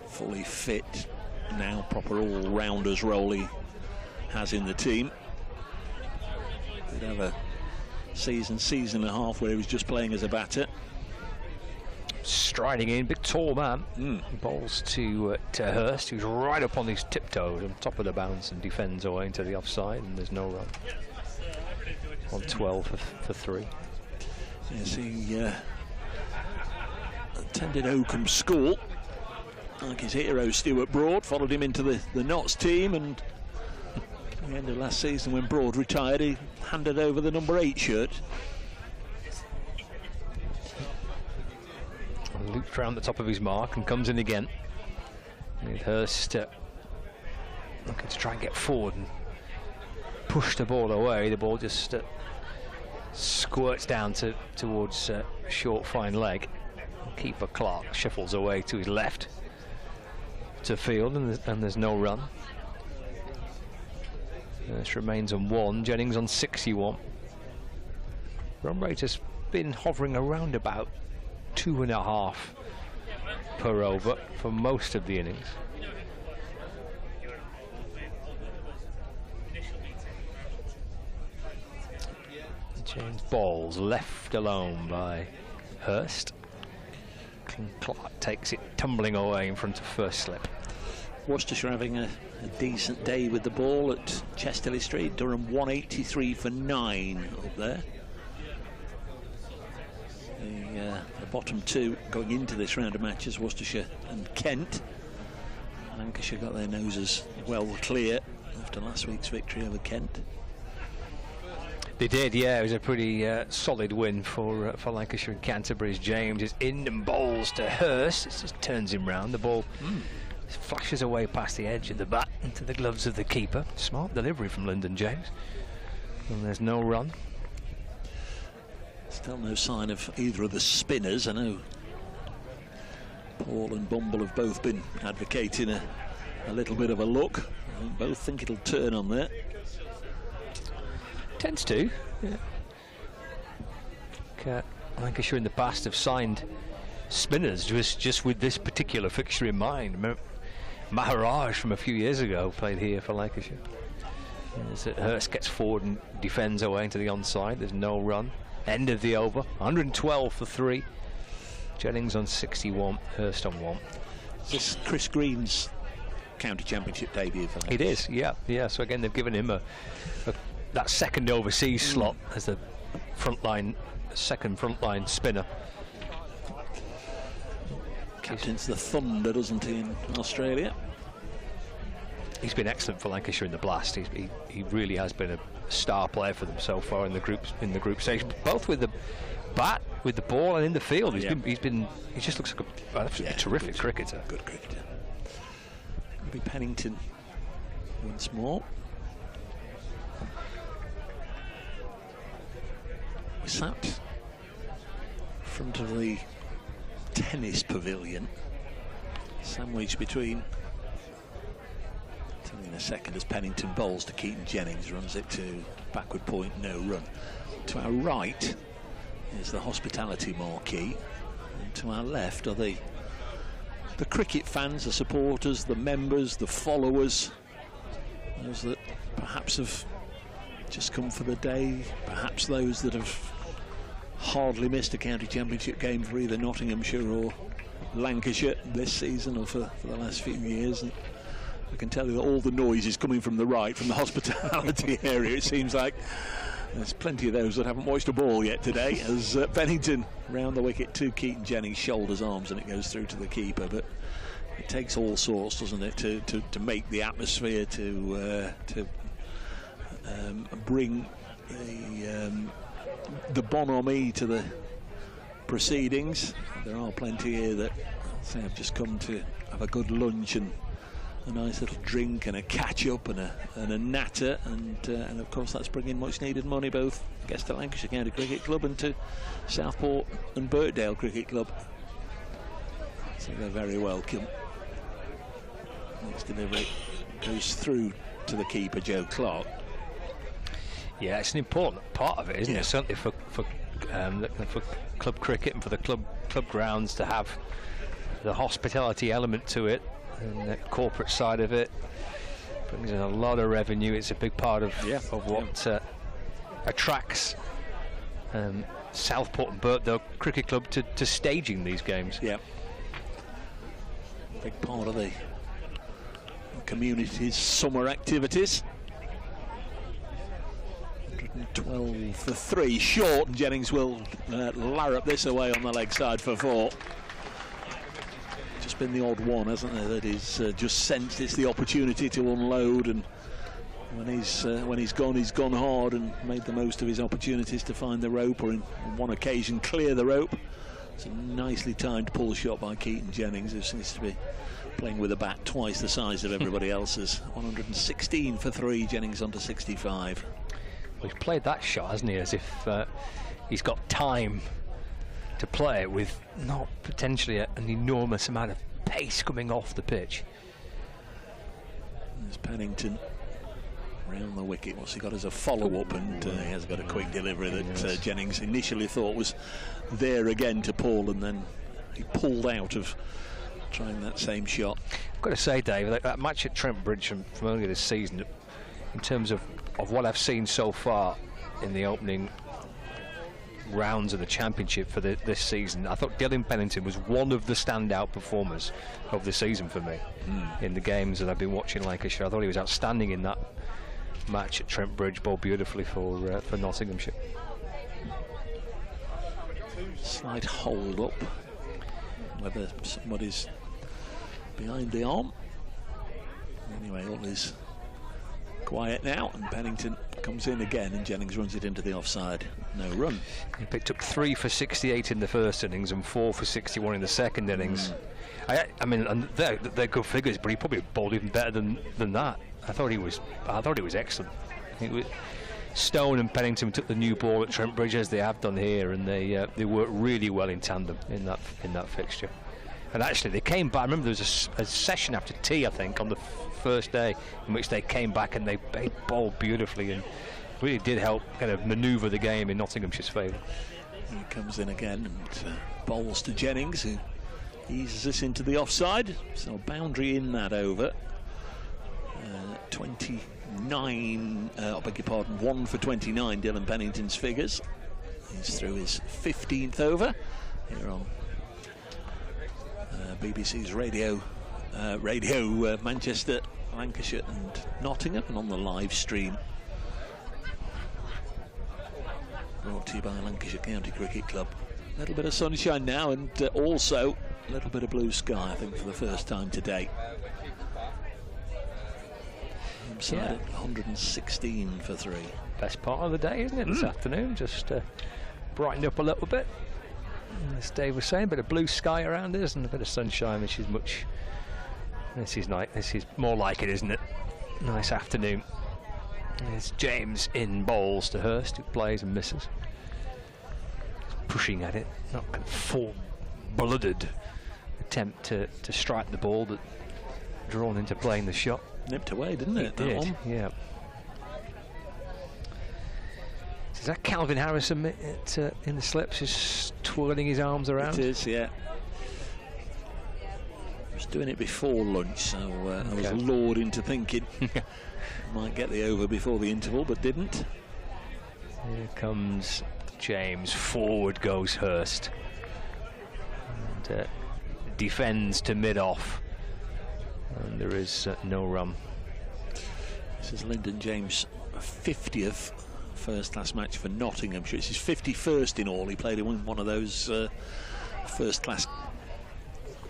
Fully fit now, proper all-rounders role he has in the team. Did have a season and a half where he was just playing as a batter. Striding in, big tall man. Bowls to Hurst, who's right up on his tiptoes on top of the bounce and defends away into the offside, and there's no run. On 12 for 3. Yes, he attended Oakham School. Like his hero Stuart Broad, followed him into the Notts team, and at the end of last season when Broad retired, he handed over the number 8 shirt. Looped round the top of his mark and comes in again. With Hurst looking to try and get forward and push the ball away. The ball just squirts down towards short fine leg. Keeper Clark shuffles away to his left to field, and there's no run. This remains on 1. Jennings on 61. Run rate has been hovering around about 2.5 per over for most of the innings. James balls left alone by Hurst. Clark takes it tumbling away in front of first slip. Worcestershire having a decent day with the ball at Chesterley Street. Durham 183 for 9 up there. The bottom two going into this round of matches, Worcestershire and Kent. Lancashire got their noses well clear after last week's victory over Kent. They did, yeah. It was a pretty solid win for Lancashire and Canterbury's. James is in and bowls to Hurst. It just turns him round. The ball flashes away past the edge of the bat into the gloves of the keeper. Smart delivery from Lyndon James. And there's no run. Still no sign of either of the spinners. I know Paul and Bumble have both been advocating a little bit of a look. I both think it'll turn on there. Tends to. Yeah. Lancashire in the past have signed spinners just with this particular fixture in mind. Maharaj from a few years ago played here for Lancashire. As Hurst gets forward and defends away into the onside. There's no run. End of the over. 112 for 3. Jennings on 61. Hurst on 1. Is this Chris Green's county championship debut for Lancashire? It is. Yeah. So again, they've given him that second overseas slot as the second frontline spinner. Captains the Thunder, doesn't he, in Australia? He's been excellent for Lancashire in the Blast. He really has been a star player for them so far in the group stage, both with the bat, with the ball, and in the field. He just looks like a terrific cricketer. Good cricketer. It'll be Pennington once more. We sat in front of the tennis pavilion, sandwiched between. Tell you in a second as Pennington bowls to Keaton Jennings, runs it to backward point, no run. To our right is the hospitality marquee, and to our left are the cricket fans, the supporters, the members, the followers, those that perhaps have just come for the day, perhaps those that have hardly missed a county championship game for either Nottinghamshire or Lancashire this season or for the last few years. And I can tell you that all the noise is coming from the right, from the hospitality area. It seems like there's plenty of those that haven't watched a ball yet today, as Pennington round the wicket to Keaton Jennings, shoulders, arms, and it goes through to the keeper. But it takes all sorts, doesn't it, to make the atmosphere, to bring the bonhomie to the proceedings. There are plenty here that have just come to have a good lunch and a nice little drink and a catch-up and a natter, and of course that's bringing much needed money both I guess to Lancashire County Cricket Club and to Southport and Birkdale Cricket Club. So they're very welcome. Next delivery goes through to the keeper, Joe Clark. Yeah, it's an important part of it, isn't it? Certainly for club cricket and for the club grounds to have the hospitality element to it, and the corporate side of it brings in a lot of revenue. It's a big part of what attracts Southport and Birkdale Cricket Club to staging these games. Yeah, big part of the community's summer activities. 112 for 3, short, and Jennings will larrup this away on the leg side for 4. Just been the odd one, hasn't there, that he's just sensed it's the opportunity to unload, and when he's gone hard and made the most of his opportunities to find the rope, or on one occasion clear the rope. It's a nicely timed pull shot by Keaton Jennings, who seems to be playing with a bat twice the size of everybody else's. 116 for 3, Jennings onto 65. Well, he's played that shot, hasn't he, as if he's got time to play it with not potentially an enormous amount of pace coming off the pitch. There's Pennington round the wicket. What's he got as a follow-up, and he has got a quick delivery that Jennings initially thought was there again to Paul, and then he pulled out of trying that same shot. I've got to say, Dave, that match at Trent Bridge from earlier this season, in terms of what I've seen so far in the opening rounds of the Championship for this season. I thought Dylan Pennington was one of the standout performers of the season for me in the games that I've been watching Lancashire. I thought he was outstanding in that match at Trent Bridge, bowled beautifully for Nottinghamshire. Slight hold up, whether somebody's behind the arm. Anyway, all is quiet now, and Pennington comes in again, and Jennings runs it into the offside. No run. He picked up 3 for 68 in the first innings and 4 for 61 in the second innings. I mean, and they're good figures, but he probably bowled even better than that. I thought he was excellent. Stone and Pennington took the new ball at Trent Bridge, as they have done here, and they worked really well in tandem in that fixture. And actually, they came back. I remember there was a session after tea, I think, on the first day, in which they came back and they bowled beautifully and really did help kind of manoeuvre the game in Nottinghamshire's favour. He comes in again and bowls to Jennings, who eases us into the offside. So boundary in that over. 29, I beg your pardon, 1 for 29, Dylan Pennington's figures. He's through his 15th over here on BBC's radio Manchester, Lancashire and Nottingham, and on the live stream brought to you by Lancashire County Cricket Club. A little bit of sunshine now, and also a little bit of blue sky, I think, for the first time today. Side at 116 for 3. Best part of the day, isn't it, this afternoon? Just brightened up a little bit. As Dave was saying, a bit of blue sky around us and a bit of sunshine, which is much. This is nice. This is more like it, isn't it? Nice afternoon. There's James in bowls to Hurst, who plays and misses. Pushing at it, not a full-blooded attempt to strike the ball, but drawn into playing the shot. Nipped away, didn't it? It did, yeah. Is that Calvin Harrison in the slips, just twirling his arms around? It is, yeah. I was doing it before lunch, so I was lured into thinking might get the over before the interval, but didn't. Here comes James. Forward goes Hurst. And defends to mid-off. And there is no run. This is Lyndon James' 50th first-class match for Nottinghamshire. It's his 51st in all. He played in one of those first-class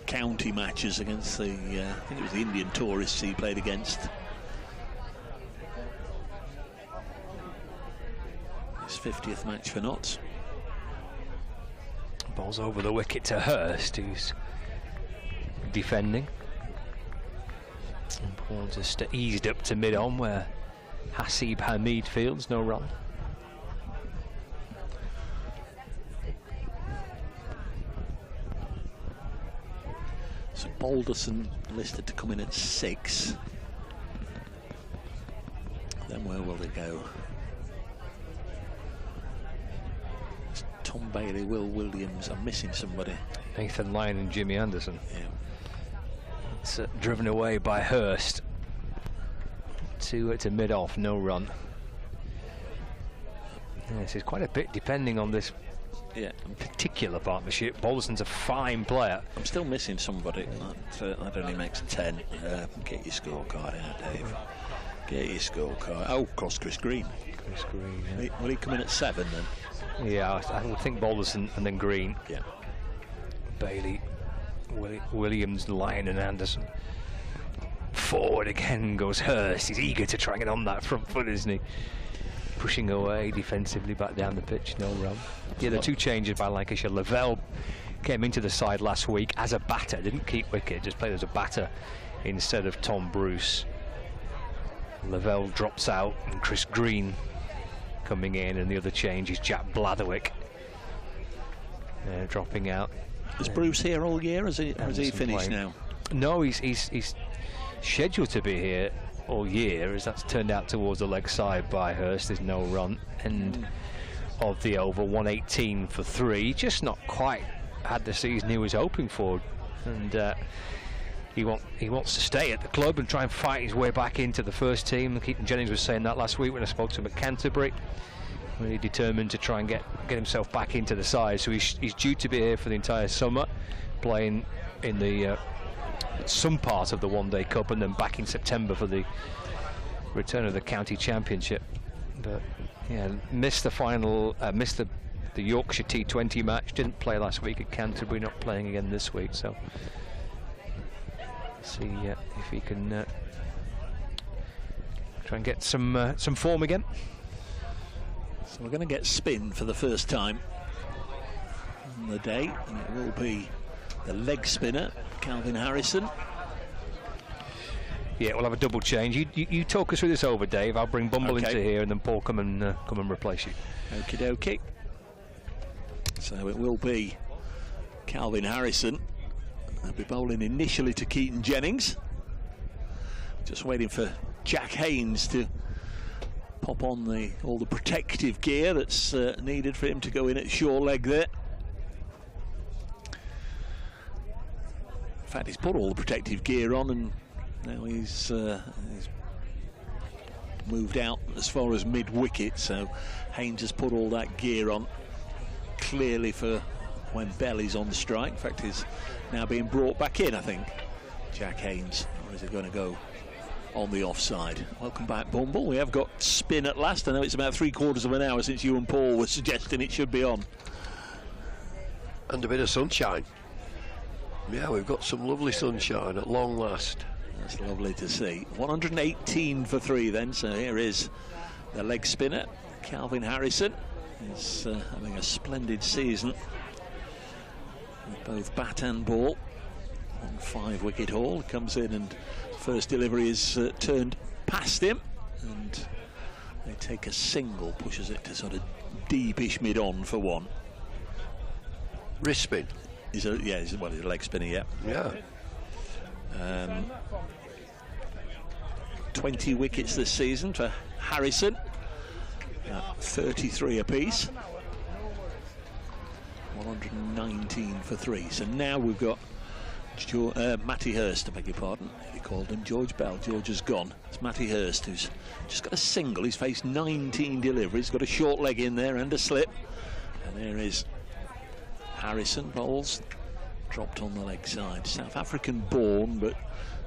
county matches against the, I think it was the Indian tourists he played against. His 50th match for Notts. Ball's over the wicket to Hurst, who's defending. And ball just eased up to mid-on where Hasib Hamid fields, no run. So Balderson listed to come in at 6. Then where will they go? It's Tom Bailey, Will Williams. I'm missing somebody. Nathan Lyon and Jimmy Anderson. Yeah. It's driven away by Hurst to mid-off, no run. Yes, it's quite a bit depending on this particular partnership. Balderson's a fine player. I'm still missing somebody. That only makes 10. Get your scorecard out, Dave. Get your scorecard. Oh, of course, Chris Green. Chris Green, yeah. Will he come in at 7 then? Yeah, I would think Balderson and then Green. Yeah. Bailey, Williams, Lyon and Anderson. Forward again goes Hurst. He's eager to try and get on that front foot, isn't he? Pushing away defensively back down the pitch, no run. Yeah, the 2 changes by Lancashire. Lavelle came into the side last week as a batter, didn't keep wicket, just played as a batter instead of Tom Bruce. Lavelle drops out and Chris Green coming in, and the other change is Jack Blatherwick dropping out. Is Bruce here all year, or has he finished now? No, he's scheduled to be here all year, as that's turned out towards the leg side by Hurst. There's no run. End of the over, 118 for 3. Just not quite had the season he was hoping for, and he wants to stay at the club and try and fight his way back into the first team. Keaton Jennings was saying that last week when I spoke to him at Canterbury. really determined to try and get himself back into the side. So he's due to be here for the entire summer, playing in the some part of the One-Day Cup, and then back in September for the return of the county championship. But yeah, missed the final, missed the Yorkshire T20 match. Didn't play last week at Canterbury. Not playing again this week. So see if he can try and get some form again. So we're going to get spin for the first time on the day, and it will be the leg spinner, Calvin Harrison. Yeah, we'll have a double change. You talk us through this over, Dave. I'll bring Bumble into here, and then Paul come and replace you. Okie dokie. So it will be Calvin Harrison. They'll be bowling initially to Keaton Jennings. Just waiting for Jack Haynes to pop on all the protective gear that's needed for him to go in at short leg there. In fact, he's put all the protective gear on, and now he's moved out as far as mid-wicket, so Haynes has put all that gear on clearly for when Belly's on the strike. In fact, he's now being brought back in, I think, Jack Haynes. Or is he going to go on the offside? Welcome back, Bumble. We have got spin at last. I know it's about 3/4 of an hour since you and Paul were suggesting it should be on. And a bit of sunshine. Yeah, we've got some lovely sunshine at long last. That's lovely to see. 118 for 3 then, so here is the leg spinner, Calvin Harrison. He's having a splendid season with both bat and ball on 5-wicket haul. Comes in and first delivery is turned past him, and they take a single, pushes it to sort of deepish mid-on for 1. Wrist spin. He's a leg spinner, yeah. Yeah. 20 wickets this season for Harrison, 33 apiece. 119 for 3. So now we've got Matty Hurst, I beg your pardon. He called him George Bell. George has gone. It's Matty Hurst who's just got a single. He's faced 19 deliveries, got a short leg in there and a slip. And there is Harrison, bowls, dropped on the leg side. South African born, but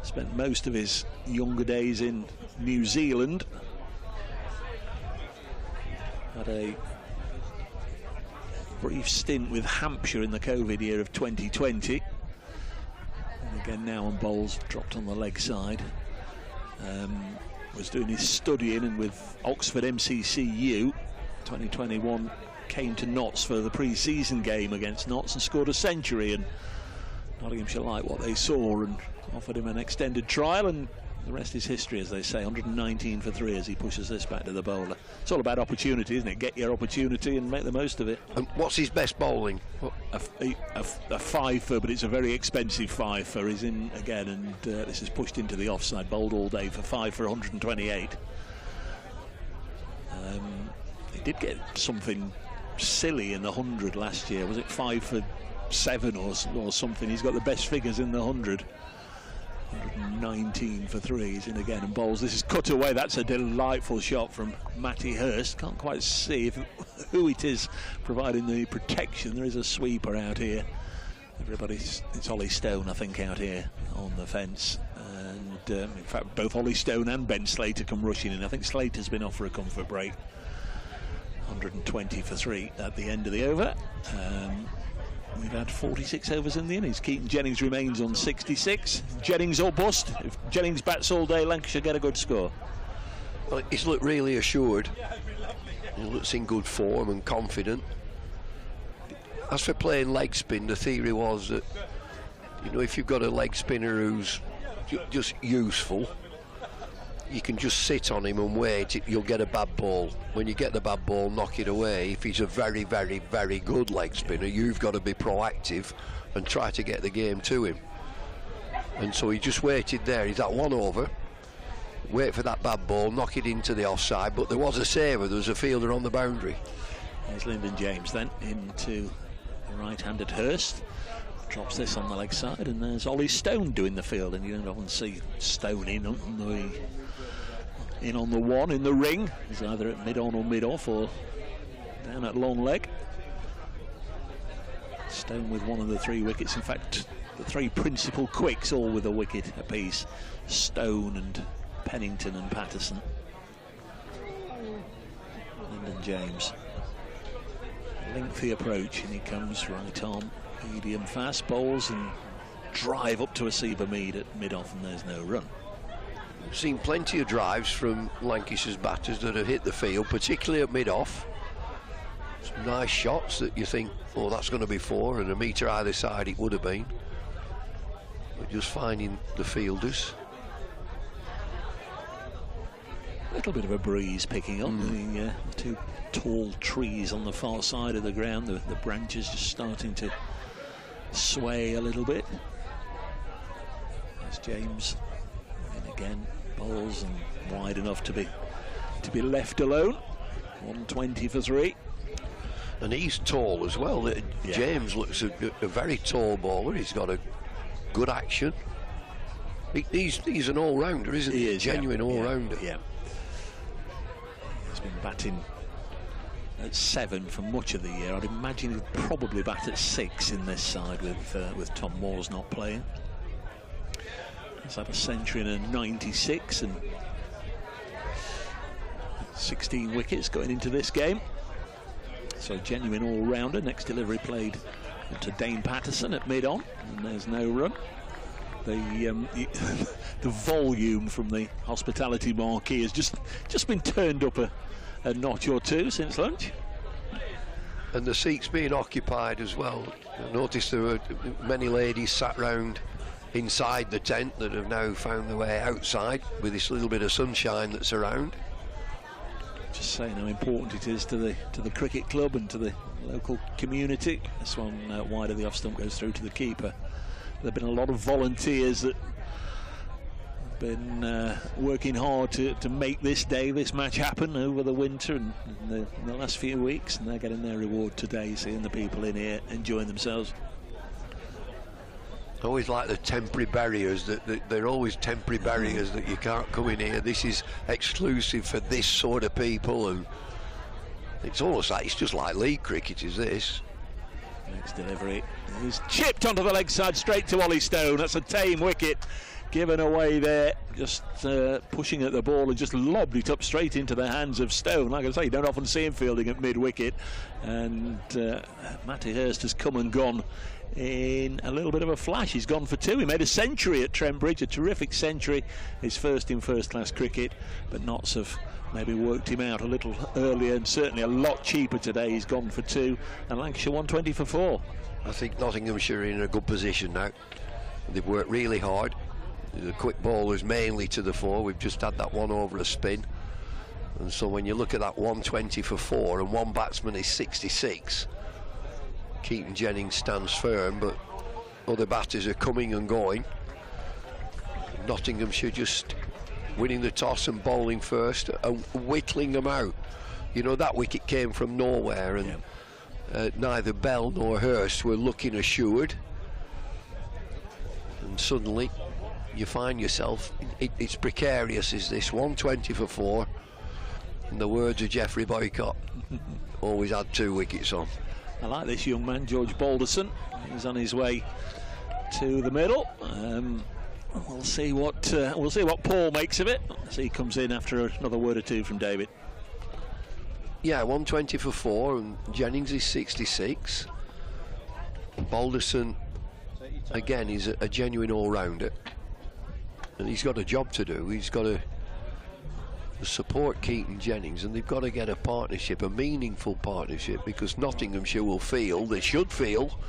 spent most of his younger days in New Zealand. Had a brief stint with Hampshire in the COVID year of 2020. And again now on bowls, dropped on the leg side. Was doing his studying, and with Oxford MCCU 2021 came to Notts for the pre-season game against Notts and scored a century, and Nottinghamshire liked what they saw and offered him an extended trial, and the rest is history, as they say. 119 for 3 as he pushes this back to the bowler. It's all about opportunity, isn't it? Get your opportunity and make the most of it. And what's his best bowling? A 5-for, but it's a very expensive 5-for. He's in again, and this is pushed into the offside. Bowled all day for 5 for 128. He did get something silly in the 100 last year. Was it 5 for 7 or something? He's got the best figures in the 100. 119 for 3. He's in again and bowls. This is cut away. That's a delightful shot from Matty Hurst. Can't quite see who it is providing the protection. There is a sweeper out here. It's Ollie Stone, I think, out here on the fence. And in fact, both Ollie Stone and Ben Slater come rushing in. I think Slater's been off for a comfort break. 120 for 3 at the end of the over. We've had 46 overs in the innings. Keaton Jennings remains on 66. Jennings or bust. If Jennings bats all day, Lancashire get a good score. Well, he's looked really assured. He looks in good form and confident. As for playing leg spin, the theory was that, you know, if you've got a leg spinner who's just useful, you can just sit on him and wait. You'll get a bad ball. When you get the bad ball, knock it away. If he's a very, very, very good leg spinner, you've got to be proactive and try to get the game to him. And so he just waited there. He's at 1 over. Wait for that bad ball, knock it into the offside. But there was a saver. There was a fielder on the boundary. There's Lyndon James then into the right-handed Hurst. Drops this on the leg side, and there's Ollie Stone doing the field, and you don't often see Stone in on the 1 in the ring. He's either at mid-on or mid-off, or down at long leg. Stone with one of the 3 wickets. In fact, the 3 principal quicks all with a wicket apiece. Stone and Pennington and Patterson. Lyndon James. Lengthy approach, and he comes right arm, medium fast bowls and drive up to Asiba Mead at mid-off, and there's no run. We've seen plenty of drives from Lancashire's batters that have hit the field, particularly at mid-off. Some nice shots that you think, oh, that's going to be 4, and a metre either side it would have been. But just finding the fielders. A little bit of a breeze picking up. The 2 tall trees on the far side of the ground, the branches just starting to sway a little bit. There's James, and again bowls and wide enough to be left alone. 120 for 3. And he's tall as well. Yeah. James looks a very tall bowler. He's got a good action. He's an all-rounder, isn't he? He is, genuine all-rounder. Yeah. He's been batting at 7 for much of the year. I'd imagine he'd probably bat at 6 in this side with Tom Moores not playing. He's had a century and a 96 and 16 wickets going into this game. So genuine all-rounder. Next delivery played to Dane Patterson at mid-on, and there's no run. The volume from the hospitality marquee has just been turned up a notch or 2 since lunch. And the seats being occupied as well. I noticed there were many ladies sat round inside the tent that have now found their way outside with this little bit of sunshine that's around. Just saying how important it is to the cricket club and to the local community. This one wide of the off stump goes through to the keeper. There have been a lot of volunteers that have been working hard to make this match happen over the winter and in the last few weeks, and they're getting their reward today, seeing the people in here enjoying themselves. I always like the temporary barriers, that they're always temporary barriers that you can't come in here. This is exclusive for this sort of people, and it's almost like, it's just like league cricket, is this? Next delivery is chipped onto the leg side straight to Ollie Stone. That's a tame wicket given away there, just pushing at the ball and just lobbed it up straight into the hands of Stone. Like I say, you don't often see him fielding at mid-wicket, and Matty Hurst has come and gone in a little bit of a flash. He's gone for 2. He made a century at Trent Bridge, a terrific century, his first in first-class cricket, but Notts have maybe worked him out a little earlier, and certainly a lot cheaper today. He's gone for 2, and Lancashire 120 for 4. I think Nottinghamshire are in a good position now. They've worked really hard. The quick bowlers mainly to the fore. We've just had that one over a spin, and so when you look at that 120 for 4 and one batsman is 66, Keaton Jennings stands firm, but other batters are coming and going. Nottinghamshire just winning the toss and bowling first and whittling them out. You know, that wicket came from nowhere, and neither Bell nor Hurst were looking assured, and suddenly you find yourself, it's precarious, is this 120 for 4, in the words of Geoffrey Boycott, always had 2 wickets on. I like this young man, George Balderson. He's on his way to the middle. We'll see what Paul makes of it. See, he comes in after another word or 2 from David. Yeah, 120 for 4, and Jennings is 66. Balderson, again, is a genuine all-rounder, and he's got a job to do. He's got to support Keaton Jennings, and they've got to get a partnership, a meaningful partnership, because Nottinghamshire will feel, they should feel,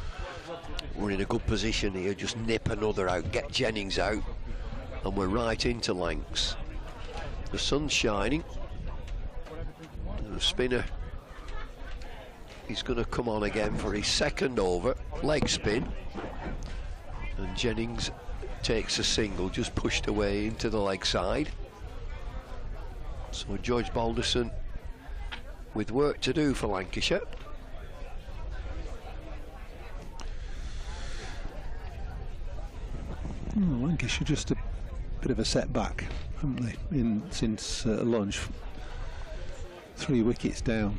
we're in a good position here, just nip another out, get Jennings out, and we're right into Lancs. The sun's shining, and the spinner, he's going to come on again for his second over, leg spin, and Jennings takes a single, just pushed away into the leg side. So George Balderson with work to do for Lancashire. Lancashire just a bit of a setback, haven't they, since lunch. 3 wickets down.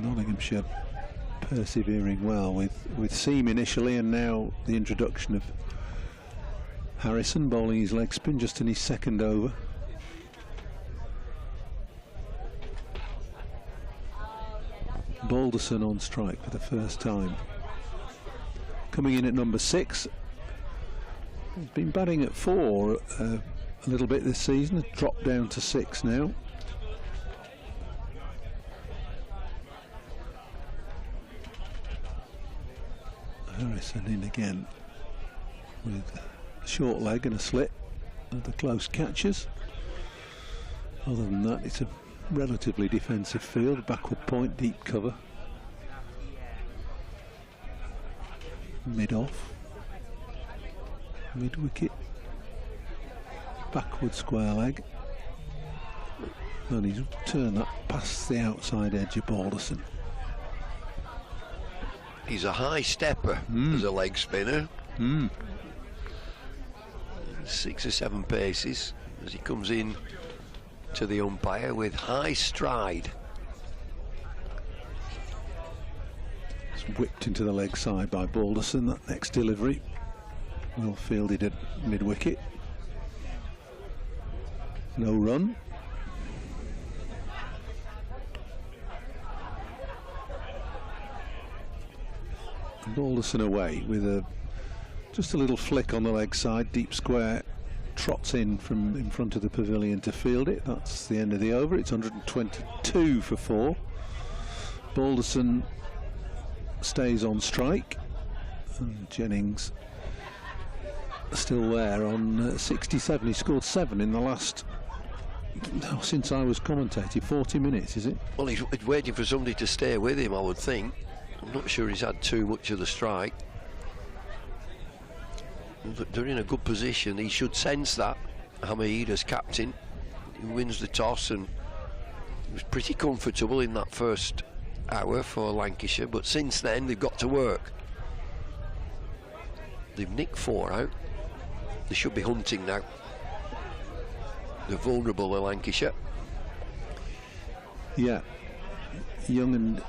Nottinghamshire persevering well with seam initially, and now the introduction of Harrison bowling his leg spin just in his second over. Balderson on strike for the first time. Coming in at number 6. He's been batting at 4 a little bit this season, has dropped down to 6 now. Harrison in again with a short leg and a slit of the close catches. Other than that, it's a relatively defensive field, backward point, deep cover. Mid off, mid wicket, backward square leg, and he's turned that past the outside edge of Balderson. He's a high stepper as a leg spinner. 6 or 7 paces as he comes in to the umpire with high stride. It's whipped into the leg side by Balderson. That next delivery, well fielded at mid wicket. No run. Balderson away with just a little flick on the leg side, deep square, trots in from in front of the pavilion to field it. That's the end of the over. It's 122 for 4. Balderson stays on strike, and Jennings still there on 67. He scored 7 in the last, since I was commentating, 40 minutes, is it? Well, he's waiting for somebody to stay with him, I would think. I'm not sure he's had too much of the strike. They're in a good position. He should sense that. Hamid as captain, he wins the toss, and he was pretty comfortable in that first hour for Lancashire, but since then they've got to work. They've nicked 4 out. They should be hunting now. They're vulnerable in Lancashire. Yeah, young and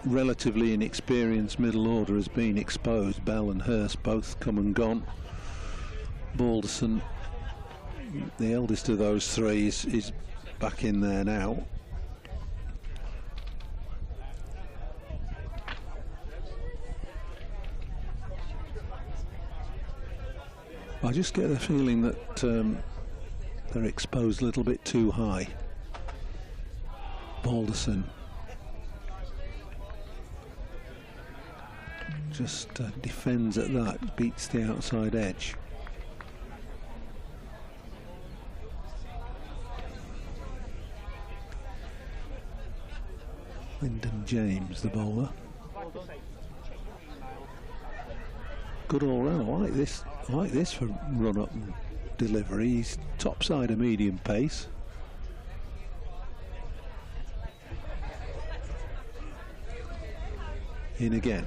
relatively inexperienced middle order has been exposed. Bell and Hurst both come and gone. Balderson, the eldest of those 3, is back in there now. I just get the feeling that they're exposed a little bit too high. Balderson just defends at that, beats the outside edge. Lyndon James, the bowler. Good all round. I like this for run up and delivery. He's top side of medium pace. In again.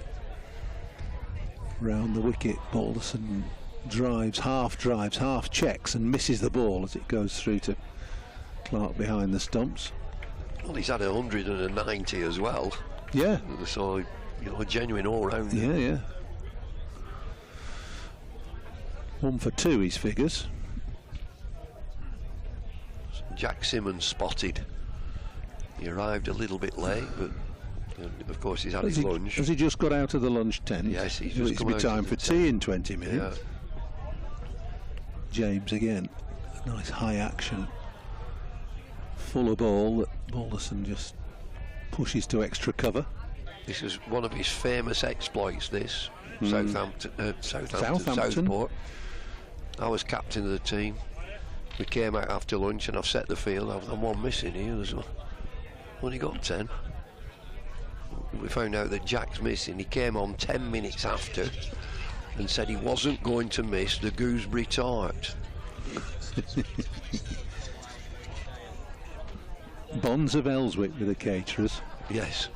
Round the wicket, Balderson drives, half checks and misses the ball as it goes through to Clark behind the stumps. Well, he's had 190 as well. Yeah. So, a genuine all-rounder. Yeah. 1 for 2, his figures. Jack Simmons spotted. He arrived a little bit late, but of course he's had his lunch. Has he just got out of the lunch tent? Yes, he's just come out. It's time for tea in 20 minutes. Yeah. James again. Nice high action. Fuller ball that Balderson just pushes to extra cover. This is one of his famous exploits, this. Southport. I was captain of the team. We came out after lunch and I've set the field. I'm one missing here. There's only got 10. We found out that Jack's missing. He came on 10 minutes after and said he wasn't going to miss the gooseberry tart. Bonds of Ellswick with the caterers. Yes.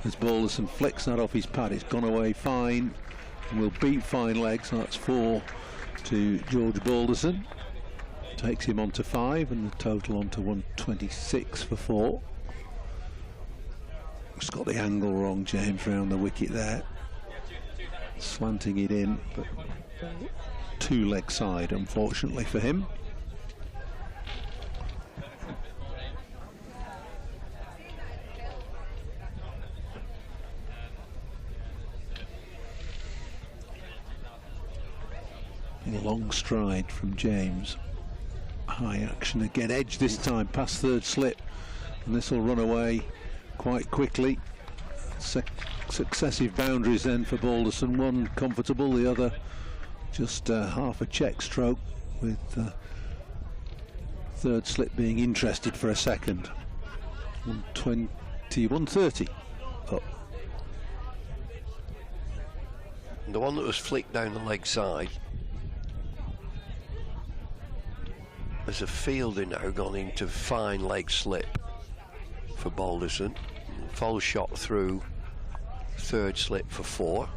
As Balderson flicks that off his pad, it's gone away fine and will beat fine legs. So that's 4 to George Balderson. Takes him on to 5 and the total on to 126 for 4. Just got the angle wrong, James, round the wicket there. Slanting it in, but two-leg side, unfortunately for him. In a long stride from James. High action again, edge this time, past third slip, and this will run away quite quickly. Successive boundaries then for Balderson, one comfortable, the other just half a check stroke, with third slip being interested for a second. 120, 130 up. The one that was flicked down the leg side, as a fielder now gone into fine leg slip for Balderson. Full shot through third slip for 4.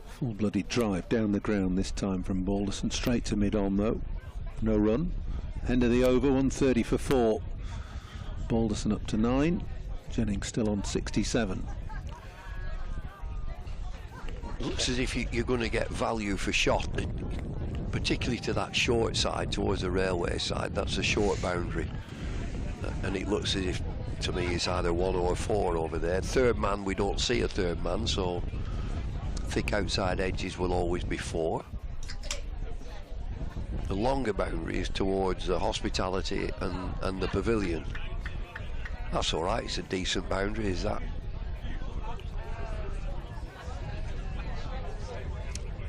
Full-blooded drive down the ground this time from Balderson, straight to mid-on though. No run. End of the over, 130 for 4. Balderson up to 9. Jennings still on 67. Looks as if you're going to get value for shot, particularly to that short side, towards the railway side. That's a short boundary, and it looks as if, to me, it's either 1 or 4 over there. Third man, we don't see a third man, so thick outside edges will always be 4. The longer boundary is towards the hospitality and the pavilion. That's all right, it's a decent boundary, is that?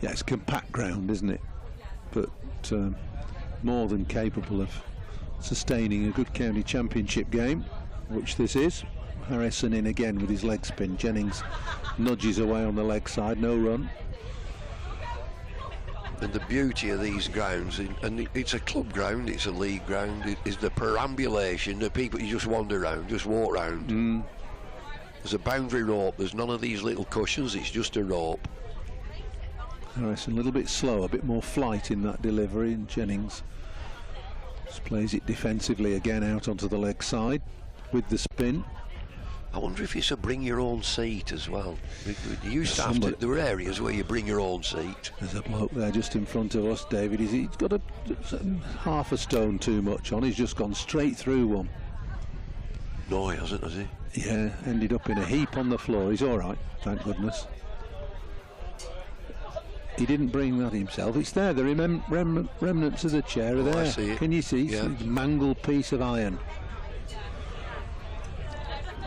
Yeah, it's compact ground, isn't it? But more than capable of sustaining a good county championship game, which this is. Harrison in again with his leg spin. Jennings nudges away on the leg side, no run. And the beauty of these grounds, and it's a club ground, it's a league ground, is the perambulation, the people you just wander around, just walk around. There's a boundary rope, there's none of these little cushions, it's just a rope. Harrison a little bit slow, a bit more flight in that delivery, and Jennings just plays it defensively again out onto the leg side with the spin. I wonder if it's a bring your own seat as well. You used to have to, there were areas where you bring your own seat. There's a bloke there just in front of us, David. He's got half a stone too much on. He's just gone straight through one. No, he hasn't, has he? Yeah, ended up in a heap on the floor. He's all right, thank goodness. He didn't bring that himself. It's there. The remnants of the chair are there. I see it. Can you see? Yeah. It's a mangled piece of iron.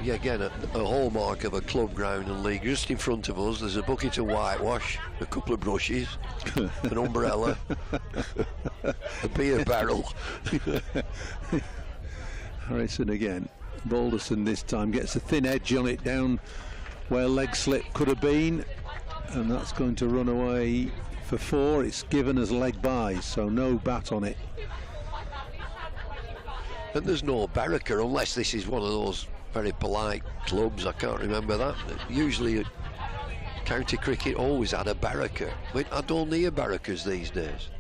Yeah, again, a hallmark of a club ground and league. Just in front of us, there's a bucket of whitewash, a couple of brushes, an umbrella, a beer barrel. Harrison again. Balderson this time gets a thin edge on it down where leg slip could have been, and that's going to run away for 4. It's given as leg buys, so no bat on it. And there's no barracker, unless this is one of those very polite clubs. I can't remember that. Usually county cricket always had a barracker. I don't hear barrackers these days.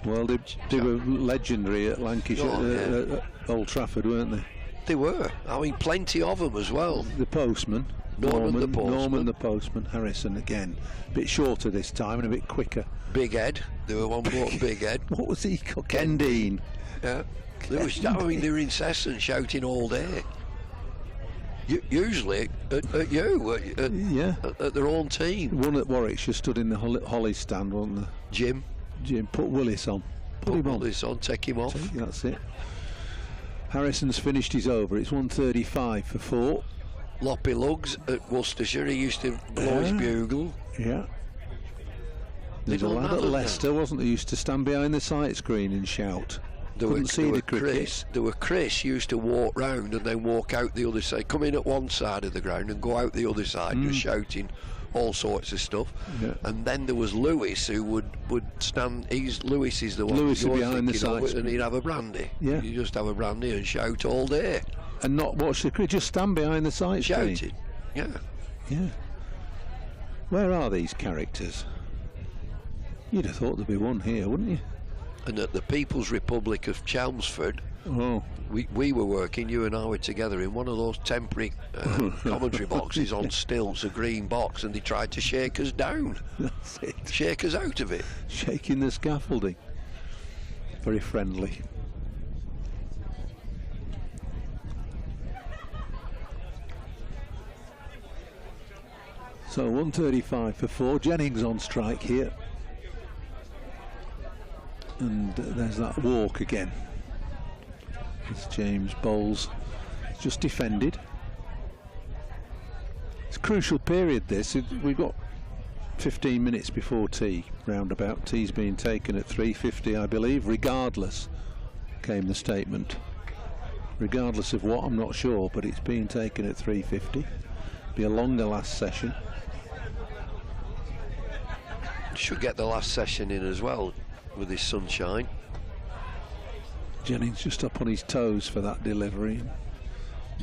Well, they were legendary at Lancashire, at Old Trafford, weren't they? They were. I mean, plenty of them as well. The postman. Norman the postman. Harrison again. A bit shorter this time and a bit quicker. Big Ed. There were one bloke, Big Ed. What was he called? Kendine. Yeah. They were incessant, shouting all day. Usually at their own team. One at Warwickshire stood in the Holly stand, wasn't there? Jim, put Willis on. Put him on. Willis on, take him off. That's it. Harrison's finished his over. It's 135 for 4. Loppy Lugs at Worcestershire, he used to blow his bugle. Yeah. There's a lad at Leicester, wasn't there, used to stand behind the sight screen and shout. Couldn't see the cricket. Chris used to walk round and then walk out the other side, come in at one side of the ground and go out the other side, just shouting all sorts of stuff. Yeah. And then there was Lewis, who would stand. Lewis is the one. Lewis behind the sight, and he'd have a brandy. Yeah. You just have a brandy and shout all day. And not watch the cricket, just stand behind the sight screen. Shouting. Yeah. Yeah. Where are these characters? You'd have thought there'd be one here, wouldn't you? And at the People's Republic of Chelmsford, we were working, you and I were together in one of those temporary commentary boxes on stilts, a green box, and they tried to shake us down. That's it. Shake us out of it. Shaking the scaffolding. Very friendly. So 135 for 4. Jennings on strike here. And there's that walk again. As James Bowles just defended. It's a crucial period this. We've got 15 minutes before tea, roundabout. Tea's being taken at 3:50, I believe. Regardless, came the statement. Regardless of what, I'm not sure, but it's being taken at 3:50. Be a longer last session. Should get the last session in as well with his sunshine. Jennings just up on his toes for that delivery,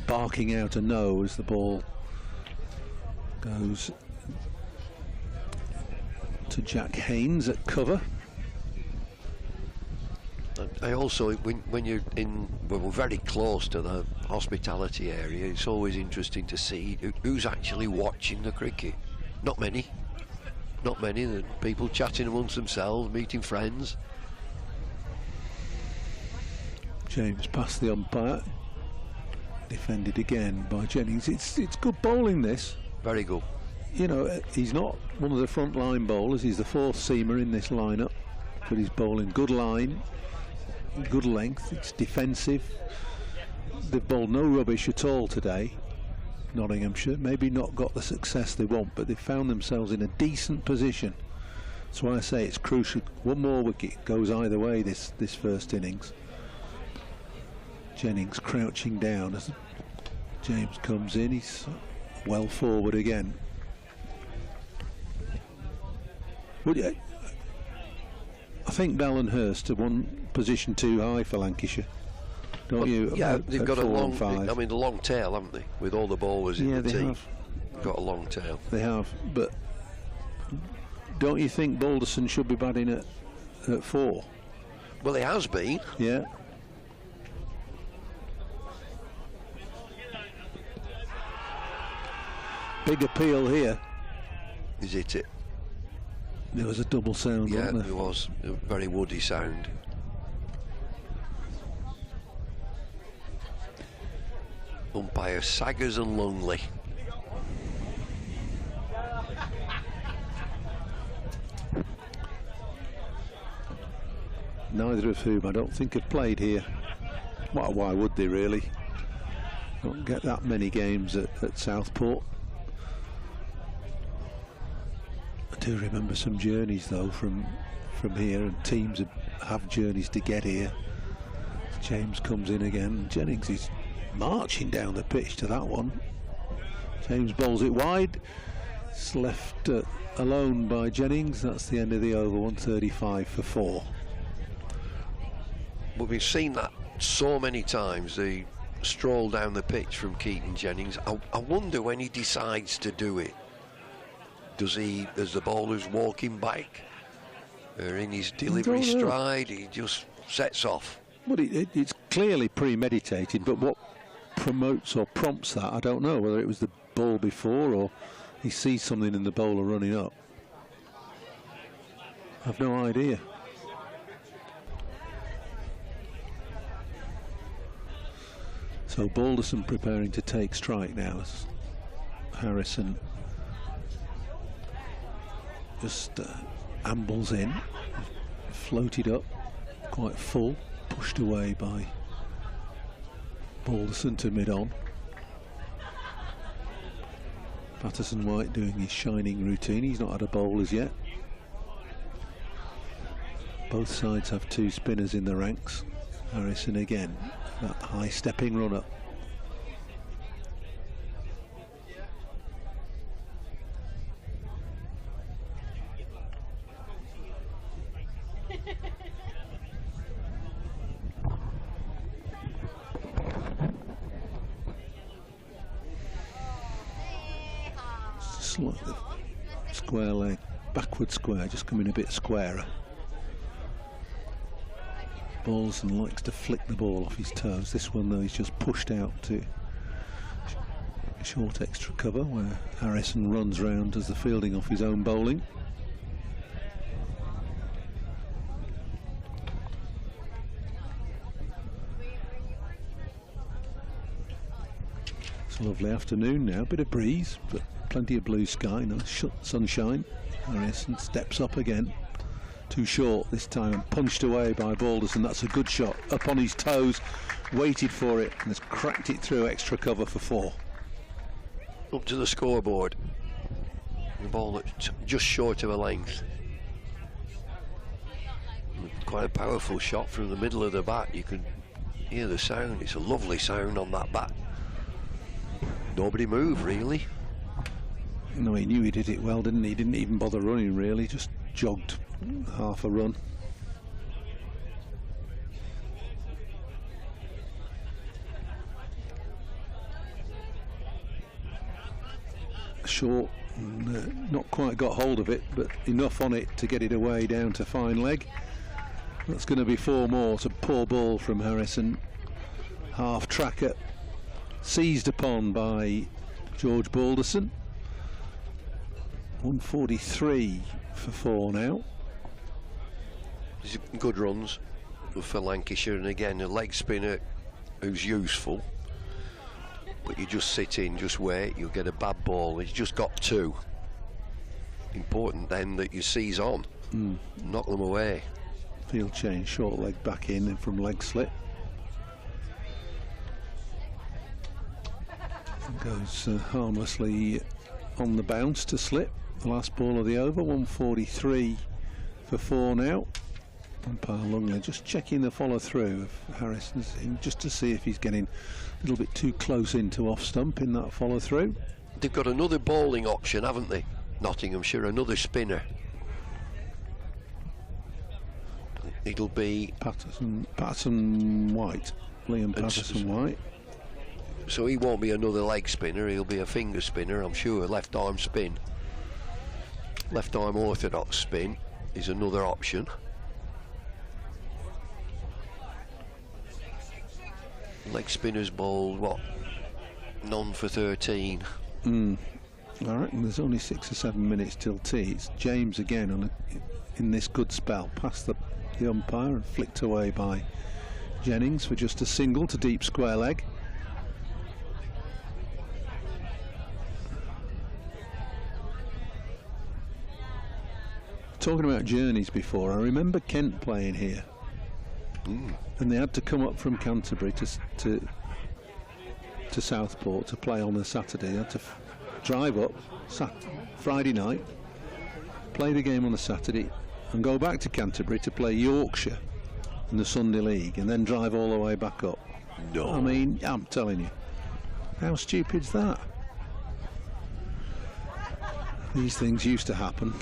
barking out a no as the ball goes to Jack Haynes at cover. I also, when you're in, well, we're very close to the hospitality area, it's always interesting to see who's actually watching the cricket. Not many. Not many. The people chatting amongst themselves, meeting friends. James past the umpire. Defended again by Jennings. It's good bowling, this. Very good. You know, he's not one of the front line bowlers. He's the fourth seamer in this lineup, but he's bowling good line, good length. It's defensive. They've bowled no rubbish at all today. Nottinghamshire maybe not got the success they want, but they've found themselves in a decent position. That's why I say it's crucial. One more wicket goes either way this first innings. Jennings crouching down as James comes in. He's well forward again. I think Bell and Hurst are one position too high for Lancashire, don't you? Yeah, they've got a long, I mean, a long tail, haven't they? With all the bowlers in the they team. have. They've got a long tail. They have, but don't you think Balderson should be batting at 4? Well, he has been. Yeah. Big appeal here. Is it? There was a double sound, yeah, wasn't there? There was a very woody sound. Umpire Saggers and Lungley. Neither of whom I don't think have played here. Well, why would they really? Don't get that many games at Southport. I do remember some journeys though from here, and teams have journeys to get here. James comes in again. Jennings is marching down the pitch to that one. James bowls it wide. It's left alone by Jennings. That's the end of the over. 135 for 4. But we've seen that so many times, the stroll down the pitch from Keaton Jennings. I wonder when he decides to do it. Does the bowler's walking back, or in his delivery stride, he just sets off? Well, it's clearly premeditated, but what promotes or prompts that, I don't know. Whether it was the ball before or he sees something in the bowler running up. I've no idea. So Balderson preparing to take strike now as Harrison just ambles in, floated up, quite full, pushed away by Balderson to mid-on. Patterson-White doing his shining routine. He's not had a bowl as yet. Both sides have 2 spinners in the ranks. Harrison again, that high stepping run up. Square leg, backward square, just coming a bit squarer. Balderson likes to flick the ball off his toes. This one, though, he's just pushed out to short extra cover where Harrison runs round as the fielding off his own bowling. It's a lovely afternoon now, bit of breeze, but plenty of blue sky, nice sunshine. Harrison steps up again. Too short this time and punched away by Balderson. That's a good shot. Up on his toes, waited for it and has cracked it through extra cover for 4. Up to the scoreboard. The ball that's just short of a length. Quite a powerful shot from the middle of the bat. You can hear the sound. It's a lovely sound on that bat. Nobody moved, really. No, he knew he did it well, didn't he? He didn't even bother running, really. Just jogged half a run. Short, not quite got hold of it, but enough on it to get it away down to fine leg. That's going to be 4 more. It's a poor ball from Harrison. Half tracker seized upon by George Balderson. 143 for 4 now. These are good runs for Lancashire, and again a leg spinner who's useful, but you just sit in, just wait, you'll get a bad ball. He's just got 2. Important then that you seize on, knock them away. Field change, short leg back in and from leg slip. Goes harmlessly on the bounce to slip. The last ball of the over. 143 for 4 now. Umpire Lungley just checking the follow through of Harrison's in, just to see if he's getting a little bit too close into off stump in that follow through. They've got another bowling option, haven't they? Nottinghamshire, another spinner. It'll be Patterson White, Liam Patterson White. So he won't be another leg spinner, he'll be a finger spinner, I'm sure. Left arm spin. Left arm orthodox spin is another option. Leg spinners bowled, what? None for 13. I reckon there's only 6 or 7 minutes till tea. It's James again in this good spell, past the umpire and flicked away by Jennings for just a single to deep square leg. Talking about journeys before, I remember Kent playing here, and they had to come up from Canterbury to Southport to play on a Saturday. They had to drive up Friday night, play the game on the Saturday, and go back to Canterbury to play Yorkshire in the Sunday League, and then drive all the way back up. No, I mean, I'm telling you, how stupid's that? These things used to happen.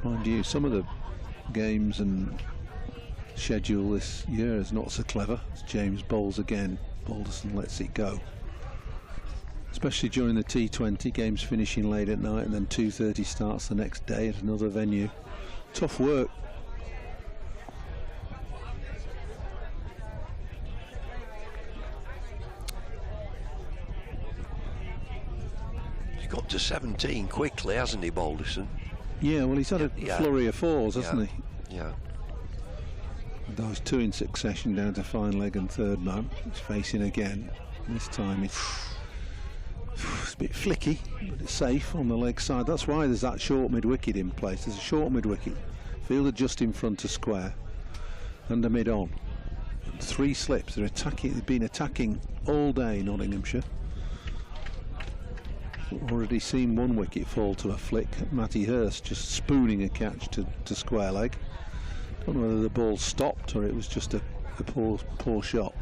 Mind you, some of the games and schedule this year is not so clever. As James bowls again, Balderson lets it go. Especially during the T20, games finishing late at night and then 2:30 starts the next day at another venue. Tough work. He's got to 17 quickly, hasn't he, Balderson? Yeah, well, he's had a flurry of 4s, hasn't he? Yeah. Those 2 in succession down to fine leg and third man. He's facing again. This time it's a bit flicky, but it's safe on the leg side. That's why there's that short mid-wicket in place. There's a short mid-wicket. Fielder just in front of square. And a mid-on. 3 slips. They've been attacking all day, Nottinghamshire. Already seen 1 wicket fall to a flick. Matty Hurst just spooning a catch to square leg. Don't know whether the ball stopped or it was just a poor shot.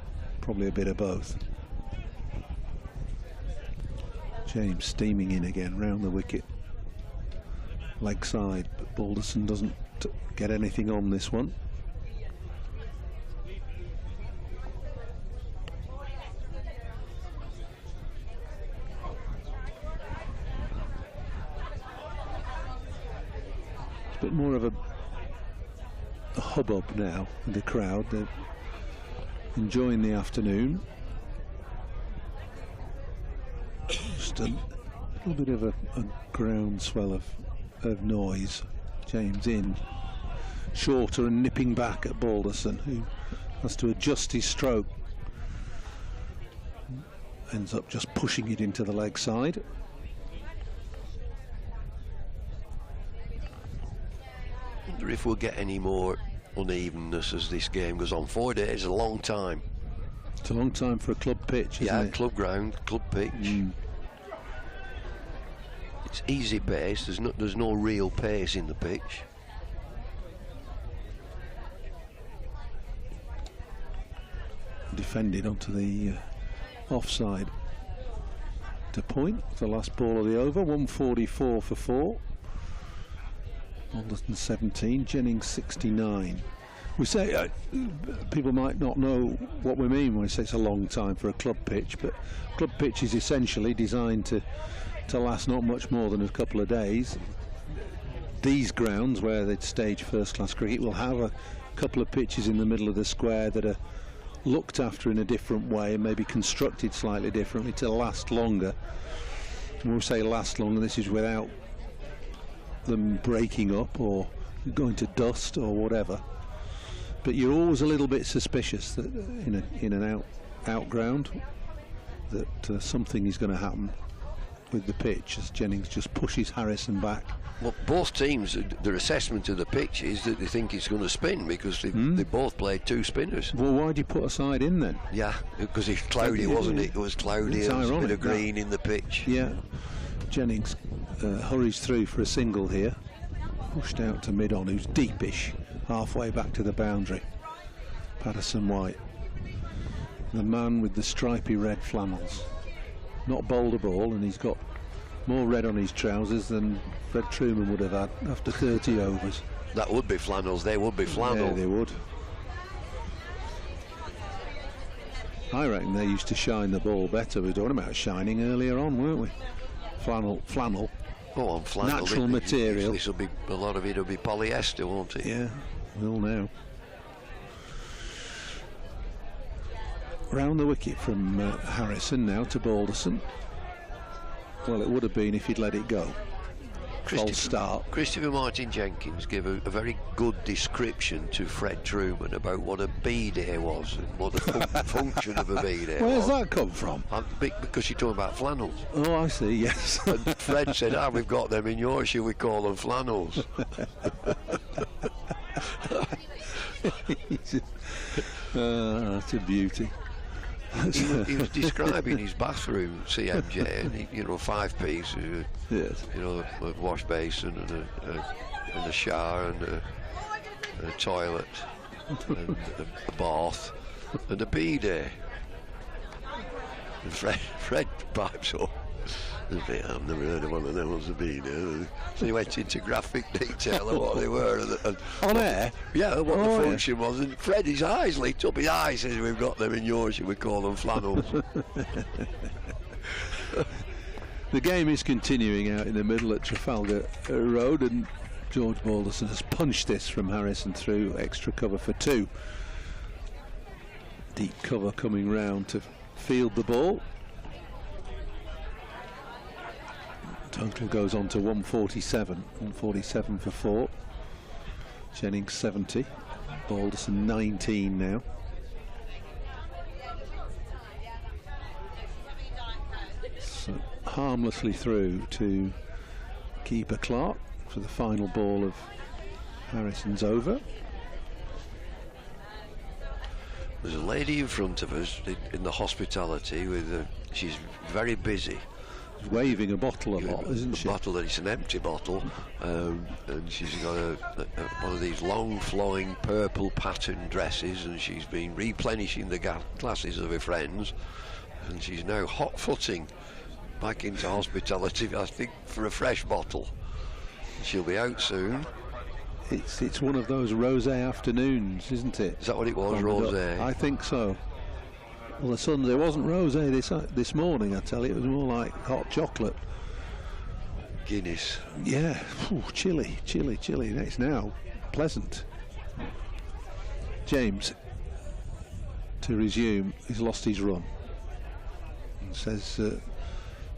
Probably a bit of both. James steaming in again round the wicket. Leg side, but Balderson doesn't get anything on this one. It's a bit more of a a hubbub now with the crowd. They're enjoying the afternoon. Just a little bit of a groundswell of noise. James in shorter and nipping back at Balderson, who has to adjust his stroke. Ends up just pushing it into the leg side. I wonder if we'll get any more unevenness as this game goes on. 4 days is a long time. It's a long time for a club pitch, isn't it? Yeah, club ground, club pitch. It's easy pace. There's no real pace in the pitch. Defended onto the offside to point. The last ball of the over. 144 for 4. Alderton 17, Jennings 69. We say people might not know what we mean when we say it's a long time for a club pitch, but club pitch is essentially designed to last not much more than a couple of days. These grounds where they'd stage first-class cricket will have a couple of pitches in the middle of the square that are looked after in a different way and maybe constructed slightly differently to last longer. When we say last longer, this is without them breaking up or going to dust or whatever. But you're always a little bit suspicious that in an out ground that something is going to happen with the pitch as Jennings just pushes Harrison back. Well, both teams, their assessment of the pitch is that they think it's going to spin because they both played 2 spinners. Well, why do you put a side in then? Yeah, because it's cloudy, wasn't it? It was cloudy. There was a bit of green in the pitch. Yeah. Jennings hurries through for a single here. Pushed out to mid-on, who's deepish, halfway back to the boundary. Patterson White. The man with the stripy red flannels. Not bowled a ball, and he's got more red on his trousers than Fred Truman would have had after 30 overs. That would be flannels, they would be flannel. Yeah, they would. I reckon they used to shine the ball better. We were talking about shining earlier on, weren't we? Flannel. Oh, on flannel. Natural material. This will be, a lot of it will be polyester, won't it? Yeah, will now. Round the wicket from Harrison now to Balderson. Well, it would have been if he'd let it go. False start. Christopher Martin Jenkins gave a very good description to Fred Truman about what a B-day was and what the function of a B-day was. Where's that come from? Because you're talking about flannels. Oh, I see, yes. And Fred said, we've got them in Yorkshire, we call them flannels. That's a beauty. He was describing his bathroom, CMJ, and 5 pieces, yes. A wash basin and a shower and a toilet and a bath and a B-day. And Fred pipes up. I've never heard of one of them as a B-day. So he went into graphic detail of what they were. And on air? Yeah, what the function was. And Fred, his eyes lit up. His eyes says, we've got them in Yorkshire, we call them flannels. The game is continuing out in the middle at Trafalgar Road, and George Balderson has punched this from Harrison through extra cover for 2. Deep cover coming round to field the ball. Total goes on to 147. 147 for 4. Jennings 70. Balderson 19 now. So harmlessly through to keeper Clark for the final ball of Harrison's over. There's a lady in front of us in the hospitality with she's very busy. Waving a bottle a lot, isn't she? A bottle, and it's an empty bottle, and she's got one of these long flowing purple pattern dresses, and she's been replenishing the glasses of her friends, and she's now hot-footing back into hospitality, I think, for a fresh bottle. She'll be out soon. It's one of those rosé afternoons, isn't it? Is that what it was, rosé? I think so. Well, the sun, there wasn't rosé this morning, I tell you. It was more like hot chocolate. Guinness. Yeah. Ooh, chilly. It's now pleasant. James, to resume, he's lost his run. And says,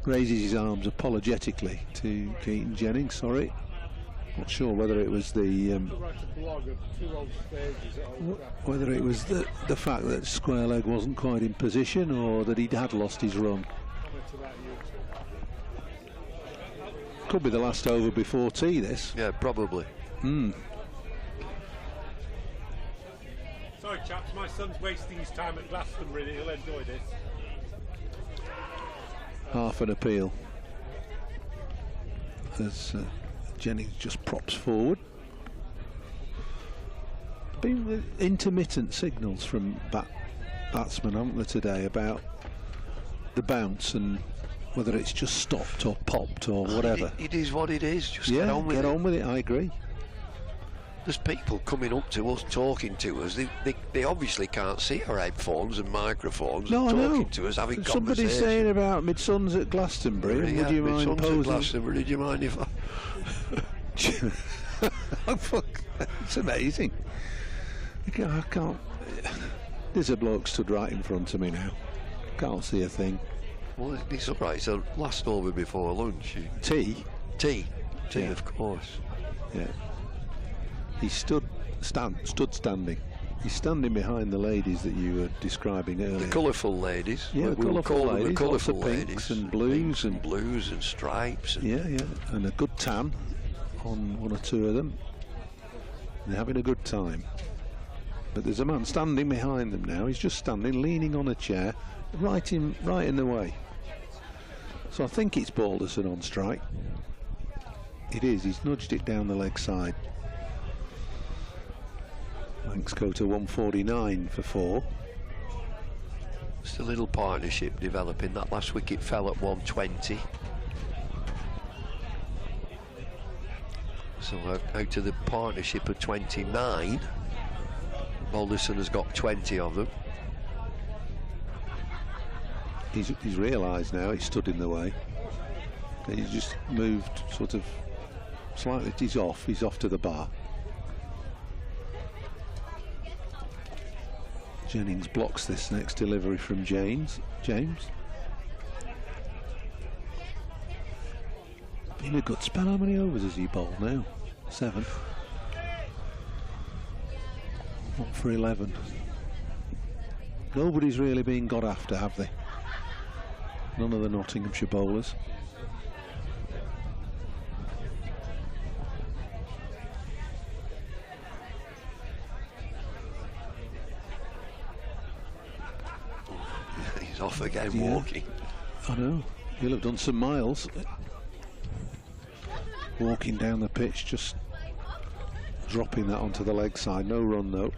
raises his arms apologetically to Keaton Jennings. Sorry, not sure whether it was the fact that square leg wasn't quite in position, or that he had lost his run. Could be the last over before tea, this. Yeah, probably. Sorry chaps, my son's wasting his time at Glastonbury. He'll enjoy this. Half an appeal as Jennings just props forward. Been intermittent signals from batsmen, haven't there, today, about the bounce and whether it's just stopped or popped or whatever. It is what it is. Just yeah, get on with it. Get on with it. I agree. There's people coming up to us, talking to us. They obviously can't see our headphones and microphones. No, and I know. Talking to us, having Somebody's conversation. saying about mid-sons at Glastonbury. Yeah, would you mind mid-sons at posing? Glastonbury, did you mind if I... Oh, fuck. It's amazing. I can't. There's a bloke stood right in front of me now. Can't see a thing. Well, it's all right. It's the last over before lunch. Tea? Tea, Yeah. of course. Yeah. He stood standing. He's standing behind the ladies that you were describing earlier. The colourful ladies. Yeah, we'll colourful call them ladies. the colourful Lots of ladies. pinks and blues and blues and stripes. And yeah, and a good tan on one or two of them. They're having a good time. But there's a man standing behind them now. He's just standing, leaning on a chair, right in the way. So I think it's Balderson on strike. It is. He's nudged it down the leg side. Lancs go to 149 for 4. Just a little partnership developing. That last wicket fell at 120. So out of the partnership of 29, Balderson has got 20 of them. He's realised now he stood in the way. He's just moved sort of slightly. He's off to the bar. Jennings blocks this next delivery from James. Been a good spell. How many overs has he bowled now? 7. 1 for 11. Nobody's really been got after, have they? None of the Nottinghamshire bowlers. He's off again, walking. I know. He'll have done some miles. Walking down the pitch, just dropping that onto the leg side. No run though.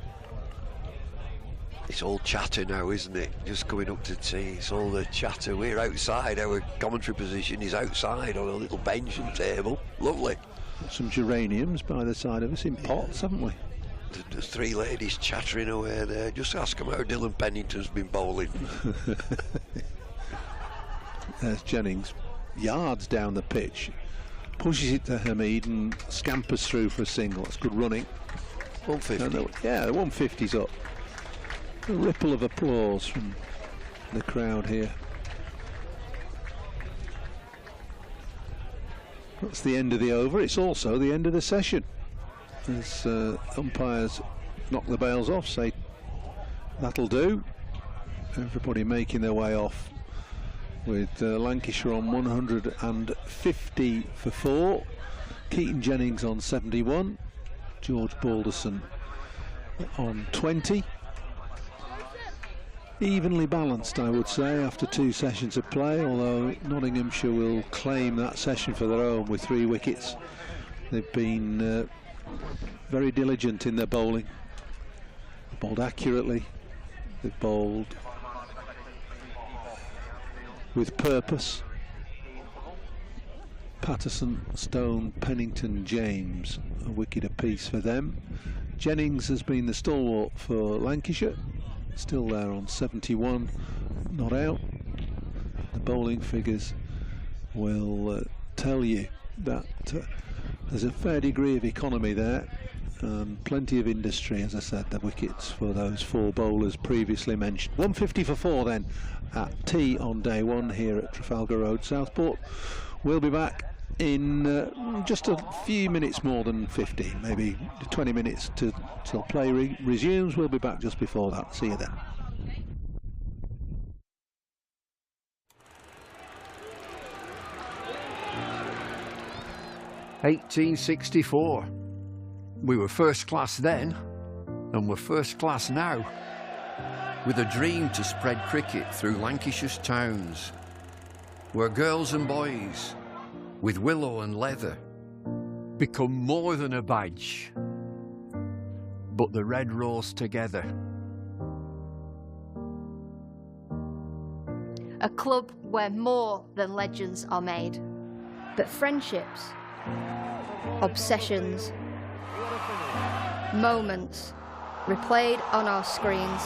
It's all chatter now, isn't it? Just coming up to tea, it's all the chatter. We're outside, our commentary position is outside on a little bench and table. Lovely. Some geraniums by the side of us in pots, haven't we? There's 3 ladies chattering away there. Just ask them how Dylan Pennington's been bowling. There's Jennings, yards down the pitch, pushes it to Hamid and scampers through for a single. That's good running. 150. Yeah, the 150's up. A ripple of applause from the crowd here. That's the end of the over. It's also the end of the session. As umpires knock the bails off, say that'll do. Everybody making their way off with Lancashire on 150 for 4. Keaton Jennings on 71. George Balderson on 20. Evenly balanced, I would say, after 2 sessions of play, although Nottinghamshire will claim that session for their own with 3 wickets. They've been very diligent in their bowling. They've bowled accurately. They've bowled with purpose. Patterson, Stone, Pennington, James, a wicket apiece for them. Jennings has been the stalwart for Lancashire. Still there on 71, not out. The bowling figures will tell you that there's a fair degree of economy there, Plenty of industry, as I said, the wickets for those 4 bowlers previously mentioned. 150 for 4 then at tea on day 1 here at Trafalgar Road, Southport. We'll be back in just a few minutes more than 15, maybe 20 minutes till play resumes. We'll be back just before that. See you then. "1864. We were first class then, and we're first class now. With a dream to spread cricket through Lancashire's towns, where girls and boys, with willow and leather, become more than a badge, but the red rose together." A club where more than legends are made, but friendships, obsessions, moments replayed on our screens,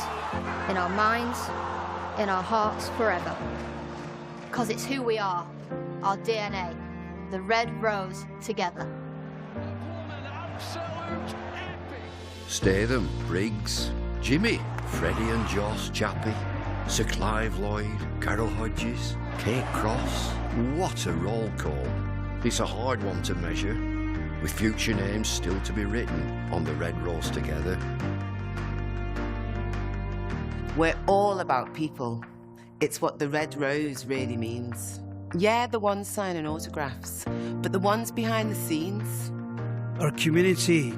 in our minds, in our hearts forever. 'Cause it's who we are, our DNA, the red rose together. Statham, Briggs, Jimmy, Freddie and Joss Chappie, Sir Clive Lloyd, Carol Hodges, Kate Cross. What a roll call. It's a hard one to measure, with future names still to be written on the red rose together. We're all about people. It's what the red rose really means. Yeah, the ones signing autographs, but the ones behind the scenes. Our community,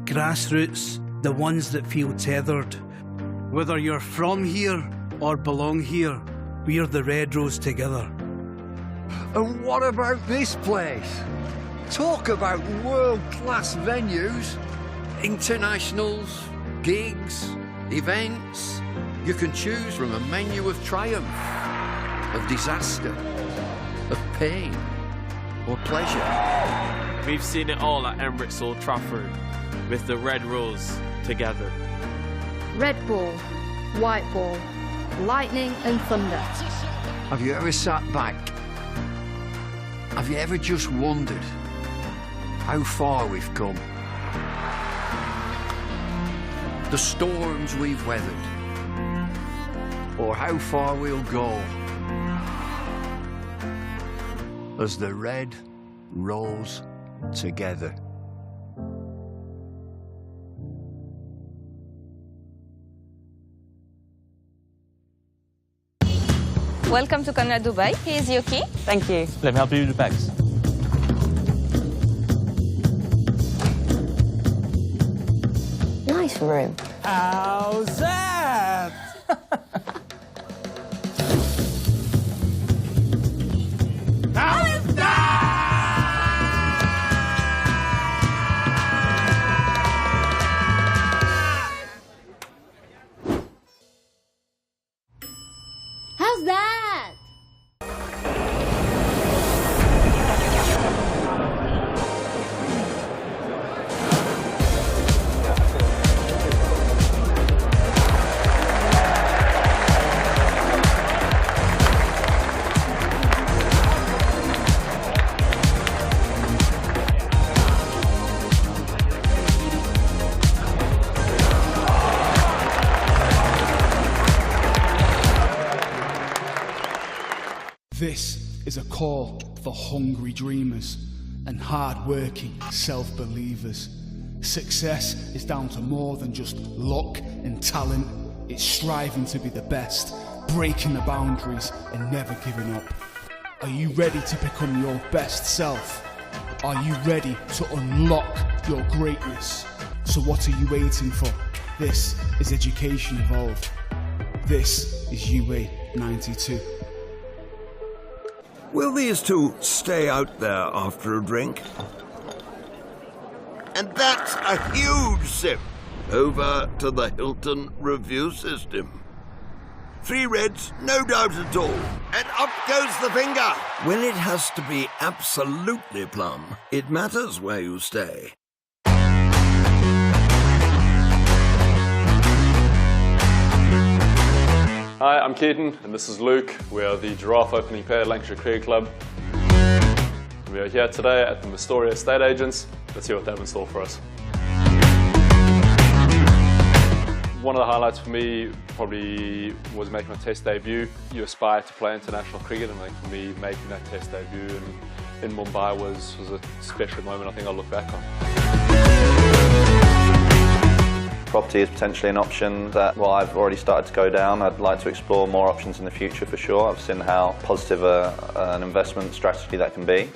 grassroots, the ones that feel tethered. Whether you're from here or belong here, we're the red rose together. And what about this place? Talk about world-class venues, internationals, gigs, events. You can choose from a menu of triumph, of disaster, of pain, or pleasure. We've seen it all at Emirates Old Trafford, with the red rose together. Red ball, white ball, lightning and thunder. Have you ever sat back? Have you ever just wondered how far we've come? The storms we've weathered, or how far we'll go as the red rose together. Welcome to Conrad Dubai. Here's your key. Thank you. Let me help you with the bags. Nice room. How's that? How's that? How's that? This is a call for hungry dreamers and hard-working self-believers. Success is down to more than just luck and talent. It's striving to be the best, breaking the boundaries and never giving up. Are you ready to become your best self? Are you ready to unlock your greatness? So what are you waiting for? This is Education Evolved. This is UA 92. Will these two stay out there after a drink? And that's a huge sip. Over to the Hilton review system. 3 reds, no doubt at all. And up goes the finger. When it has to be absolutely plum, it matters where you stay. Hi, I'm Keaton, and this is Luke. We are the giraffe opening pair at Lancashire Cricket Club. We are here today at the Mestoria Estate Agents. Let's see what they have in store for us. One of the highlights for me probably was making my Test debut. You aspire to play international cricket, and I think for me making that Test debut in Mumbai was a special moment I think I'll look back on. Property is potentially an option that, well, I've already started to go down. I'd like to explore more options in the future for sure. I've seen how positive an investment strategy that can be.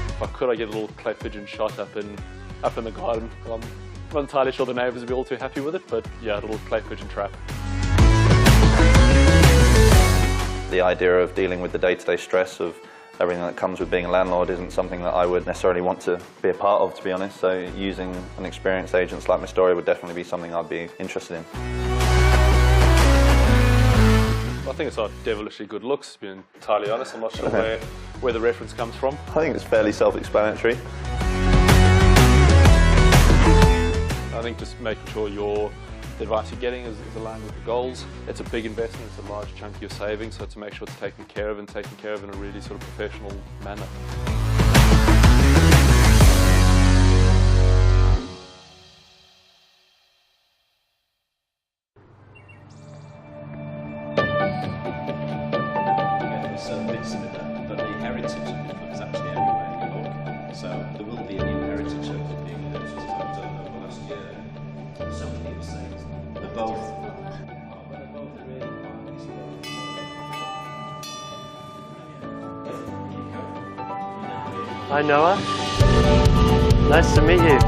If I could, I'd get a little clay pigeon shot up in the garden. I'm not entirely sure the neighbours would be all too happy with it, but yeah, a little clay pigeon trap. The idea of dealing with the day-to-day stress of everything that comes with being a landlord isn't something that I would necessarily want to be a part of, to be honest, so using an experienced agent like Mistori would definitely be something I'd be interested in. I think it's not devilishly good looks, to be entirely honest. I'm not sure where the reference comes from. I think it's fairly self-explanatory. I think just making sure the advice you're getting is aligned with the goals. It's a big investment, it's a large chunk of your savings, so to make sure it's taken care of in a really sort of professional manner. Certain bits of it, but the heritage of the club is actually everywhere you look. So there will be a new heritage of the club being built over last year. So many people say they're both. Hi Noah. Nice to meet you.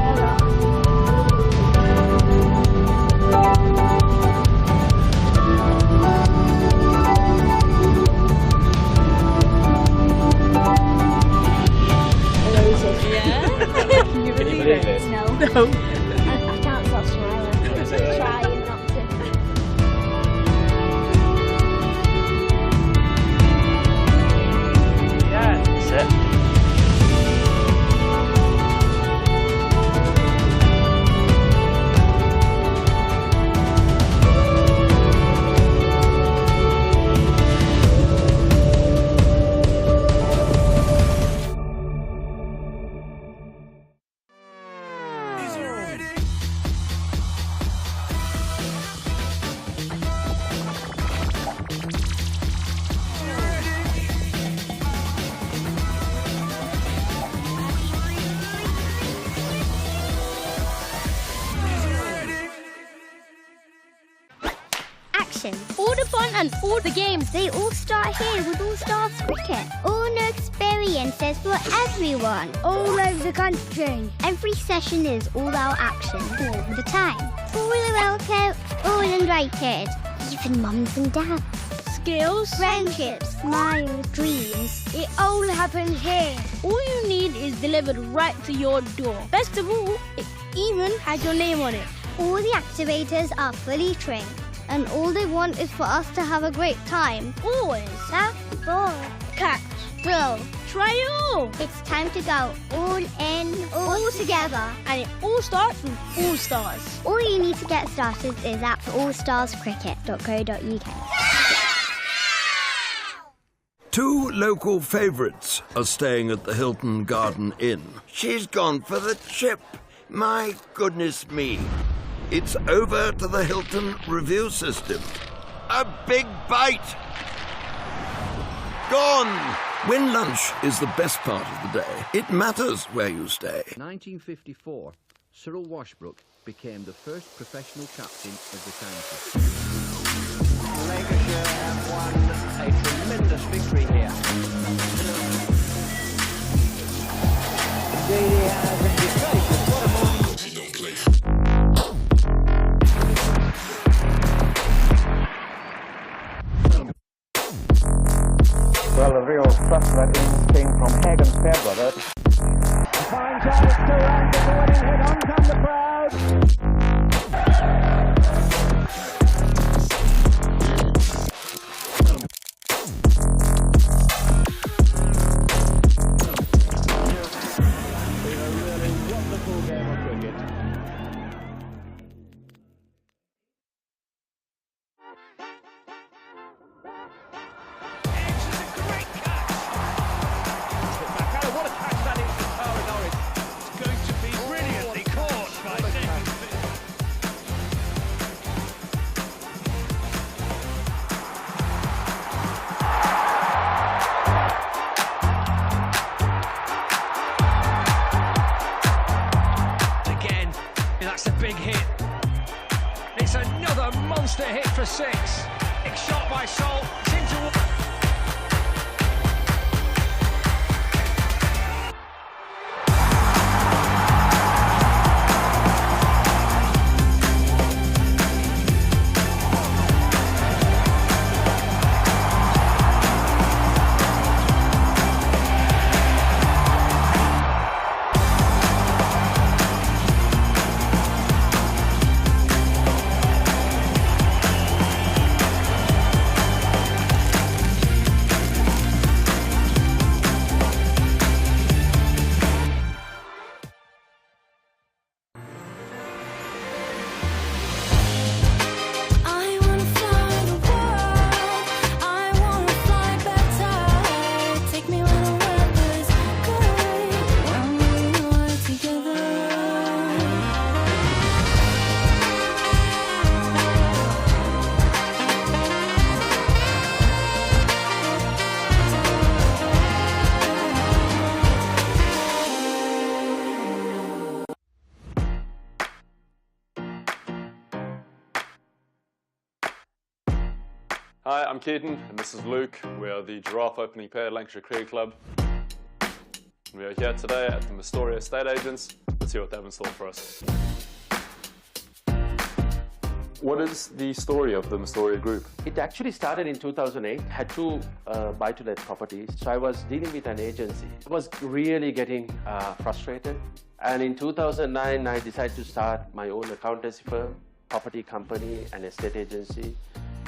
Can you believe it? No. I can't stop smiling. I'm just trying not to. Yeah, that's it. All the fun and all the games, they all start here with All Stars Cricket. All new experiences for everyone. All over the country. Every session is all-out action all the time. Fully welcome, all invited. Even mums and dads. Skills, friendships, smiles, dreams. It all happens here. All you need is delivered right to your door. Best of all, it even has your name on it. All the activators are fully trained. And all they want is for us to have a great time. Always. That's the ball. Catch. Throw. Try it all. It's time to go all in, all together. And it all starts with All Stars. All you need to get started is at allstarscricket.co.uk. Two local favourites are staying at the Hilton Garden Inn. She's gone for the chip. My goodness me. It's over to the Hilton review system. A big bite! Gone! When lunch is the best part of the day, it matters where you stay. 1954, Cyril Washbrook became the first professional captain of the county. Lancashire have won a tremendous victory here. Indeed he has, and his face is what a moment. Well, the real thrust of that innings came from Hagen's Fairbrother. Fine chance, 2 runs, and the winning hit. On come the crowd. That's a big hit. It's another monster hit for 6. Big shot by Sol. Seems to... Hi, I'm Keaton and this is Luke. We are the giraffe opening pair at Lancashire Cricket Club. We are here today at the Mistoria Estate Agents. Let's see what they have in store for us. What is the story of the Mistoria Group? It actually started in 2008, had 2 buy-to-let properties. So I was dealing with an agency. I was really getting frustrated. And in 2009, I decided to start my own accountancy firm, property company and estate agency,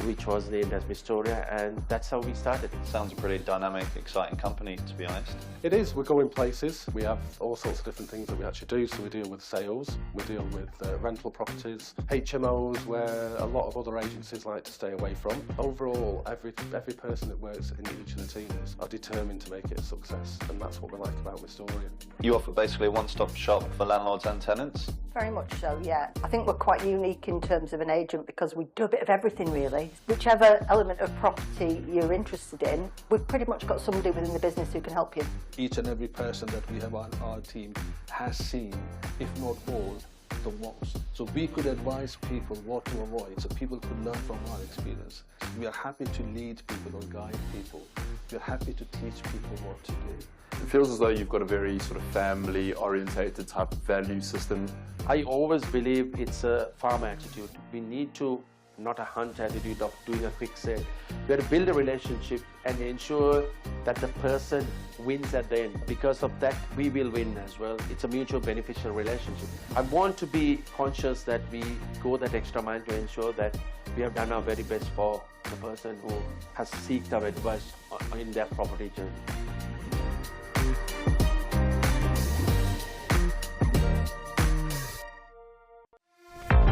which was named as Mistoria, and that's how we started. Sounds a pretty dynamic, exciting company, to be honest. It is. We're going places. We have all sorts of different things that we actually do. So we deal with sales, we deal with rental properties, HMOs, where a lot of other agencies like to stay away from. Overall, every person that works in each of the teams are determined to make it a success, and that's what we like about Mistoria. You offer basically a one-stop shop for landlords and tenants? Very much so, yeah. I think we're quite unique in terms of an agent because we do a bit of everything really. Whichever element of property you're interested in, we've pretty much got somebody within the business who can help you. Each and every person that we have on our team has seen, if not all, the worst. So we could advise people what to avoid, so people could learn from our experience. We are happy to lead people or guide people. We are happy to teach people what to do. It feels as though you've got a very sort of family-orientated type of value system. I always believe it's a farm attitude. We need to, not a hunt attitude of doing a quick sale. We have to build a relationship and ensure that the person wins at the end. Because of that, we will win as well. It's a mutual beneficial relationship. I want to be conscious that we go that extra mile to ensure that we have done our very best for the person who has sought our advice in their property journey.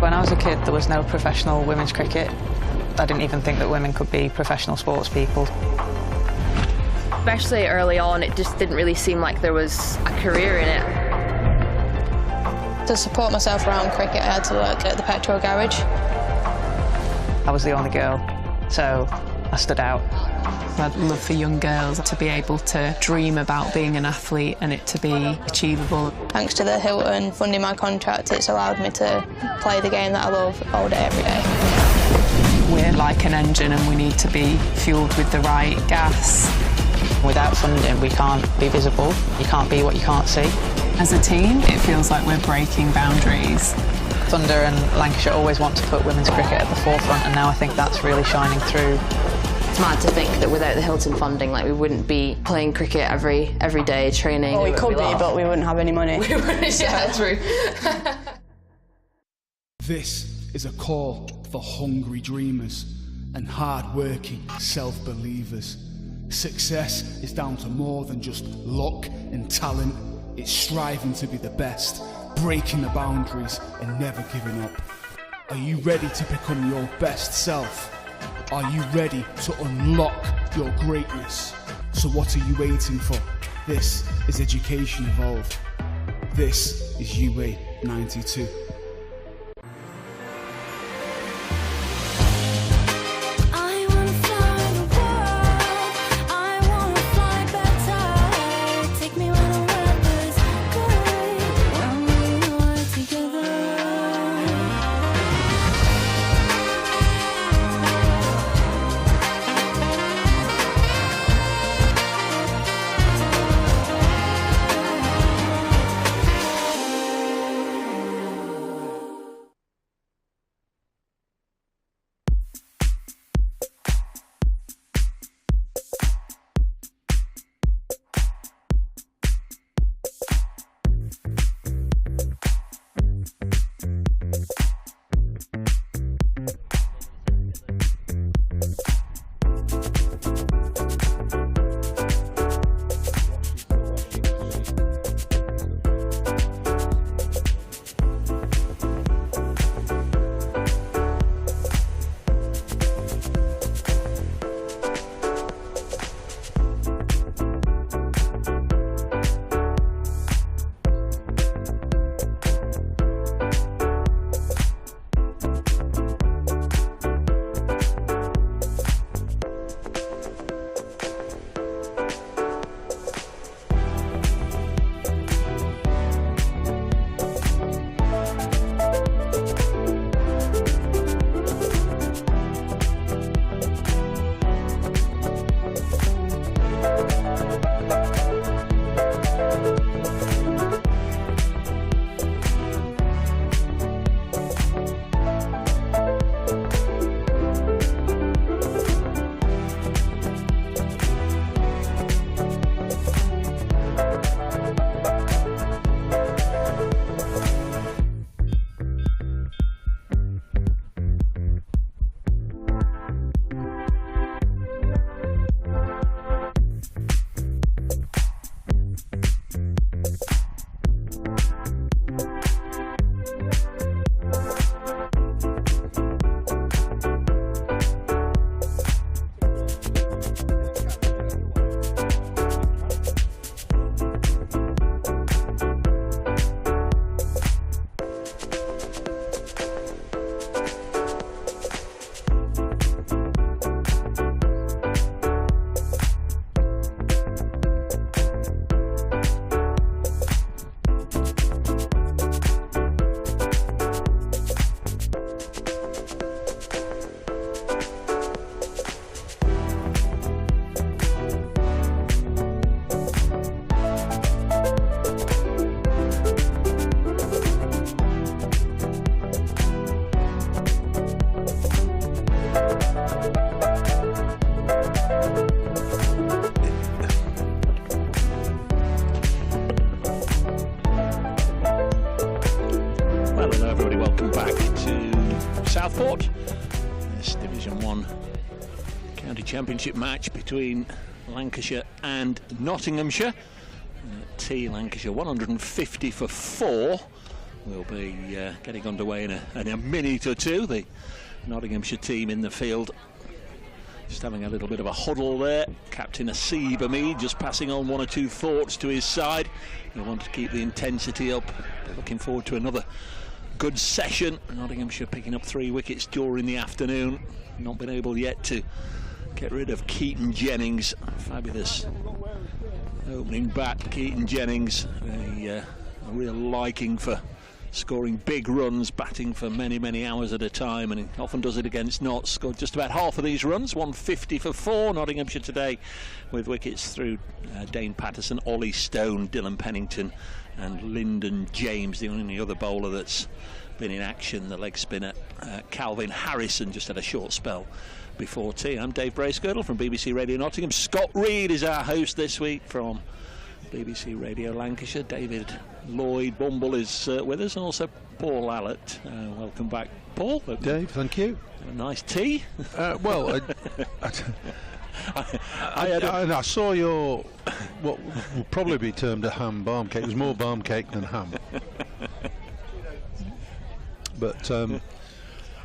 When I was a kid, there was no professional women's cricket. I didn't even think that women could be professional sports people. Especially early on, it just didn't really seem like there was a career in it. To support myself around cricket, I had to work at the petrol garage. I was the only girl, so I stood out. I'd love for young girls to be able to dream about being an athlete and it to be achievable. Thanks to the Hilton funding my contract, it's allowed me to play the game that I love all day, every day. We're like an engine and we need to be fuelled with the right gas. Without funding, we can't be visible. You can't be what you can't see. As a team, it feels like we're breaking boundaries. Thunder and Lancashire always want to put women's cricket at the forefront, and now I think that's really shining through. It's mad to think that without the Hilton funding, like, we wouldn't be playing cricket every day, training. Well, we could be, but we wouldn't have any money. We wouldn't, yeah, true. This is a call for hungry dreamers and hard-working self-believers. Success is down to more than just luck and talent. It's striving to be the best, breaking the boundaries and never giving up. Are you ready to become your best self? Are you ready to unlock your greatness? So what are you waiting for? This is Education Evolved. This is UA 92. Together. Hello everybody, welcome back to Southport. This Division 1 County Championship match between Lancashire and Nottinghamshire. T Lancashire 150 for 4. We'll be getting underway in a minute or two. The Nottinghamshire team in the field, just having a little bit of a huddle there. Captain Asib Hamid just passing on one or two thoughts to his side. They want to keep the intensity up. They're looking forward to another good session. Nottinghamshire picking up 3 wickets during the afternoon. Not been able yet to get rid of Keaton Jennings. Fabulous opening bat, Keaton Jennings. A real liking for scoring big runs, batting for many hours at a time, and he often does it against Notts. Scored just about half of these runs, 150 for 4. Nottinghamshire today with wickets through Dane Patterson, Ollie Stone, Dylan Pennington and Lyndon James. The only other bowler that's been in action, the leg spinner Calvin Harrison, just had a short spell before tea. I'm Dave Bracegirdle from BBC Radio Nottingham. Scott Reed is our host this week from BBC Radio Lancashire. David Lloyd Bumble is with us, and also Paul Allett. Welcome back, Paul. Dave, thank you. A nice tea. Well, I saw your what will probably be termed a ham barm cake. It was more barm cake than ham. But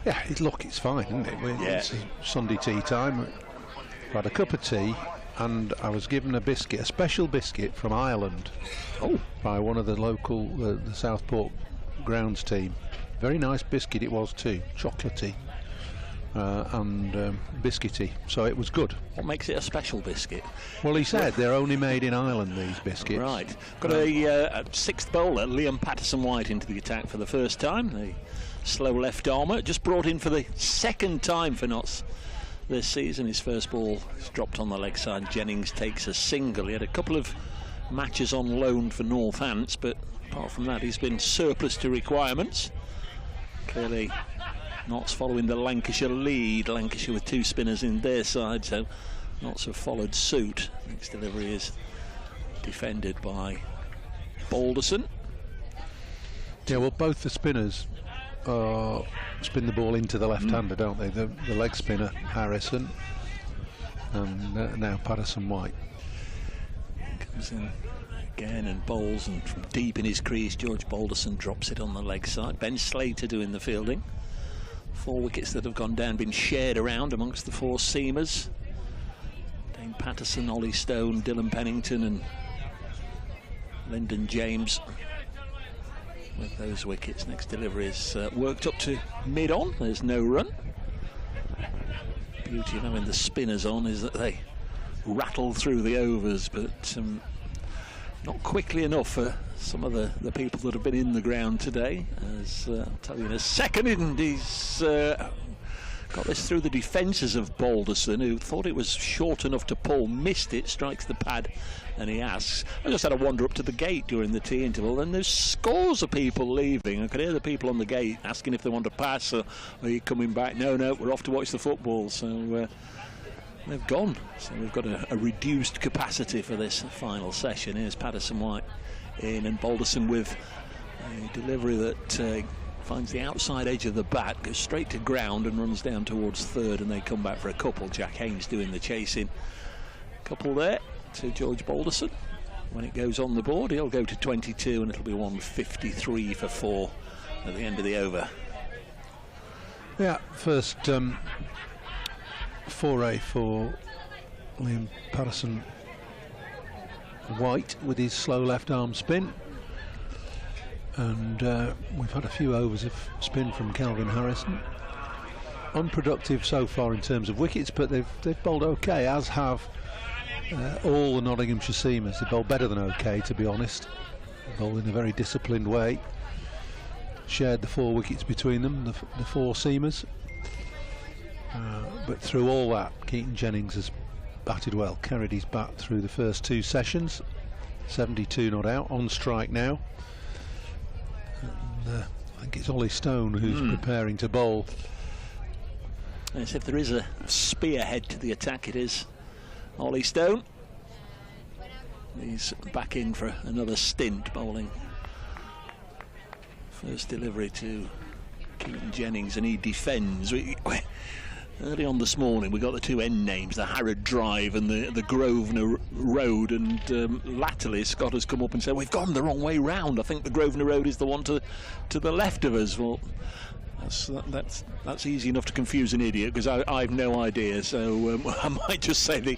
yeah, look, it's fine, isn't it? It's Sunday tea time. I've had a cup of tea, and I was given a biscuit, a special biscuit from Ireland, by one of the local, the Southport grounds team. Very nice biscuit it was too, chocolatey and biscuity, so it was good. What makes it a special biscuit? Well, he said they're only made in Ireland, these biscuits. Right. Got a sixth bowler, Liam Patterson-White, into the attack for the first time. The slow left armer, just brought in for the second time for Notts this season. His first ball is dropped on the leg side. Jennings takes a single. He had a couple of matches on loan for Northants, but apart from that he's been surplus to requirements. Clearly Notts following the Lancashire lead. Lancashire with 2 spinners in their side, so Notts have followed suit. Next delivery is defended by Balderson. Yeah, well, both the spinners spin the ball into the left-hander, don't they? The leg spinner Harrison and now Patterson-White. Comes in again and bowls, and from deep in his crease George Balderson drops it on the leg side. Ben Slater doing the fielding. 4 wickets that have gone down, been shared around amongst the 4 seamers. Dane Patterson, Ollie Stone, Dylan Pennington and Lyndon James with those wickets. Next delivery is worked up to mid-on. There's no run. Beauty of having the spinners on is that they rattle through the overs, but not quickly enough for some of the people that have been in the ground today. As I'll tell you in a second, and he's got this through the defences of Balderson, who thought it was short enough to pull, missed it, strikes the pad, and he asks. I just had a wander up to the gate during the tea interval, and there's scores of people leaving. I could hear the people on the gate asking if they want to pass, or are you coming back? No, we're off to watch the football. So they've gone. So we've got a reduced capacity for this final session. Here's Patterson-White in, and Balderson with a delivery that finds the outside edge of the bat, goes straight to ground and runs down towards third, and they come back for a couple. Jack Haynes doing the chasing. Couple there to George Balderson. When it goes on the board, he'll go to 22, and it'll be 153 for 4 at the end of the over. Yeah, first foray for Liam Patterson-White with his slow left arm spin, and we've had a few overs of spin from Calvin Harrison. Unproductive so far in terms of wickets, but they've bowled okay, as have all the Nottinghamshire seamers. They bowl better than okay, to be honest. They bowl in a very disciplined way. Shared the 4 wickets between them, the 4 seamers. But through all that, Keaton Jennings has batted well, carried his bat through the first 2 sessions. 72 not out, on strike now. And, I think it's Ollie Stone who's preparing to bowl. As if there is a spearhead to the attack, it is Ollie Stone. He's back in for another stint, bowling First delivery to Keaton Jennings, and he defends. Early on this morning, we got the two end names, the Harrod Drive and the Grosvenor Road, and latterly Scott has come up and said, we've gone the wrong way round. I think the Grosvenor Road is the one to the left of us. Well, that's easy enough to confuse an idiot, because I've no idea. So I might just say the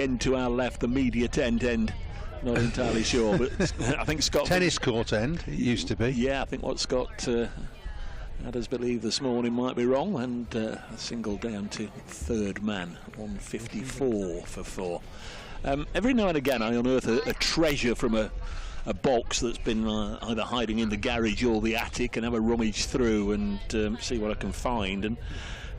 end to our left, the media tent end. Not entirely sure, but I think Scott... Tennis court end, it used to be. Yeah, I think what Scott had us believe this morning might be wrong, and a single down to third man, 154 for 4. Every now and again I unearth a treasure from a box that's been either hiding in the garage or the attic, and have a rummage through and see what I can find. And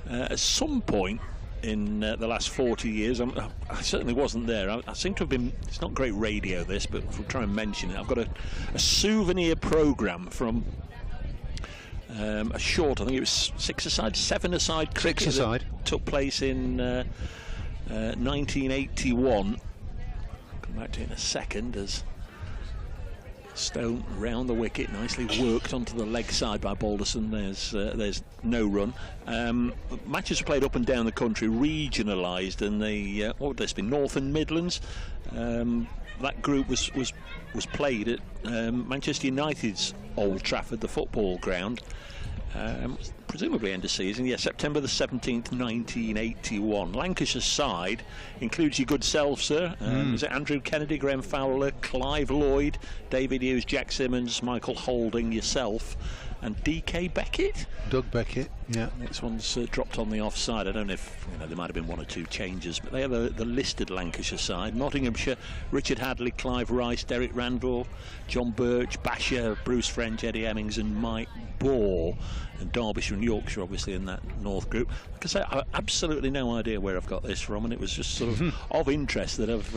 at some point in the last 40 years, I certainly wasn't there. I seem to have been, it's not great radio this, but if we try and mention it, I've got a souvenir programme from a short, I think it was 6-a-side, 7-a-side cricket. 6-a-side. Took place in 1981. I'll come back to it in a second, as Stone round the wicket, nicely worked onto the leg side by Balderson. There's no run. Matches were played up and down the country, regionalised, and what would this be? North and Midlands. That group was played at Manchester United's Old Trafford, the football ground. Presumably end of season, yeah, September the 17th, 1981. Lancashire side includes your good self, sir. Was it Andrew Kennedy, Graham Fowler, Clive Lloyd, David Hughes, Jack Simmons, Michael Holding, yourself, and DK Beckett? Doug Beckett, yeah. Next one's dropped on the offside. I don't know if there might have been one or two changes, but they are the listed Lancashire side. Nottinghamshire, Richard Hadley, Clive Rice, Derek Randall, John Birch, Basher, Bruce French, Eddie Hemmings, and Mike Ball. And Derbyshire and Yorkshire obviously in that North group. Like I say, I have absolutely no idea where I've got this from, and it was just sort of interest that I've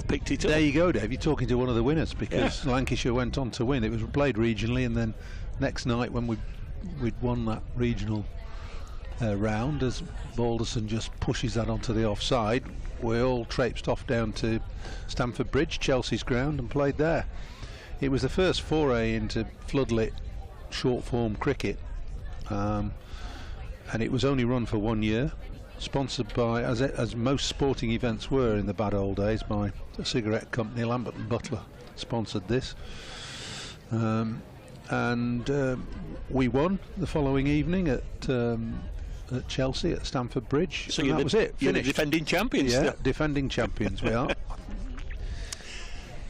picked it up. There you go, Dave, you're talking to one of the winners, because Lancashire went on to win. It was played regionally, and then next night when we'd won that regional round, as Balderson just pushes that onto the offside, we all traipsed off down to Stamford Bridge, Chelsea's ground, and played there. It was the first foray into floodlit short form cricket, and it was only run for 1 year, sponsored by, as most sporting events were in the bad old days, by a cigarette company. Lambert and Butler sponsored this, and we won the following evening at Chelsea at Stamford Bridge. So that was it. You're the defending champions. Yeah, defending champions we are.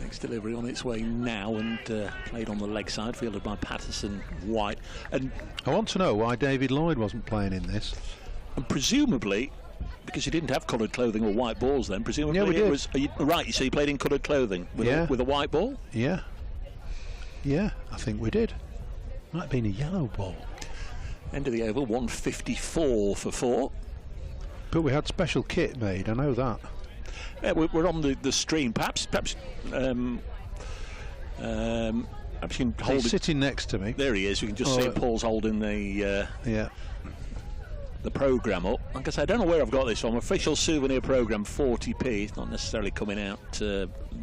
Next delivery on its way now, and played on the leg side, fielded by Patterson White. And I want to know why David Lloyd wasn't playing in this. And presumably, because you didn't have coloured clothing or white balls then, presumably yeah, we did. It was... right, so you played in coloured clothing with, with a white ball? Yeah. Yeah, I think we did. Might have been a yellow ball. End of the over, 154 for 4. But we had special kit made, I know that. Yeah, we're on the stream. Perhaps you can hold He's sitting next to me. There he is. You can just see Paul's holding the programme up. Like I say, I don't know where I've got this from. Official souvenir programme, 40p. It's not necessarily coming out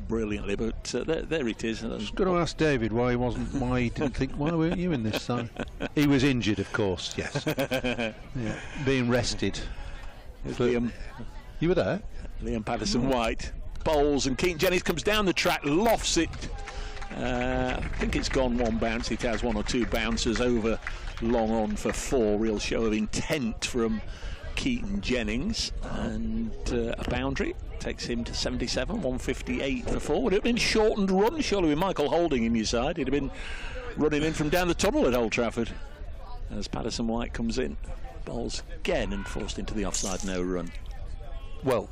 brilliantly, but there it is. I was going to ask David why he didn't think, why weren't you in this side? He was injured, of course. Yes. Yeah, being rested. Liam. You were there? Liam Patterson White bowls, and Keaton Jennings comes down the track, lofts it. I think it's gone one bounce. It has one or two bounces over long on for 4. Real show of intent from Keaton Jennings, and a boundary takes him to 77, 158 for 4. Would it have been shortened run, surely, with Michael Holding in your side? He'd have been running in from down the tunnel at Old Trafford. As Patterson White comes in, bowls again, and forced into the offside, no run. Well,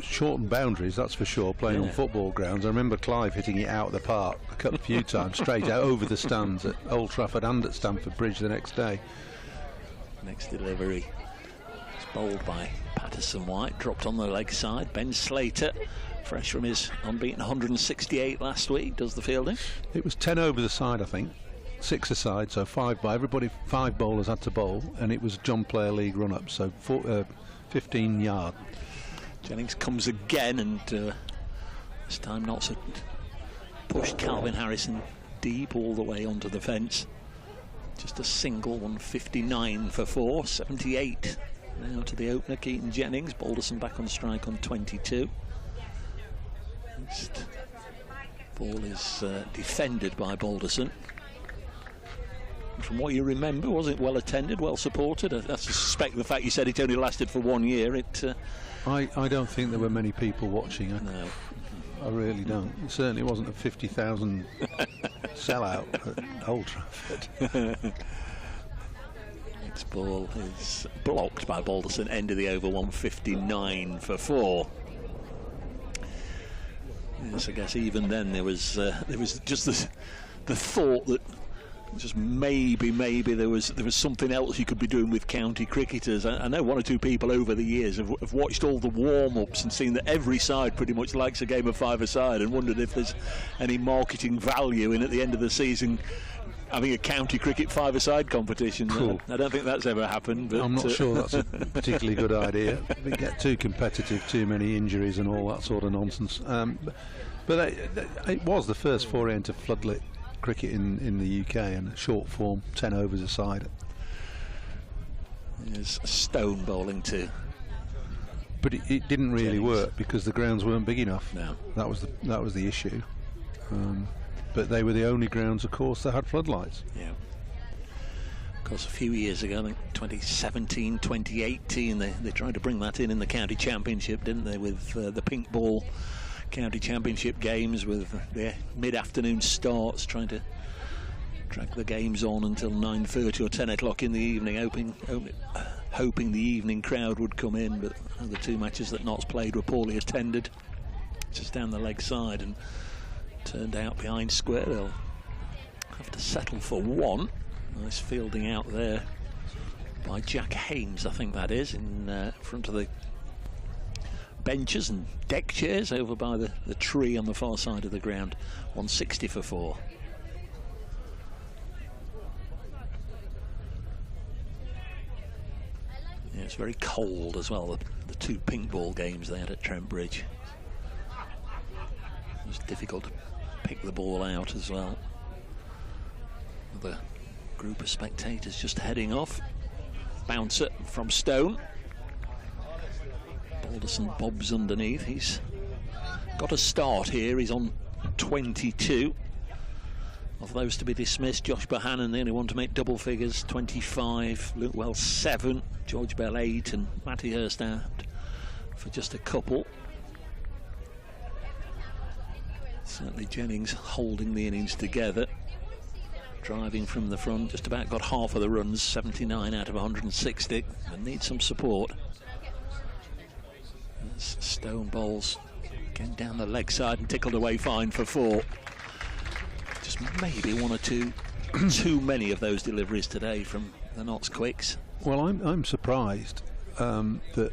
shortened boundaries, that's for sure, playing on football grounds. I remember Clive hitting it out of the park a few times, straight out over the stands at Old Trafford and at Stamford Bridge the next day. Next delivery is bowled by Patterson White, dropped on the leg side. Ben Slater, fresh from his unbeaten 168 last week, does the fielding. It was 10 over the side, I think. 6-a-side, so 5 by everybody. 5 bowlers had to bowl, and it was John Player League run-up, so 15 yard. Jennings comes again, and this time not so pushed Calvin Harrison deep all the way onto the fence. Just a single, 159 for 4, 78 now to the opener, Keaton Jennings. Balderson back on strike on 22. Next ball is defended by Balderson. From what you remember, was it well attended, well supported? I suspect the fact you said it only lasted for 1 year. I don't think there were many people watching. No. I really don't. It certainly wasn't a 50,000 sellout at Old Trafford. Next ball is blocked by Balderson, end of the over, 159 for 4. Yes, I guess even then there was just the thought that just maybe there was something else you could be doing with county cricketers. I know one or two people over the years have watched all the warm-ups and seen that every side pretty much likes a game of five-a-side, and wondered if there's any marketing value in at the end of the season having a county cricket five-a-side competition. Cool. I don't think that's ever happened. But I'm not sure that's a particularly good idea. We get too competitive, too many injuries and all that sort of nonsense. But it was the first foray into floodlit cricket in the UK, and short form, 10 overs a side. There's Stone bowling too. But it didn't really work because the grounds weren't big enough. No. That was the issue. But they were the only grounds, of course, that had floodlights. Yeah. Of course, a few years ago, I think 2017, 2018, they tried to bring that in the county championship, didn't they, with the pink ball county championship games with their mid-afternoon starts, trying to drag the games on until 9:30 or 10 o'clock in the evening, hoping the evening crowd would come in. But the two matches that Notts played were poorly attended, just down the leg side, and turned out behind square. They'll have to settle for 1. Nice fielding out there by Jack Haynes, I think that is, in front of the benches and deck chairs over by the tree on the far side of the ground. 160 for 4. Yeah, it's very cold as well, the two pink ball games they had at Trent Bridge. It's difficult to pick the ball out as well. The group of spectators just heading off. Bouncer from Stone. Balderson bobs underneath. He's got a start here. He's on 22. Of those to be dismissed, Josh Bohannon, the only one to make double figures, 25. Luke Wells, 7. George Bell, 8. And Matty Hurst out for just a couple. Certainly Jennings holding the innings together. Driving from the front, just about got half of the runs, 79 out of 160. And needs some support. As Stone bowls again down the leg side and tickled away fine for 4. Just maybe one or two too many of those deliveries today from the Notts Quicks. Well, I'm surprised that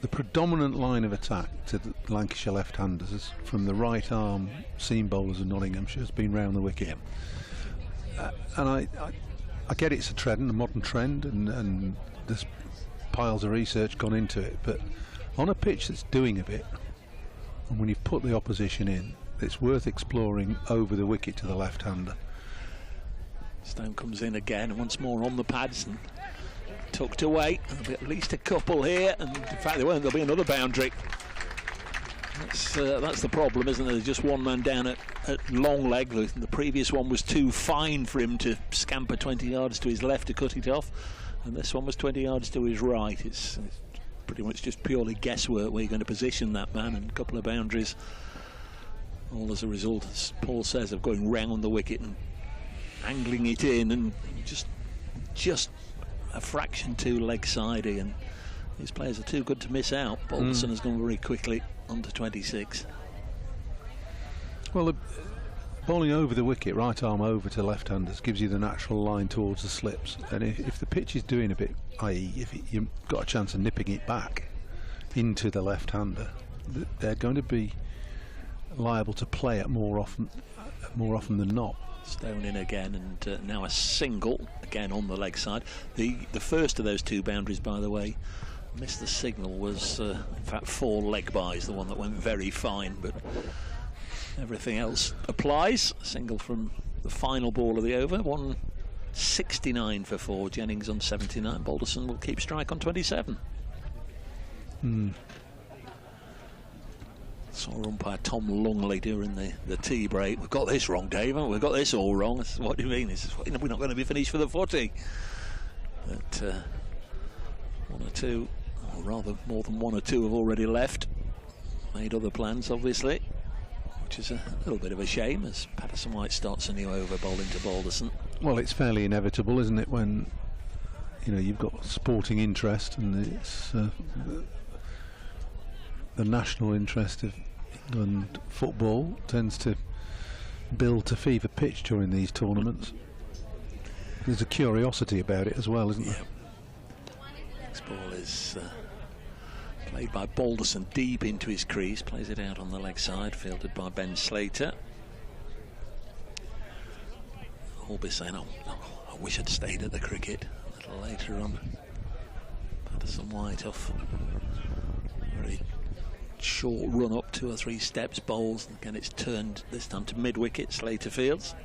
the predominant line of attack to the Lancashire left-handers from the right arm seam bowlers of Nottinghamshire has been round the wicket. And I get it's a trend, a modern trend, and there's piles of research gone into it, but on a pitch that's doing a bit, and when you've put the opposition in, it's worth exploring over the wicket to the left-hander. Stone comes in again, once more on the pads and tucked away. There'll be at least a couple here, and in fact there won't. There'll be another boundary. That's the problem, isn't there? There's just one man down at long leg. The previous one was too fine for him to scamper 20 yards to his left to cut it off, and this one was 20 yards to his right. It's pretty much just purely guesswork where you're going to position that man, and a couple of boundaries, all as a result, as Paul says, of going round the wicket and angling it in, and just a fraction too leg-sidey, and these players are too good to miss out. Balderson has gone very quickly onto 26. Well, bowling over the wicket, right arm over to left-handers, gives you the natural line towards the slips, and if the pitch is doing a bit, i.e. if you've got a chance of nipping it back into the left-hander, they're going to be liable to play it more often than not. Stone in again, and now a single again on the leg side. The first of those two boundaries, by the way, missed the signal, was in fact 4 leg byes, the one that went very fine, but everything else applies. Single from the final ball of the over. 169 for 4. Jennings on 79. Balderson will keep strike on 27. Saw umpire Tom Lungley during the tea break. We've got this wrong, Dave, haven't we? We've got this all wrong. What do you mean? We're not going to be finished for the footy. But one or two, or rather more than one or two, have already left. Made other plans, obviously, which is a little bit of a shame as Patterson White starts a new over, bowling to Balderson. Well, it's fairly inevitable, isn't it, when you've got sporting interest and it's the national interest of England football tends to build to fever pitch during these tournaments. There's a curiosity about it as well, isn't there? Next ball is played by Balderson deep into his crease, plays it out on the leg side, fielded by Ben Slater. Holby saying, I wish I'd stayed at the cricket a little later on. Patterson White off very short run up, 2 or 3 steps, bowls, and again it's turned this time to mid wicket. Slater fields.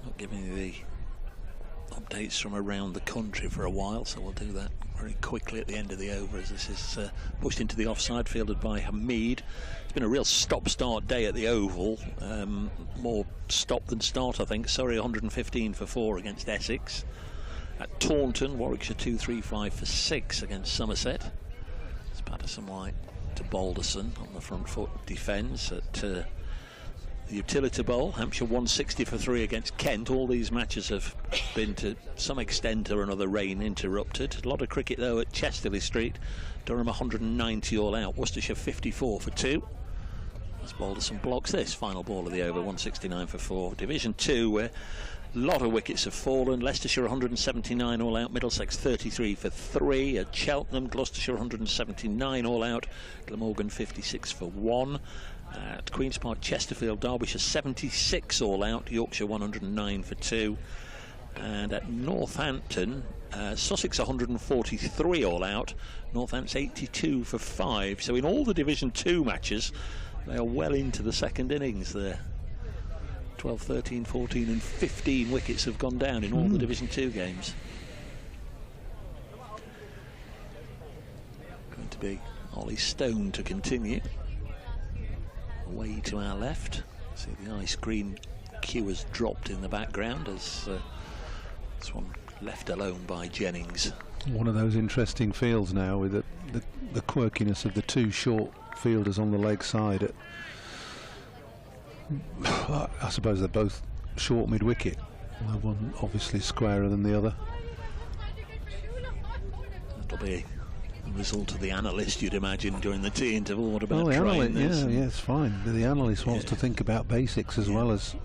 Not giving you the updates from around the country for a while, so we'll do that very quickly at the end of the over as this is pushed into the offside, fielded by Hamid. It's been a real stop-start day at the Oval, more stop than start, I think. Surrey 115 for 4 against Essex. At Taunton, Warwickshire 235 for 6 against Somerset. It's Patterson White to Balderson on the front foot, defends at the Utility Bowl. Hampshire 160 for 3 against Kent. All these matches have been to some extent or another rain interrupted. A lot of cricket though at Chesterley Street. Durham 190 all out. Worcestershire 54 for 2. As Balderson blocks this final ball of the over, 169 for 4. Division 2, where a lot of wickets have fallen. Leicestershire 179 all out. Middlesex 33 for 3. At Cheltenham, Gloucestershire 179 all out. Glamorgan 56 for 1. At Queen's Park, Chesterfield, Derbyshire 76 all out. Yorkshire 109 for 2. And at Northampton, Sussex 143 all out. Northants 82 for 5. So in all the Division 2 matches, they are well into the second innings there. 12, 13, 14 and 15 wickets have gone down in all the Division 2 games. Going to be Ollie Stone to continue. Away to our left. See the ice green cue has dropped in the background as this one left alone by Jennings. One of those interesting fields now with the quirkiness of the 2 short fielders on the leg side. I suppose they're both short mid-wicket. One obviously squarer than the other. That'll be the result of the analyst, you'd imagine, during the tea interval. What about the trying this? Yeah, it's fine. The analyst wants to think about basics as well as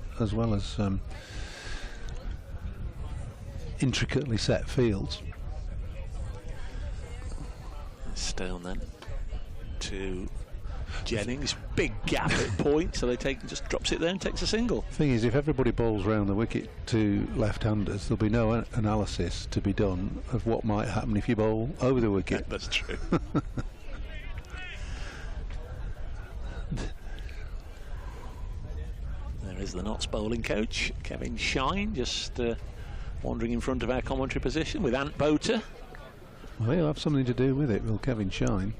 intricately set fields. Stone then to Jennings, big gap at point, so just drops it there and takes a single. Thing is, if everybody bowls round the wicket to left-handers, there'll be no analysis to be done of what might happen if you bowl over the wicket. That's true. There is the Notts bowling coach, Kevin Shine, just wandering in front of our commentary position with Ant Boter. Well, he'll have something to do with it, will Kevin Shine.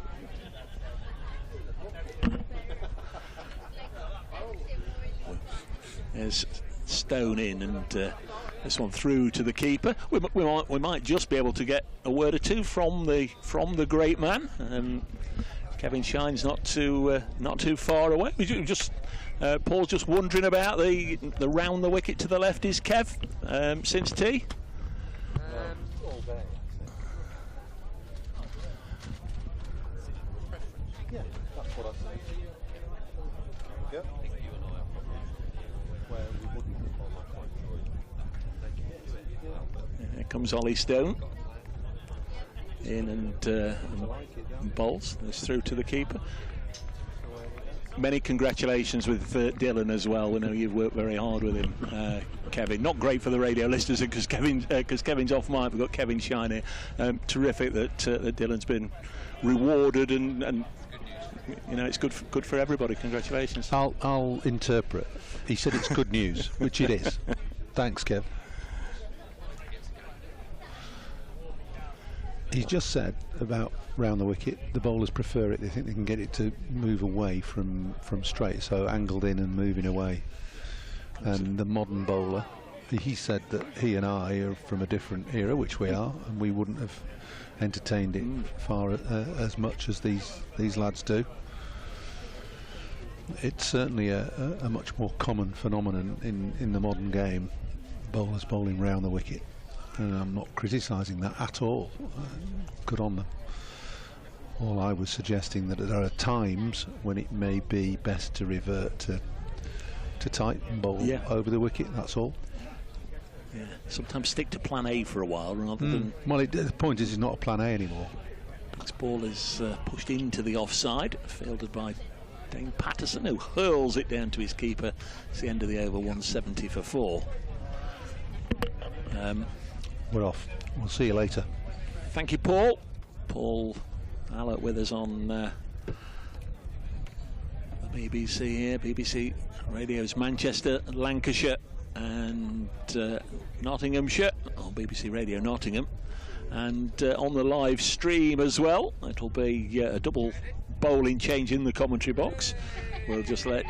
There's Stone in, and this one through to the keeper. We might just be able to get a word or two from the great man. Kevin Shine's not too far away. Paul's just wondering about the round the wicket to the left. Is Kev since tea? All day. Yeah, that's what I think. Yep. Here comes Ollie Stone in and bowls this through to the keeper. many congratulations with Dylan as well. We know you've worked very hard with him, Kevin. Not great for the radio listeners because Kevin's off mic. We've got Kevin Shine here. Terrific that Dylan's been rewarded, and you know, it's good for everybody. Congratulations. I'll interpret. He said it's good news, which it is. Thanks, Kev. He's just said about round the wicket, the bowlers prefer it. They think they can get it to move away from straight, so angled in and moving away. And the modern bowler, he said that he and I are from a different era, which we are, and we wouldn't have entertained it far as much as these lads do. It's certainly a much more common phenomenon in the modern game, bowlers bowling round the wicket. And I'm not criticising that at all. Good on them. All I was suggesting that there are times when it may be best to revert to tight and bowl over the wicket. That's all. Yeah. Sometimes stick to plan A for a while rather than. Well, the point is, it's not a plan A anymore. This ball is pushed into the offside, fielded by Dane Patterson, who hurls it down to his keeper. It's the end of the over, 170 for 4. We're off. We'll see you later. Thank you, Paul. Paul Allett with us on the BBC here. BBC Radio's Manchester, Lancashire and Nottinghamshire, on BBC Radio Nottingham. And on the live stream as well. It'll be a double bowling change in the commentary box. We'll just let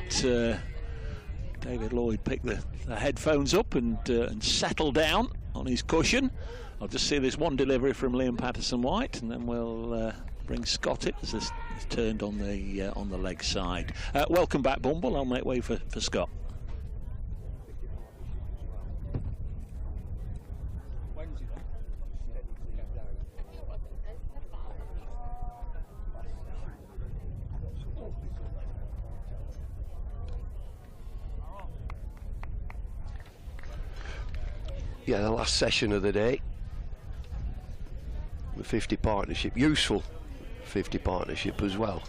David Lloyd pick the headphones up and settle down on his cushion. I'll just see this one delivery from Liam Patterson-White, and then we'll bring Scott in as this is turned on the leg side. Welcome back, Bumble. I'll make way for Scott. Yeah, the last session of the day, the 50 partnership, useful 50 partnership as well.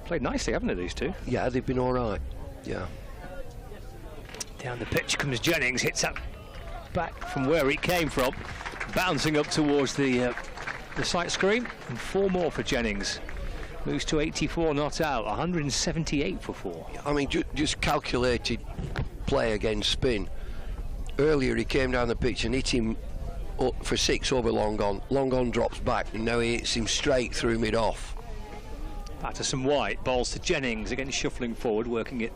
Played nicely, haven't they, these two? Yeah, they've been all right. Yeah. Down the pitch comes Jennings, hits up back from where he came from, bouncing up towards the sight screen, and 4 more for Jennings. Moves to 84 not out, 178 for 4. I mean, just calculated play against spin. Earlier he came down the pitch and hit him up for 6 over long on. Long on drops back, and now he hits him straight through mid-off. Patterson-White bowls to Jennings, again shuffling forward, working it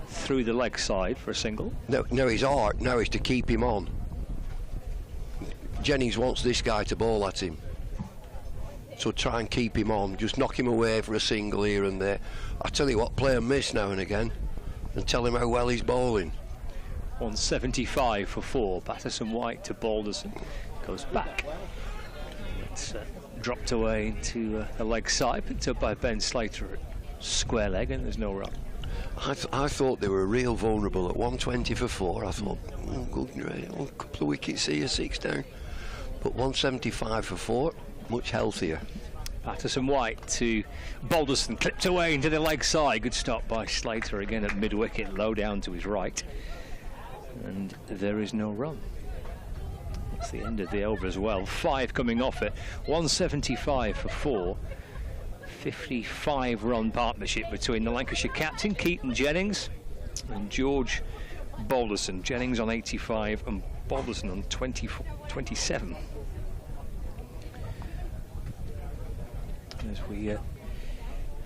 through the leg side for a single. No, his art now is to keep him on. Jennings wants this guy to bowl at him, so try and keep him on, just knock him away for a single here and there. I tell you what, play a miss now and again and tell him how well he's bowling. 175 for 4. Patterson-White to Balderson, goes back. It's dropped away into the leg side, picked up by Ben Slater at square leg, and there's no run. I thought they were real vulnerable at 120 for 4. I thought, good, a couple of wickets here, 6 down. But 175 for 4, much healthier. Patterson-White to Balderson, clipped away into the leg side. Good stop by Slater again at mid-wicket, low down to his right. And there is no run. It's the end of the over as well. 5 coming off it. 175 for 4. 55-run partnership between the Lancashire captain, Keaton Jennings, and George Balderson. Jennings on 85 and Balderson on 27. As we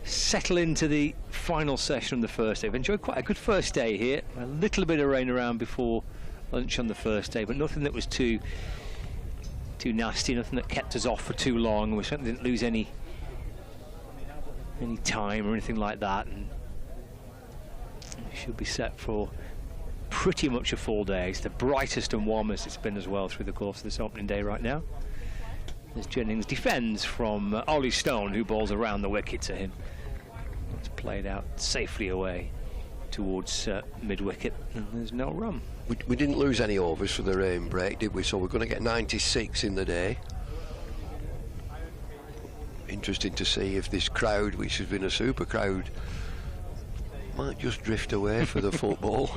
settle into the final session on the first day. I've enjoyed quite a good first day here. A little bit of rain around before lunch on the first day, but nothing that was too nasty, nothing that kept us off for too long. We certainly didn't lose any time or anything like that, and we should be set for pretty much a full day. It's the brightest and warmest it's been as well through the course of this opening day right now. As Jennings defends from Ollie Stone, who bowls around the wicket to him. It's played out safely away towards mid-wicket, and there's no run. We didn't lose any overs for the rain break, did we? So we're going to get 96 in the day. Interesting to see if this crowd, which has been a super crowd, might just drift away for the football.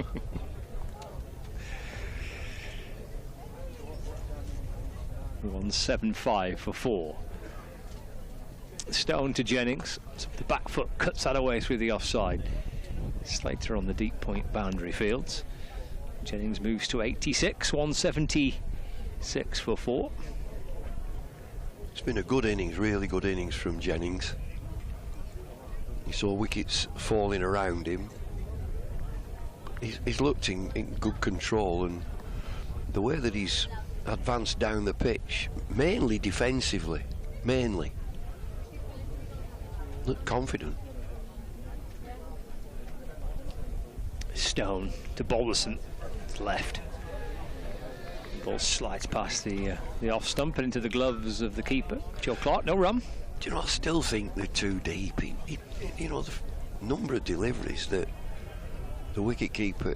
$1.75 for 4. Stone to Jennings. So the back foot cuts that away through the offside. Slater on the deep point boundary fields. Jennings moves to 86, 176 for 4. It's been a good innings, really good innings from Jennings. You saw wickets falling around him. He's looked in good control, and the way that he's advanced down the pitch, mainly defensively, looked confident. Stone to Balderson, left. The ball slides past the off stump and into the gloves of the keeper, Joe Clark. No run. Do you know, I still think they're too deep. You know, the number of deliveries that the wicket keeper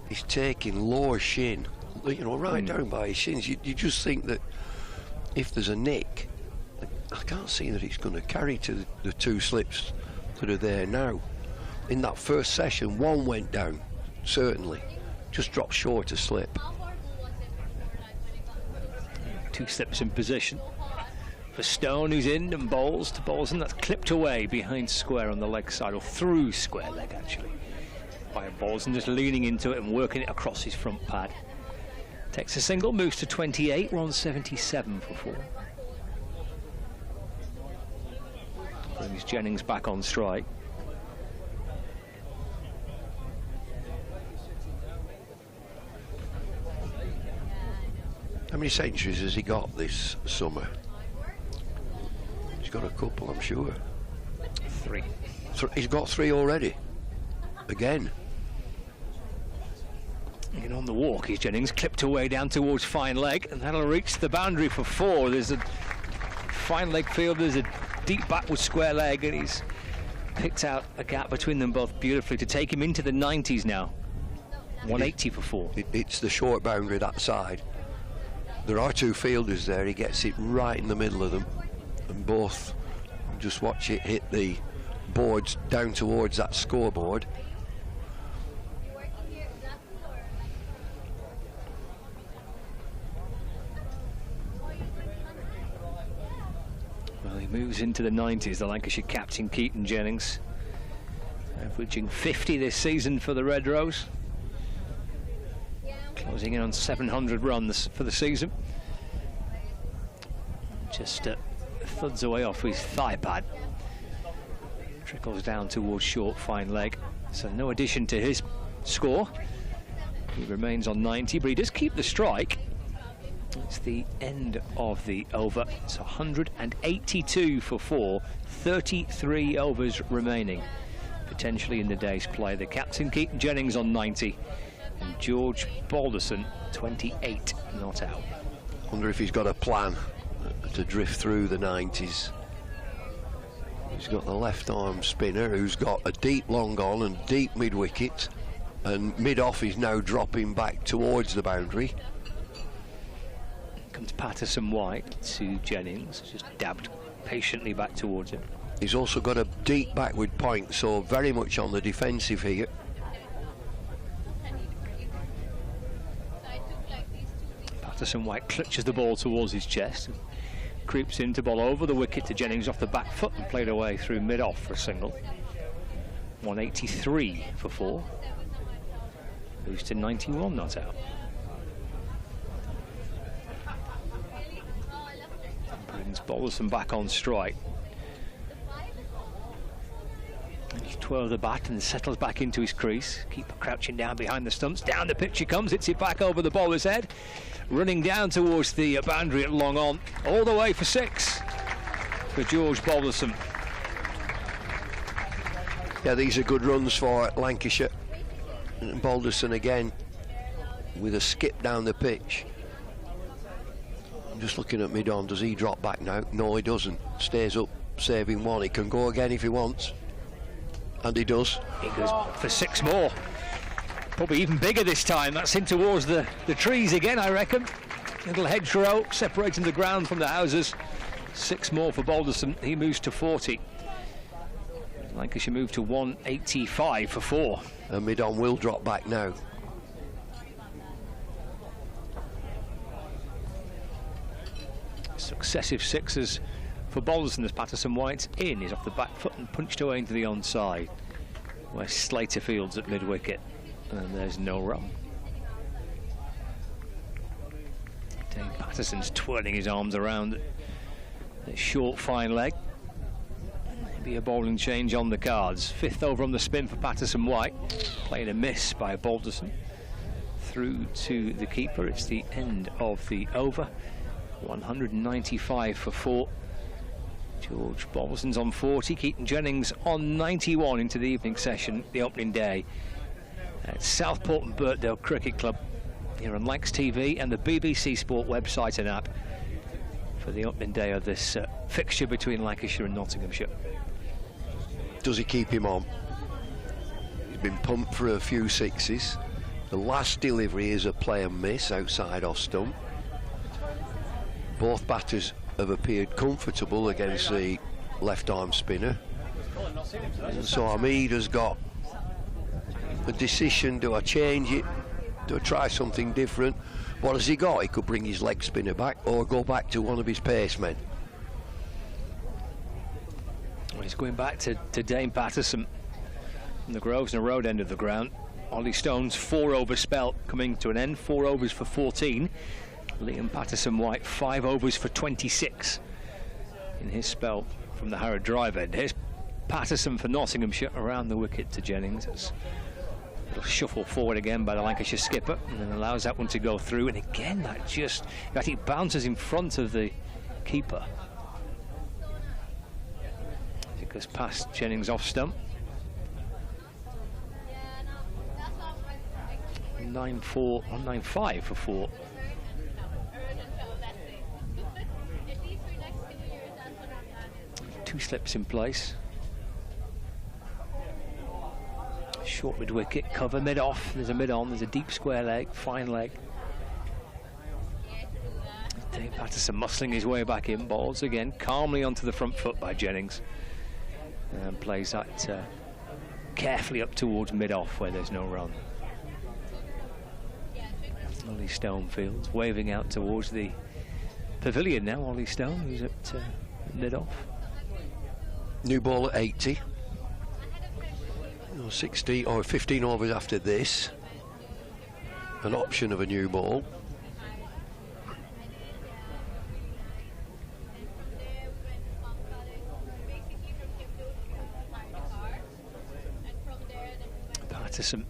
is taking lower shin, you know, right down by his shins. You just think that if there's a nick, I can't see that it's going to carry to the 2 slips that are there now. In that first session, 1 went down, certainly. Just dropped short a slip. 2 slips in position for Stone, who's in and bowls to Balderson. That's clipped away behind square on the leg side, or through square leg actually, by Balderson, just leaning into it and working it across his front pad. Takes a single, moves to 28, 177 for 4. Brings Jennings back on strike. How many centuries has he got this summer? He's got a couple, I'm sure. 3. He's got 3 already. Again. And on the walk is Jennings, clipped away down towards fine leg, and that'll reach the boundary for 4. There's a fine leg field, there's a deep backward square leg, and he's picked out a gap between them both beautifully to take him into the 90s now. 180 for 4. It's the short boundary that side. There are 2 fielders there. He gets it right in the middle of them, and both just watch it hit the boards down towards that scoreboard. Well, he moves into the 90s, the Lancashire captain Keaton Jennings, averaging 50 this season for the Red Rose, closing in on 700 runs for the season. Just thuds away off his thigh pad, trickles down towards short fine leg, so no addition to his score. He remains on 90, but he does keep the strike. It's the end of the over. It's 182 for 4, 33 overs remaining potentially in the day's play. The captain Keaton Jennings on 90 and George Balderson 28 not out. Wonder if he's got a plan to drift through the 90s. He's got the left arm spinner who's got a deep long on and deep mid wicket, and mid off is now dropping back towards the boundary. Comes Patterson White to Jennings, just dabbed patiently back towards him. He's also got a deep backward point, so very much on the defensive here. Patterson White clutches the ball towards his chest and creeps in to bowl over the wicket to Jennings off the back foot and played away through mid-off for a single. 183 for 4. Moves to 91 not out. Brings Balderson back on strike. And he twirls the bat and settles back into his crease. Keeper crouching down behind the stumps. Down the pitch he comes, hits it back over the bowler's head. Running down towards the boundary at long on. All the way for 6 for George Balderson. Yeah, these are good runs for Lancashire. And Balderson again with a skip down the pitch. I'm just looking at mid-on. Does he drop back now? No, he doesn't. Stays up, saving 1. He can go again if he wants. And he does. He goes for 6 more. Probably even bigger this time. That's in towards the trees again, I reckon. Little hedgerow separating the ground from the houses. 6 more for Balderson. He moves to 40. Lancashire move to 185 for 4. And mid-on will drop back now. Successive sixes for Balderson as Patterson White's in. He's off the back foot and punched away into the onside, where Slater fields at mid-wicket. And there's no run. Dave Patterson's twirling his arms around that short, fine leg. Maybe a bowling change on the cards. 5th over on the spin for Patterson White. Playing a miss by Balderson. Through to the keeper. It's the end of the over. 195 for 4. George Balderson's on 40. Keaton Jennings on 91 into the evening session, the opening day at Southport and Birkdale Cricket Club here on Lancs TV and the BBC Sport website and app for the opening day of this fixture between Lancashire and Nottinghamshire. Does he keep him on? He's been pumped for a few sixes. The last delivery is a play and miss outside off stump. Both batters have appeared comfortable against the left-arm spinner. And so Hamid has got a decision. Do I change it? Do I try something different? What has he got? He could bring his leg spinner back or go back to one of his pace men. Well, he's going back to Dame Patterson from the Grosvenor Road end of the ground. Ollie Stone's 4-over spell coming to an end. 4 overs for 14. Liam Patterson White 5 overs for 26 in his spell from the Harrow drive end. Here's Patterson for Nottinghamshire around the wicket to Jennings. It's a little shuffle forward again by the Lancashire skipper and then allows that one to go through, and again that just, I think, bounces in front of the keeper. It goes past Jennings off stump. 9-4 or 9-5 for 4. 2 slips in place. Short mid-wicket, cover mid-off. There's a mid-on, there's a deep square leg, fine leg. Dave Patterson muscling his way back in, balls again, calmly onto the front foot by Jennings. And plays that carefully up towards mid-off where there's no run. Ollie Stone fields, waving out towards the pavilion now. Ollie Stone, who's at mid-off. New ball at 80. 16 or 15 overs after this. An option of a new ball. Patterson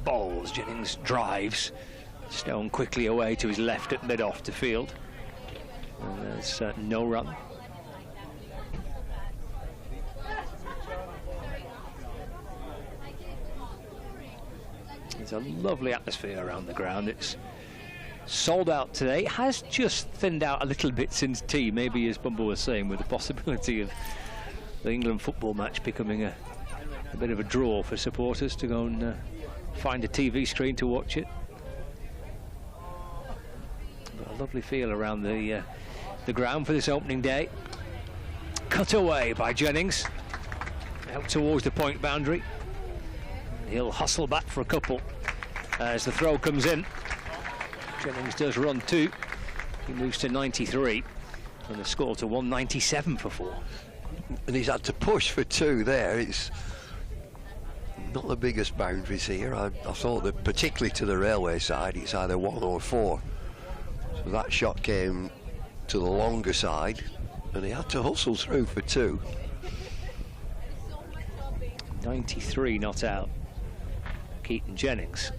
bowls, Jennings drives. Stone quickly away to his left at mid-off to field. And there's no run. There's a lovely atmosphere around the ground. It's sold out today. It has just thinned out a little bit since tea, maybe, as Bumble was saying, with the possibility of the England football match becoming a bit of a draw for supporters to go and find a TV screen to watch it. But a lovely feel around the ground for this opening day. Cut away by Jennings, out towards the point boundary. He'll hustle back for a couple as the throw comes in. Jennings does run 2. He moves to 93 and the score to 197 for 4. And he's had to push for 2 there. It's not the biggest boundaries here. I thought that particularly to the railway side it's either 1 or 4. So that shot came to the longer side and he had to hustle through for 2. 93 not out. Keaton Jennings.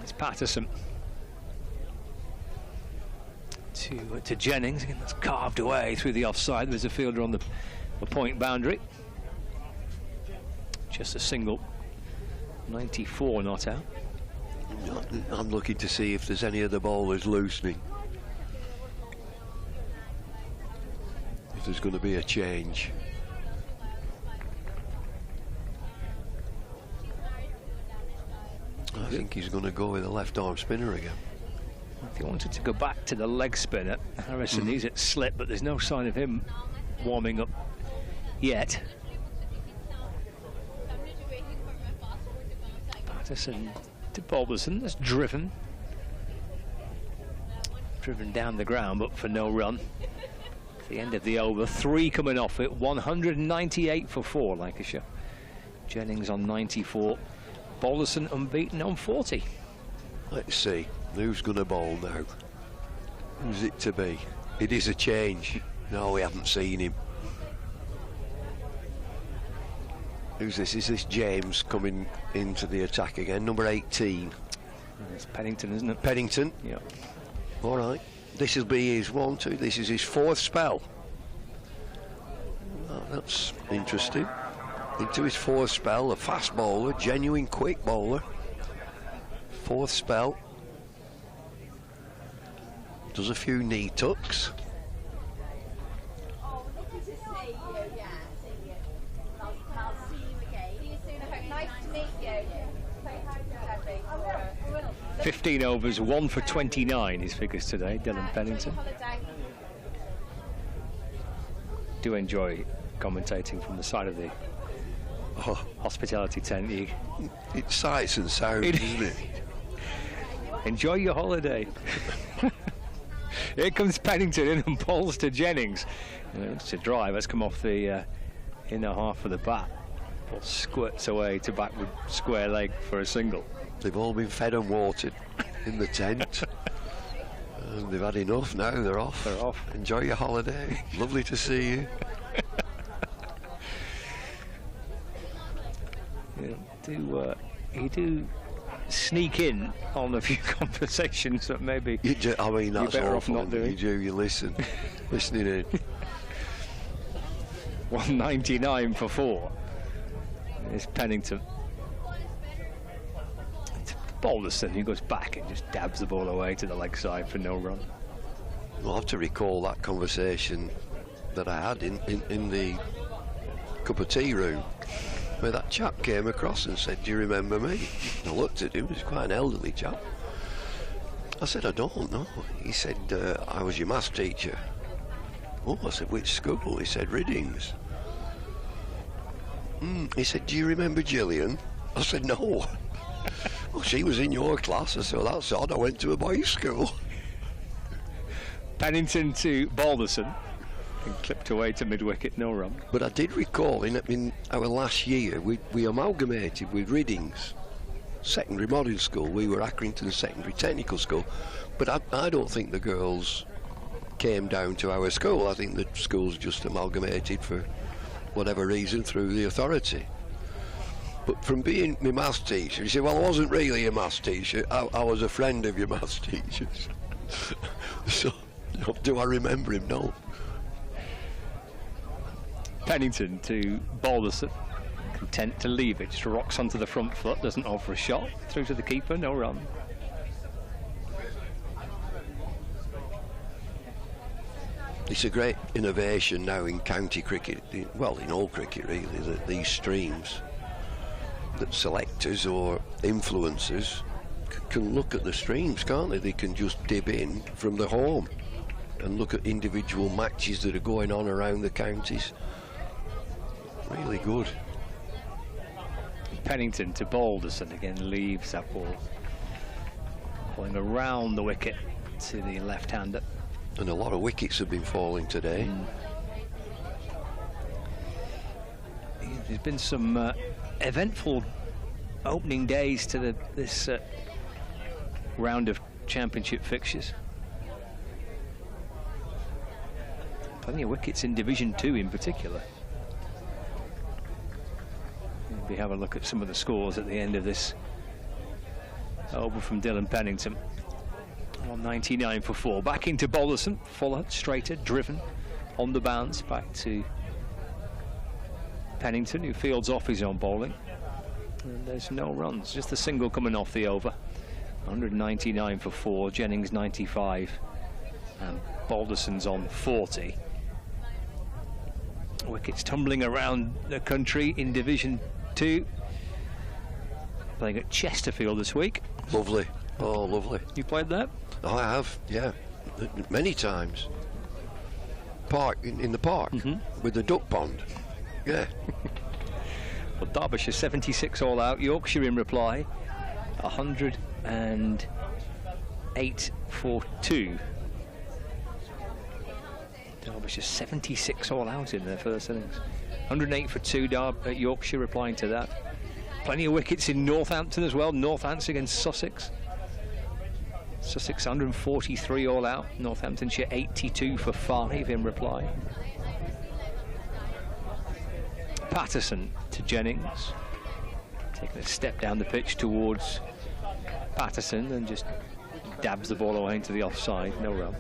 It's Patterson to Jennings. Again, that's carved away through the offside. There's a fielder on the point boundary. Just a single. 94 not out. I'm looking to see if there's any of the bowlers loosening. If there's going to be a change. I think he's going to go with a left-arm spinner again. He wanted to go back to the leg spinner. Harrison, he's at slip, but there's no sign of him warming up yet. Patterson to Balderson, that's driven down the ground, but for no run. At the end of the over, 3 coming off it, 198 for 4, Lancashire. Jennings on 94, Balderson unbeaten on 40. Let's see, who's going to bowl now? Who's it to be? It is a change. No, we haven't seen him. Who's this? Is this James coming into the attack again? Number 18. It's Pennington, isn't it? Pennington? Yeah. All right. This will be his 1, 2. This is his 4th spell. Oh, that's interesting. Into his 4th spell, a fast bowler, genuine quick bowler. 4th spell. Does a few knee tucks. Oh, lovely to see you. Yeah, see you. I'll see you again. See you soon. I hope. Nice to meet you. Say hi to Debbie. I will. 15 overs, 1 for 29, his figures today, Dylan Pennington. Do enjoy commentating from the side of the hospitality tent. It's sights and sounds, isn't it? Enjoy your holiday. Here comes Pennington in and bowls to Jennings. It's a drive, has come off the inner half of the bat. Ball squirts away to backward square leg for a single. They've all been fed and watered in the tent. And they've had enough now, they're off. They're off. Enjoy your holiday. Lovely to see you. You do sneak in on a few conversations that maybe I mean, that's you're better awful, off not doing. You listen. Listening in. 199 for 4. It's Pennington. It's Balderson who goes back and just dabs the ball away to the leg side for no run. I'll have to recall that conversation that I had in the cup of tea room, where that chap came across and said, "Do you remember me?" I looked at him, he was quite an elderly chap. I said, "I don't know." He said, "I was your maths teacher." Oh, I said, "Which school?" He said, "Riddings." He said, "Do you remember Gillian?" I said, "No." "Well, she was in your class." I said, "Well, that's odd, I went to a boys' school." Pennington to Balderson and clipped away to mid-wicket, no run. But I did recall in our last year, we amalgamated with Riddings Secondary Modern School. We were Accrington Secondary Technical School. But I don't think the girls came down to our school. I think the school's just amalgamated for whatever reason through the authority. But from being my maths teacher, he said, "Well, I wasn't really a maths teacher. I was a friend of your maths teachers." So, do I remember him? No. Pennington to Balderson, content to leave it, just rocks onto the front foot, doesn't offer a shot, through to the keeper, no run. It's a great innovation now in county cricket, well, in all cricket really, that these streams, that selectors or influencers can look at the streams, can't they? They can just dib in from the home and look at individual matches that are going on around the counties. Really good. Pennington to Balderson, again leaves that ball, pulling around the wicket to the left-hander. And a lot of wickets have been falling today. There's been some eventful opening days to this round of championship fixtures. Plenty of wickets in Division 2 in particular. Maybe have a look at some of the scores at the end of this over from Dylan Pennington. 199 for 4. Back into Balderson, fuller, straighter, driven on the bounce. Back to Pennington, who fields off his own bowling. And there's no runs, just a single coming off the over. 199 for 4, Jennings 95, and Balderson's on 40. Wickets tumbling around the country in Division 2. Playing at Chesterfield this week. Lovely. Oh, lovely. You played that? I have, yeah, many times. In the park with the duck pond. Yeah. Well, Derbyshire 76 all out. Yorkshire in reply 108 for 2. Derbyshire 76 all out in their first innings. 108 for 2. Yorkshire replying to that. Plenty of wickets in Northampton as well. Northampton against Sussex. Sussex 143 all out. Northamptonshire 82 for 5 in reply. Patterson to Jennings. Taking a step down the pitch towards Patterson and just dabs the ball away into the offside. No run.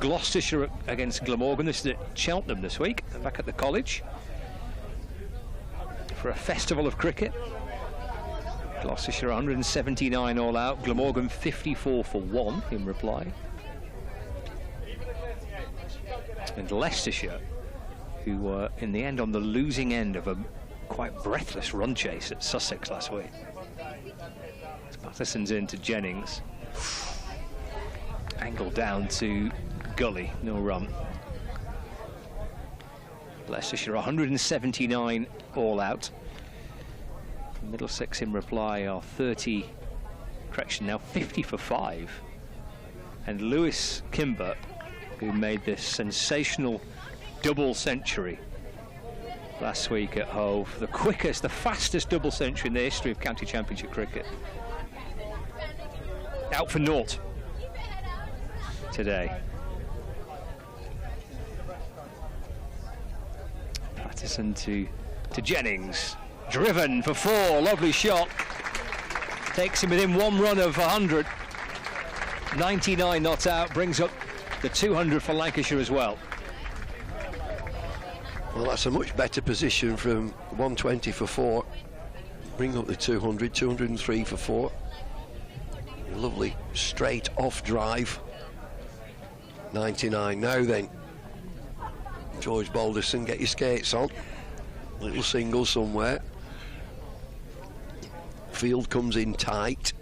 Gloucestershire against Glamorgan. This is at Cheltenham this week. Back at the college for a festival of cricket. Gloucestershire 179 all out. Glamorgan 54 for 1 in reply. And Leicestershire, who were in the end on the losing end of a quite breathless run chase at Sussex last week. Patterson's in to Jennings. Angle down to Gully, no run. Leicestershire 179 all out. Middlesex in reply are 50 for 5. And Lewis Kimber, who made this sensational double century last week at Hove, the fastest double century in the history of county championship cricket. Out for naught today. Patterson to Jennings. Driven for 4, lovely shot. Takes him within 1 run of 100. 99 not out, brings up the 200 for Lancashire as well. Well, that's a much better position from 120 for 4. Bring up the 200, 203 for 4. Lovely straight off drive. 99 now then. George Balderson, get your skates on. Little single somewhere. Field comes in tight.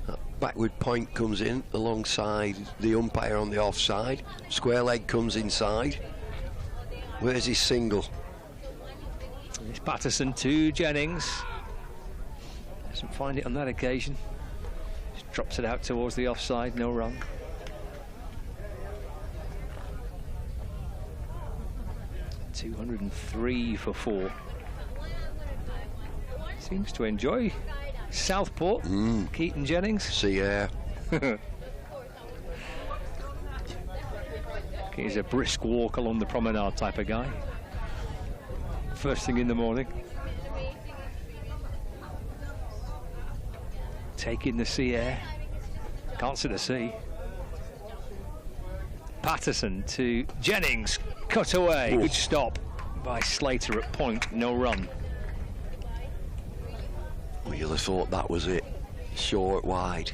That backward point comes in alongside the umpire on the offside. Square leg comes inside. Where's his single? It's Patterson to Jennings. Doesn't find it on that occasion. Just drops it out towards the offside, no run. $203 for 4. Seems to enjoy Southport. Keaton Jennings. See air. He's a brisk walk along the promenade type of guy. First thing in the morning. Taking the sea air. Can't see the sea. Patterson to Jennings. Cut away. Good stop by Slater at point. No run. Well, you'd have thought that was it. Short, wide.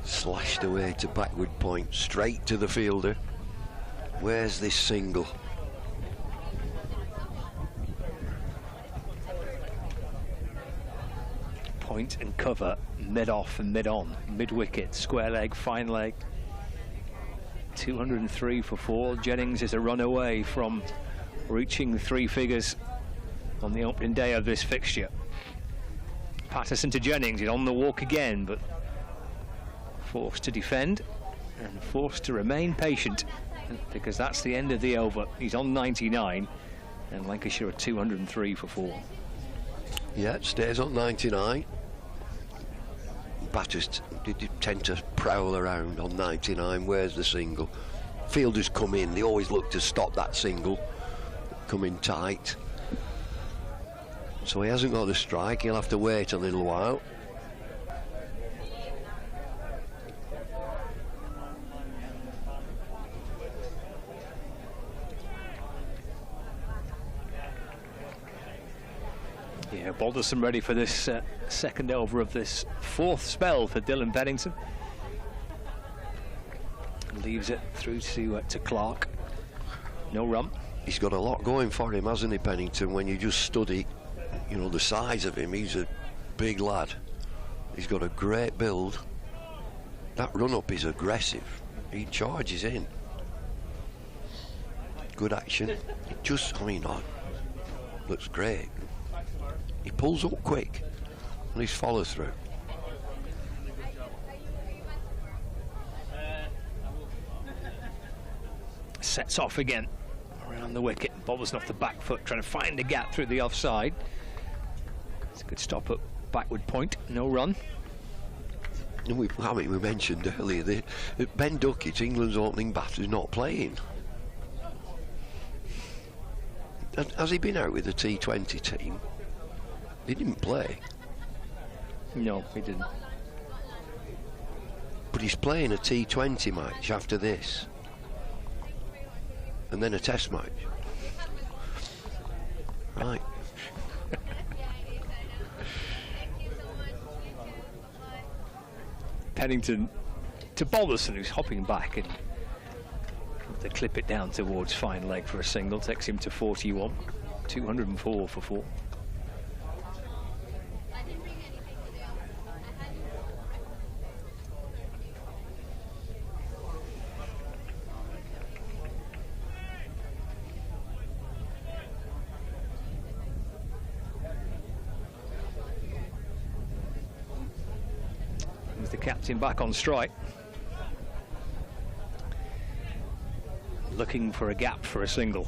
Slashed away to backward point, straight to the fielder. Where's this single? Point and cover, mid-off and mid-on. Mid-wicket, square leg, fine leg. 203 for 4. Jennings is a run away from reaching 3 figures on the opening day of this fixture. Patterson to Jennings, he's on the walk again, but forced to defend and forced to remain patient, because that's the end of the over. He's on 99 and Lancashire are 203 for 4. Yeah, it stays on 99. Batters tend to prowl around on 99. Where's the single? Fielders come in, they always look to stop that single. Come in tight. So he hasn't got a strike, he'll have to wait a little while. Yeah, Balderson ready for this second over of this 4th spell for Dylan Pennington. Leaves it through to Clark. No run. He's got a lot going for him, hasn't he, Pennington? When you just study, you know, the size of him, he's a big lad. He's got a great build. That run-up is aggressive. He charges in. Good action. It just, I mean, looks great. He pulls up quick and he's follow-through. Sets off again around the wicket. Bobbles off the back foot, trying to find a gap through the offside. It's a good stop at backward point, no run. And we mentioned earlier that Ben Duckett, England's opening batter, is not playing. Has he been out with the T20 team? He didn't play. No, he didn't. But he's playing a T20 match after this. And then a test match. Right. Pennington to Balderson, who's hopping back, and they clip it down towards fine leg for a single. Takes him to 41. 204 for 4. The captain back on strike, looking for a gap for a single.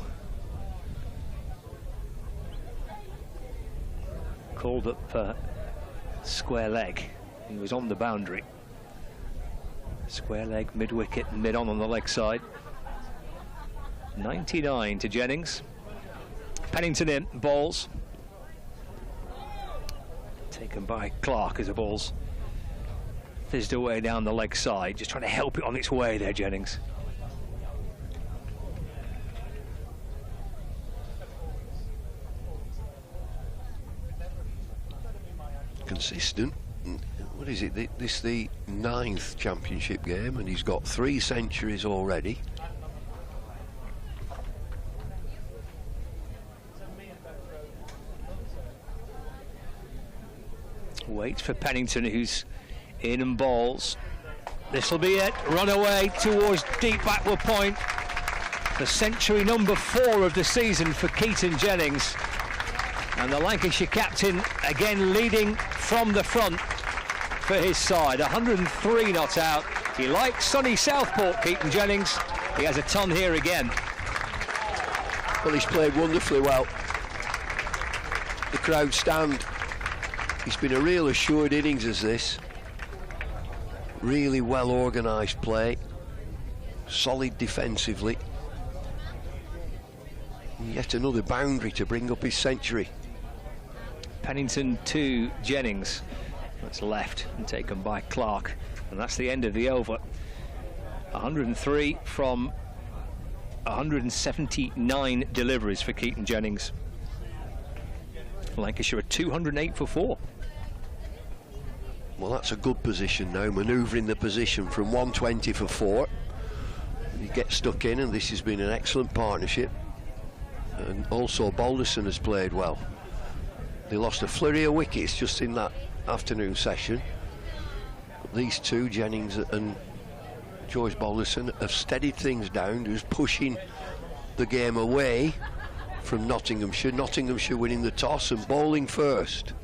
Called up square leg. He was on the boundary. Square leg, mid wicket, mid on the leg side. 99 to Jennings. Pennington in, balls. Taken by Clark as a balls. Fizzed away down the leg side, just trying to help it on its way there, Jennings. Consistent. What is it? This is the 9th championship game, and he's got 3 centuries already. Waits for Pennington, who's in and balls. This'll be it. Run away towards deep backward point. The century number 4 of the season for Keaton Jennings. And the Lancashire captain again leading from the front for his side. 103 not out. He likes sunny Southport, Keaton Jennings. He has a ton here again. Well, he's played wonderfully well. The crowd stand. It's been a real assured innings as this. Really well organised play, solid defensively. And yet another boundary to bring up his century. Pennington to Jennings. That's left and taken by Clark. And that's the end of the over. 103 from 179 deliveries for Keaton Jennings. Lancashire are 208 for 4. Well, that's a good position now, manoeuvring the position from 120 for 4. He gets stuck in, and this has been an excellent partnership. And also Balderson has played well. They lost a flurry of wickets just in that afternoon session. But these two, Jennings and George Balderson, have steadied things down, who's pushing the game away from Nottinghamshire. Nottinghamshire winning the toss and bowling first.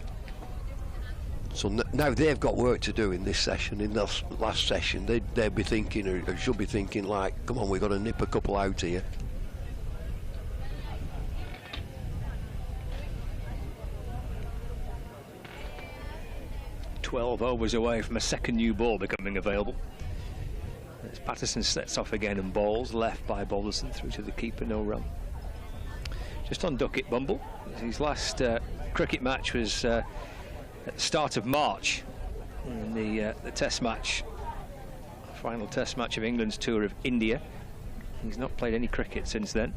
So now they've got work to do in this session. In the last session, they'd be thinking, or should be thinking, like, come on, we've got to nip a couple out here. "12 overs away from a second new ball becoming available. As Patterson sets off again and bowls, left by Balderson through to the keeper, no run. Just on Duckett, Bumble. His last cricket match was at the start of March in the test match, final test match of England's tour of India. He's not played any cricket since then.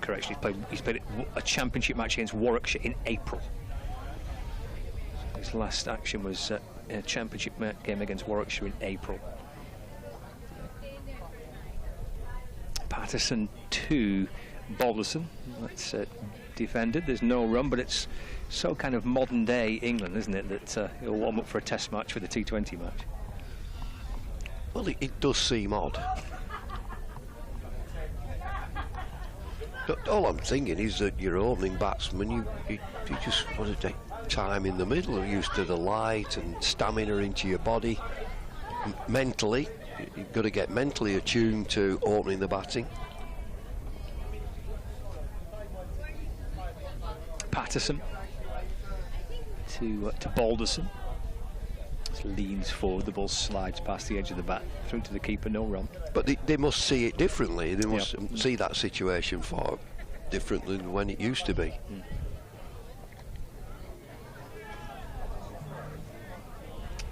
Correction, he's played a championship match against Warwickshire in April. His last action was in a championship game against Warwickshire in April. Patterson to Balderson. That's defended. There's no run, but it's so kind of modern day England, isn't it, that he'll warm up for a test match with a T20 match. Well, it does seem odd. But all I'm thinking is that your opening batsman, you just want to take time in the middle, used to the light and stamina into your body. Mentally, you've got to get mentally attuned to opening the batting. Patterson to Balderson. Leans forward, the ball slides past the edge of the bat through to the keeper, no run. But they must see it differently. They must see that situation far differently than when it used to be.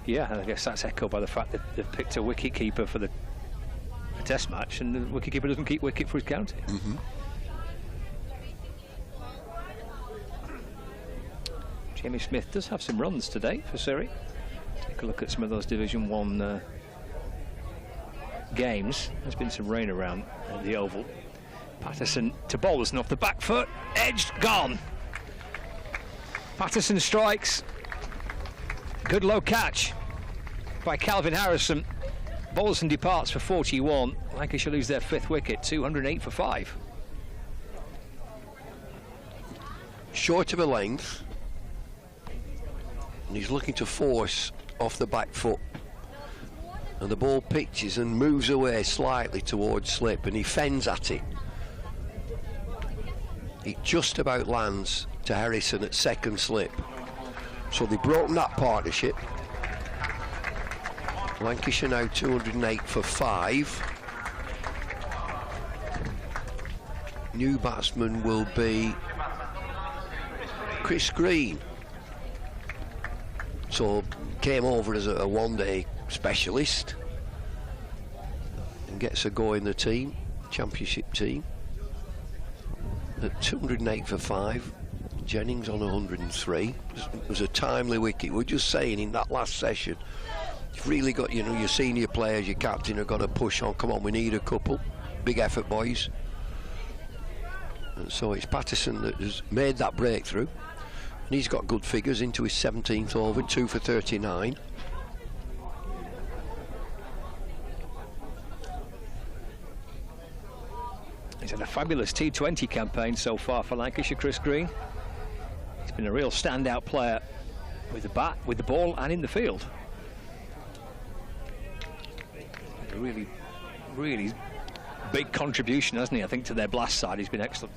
Yeah, and I guess that's echoed by the fact that they've picked a wicket keeper for the test match, and the wicket keeper doesn't keep wicket for his county. Jamie Smith does have some runs today for Surrey. Take a look at some of those Division 1 games. There's been some rain around the Oval. Patterson to Balderson off the back foot, edged, gone. Patterson strikes. Good low catch by Calvin Harrison. Balderson departs for 41. Lancashire lose their 5th wicket, 208 for 5. Short of a length, and he's looking to force off the back foot, and the ball pitches and moves away slightly towards slip, and he fends at it. It just about lands to Harrison at second slip. So they've broken that partnership. Lancashire now 208 for 5. New batsman will be Chris Green. So came over as a one-day specialist and gets a go in the team, championship team. At 208 for 5. Jennings on 103. It was a timely wicket. We're just saying in that last session, you've really got, you know, your senior players, your captain have got to push on. Come on, we need a couple. Big effort, boys. And so it's Patterson that has made that breakthrough. And he's got good figures into his 17th over, 2 for 39. He's had a fabulous T20 campaign so far for Lancashire, Chris Green. He's been a real standout player with the bat, with the ball and in the field. A really, really big contribution, hasn't he? I think to their blast side, he's been excellent.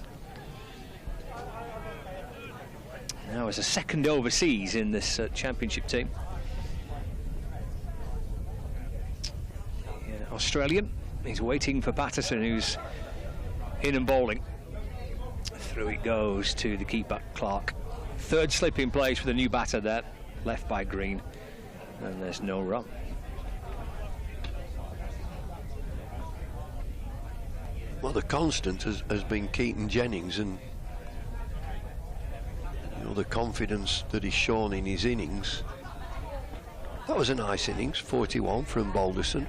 Now as a second overseas in this championship team. Yeah, Australian, he's waiting for Patterson, who's in and bowling. Through it goes to the keeper, Clark. Third slip in place with a new batter there, left by Green, and there's no run. Well, the constant has been Keaton Jennings, and you know, the confidence that he's shown in his innings. That was a nice innings, 41 from Balderson.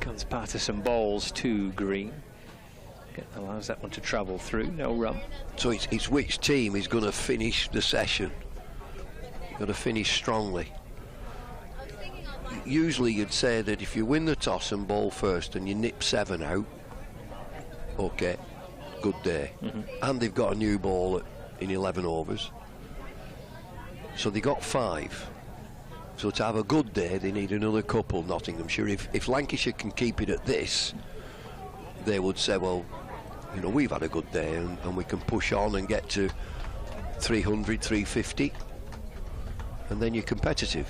Comes Patterson, bowls to Green. Allows that one to travel through, no run. So it's which team is going to finish the session. You've got to finish strongly. Usually you'd say that if you win the toss and bowl first and you nip 7 out, okay, good day. And they've got a new ball in 11 overs. So they got 5. So to have a good day, they need another couple, Nottinghamshire. If Lancashire can keep it at this, they would say, well, you know, we've had a good day and we can push on and get to 300, 350, and then you're competitive.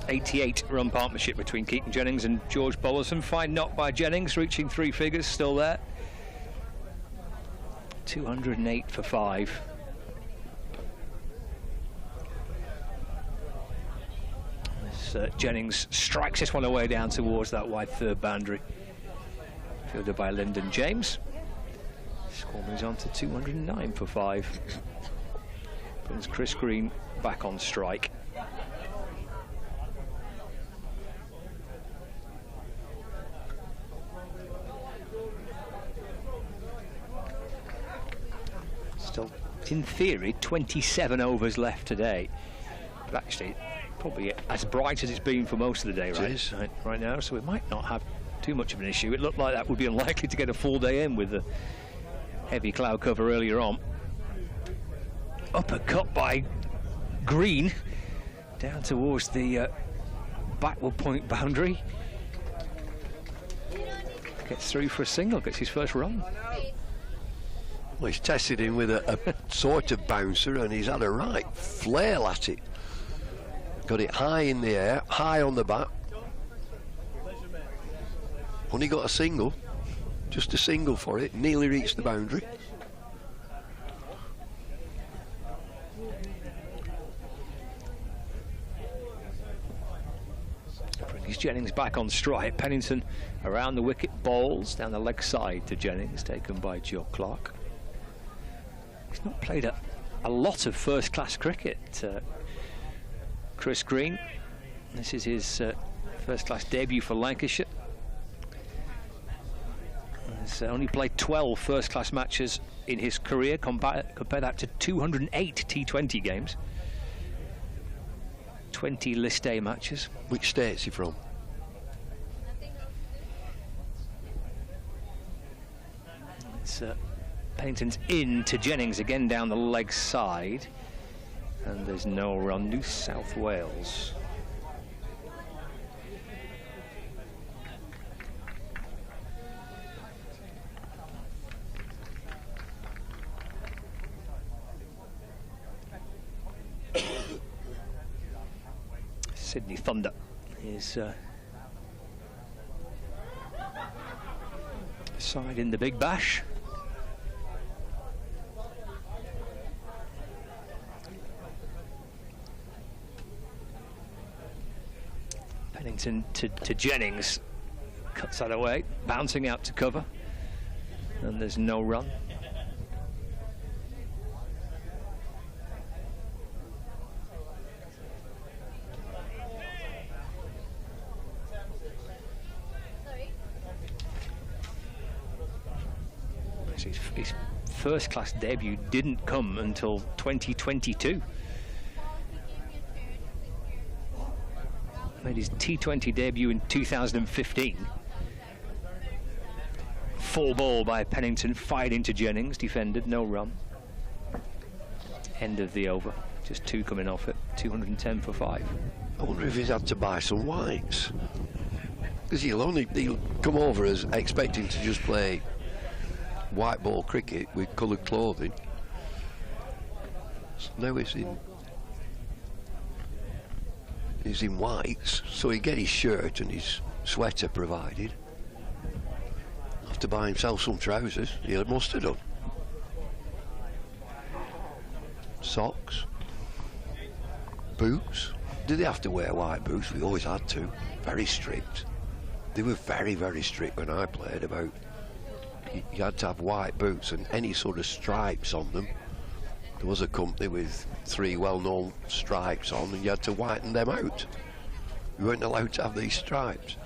88 run partnership between Keaton Jennings and George Balderson. Fine knock by Jennings, reaching 3 figures, still there. 208 for 5. Jennings strikes this one away down towards that wide third boundary. Fielded by Lyndon James. Score moves on to 209 for 5. Brings Chris Green back on strike. in theory, 27 overs left today. But actually, probably as bright as it's been for most of the day right now, so it might not have too much of an issue. It looked like that would be unlikely to get a full day in with the heavy cloud cover earlier on. Uppercut by Green down towards the backward point boundary. Gets through for a single, gets his first run. Well, he's tested him with a sort of bouncer, and he's had a right flail at it. Got it high in the air, high on the bat. Only got a single, just a single for it, nearly reached the boundary. Brings Jennings back on strike. Pennington around the wicket, bowls down the leg side to Jennings, taken by Joe Clark. He's not played a lot of first-class cricket, Chris Green. This is his first-class debut for Lancashire. He's only played 12 first-class matches in his career. Compare that to 208 T20 games. 20 list A matches. Which state's he from? It's Pennington's in to Jennings again down the leg side, and there's no run. New South Wales. Sydney Thunder is side in the Big Bash. Pennington to Jennings, cuts that away, bouncing out to cover, and there's no run. His first-class debut didn't come until 2022. Made his T20 debut in 2015. Full ball by Pennington, fired into Jennings, defended, no run. End of the over, just 2 coming off it, 210 for 5. I wonder if he's had to buy some whites, because he'll come over as expecting to just play white ball cricket with coloured clothing. So now he's in whites, so he get his shirt and his sweater provided. Have to buy himself some trousers. He must have done. Socks, boots. Did they have to wear white boots? We always had to. Very strict. They were very, very strict when I played. About you had to have white boots and any sort of stripes on them. There was a company with 3 well-known stripes on, and you had to whiten them out. You weren't allowed to have these stripes.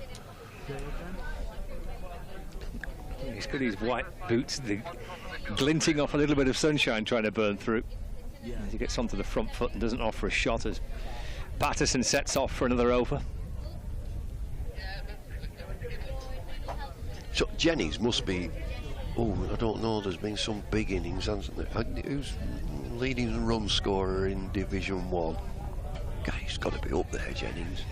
He's got his white boots, glinting off a little bit of sunshine, trying to burn through. As he gets onto the front foot and doesn't offer a shot as Patterson sets off for another over. So Jennings must be, I don't know, there's been some big innings, hasn't there? Who's leading run scorer in Division 1? God, he's got to be up there, Jennings.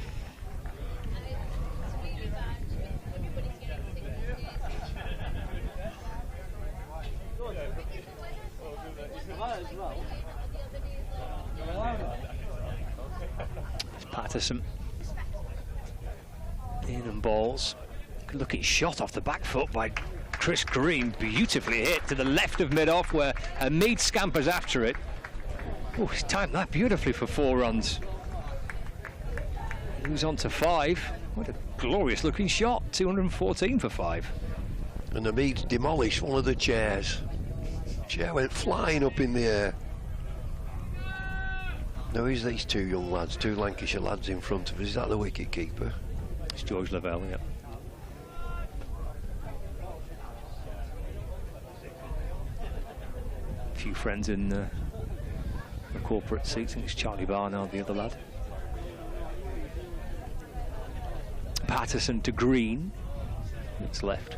It's Patterson in and balls. Good looking shot off the back foot by Chris Green, beautifully hit to the left of mid-off where Hamid scampers after it. Oh, he's timed that beautifully for 4 runs. He was on to 5. What a glorious looking shot, 214 for 5. And Hamid demolished one of the chairs. Chair went flying up in the air. Now here's these 2 young lads, 2 Lancashire lads in front of us. Is that the wicket keeper? It's George Lavelle, yeah. few friends in the corporate seats. I think it's Charlie Barnard, the other lad. Patterson to Green. That's left.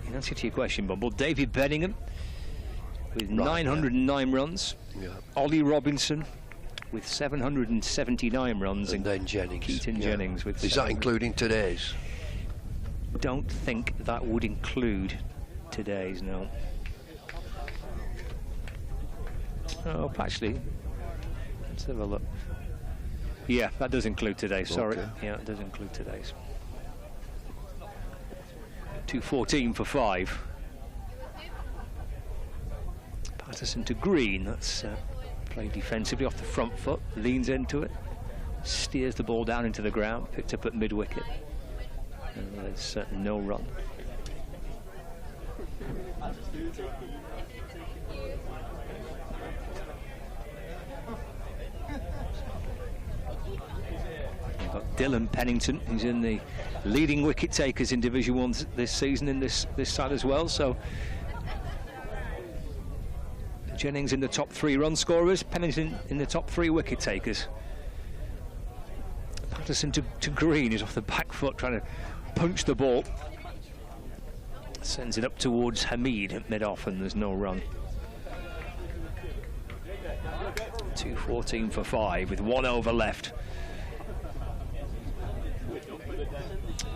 In answer to your question, Bumble, David Benningham with 909 runs. Yeah. Ollie Robinson with 779 runs. And then Jennings. Keaton Jennings with... Is that including today's? Don't think that would include today's, no. Oh, actually, let's have a look. Yeah, that does include today's, sorry. Okay. Yeah, it does include today's. 214 for 5. Patterson to Green, that's played defensively off the front foot, leans into it, steers the ball down into the ground, picked up at mid-wicket. And there's no run. We've got Dylan Pennington, who's in the leading wicket takers in Division 1 this season in this side as well. So Jennings in the top 3 run scorers, Pennington in the top 3 wicket takers. Patterson to Green, who's off the back foot trying to punch the ball. Sends it up towards Hamid at mid-off, and there's no run. 214 for 5 with 1 over left.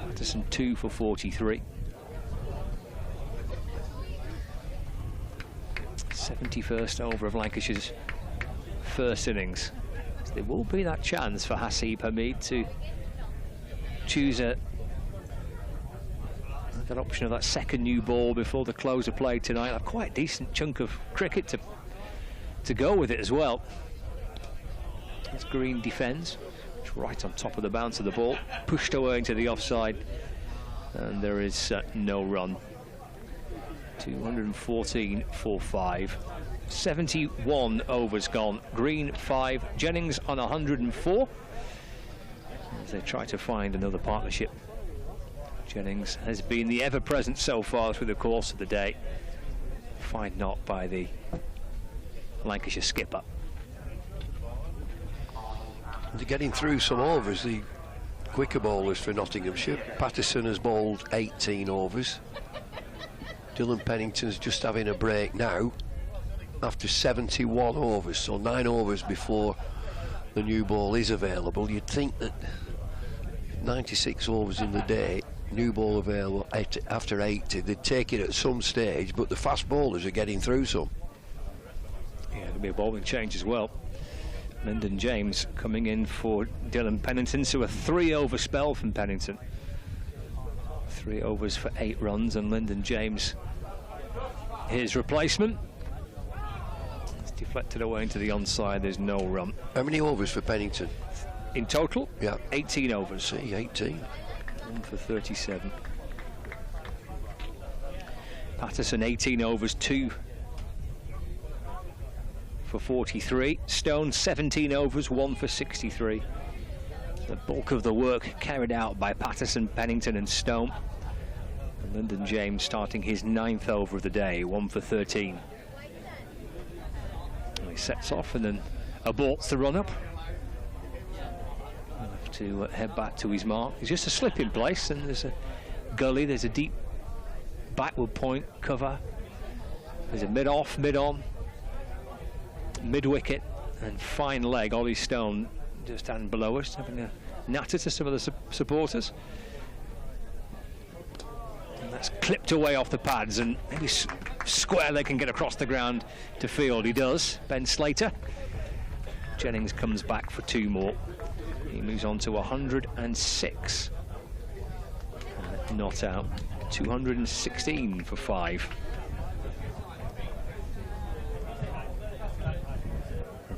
Patterson 2 for 43. 71st over of Lancashire's first innings. So there will be that chance for Hasib Hamid to choose that option of that second new ball before the close of play tonight. A quite decent chunk of cricket to go with it as well. As Green defends, it's right on top of the bounce of the ball, pushed away into the offside, and there is no run. 214 for 5. 71 overs gone. Green 5, Jennings on 104. As they try to find another partnership. Jennings has been the ever-present so far through the course of the day. Find not by the Lancashire skipper. They're getting through some overs, the quicker bowlers for Nottinghamshire. Patterson has bowled 18 overs. Dylan Pennington's just having a break now after 71 overs, so 9 overs before the new ball is available. You'd think that 96 overs in the day, new ball available after 80, they'd take it at some stage, but the fast bowlers are getting through some. Yeah, there'll be a bowling change as well. Lyndon James coming in for Dylan Pennington, so a 3-over spell from Pennington. 3 overs for 8 runs, and Lyndon James, his replacement. It's deflected away into the onside, there's no run. How many overs for Pennington? In total? Yeah. 18 overs. See, 18. 1 for 37. Patterson 18 overs, 2 for 43. Stone 17 overs, 1 for 63. The bulk of the work carried out by Patterson, Pennington and Stone. And Lyndon James starting his 9th over of the day, 1 for 13. And he sets off and then aborts the run-up. He'll have to head back to his mark. It's just a slip in place, and there's a gully, there's a deep backward point cover. There's a mid-off, mid-on, mid-wicket, and fine leg. Ollie Stone just down below us, having a natter to some of the supporters. And that's clipped away off the pads, and maybe square leg can get across the ground to field. He does. Ben Slater. Jennings comes back for 2 more. He moves on to 106. Not out. 216 for 5.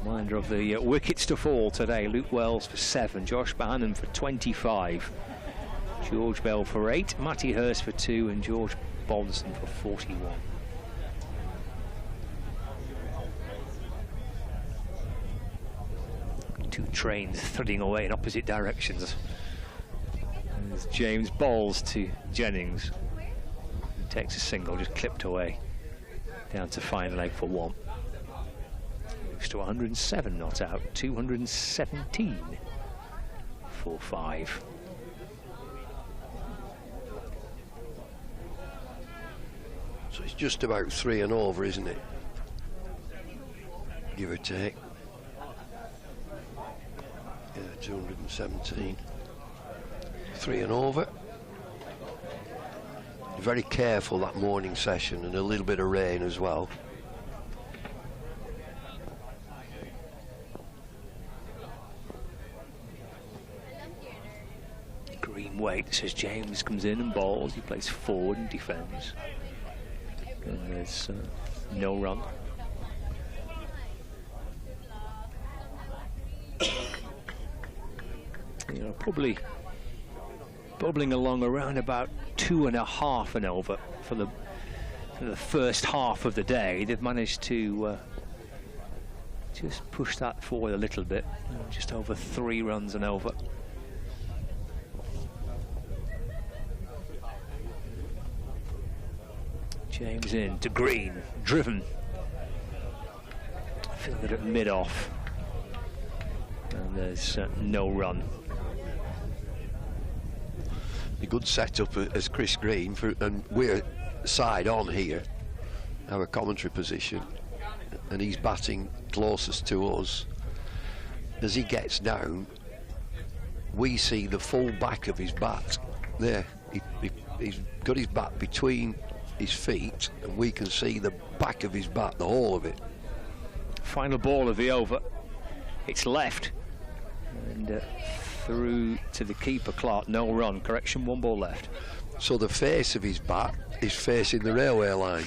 Reminder of the wickets to fall today. Luke Wells for 7, Josh Bohannon for 25, George Bell for 8, Matty Hurst for 2, and George Balderson for 41. Two trains thudding away in opposite directions. As James bowls to Jennings. Takes a single, just clipped away. Down to fine leg for 1. Moves to 107 not out, 217 for 5. So it's just about 3 and over, isn't it? Give or take. Yeah, 217. 3 and over. Very careful that morning session, and a little bit of rain as well. Green waits as James comes in and bowls. He plays forward and defends. And there's no run. You know, probably bubbling along around about 2.5 and over for the first half of the day. They've managed to just push that forward a little bit, just over 3 runs and over. James in to Green, driven. Fielded at mid-off. And there's no run. A good setup as Chris Green, and we're side on here, our commentary position, and he's batting closest to us. As he gets down, we see the full back of his bat there. He's got his bat between his feet, and we can see the back of his bat, the whole of it. Final ball of the over. It's left, and through to the keeper, Clark. No run. Correction, 1 ball left. So the face of his bat is facing the railway line.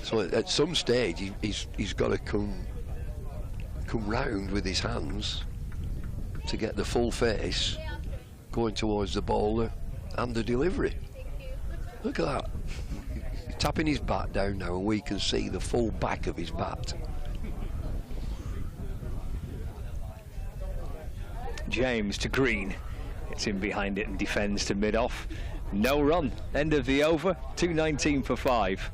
So at some stage he's got to come round with his hands to get the full face going towards the bowler and the delivery. Look at that. He's tapping his bat down now, and we can see the full back of his bat. James to Green. It's in behind it and defends to mid-off. No run. End of the over. 219 for 5.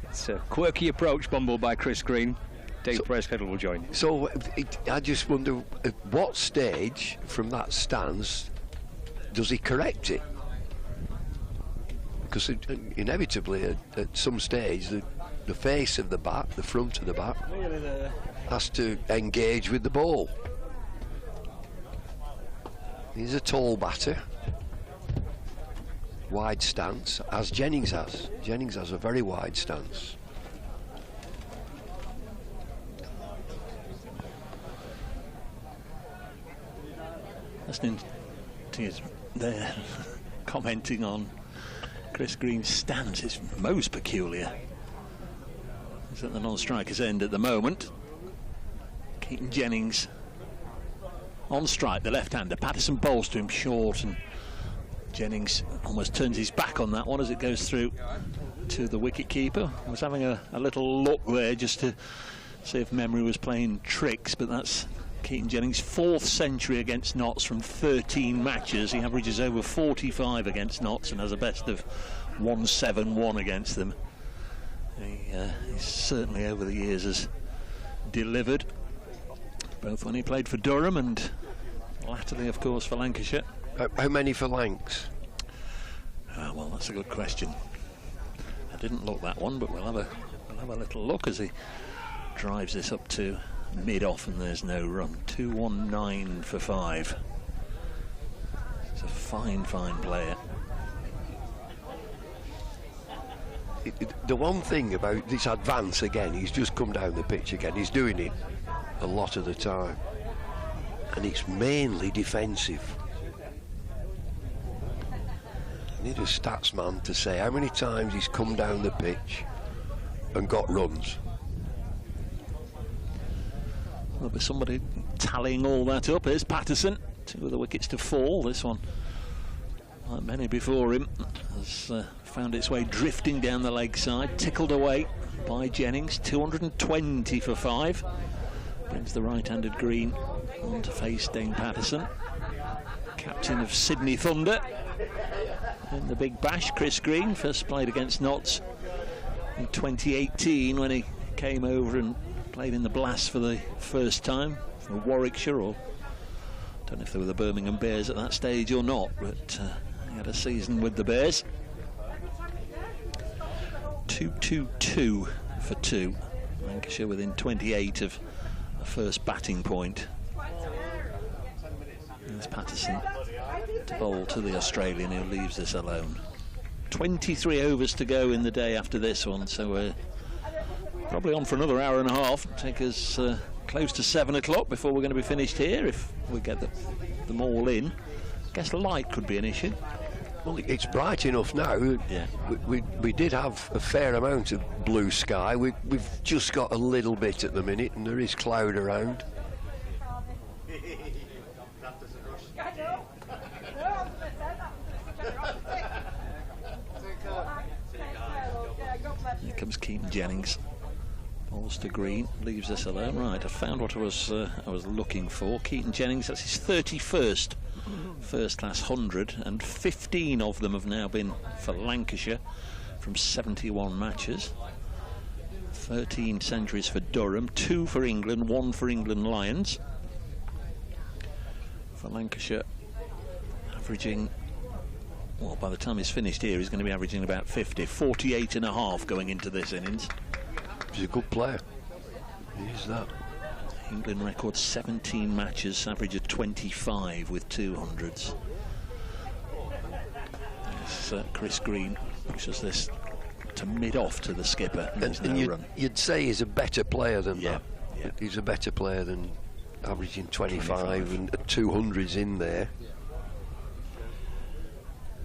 It's a quirky approach bumbled by Chris Green. Dave Prescott will join. So I just wonder, at what stage from that stance does he correct it? Because inevitably at some stage the face of the bat, the front of the bat, has to engage with the ball. He's a tall batter, wide stance, as Jennings has. Jennings has a very wide stance. Listening to you there, commenting on Chris Green's stance, is most peculiar. He's at the non-striker's end at the moment. Keaton Jennings on strike, the left-hander. Patterson bowls to him short, and Jennings almost turns his back on that one as it goes through to the wicket-keeper. I was having a little look there just to see if memory was playing tricks, but that's Keaton Jennings' 4th century against Notts from 13 matches. He averages over 45 against Notts and has a best of 171 against them. He certainly over the years has delivered, both when he played for Durham and latterly, of course, for Lancashire. How many for Lancs? Well, that's a good question. I didn't look that one, but we'll have a little look as he drives this up to mid-off, and there's no run. 219 for 5. He's a fine player. The one thing about this advance again, he's just come down the pitch again. He's doing it a lot of the time, and it's mainly defensive. I need a stats man to say how many times he's come down the pitch and got runs. There'll be somebody tallying all that up. Here's Patterson, 2 of the wickets to fall. This one, like many before him, has found its way drifting down the leg side, tickled away by Jennings. 220 for 5. Brings the right-handed Green on to face Dane Patterson, captain of Sydney Thunder. in the Big Bash. Chris Green first played against Notts in 2018 when he came over and played in the Blast for the first time for Warwickshire, or don't know if they were the Birmingham Bears at that stage or not, but he had a season with the Bears. 2-2-2 for 2. Lancashire within 28 of the first batting point. There's Patterson to bowl to the Australian, who leaves this alone. 23 overs to go in the day after this one, so we're probably on for another hour and a half. Take us close to 7 o'clock before we're going to be finished here, if we get them all in. I guess light could be an issue. Well, it's bright enough now. Yeah. We did have a fair amount of blue sky. We've just got a little bit at the minute, and there is cloud around. Here comes Keaton Jennings. Balls to Green, leaves us alone. Right, I found what I was looking for. Keaton Jennings, that's his 31st first-class 100, and 15 of them have now been for Lancashire from 71 matches. 13 centuries for Durham, 2 for England, 1 for England Lions. For Lancashire, averaging, well, by the time he's finished here, he's going to be averaging about 50, 48 and a half going into this innings. He's a good player. He is that. England record 17 matches, average of 25 with 200s. Yes, Chris Green pushes this to mid-off to the skipper. And you'd say he's a better player than that. Yeah. He's a better player than averaging 25 and 200s in there.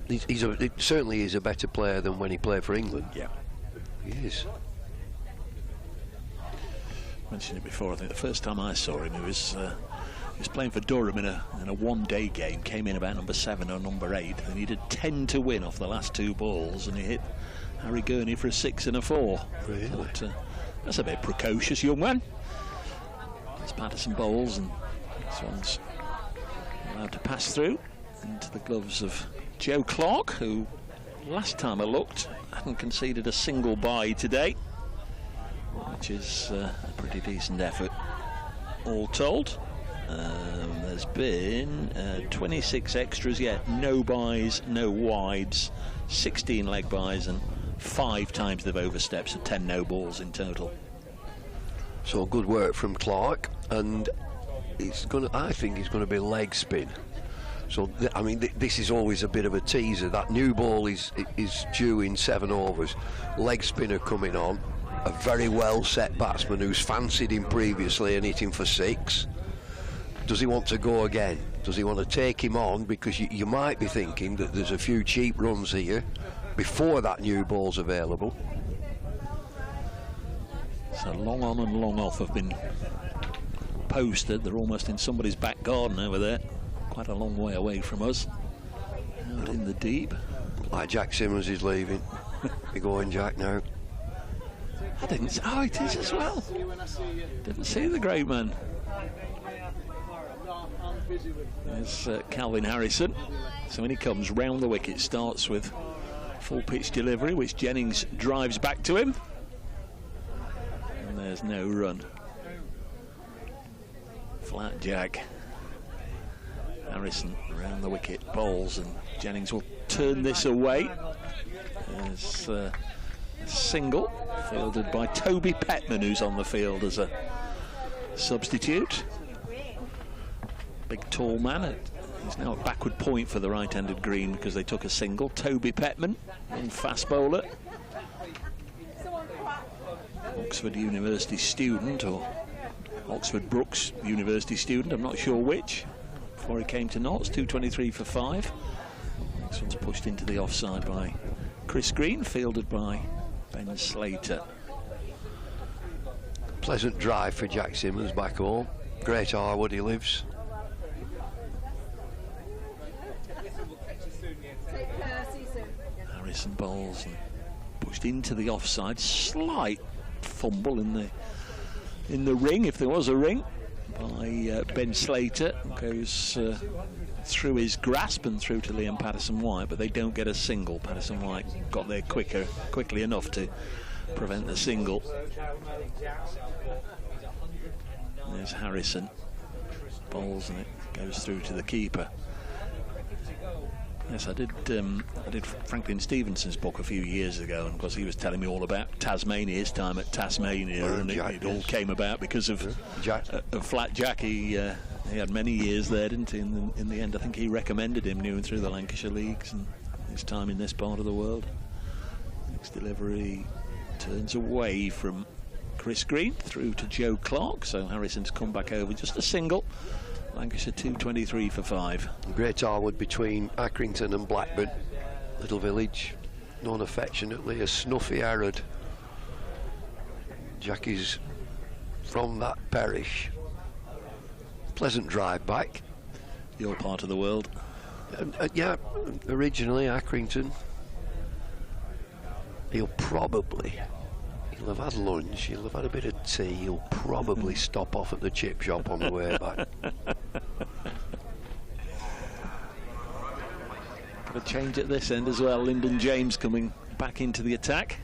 He certainly is a better player than when he played for England. Yeah. He is. Mentioned it before. I think the first time I saw him, he was playing for Durham in a one-day game. Came in about number 7 or number 8, and he did 10 to win off the last 2 balls, and he hit Harry Gurney for a 6 and a 4. Really? But, that's a bit precocious, young man. As Patterson bowls, and this one's allowed to pass through into the gloves of Joe Clark, who last time I looked hadn't conceded a single bye today, which is a pretty decent effort all told. There's been 26 extras yet, no byes, no wides, 16 leg byes, and 5 times they've overstepped, so 10 no balls in total. So good work from Clark, and I think it's going to be leg spin. So I mean, this is always a bit of a teaser. That new ball is due in 7 overs. Leg spinner coming on. A very well set batsman who's fancied him previously and hit him for 6. Does he want to go again? Does he want to take him on? Because you might be thinking that there's a few cheap runs here before that new ball's available. So long on and long off have been posted. They're almost in somebody's back garden over there, quite a long way away from us. Out in the deep. Like Jack Simmons is leaving. You're going, Jack, now. I didn't see. Oh, it is as well. Didn't see the great man. There's Calvin Harrison. So when he comes round the wicket, starts with full pitch delivery, which Jennings drives back to him. And there's no run. Flat Jack. Harrison around the wicket, bowls, and Jennings will turn this away. There's a single fielded by Toby Petman, who's on the field as a substitute. Big tall man. He's now a backward point for the right-handed Green because they took a single. Toby Petman, young fast bowler. Oxford University student, or Oxford Brookes University student, I'm not sure which. Before he came to Notts, 223 for 5. This one's pushed into the offside by Chris Green, fielded by Ben Slater. Pleasant drive for Jack Simmons back home. Great Harwood he lives. Harrison bowls and pushed into the offside. Slight fumble in the ring, if there was a ring, by Ben Slater. Goes through his grasp and through to Liam Patterson-White, but they don't get a single. Patterson-White got there quickly enough to prevent the single. There's Harrison, bowls, and it goes through to the keeper. Yes, I did Franklin Stevenson's book a few years ago, and of course he was telling me all about Tasmania, his time at Tasmania, and it all came about because of Flat Jack. He had many years there, didn't he? In the end, I think he recommended him new and through the Lancashire leagues and his time in this part of the world. Next delivery turns away from Chris Green through to Joe Clark, so Harrison's come back over just a single. Lancashire 223 for 5. Great Harwood between Accrington and Blackburn, little village known affectionately as Snuffy Harrod. Jackie's from that parish. Pleasant drive back. Your part of the world. Yeah, originally Accrington. He'll have had lunch, he'll have had a bit of tea, he'll probably stop off at the chip shop on the way back. Got a change at this end as well. Lyndon James coming back into the attack.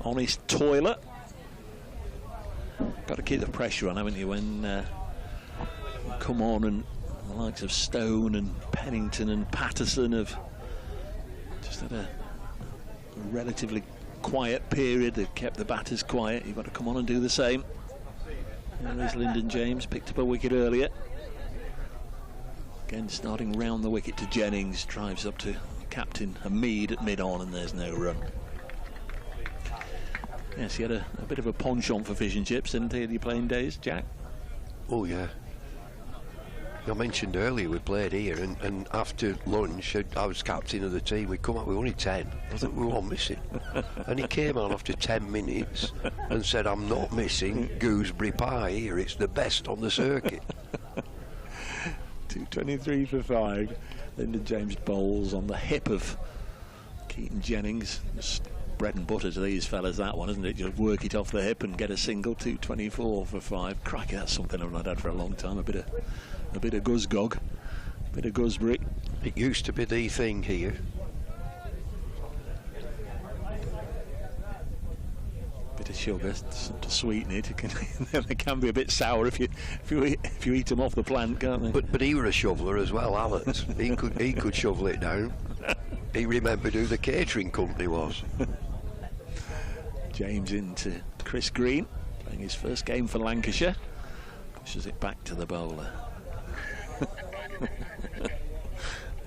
Honest toiler. Got to keep the pressure on, haven't you, when you come on, and the likes of Stone and Pennington and Patterson have just had a relatively quiet period. They've kept the batters quiet. You've got to come on and do the same. There is Lyndon James, picked up a wicket earlier. Again, starting round the wicket to Jennings, drives up to captain Hamid at mid-on, and there's no run. Yes, he had a bit of a penchant for fish and chips, didn't he, in your playing days, Jack? Oh, yeah. I mentioned earlier we played here, and after lunch I was captain of the team. We come out with only 10. I thought we were all missing. And he came on after 10 minutes and said, "I'm not missing gooseberry pie here, it's the best on the circuit." 223 for 5. Lyndon James bowls on the hip of Keaton Jennings. Just bread and butter to these fellas, that one, isn't it? Just work it off the hip and get a single. 224 for 5. Crikey, that's something I've not had for a long time. A bit of guzgog, a bit of gooseberry. It used to be the thing here. Bit of sugar to sweeten it. They can be a bit sour if you eat them off the plant, can't they? But he were a shoveler as well, Alex. he could shovel it down. He remembered who the catering company was. James into Chris Green, playing his first game for Lancashire. Pushes it back to the bowler.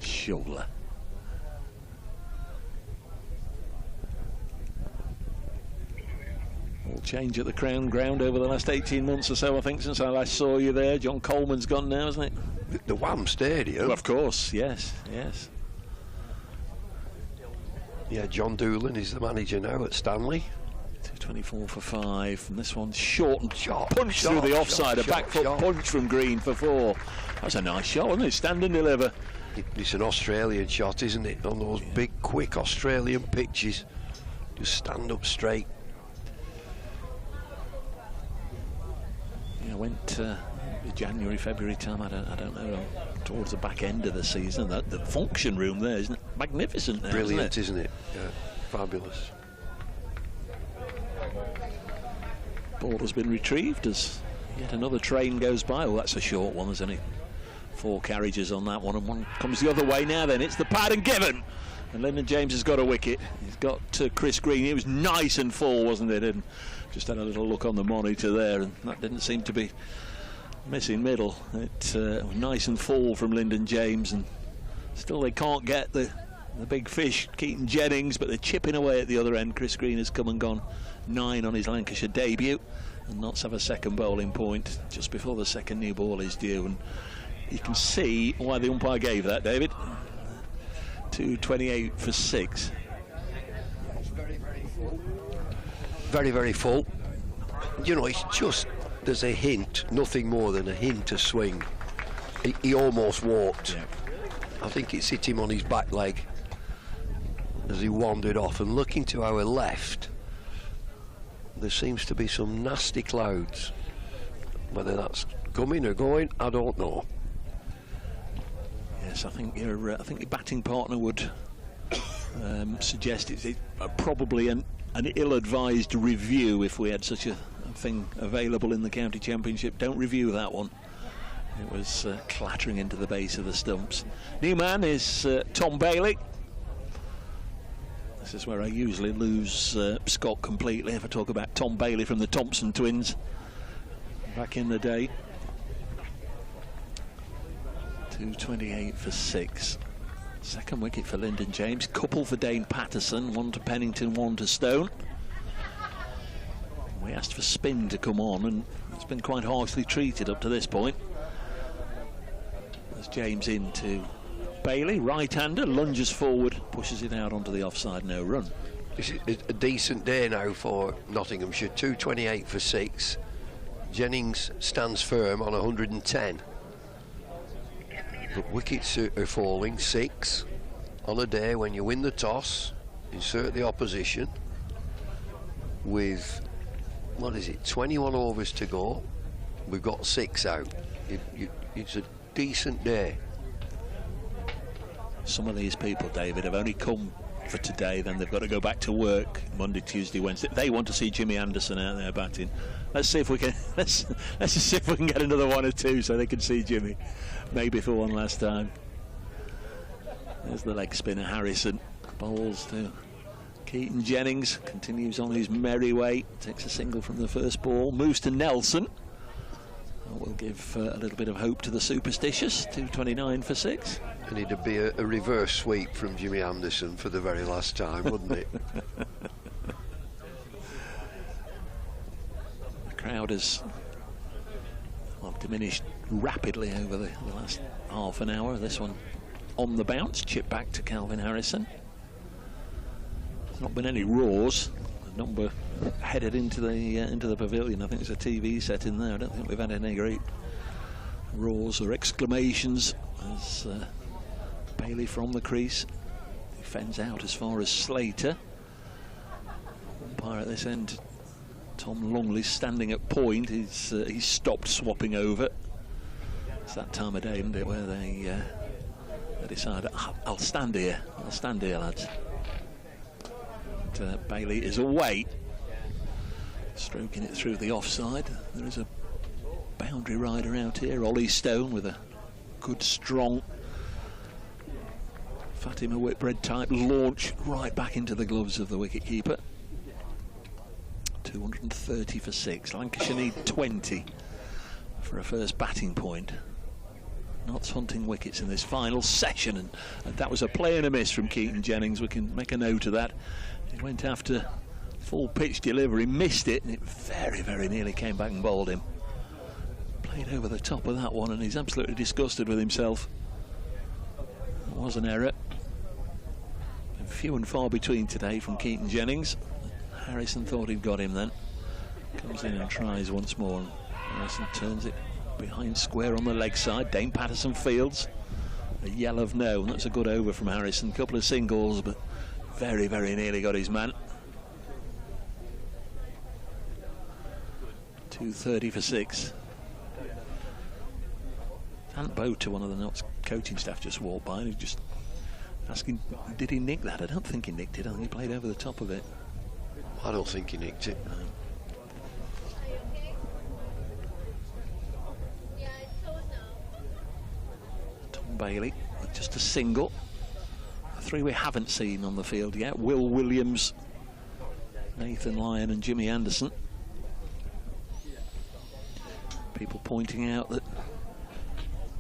Shoulder. All change at the Crown Ground over the last 18 months or so, I think, since I last saw you there. John Coleman's gone now, isn't it? The Wham Stadium? Well, of course, yes. Yeah, John Doolan is the manager now at Stanley. 224 for 5, and this one's short and punch through the offside. A back foot punch from Green for 4. That's a nice shot, wasn't it? Stand and deliver. It's an Australian shot, isn't it? On those big, quick Australian pitches. Just stand up straight. Yeah, went January, February time, I don't know, towards the back end of the season. The function room there, isn't it? Magnificent there, brilliant, isn't it? Yeah, fabulous. Ball has been retrieved as yet another train goes by. Oh, that's a short one. There's only 4 carriages on that one, and one comes the other way now. Then it's the pad and given, and Lyndon James has got a wicket. He's got Chris Green. It was nice and full, wasn't it? And just had a little look on the monitor there, and that didn't seem to be missing middle. It was nice and full from Lyndon James, and still they can't get the big fish, Keaton Jennings, but they're chipping away at the other end. Chris Green has come and gone 9 on his Lancashire debut, and Notts have a second bowling point just before the second new ball is due, and you can see why the umpire gave that, David. 228 for 6. Very, very full. You know, it's just, there's a hint, nothing more than a hint of swing. He almost walked. Yeah. I think it's hit him on his back leg as he wandered off, and looking to our left there seems to be some nasty clouds. Whether that's coming or going, I don't know. Yes, I think your batting partner would suggest it's probably an ill-advised review if we had such a thing available in the county championship. Don't review that one. It was clattering into the base of the stumps. New man is Tom Bailey. This is where I usually lose Scott completely if I talk about Tom Bailey from the Thompson twins back in the day. 228 for 6. Second wicket for Lyndon James. Couple for Dane Patterson. One to Pennington, one to Stone. We asked for spin to come on, and it's been quite harshly treated up to this point. There's James into Bailey, right-hander, lunges forward, pushes it out onto the offside, no run. This is a decent day now for Nottinghamshire. 228 for 6. Jennings stands firm on 110. But wickets are falling. 6 on a day when you win the toss, insert the opposition with, what is it, 21 overs to go. We've got 6 out. It's a decent day. Some of these people, David, have only come for today, then they've got to go back to work Monday, Tuesday, Wednesday. They want to see Jimmy Anderson out there batting. Let's see if we can let's just see if we can get another 1 or 2 so they can see Jimmy, maybe for one last time. There's the leg spinner Harrison, bowls to Keaton Jennings, continues on his merry way, takes a single from the first ball, moves to Nelson. That will give a little bit of hope to the superstitious. 229 for 6. And it'd be a reverse sweep from Jimmy Anderson for the very last time, wouldn't it? The crowd has diminished rapidly over the last half an hour. This one on the bounce, chip back to Calvin Harrison. There's not been any roars. The number headed into the pavilion. I think there's a TV set in there. I don't think we've had any great roars or exclamations as Bailey from the crease defends out as far as Slater. Umpire at this end, Tom Longley, standing at point. He's stopped swapping over. It's that time of day, isn't it, where they decide, I'll stand here, lads. But, Bailey is away, stroking it through the offside. There is a boundary rider out here, Ollie Stone, with a good, strong Fatima Whitbread type launch right back into the gloves of the wicketkeeper. 230 for 6. Lancashire need 20 for a first batting point. Notts hunting wickets in this final session, and that was a play and a miss from Keaton Jennings. We can make a note of that. He went after full pitch delivery, missed it, and it very, very nearly came back and bowled him. Played over the top of that one, and he's absolutely disgusted with himself. That was an error. And few and far between today from Keaton Jennings. Harrison thought he'd got him then. Comes in and tries once more. Harrison turns it behind square on the leg side. Dane Patterson fields. A yell of no. That's a good over from Harrison. Couple of singles, but very, very nearly got his man. 230 for 6. Ant Boter, one of the Notts coaching staff, just walked by and he was just asking, did he nick that? I don't think he nicked it. I think he played over the top of it. I don't think he nicked it. No. Tom Bailey with just a single. The 3 we haven't seen on the field yet: Will Williams, Nathan Lyon and Jimmy Anderson. People pointing out that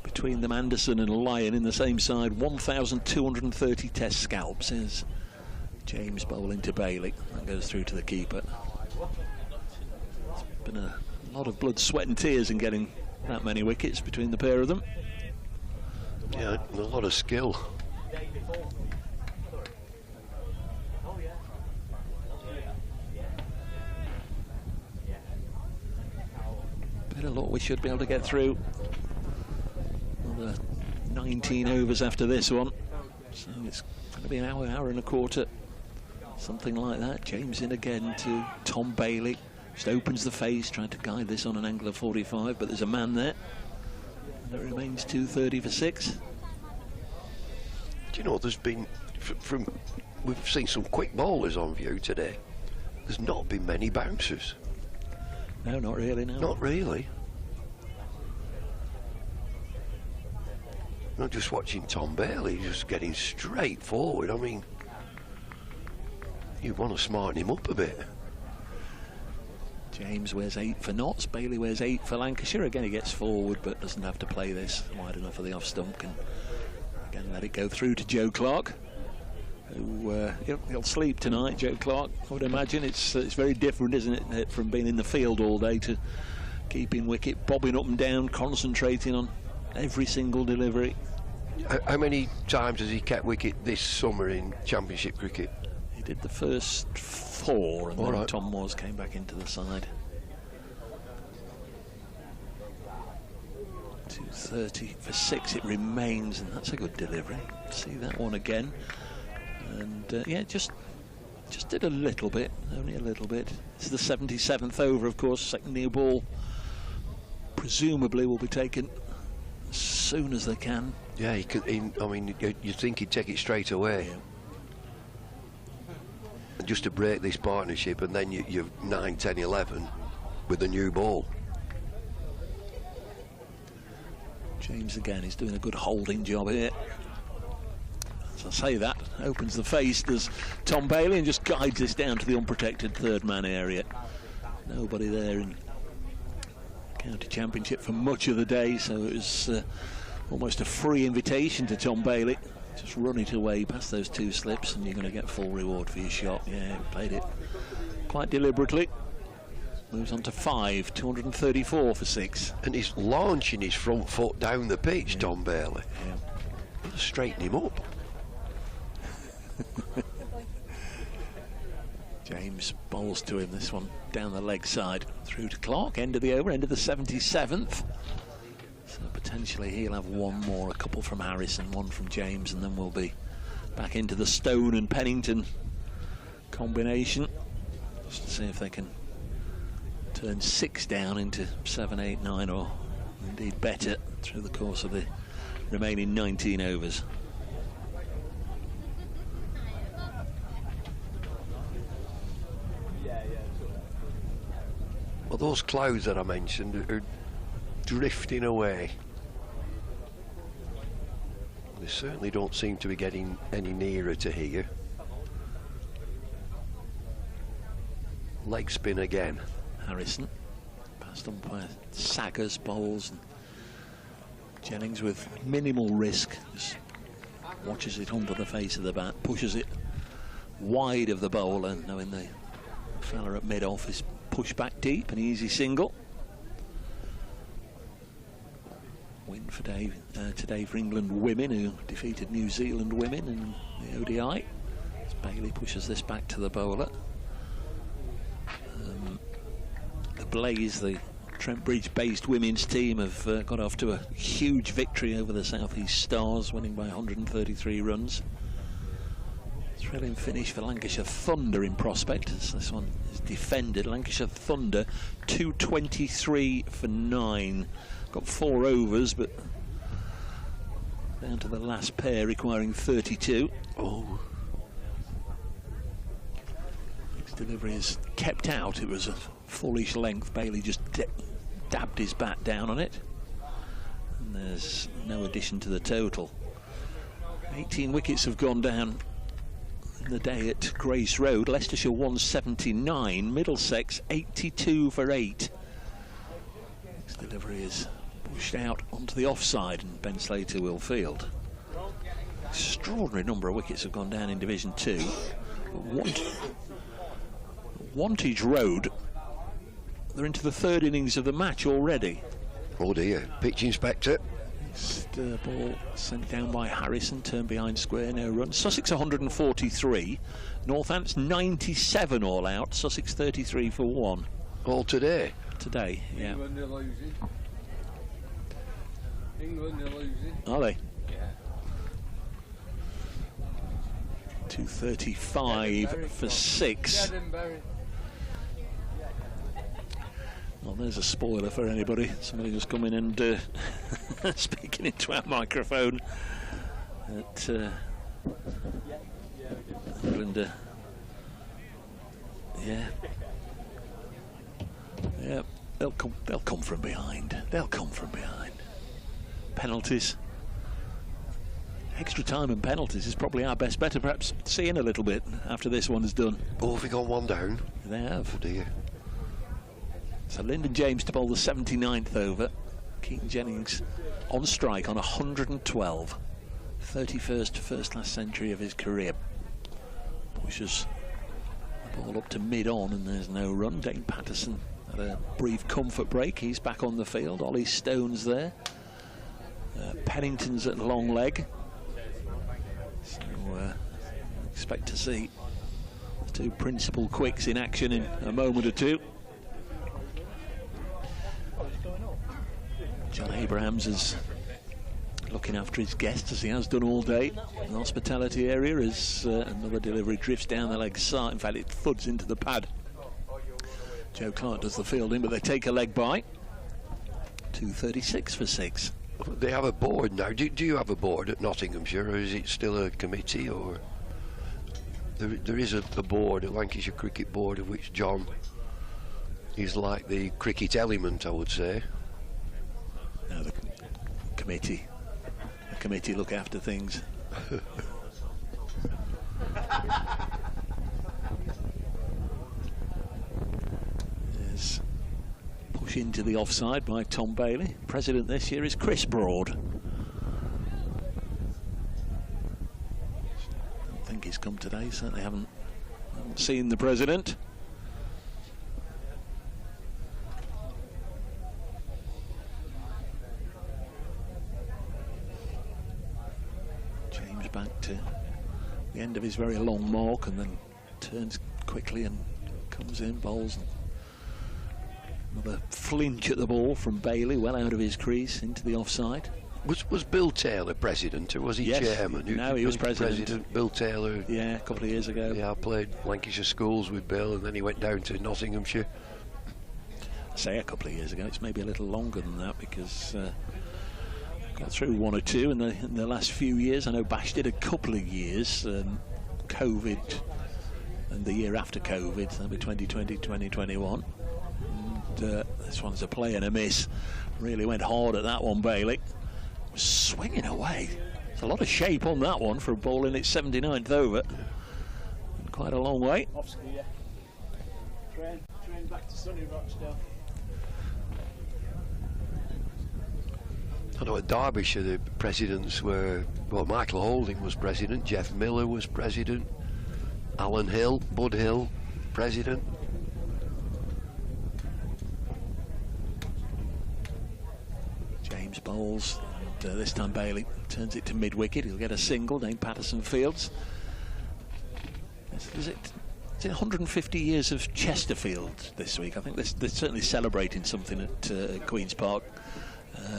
between them, Anderson and Lyon in the same side, 1,230 test scalps. Is James bowling to Bailey. That goes through to the keeper. It's been a lot of blood, sweat and tears in getting that many wickets between the pair of them. Yeah, a lot of skill. Bit of luck, we should be able to get through another 19 overs after this one. So it's going to be an hour and a quarter. Something like that. James in again to Tom Bailey. Just opens the face, trying to guide this on an angle of 45, but there's a man there. And it remains 230 for 6. Do you know, there's been, we've seen some quick bowlers on view today. There's not been many bouncers. No, not really, no. Not really. Not just watching Tom Bailey, just getting straight forward. I mean, you want to smarten him up a bit. James wears 8 for Notts, Bailey wears 8 for Lancashire. Again, he gets forward but doesn't have to play this wide enough for the off stump. Can again let it go through to Joe Clark, who he'll sleep tonight. Joe Clark, I would imagine. It's very different, isn't it, from being in the field all day to keeping wicket, bobbing up and down, concentrating on every single delivery. How many times has he kept wicket this summer in Championship cricket? He did the first 4, and all then right. Tom Moores came back into the side. 230 for 6 it remains, and that's a good delivery. See that one again, and yeah, just did a little bit, only a little bit. It's the 77th over, of course. Second new ball presumably will be taken as soon as they can. Yeah, he could. I mean, you'd think he'd take it straight away. Yeah. Just to break this partnership, and then you're 9, 10, 11 with a new ball. James again is doing a good holding job here. As I say that, opens the face, does Tom Bailey, and just guides this down to the unprotected third man area. Nobody there in County Championship for much of the day, so it was almost a free invitation to Tom Bailey. Just run it away past those 2 slips and you're going to get full reward for your shot. Yeah, he played it quite deliberately. Moves on to 5, 234 for 6. And he's launching his front foot down the pitch, yeah. Tom Bailey. Yeah. Straighten him up. James bowls to him, this one down the leg side. Through to Clark, end of the over, end of the 77th. So potentially he'll have one more, a couple from Harrison, one from James, and then we'll be back into the Stone and Pennington combination. Just to see if they can turn 6 down into 7, 8, 9, or indeed better through the course of the remaining 19 overs. Well, those clouds that I mentioned are drifting away. They certainly don't seem to be getting any nearer to here. Leg spin again. Harrison, past umpire Saggers bowls, and Jennings with minimal risk just watches it under the face of the bat, pushes it wide of the bowler, knowing the fella at mid-off is pushed back deep, an easy single. Win for today for England women, who defeated New Zealand women in the ODI. As Bailey pushes this back to the bowler. The Blaze, the Trent Bridge-based women's team, have got off to a huge victory over the South East Stars, winning by 133 runs. Thrilling finish for Lancashire Thunder in prospect, as this one is defended. Lancashire Thunder 223 for 9. Got 4 overs, but down to the last pair, requiring 32. Oh. His delivery is kept out. It was a fullish length. Bailey just dabbed his bat down on it. And there's no addition to the total. 18 wickets have gone down in the day at Grace Road. Leicestershire 179, Middlesex 82 for 8. His delivery is pushed out onto the offside, and Ben Slater will field. Extraordinary number of wickets have gone down in Division 2. Wantage Road, they're into the 3rd innings of the match already. Oh dear, pitch inspector. Ball sent down by Harrison, turned behind square, no run. Sussex 143, Northants 97 all out, Sussex 33 for 1. All today? Today, yeah. England are losing. England are losing. Are they? Yeah. 235 for 6. Well, there's a spoiler for anybody. Somebody just come in and speaking into our microphone that England, yeah, they'll come from behind. They'll come from behind. Penalties. Extra time and penalties is probably our best bet. Perhaps seeing a little bit after this one is done. Oh, have we got one down? They have. Oh dear. So Lyndon James to bowl the 79th over. Keaton Jennings on strike on 112. 31st first-class century of his career. Pushes the ball up to mid-on and there's no run. Dane Patterson had a brief comfort break. He's back on the field. Ollie Stone's there. Pennington's at long leg. So expect to see the two principal quicks in action in a moment or two. John Abrahams is looking after his guests as he has done all day in the hospitality area as another delivery drifts down the leg side. In fact, it thuds into the pad. Joe Clark does the fielding, but they take a leg by. 2:36 for 6. They have a board now. Do you have a board at Nottinghamshire, or is it still a committee? Or there is a board, a Lancashire Cricket Board, of which John is like the cricket element, I would say. No, the committee look after things. There's push into the offside by Tom Bailey. President this year is Chris Broad. Don't think he's come today. Certainly haven't seen the president. James back to the end of his very long mark and then turns quickly and comes in, bowls. Another flinch at the ball from Bailey, well out of his crease, into the offside. Was Bill Taylor president, or was he chairman? No, he was president. Bill Taylor. Yeah, a couple of years ago. Yeah, I played Lancashire schools with Bill, and then he went down to Nottinghamshire. I say a couple of years ago. It's maybe a little longer than that because got through one or two in the last few years. I know Bash did a couple of years. COVID and the year after COVID, that'll be 2020, 2021. This one's a play and a miss. Really went hard at that one, Bailey. Was swinging away. There's a lot of shape on that one for a ball in its 79th over. Quite a long way. Off ski, yeah. Train back to sunny Rochdale. I know at Derbyshire the presidents were, well, Michael Holding was president, Jeff Miller was president, Alan Hill, Bud Hill, president. James bowls, and this time Bailey turns it to mid-wicket. He'll get a single. Dane Patterson fields. Is it 150 years of Chesterfield this week? I think they're certainly celebrating something at Queen's Park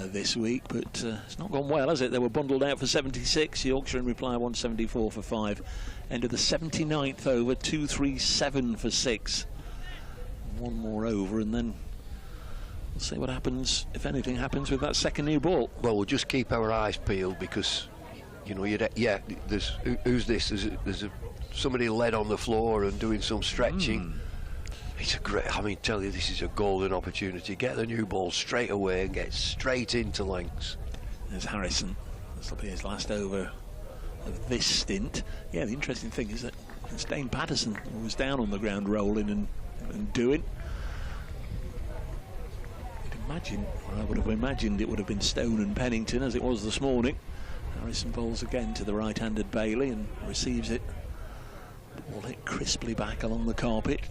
this week, but it's not gone well, has it? They were bundled out for 76. Yorkshire in reply 174 for 5. End of the 79th over, 237 for 6. One more over, and then we'll see what happens, if anything happens, with that second new ball. Well, we'll just keep our eyes peeled because, you know, there's who's this? There's somebody led on the floor and doing some stretching. It's a great, I mean, tell you, this is a golden opportunity. Get the new ball straight away and get straight into lengths. There's Harrison. This will be his last over of this stint. Yeah, the interesting thing is that it's Dane Patterson who was down on the ground rolling and doing. I would have imagined it would have been Stone and Pennington as it was this morning. Harrison bowls again to the right-handed Bailey and receives it. Ball hit crisply back along the carpet.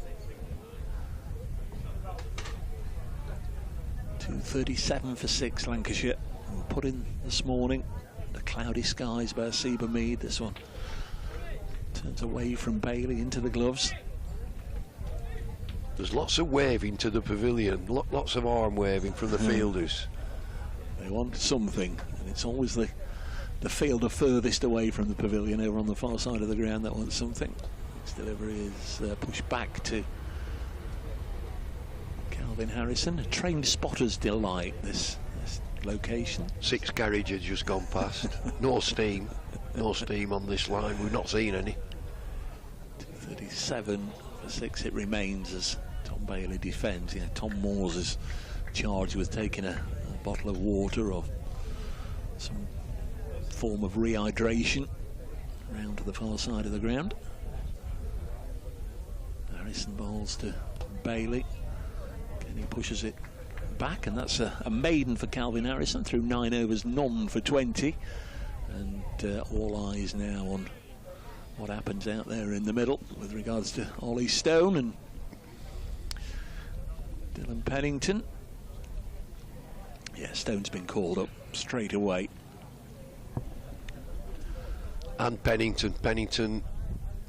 237 for 6, Lancashire. Put in this morning. The cloudy skies by Seba Mead. This one turns away from Bailey into the gloves. There's lots of waving to the pavilion, lots of arm waving from the fielders. They want something, and it's always the fielder furthest away from the pavilion over on the far side of the ground that wants something. This delivery is pushed back to Calvin Harrison. A trained spotter's delight, this location. 6 carriage had just gone past, no steam. No steam on this line, we've not seen any. 37 for 6 it remains as Tom Bailey defends. Yeah, Tom Moores is charged with taking a bottle of water or some form of rehydration round to the far side of the ground. Harrison bowls to Bailey. And he pushes it back, and that's a maiden for Calvin Harrison through 9 overs, none for 20. And all eyes now on what happens out there in the middle with regards to Ollie Stone and Dylan Pennington. Yeah, Stone's been called up straight away. And Pennington,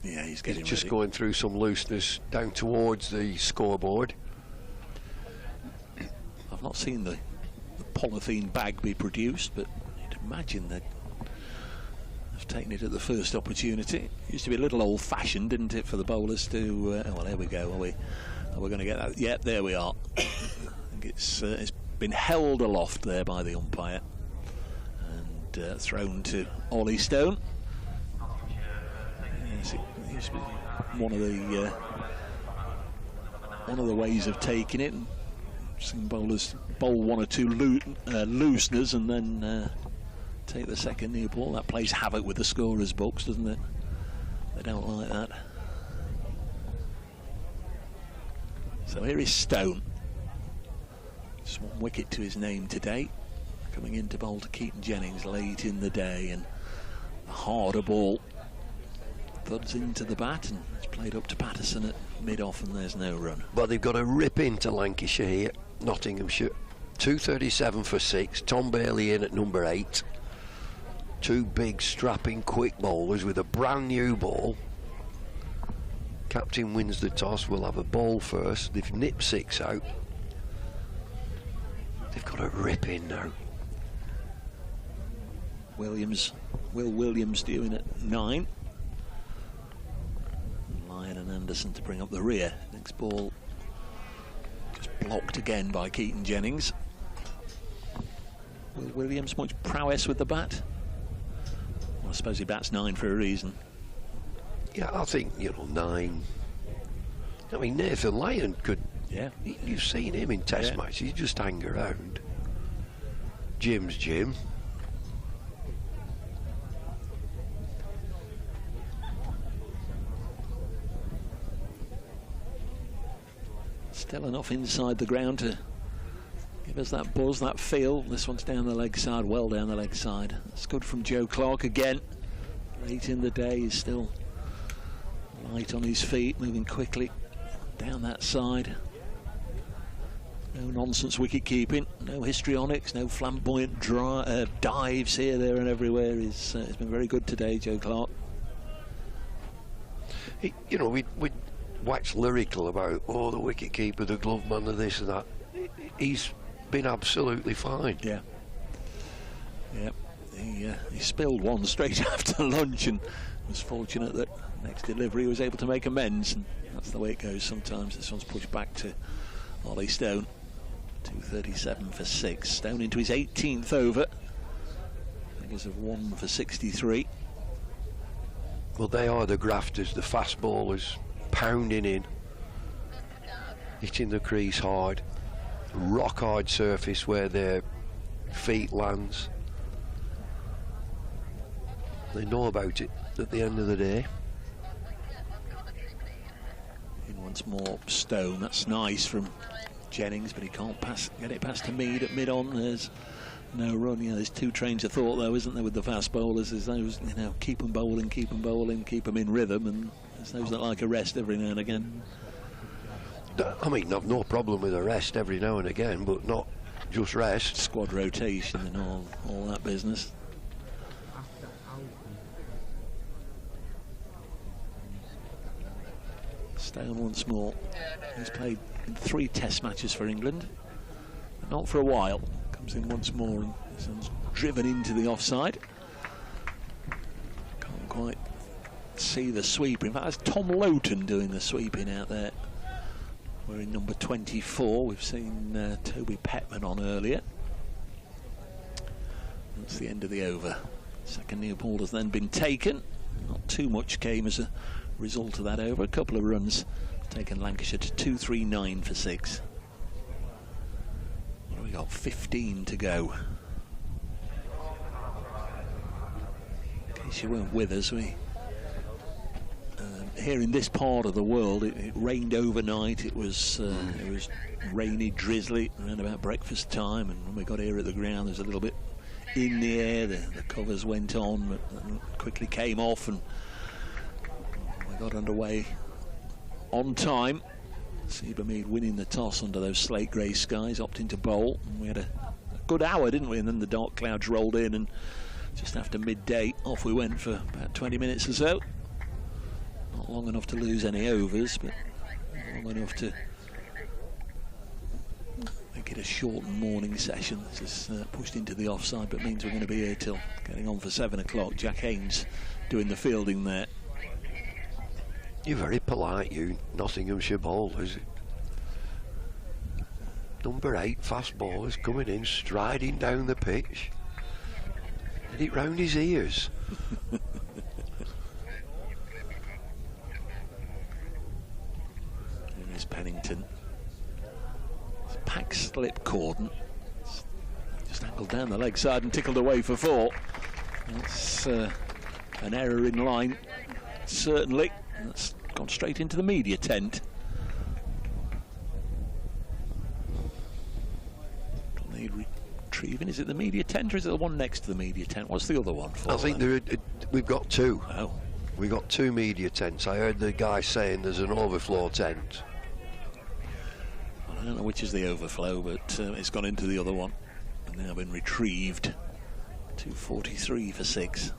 yeah, he's getting just ready. going through some looseness down towards the scoreboard. I've not seen the polythene bag be produced, but you'd imagine they'd have taken it at the first opportunity. It used to be a little old-fashioned, didn't it, for the bowlers to... oh, well, there we go. Are we going to get that? Yep, there we are. I think it's been held aloft there by the umpire and thrown to Ollie Stone. Yes, it used to be one of the ways of taking it. And seen bowlers bowl one or two looseners and then take the second new ball. That plays havoc with the scorers' books, doesn't it? They don't like that. So here is Stone. Just one wicket to his name today. Coming in to bowl to Keaton Jennings late in the day, and a harder ball thuds into the bat, and it's played up to Patterson at mid-off, and there's no run. But they've got a rip into Lancashire here, Nottinghamshire. 237 for 6, Tom Bailey in at number 8. Two big strapping quick bowlers with a brand new ball. Captain wins the toss, will have a ball first. They've nipped 6 out. They've got a rip in now. Will Williams due in at 9. Lyon and Anderson to bring up the rear. Next ball just blocked again by Keaton Jennings. Will Williams much prowess with the bat? Well, I suppose he bats 9 for a reason. Yeah, I think, 9. I mean, Nathan Lyon could... Yeah. You've seen him in test matches, he just hang around. Jim's Jim. Still enough inside the ground to give us that buzz, that feel. This one's down the leg side, well down the leg side. That's good from Joe Clark again. Late in the day, he's still light on his feet, moving quickly down that side. No nonsense wicket keeping, no histrionics, no flamboyant dives here, there and everywhere. He's been very good today, Joe Clark. We wax lyrical about, the wicket-keeper, the glove man, the this and that. He's been absolutely fine. Yeah. Yeah. He spilled one straight after lunch and was fortunate that next delivery he was able to make amends, and that's the way it goes sometimes. This one's pushed back to Ollie Stone. 237 for 6. Stone into his 18th over. Figures of 1 for 63. Well, they are the grafters, the fast bowlers, pounding in, hitting the crease hard, rock hard surface where their feet lands. They know about it at the end of the day. In once more, Stone. That's nice from Jennings, but he can't get it past to Mead at mid-on. There's no run. There's two trains of thought, though, isn't there, with the fast bowlers? There's those, keep them bowling, keep them in rhythm, and there's those that like a rest every now and again. I mean, I've no problem with a rest every now and again, but not just rest. Squad rotation and all that business. Stone once more. He's played 3 test matches for England, but not for a while. Comes in once more and this one's driven into the offside. Can't quite see the sweep. In fact, that's Tom Loughton doing the sweeping out there. We're in number 24. We've seen Toby Petman on earlier. That's the end of the over. Second new ball has then been taken. Not too much came as a result of that over. A couple of runs taken Lancashire to 239 for 6. What have we got? 15 to go. In case you weren't with us, here in this part of the world, it rained overnight. It was rainy, drizzly around about breakfast time, and when we got here at the ground, there was a little bit in the air. The covers went on, but quickly came off, and we got underway on time. Seabermead winning the toss under those slate grey skies, opting to bowl. And we had a good hour, didn't we? And then the dark clouds rolled in, and just after midday, off we went for about 20 minutes or so. Not long enough to lose any overs, but long enough to make it a shortened morning session. This is pushed into the offside, but means we're going to be here till getting on for 7 o'clock. Jack Haynes doing the fielding there. You're very polite, you Nottinghamshire bowlers. Number 8 fast bowlers coming in, striding down the pitch. Hit it round his ears. There's Pennington. It's Pack slip cordon. Just angled down the leg side and tickled away for 4. That's an error in line, certainly. That's gone straight into the media tent. Retrieving. Is it the media tent or is it the one next to the media tent? What's the other one for? I think we've got 2. Oh. We've got 2 media tents. I heard the guy saying there's an overflow tent. I don't know which is the overflow, but it's gone into the other one and now been retrieved. 243 for 6.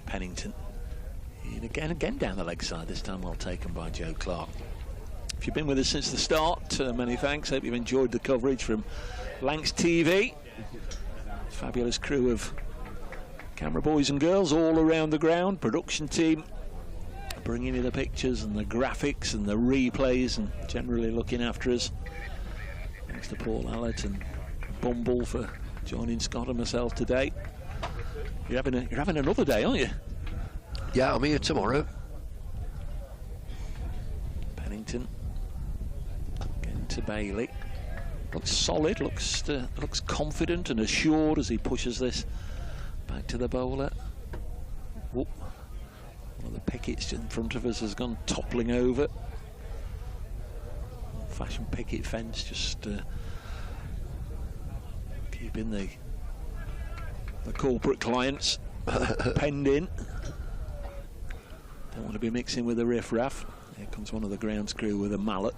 Pennington. And again down the leg side, this time well taken by Joe Clark. If you've been with us since the start, many thanks. Hope you've enjoyed the coverage from Lancs TV. Fabulous crew of camera boys and girls all around the ground. Production team bringing you the pictures and the graphics and the replays and generally looking after us. Thanks to Paul Allett and Bumble for joining Scott and myself today. You're having another day, aren't you? Yeah, I'm here tomorrow. Pennington getting to Bailey. Looks solid, looks confident and assured as he pushes this back to the bowler. Whoop. One of the pickets in front of us has gone toppling over. Old-fashioned picket fence, just keeping the corporate clients penned in. Don't want to be mixing with the riff-raff. Here comes one of the grounds crew with a mallet.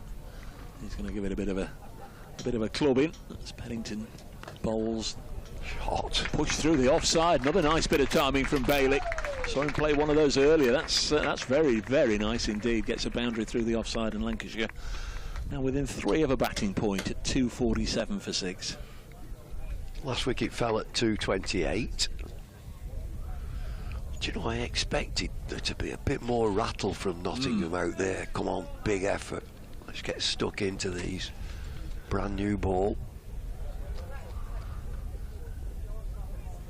He's going to give it a bit of a clubbing. That's Pennington bowls. Shot. Pushed through the offside. Another nice bit of timing from Bailey. Saw him play one of those earlier. That's very, very nice indeed. Gets a boundary through the offside, and Lancashire now within 3 of a batting point at 247 for 6. Last wicket fell at 228. Do you know, I expected there to be a bit more rattle from Nottingham out there. Come on, big effort. Let's get stuck into these. Brand new ball.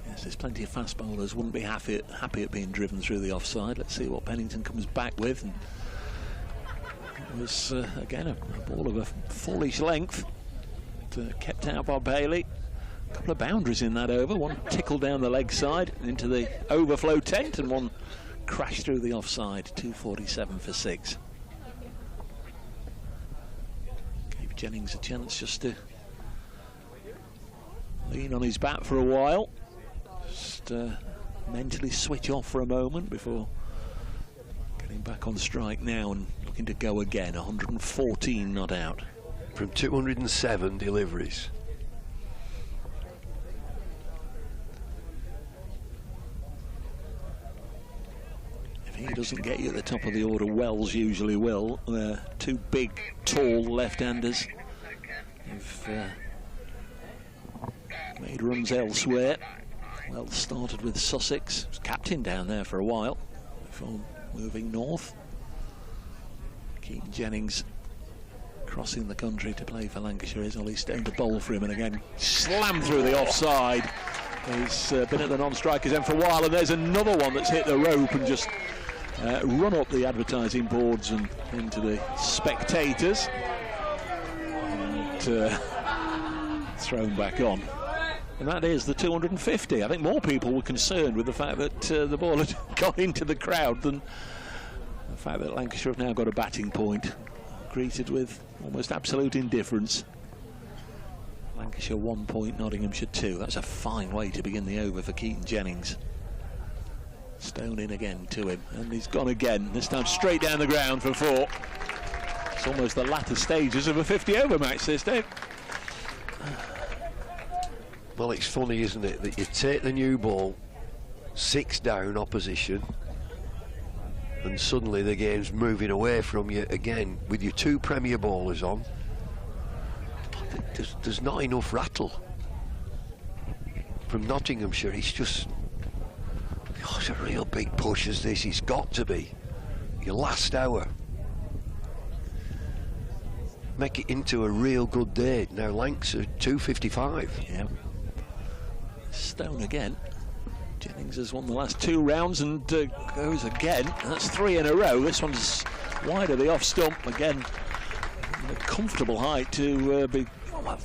Yes, there's plenty of fast bowlers. Wouldn't be happy at being driven through the offside. Let's see what Pennington comes back with. And it was, again, a ball of a fallish length. Kept out by Bailey. A couple of boundaries in that over. One tickled down the leg side into the overflow tent, and one crashed through the offside. 247 for 6. Gave Jennings a chance just to lean on his bat for a while. Just mentally switch off for a moment before getting back on strike now and looking to go again. 114 not out. From 207 deliveries. He doesn't get you at the top of the order. Wells usually will. 2 big, tall left-handers who've made runs elsewhere. Wells started with Sussex. Was captain down there for a while before moving north. Keaton Jennings crossing the country to play for Lancashire is Ollie Stone to bowl for him, and again slam through the offside. He's been at the non-strikers end for a while, and there's another one that's hit the rope and just run up the advertising boards and into the spectators, and thrown back on. And that is the 250. I think more people were concerned with the fact that the ball had gone into the crowd than the fact that Lancashire have now got a batting point, greeted with almost absolute indifference. Lancashire 1 point, Nottinghamshire 2. That's a fine way to begin the over for Keaton Jennings. Stone in again to him, and he's gone again, this time straight down the ground for 4. It's almost the latter stages of a 50-over match, this, Dave. Well, it's funny, isn't it, that you take the new ball 6 down opposition, and suddenly the game's moving away from you again with your 2 Premier bowlers on. There's not enough rattle from Nottinghamshire. It's just, oh, it's a real big push as this. It's got to be your last hour. Make it into a real good day. Now Lancs are 255. Yeah. Stone again. Jennings has won the last 2 rounds and goes again. That's 3 in a row. This one's wide of the off stump again. A comfortable height to be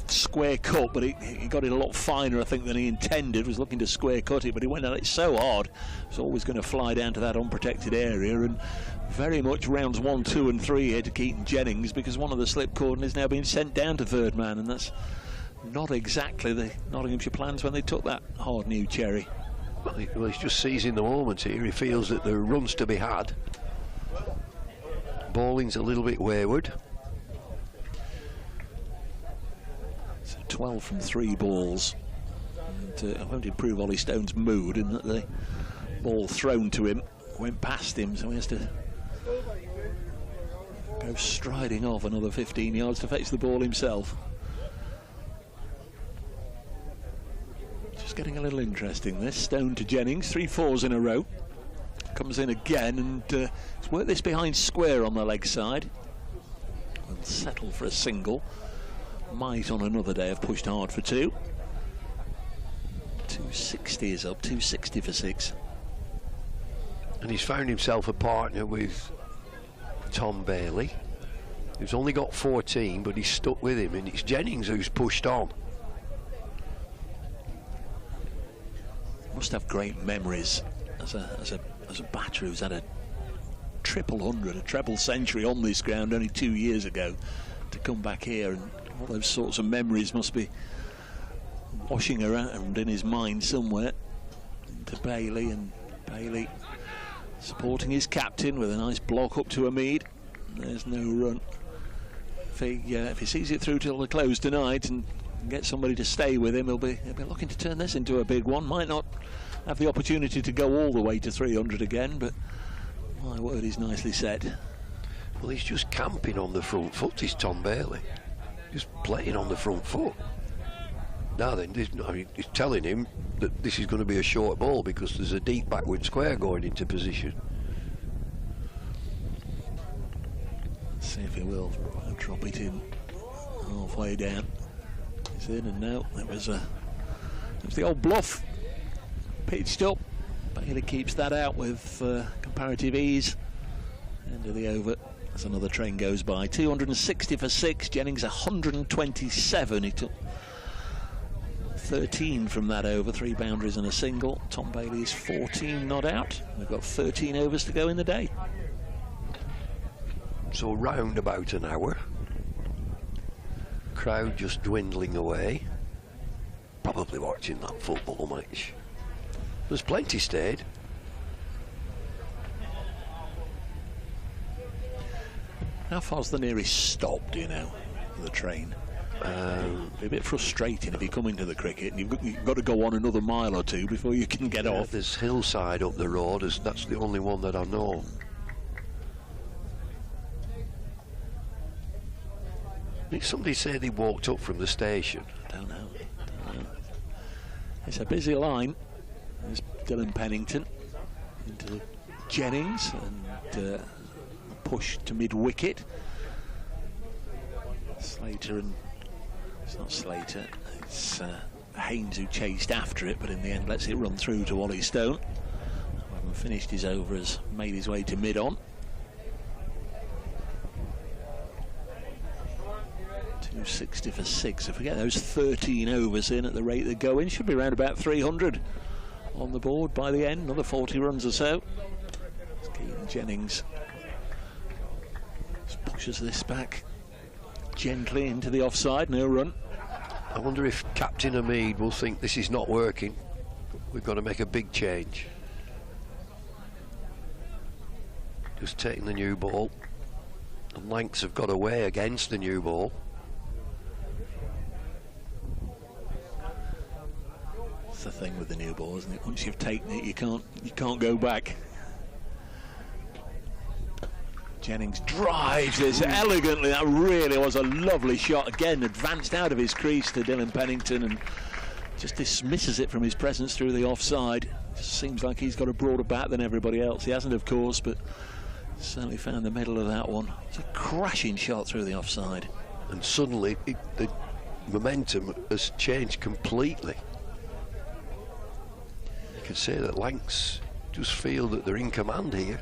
square cut, but he got it a lot finer, I think, than he intended. Was looking to square cut it, but he went at it so hard. It's always going to fly down to that unprotected area, and very much rounds 1, 2 and 3 here to Keaton Jennings, because one of the slip cord is now being sent down to third man, and that's not exactly the Nottinghamshire plans when they took that hard new cherry. Well, he's just seizing the moment here. He feels that there are runs to be had. Bowling's a little bit wayward. So 12 from 3 balls. And, I won't improve Ollie Stone's mood in that the ball thrown to him went past him, so he has to go striding off another 15 yards to fetch the ball himself. Just getting a little interesting, this. Stone to Jennings, 3 4s in a row. Comes in again, and he's worked this behind square on the leg side. Will settle for a single. Might on another day have pushed hard for 2. 260 is up, 260 for 6. And he's found himself a partner with Tom Bailey, who's only got 14, but he's stuck with him, and it's Jennings who's pushed on. Must have great memories as a batter who's had a triple hundred, a treble century on this ground only 2 years ago, to come back here, and all those sorts of memories must be washing around in his mind somewhere. To Bailey, and Bailey supporting his captain with a nice block up to Hamid. There's no run. If he sees it through till the close tonight and get somebody to stay with him, he'll be looking to turn this into a big one. Might not have the opportunity to go all the way to 300 again, but my word, he's nicely set. Well, he's just camping on the front foot, is Tom Bailey. Just playing on the front foot. Now then, he's telling him that this is going to be a short ball because there's a deep backward square going into position. Let's see if he will drop it in halfway down. He's in, and now it was the old bluff pitched up. Bailey keeps that out with comparative ease. End of the over as another train goes by. 260 for 6. Jennings 127. He took 13 from that over, 3 boundaries and a single. Tom Bailey is 14 not out. We've got 13 overs to go in the day. So round about an hour. Crowd just dwindling away. Probably watching that football match. There's plenty stayed. How far's the nearest stop, do you know, for the train? It'd be a bit frustrating if you come into the cricket and you've got to go on another mile or 2 before you can get off. There's Hillside up the road, that's the only one that I know. Did somebody say they walked up from the station? I don't know. It's a busy line. There's Dylan Pennington into Jennings, and push to mid-wicket. Slater and it's not Slater, it's Haynes who chased after it, but in the end lets it run through to Ollie Stone. Who hasn't finished his over, has made his way to mid-on. 260 for 6. If we get those 13 overs in at the rate they're going, should be around about 300 on the board by the end. Another 40 runs or so. Keaton Jennings just pushes this back gently into the offside, no run. I wonder if Captain Hamid will think this is not working. We've got to make a big change. Just taking the new ball. And Lancs have got away against the new ball. That's the thing with the new ball, isn't it? Once you've taken it, you can't go back. Jennings drives this elegantly. That really was a lovely shot. Again, advanced out of his crease to Dylan Pennington and just dismisses it from his presence through the offside. Just seems like he's got a broader bat than everybody else. He hasn't, of course, but certainly found the middle of that one. It's a crashing shot through the offside. And suddenly, the momentum has changed completely. You can say that Lancs just feel that they're in command here.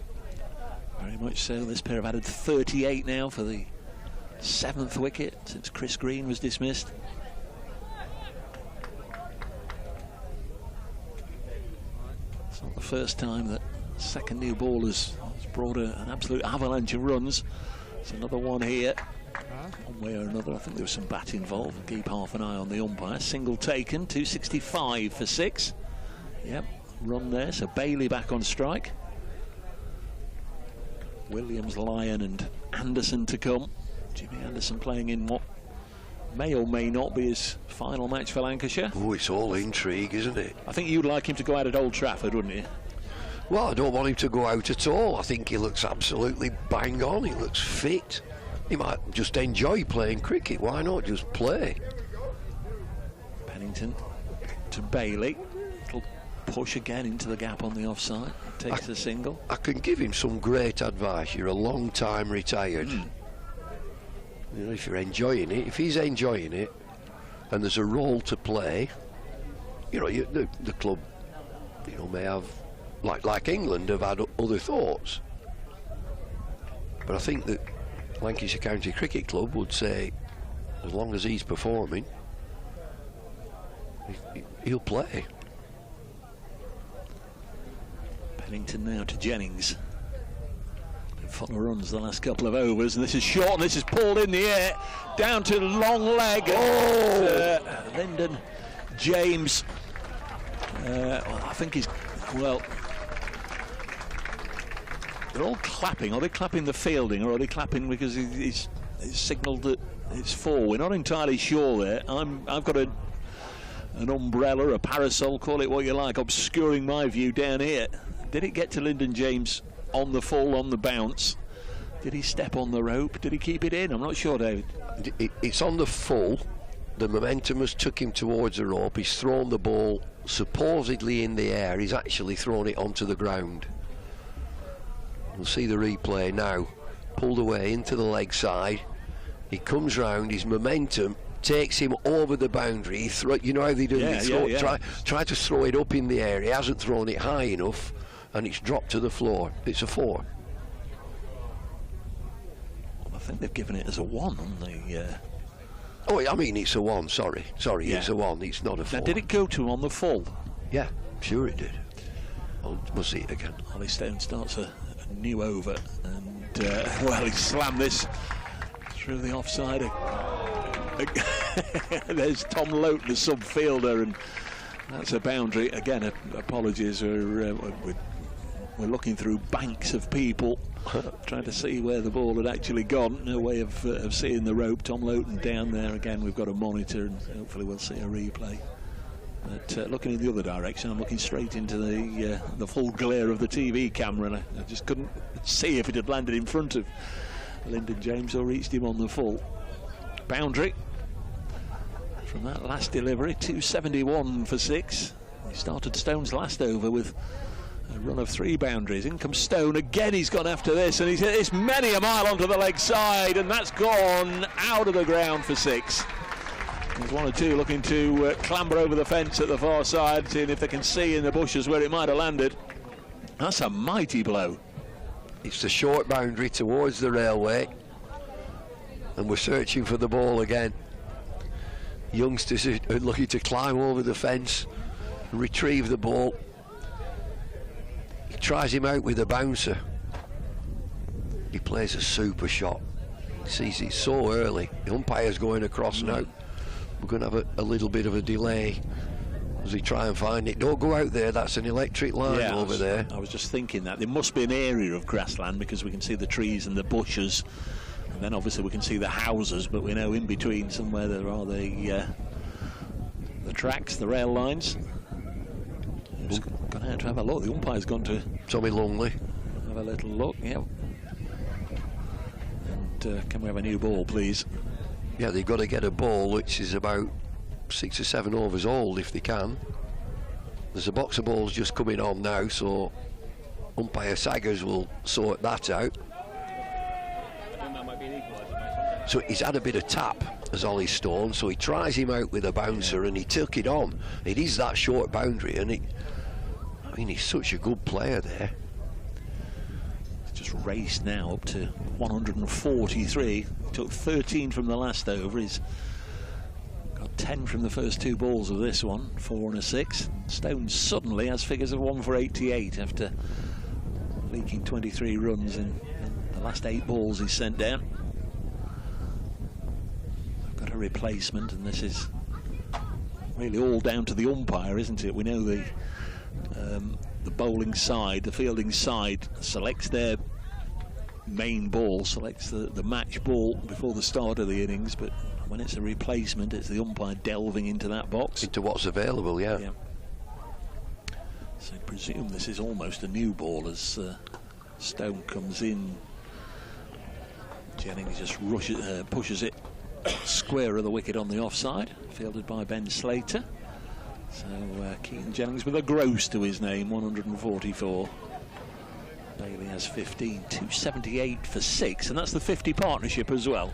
Very much so. This pair have added 38 now for the 7th wicket since Chris Green was dismissed. It's not the first time that second new ball has brought an absolute avalanche of runs. There's another one here. One way or another, I think there was some bat involved. We'll keep half an eye on the umpire. Single taken, 265 for 6. Yep, run there. So Bailey back on strike. Williams, Lyon and Anderson to come. Jimmy Anderson playing in what may or may not be his final match for Lancashire. Oh, it's all intrigue, isn't it? I think you'd like him to go out at Old Trafford, wouldn't you? Well, I don't want him to go out at all. I think he looks absolutely bang on. He looks fit. He might just enjoy playing cricket. Why not just play? Pennington to Bailey. Little push again into the gap on the offside. Takes a single. I can give him some great advice. You're a long time retired. You know, if you're enjoying it, if he's enjoying it, and there's a role to play, you know, the club, you know, may have, like England, have had other thoughts. But I think that Lancashire County Cricket Club would say, as long as he's performing, he'll play. Pennington now to Jennings. Been full of runs the last couple of overs, and this is short, and this is pulled in the air, down to long leg. Lyndon James. Well, I think he's, well, they're all clapping. Are they clapping the fielding, or are they clapping because he's signalled that it's 4? We're not entirely sure there. I've got an umbrella, a parasol, call it what you like, obscuring my view down here. Did it get to Lyndon James on the full, on the bounce? Did he step on the rope? Did he keep it in? I'm not sure, David. It's on the full. The momentum has took him towards the rope. He's thrown the ball supposedly in the air. He's actually thrown it onto the ground. We'll see the replay now. Pulled away into the leg side. He comes round. His momentum takes him over the boundary. You know how they do it? Try to throw it up in the air. He hasn't thrown it high enough, and it's dropped to the floor. It's a 4. Well, I think they've given it as a 1 on the... Oh, I mean, it's a 1, sorry. Yeah. It's a 1, it's not a 4. Now, did it go to him on the full? Yeah, sure it did. We'll see it again. Ollie Stone starts a new over, and, well, he slammed this through the offside. There's Tom Lowton, the sub-fielder, and that's a boundary. Again, apologies, we're looking through banks of people trying to see where the ball had actually gone. No way of seeing the rope. Tom Lowton down there again. We've got a monitor, and hopefully we'll see a replay. But looking in the other direction, I'm looking straight into the full glare of the TV camera, and I just couldn't see if it had landed in front of Lyndon James or reached him on the full. Boundary from that last delivery, 271 for 6. He started Stone's last over with A run of 3 boundaries. In comes Stone again. He's gone after this, and he's hit this many a mile onto the leg side, and that's gone out of the ground for 6. There's 1 or 2 looking to clamber over the fence at the far side, seeing if they can see in the bushes where it might have landed. That's a mighty blow. It's the short boundary towards the railway, and we're searching for the ball again. Youngsters are looking to climb over the fence and retrieve the ball. He tries him out with a bouncer. He plays a super shot. He sees it so early. The umpire's going across now. We're going to have a little bit of a delay as we try and find it. Don't go out there, that's an electric line over there. I was just thinking that. There must be an area of grassland because we can see the trees and the bushes. And then obviously we can see the houses, but we know in between somewhere there are the tracks, the rail lines. Just gone out to have a look. The umpire's gone to Tommy Lungley. Have a little look, yeah. And can we have a new ball, please? Yeah, they've got to get a ball which is about 6 or 7 overs old if they can. There's a box of balls just coming on now, so umpire Saggers will sort that out. So he's had a bit of tap as Ollie Stone, so he tries him out with a bouncer and he took it on. It is that short boundary, and I mean, he's such a good player there. Just raced now up to 143. Took 13 from the last over. He's got 10 from the first 2 balls of this one, 4 and a 6. Stone suddenly has figures of 1 for 88 after leaking 23 runs in the last 8 balls he's sent down. I've got a replacement, and this is really all down to the umpire, isn't it? We know the bowling side, the fielding side selects their main ball, selects the match ball before the start of the innings, but when it's a replacement, it's the umpire delving into that box. Into what's available, yeah. So I presume this is almost a new ball as Stone comes in. Jennings just pushes it square of the wicket on the offside, fielded by Ben Slater. So Keaton Jennings with a gross to his name, 144. Bailey has 15, 278 for 6, and that's the 50 partnership as well.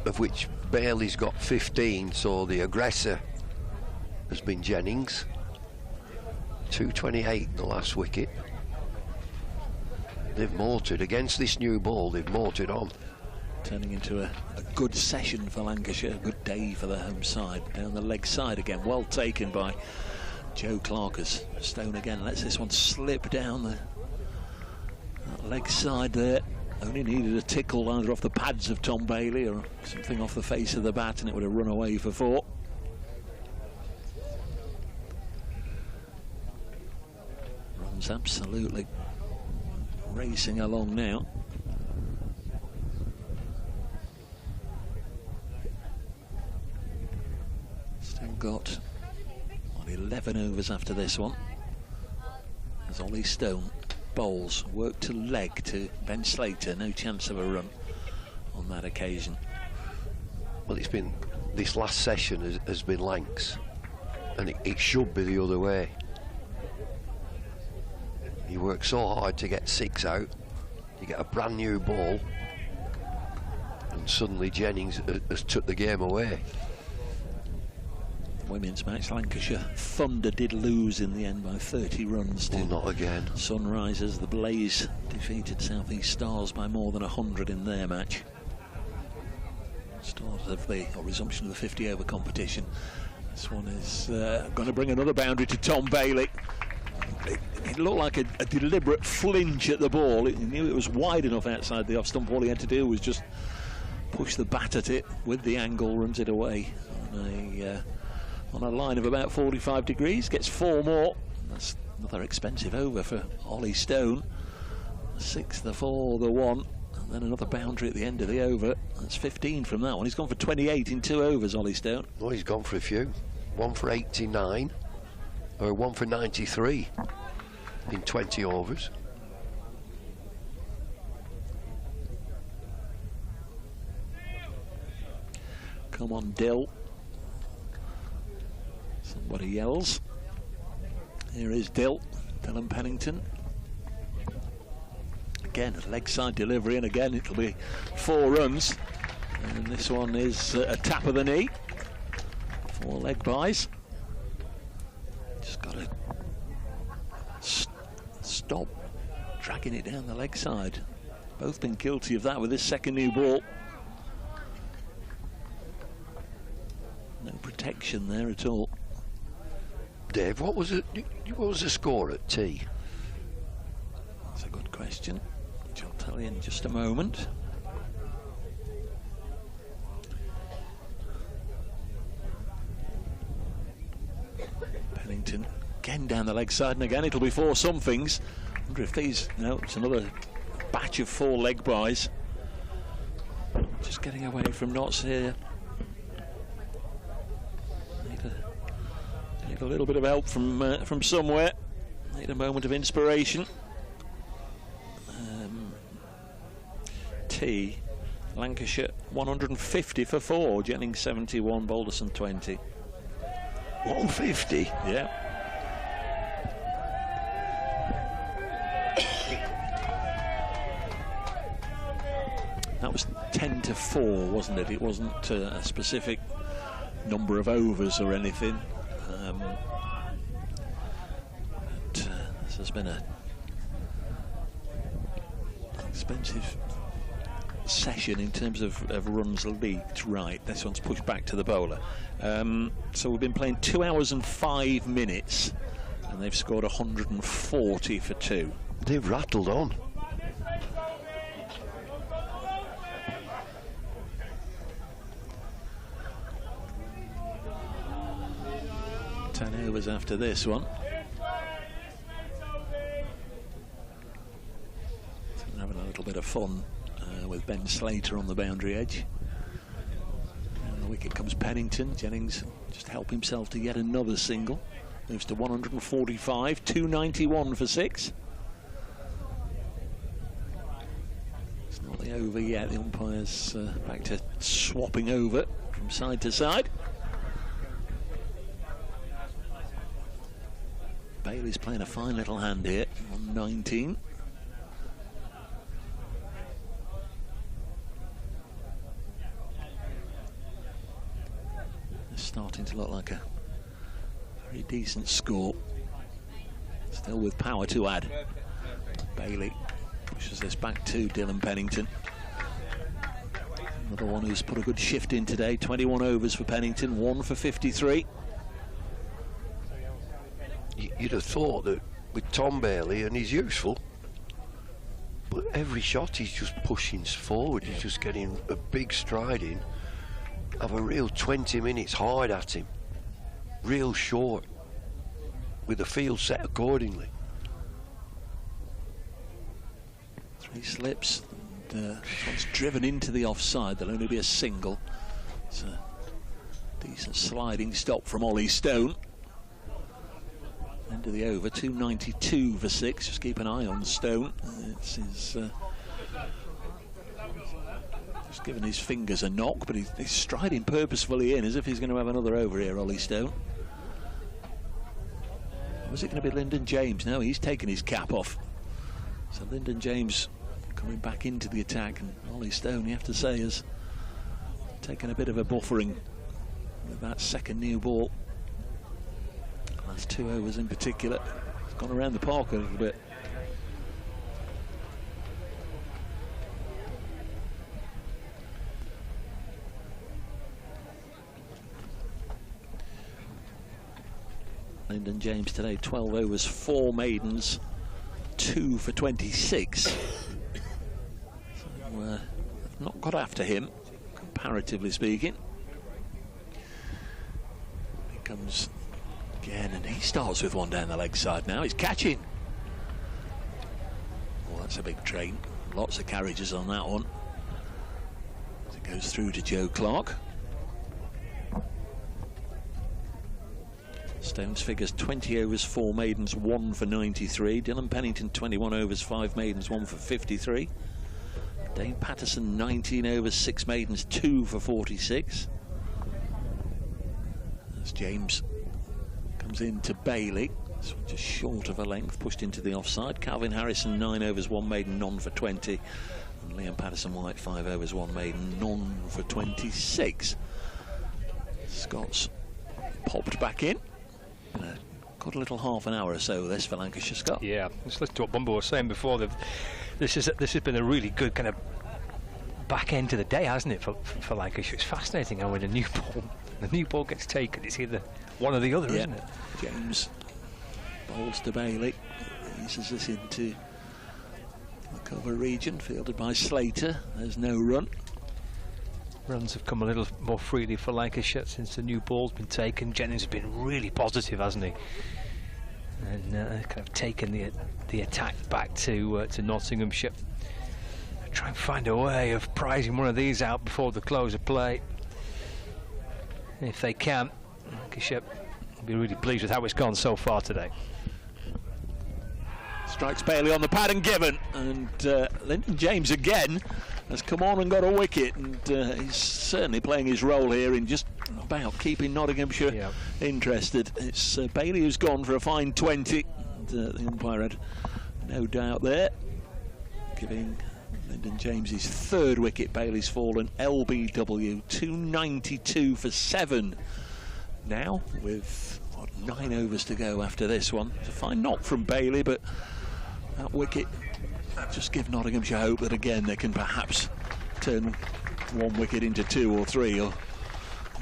Of which Bailey's got 15, so the aggressor has been Jennings. 228 the last wicket. They've motored against this new ball, they've motored on. Turning into a good session for Lancashire, a good day for the home side. Down the leg side again, well taken by Joe Clark as Stone again lets this one slip down that leg side there. Only needed a tickle either off the pads of Tom Bailey or something off the face of the bat, and it would have run away for 4. Runs absolutely racing along now. Still got 11 overs after this one. As Ollie Stone bowls, work to leg to Ben Slater, no chance of a run on that occasion. Well, it's been, this last session has been Lancs, and it should be the other way. You work so hard to get 6 out, you get a brand new ball, and suddenly Jennings has took the game away. Women's match, Lancashire Thunder did lose in the end by 30 runs to not again. Sunrisers. The Blaze defeated South East Stars by more than 100 in their match. Start of the resumption of the 50 over competition. This one is going to bring another boundary to Tom Bailey. It looked like a deliberate flinch at the ball. He knew it was wide enough outside the off stump. All he had to do was just push the bat at it with the angle, runs it away on a line of about 45 degrees, gets 4 more. That's another expensive over for Ollie Stone. 6, the 4, the 1, and then another boundary at the end of the over. That's 15 from that one. He's gone for 28 in 2 overs, Ollie Stone. Oh, he's gone for a few. 1 for 89, or 1 for 93 in 20 overs. Come on, Dill. Somebody yells. Here is Dill. Dylan Pennington. Again, a leg side delivery, and again it'll be 4 runs. And this one is a tap of the knee. 4 leg byes. Just got to stop dragging it down the leg side. Both been guilty of that with this second new ball. No protection there at all. Dave, what was the score at tea? That's a good question, which I'll tell you in just a moment. Pennington again down the leg side, and again it'll be 4 somethings. I wonder if these, no, it's another batch of 4 leg byes. Just getting away from knots here. Need a little bit of help from somewhere. Need a moment of inspiration. T, Lancashire 150 for 4, Jennings 71, Balderson 20. 150? Yeah. That was 10 to 4, wasn't it? It wasn't a specific number of overs or anything. This has been an expensive session in terms of runs leaked. Right, this one's pushed back to the bowler. So we've been playing 2 hours and 5 minutes, and they've scored 140 for 2. They've rattled on. Overs after this one. So we're having a little bit of fun with Ben Slater on the boundary edge. And the wicket comes Pennington. Jennings just help himself to yet another single. Moves to 145, 291 for 6. It's not the over yet. The umpire's back to swapping over from side to side. Bailey's playing a fine little hand here on 19. It's starting to look like a very decent score. Still with power to add. Bailey pushes this back to Dylan Pennington. Another one who's put a good shift in today. 21 overs for Pennington, 1 for 53. You'd have thought that with Tom Bailey, and he's useful, but every shot he's just pushing forward, he's just getting a big stride in. Have a real 20 minutes hard at him, real short, with the field set accordingly. 3 slips, and one's driven into the offside. There'll only be a single. It's a decent sliding stop from Ollie Stone. End of the over, 292 for 6. Just keep an eye on Stone. It's his, just giving his fingers a knock, but he's striding purposefully in as if he's going to have another over here, Ollie Stone. Was it going to be Lyndon James? No, he's taken his cap off. So Lyndon James coming back into the attack, and Ollie Stone, you have to say, has taken a bit of a buffering with that second new ball. Last 2 overs in particular. It's gone around the park a little bit. Lyndon James today, 12 overs, 4 maidens, 2 for 26. So they've not got after him, comparatively speaking. He comes again, and he starts with one down the leg side now. He's catching. Oh, that's a big train. Lots of carriages on that one. As it goes through to Joe Clark. Stones figures 20 overs, 4 maidens, 1 for 93. Dylan Pennington 21 overs, 5 maidens, 1 for 53. Dane Patterson 19 overs, 6 maidens, 2 for 46. As James comes in to Bailey. This one just short of a length, pushed into the offside. Calvin Harrison, 9 overs, 1 maiden, none for 20. And Liam Patterson-White, 5 overs, 1 maiden, none for 26. Scots popped back in. Got a little half an hour or so this for Lancashire Scott. Yeah, let's listen to what Bumble was saying before. This has been a really good kind of back end to the day, hasn't it, for Lancashire? It's fascinating how when the new ball gets taken, it's either one or the other, isn't it? James bowls to Bailey, eases this into the cover region, fielded by Slater. There's no run. Runs have come a little more freely for Lancashire since the new ball's been taken. Jennings has been really positive, hasn't he? And kind of taken the attack back to Nottinghamshire. Try and find a way of prizing one of these out before the close of play. If they can, Lancashire will be really pleased with how it's gone so far today. Strikes Bailey on the pad and given, and Lyndon James again has come on and got a wicket, and he's certainly playing his role here in just about keeping Nottinghamshire interested. It's Bailey who's gone for a fine 20, and the umpire had no doubt there, giving Lyndon James his 3rd wicket. Bailey's fallen. LBW 292 for 7 now, with 9 overs to go after this one. It's a fine knock from Bailey, but that wicket just give Nottinghamshire hope that again they can perhaps turn 1 wicket into 2 or 3, or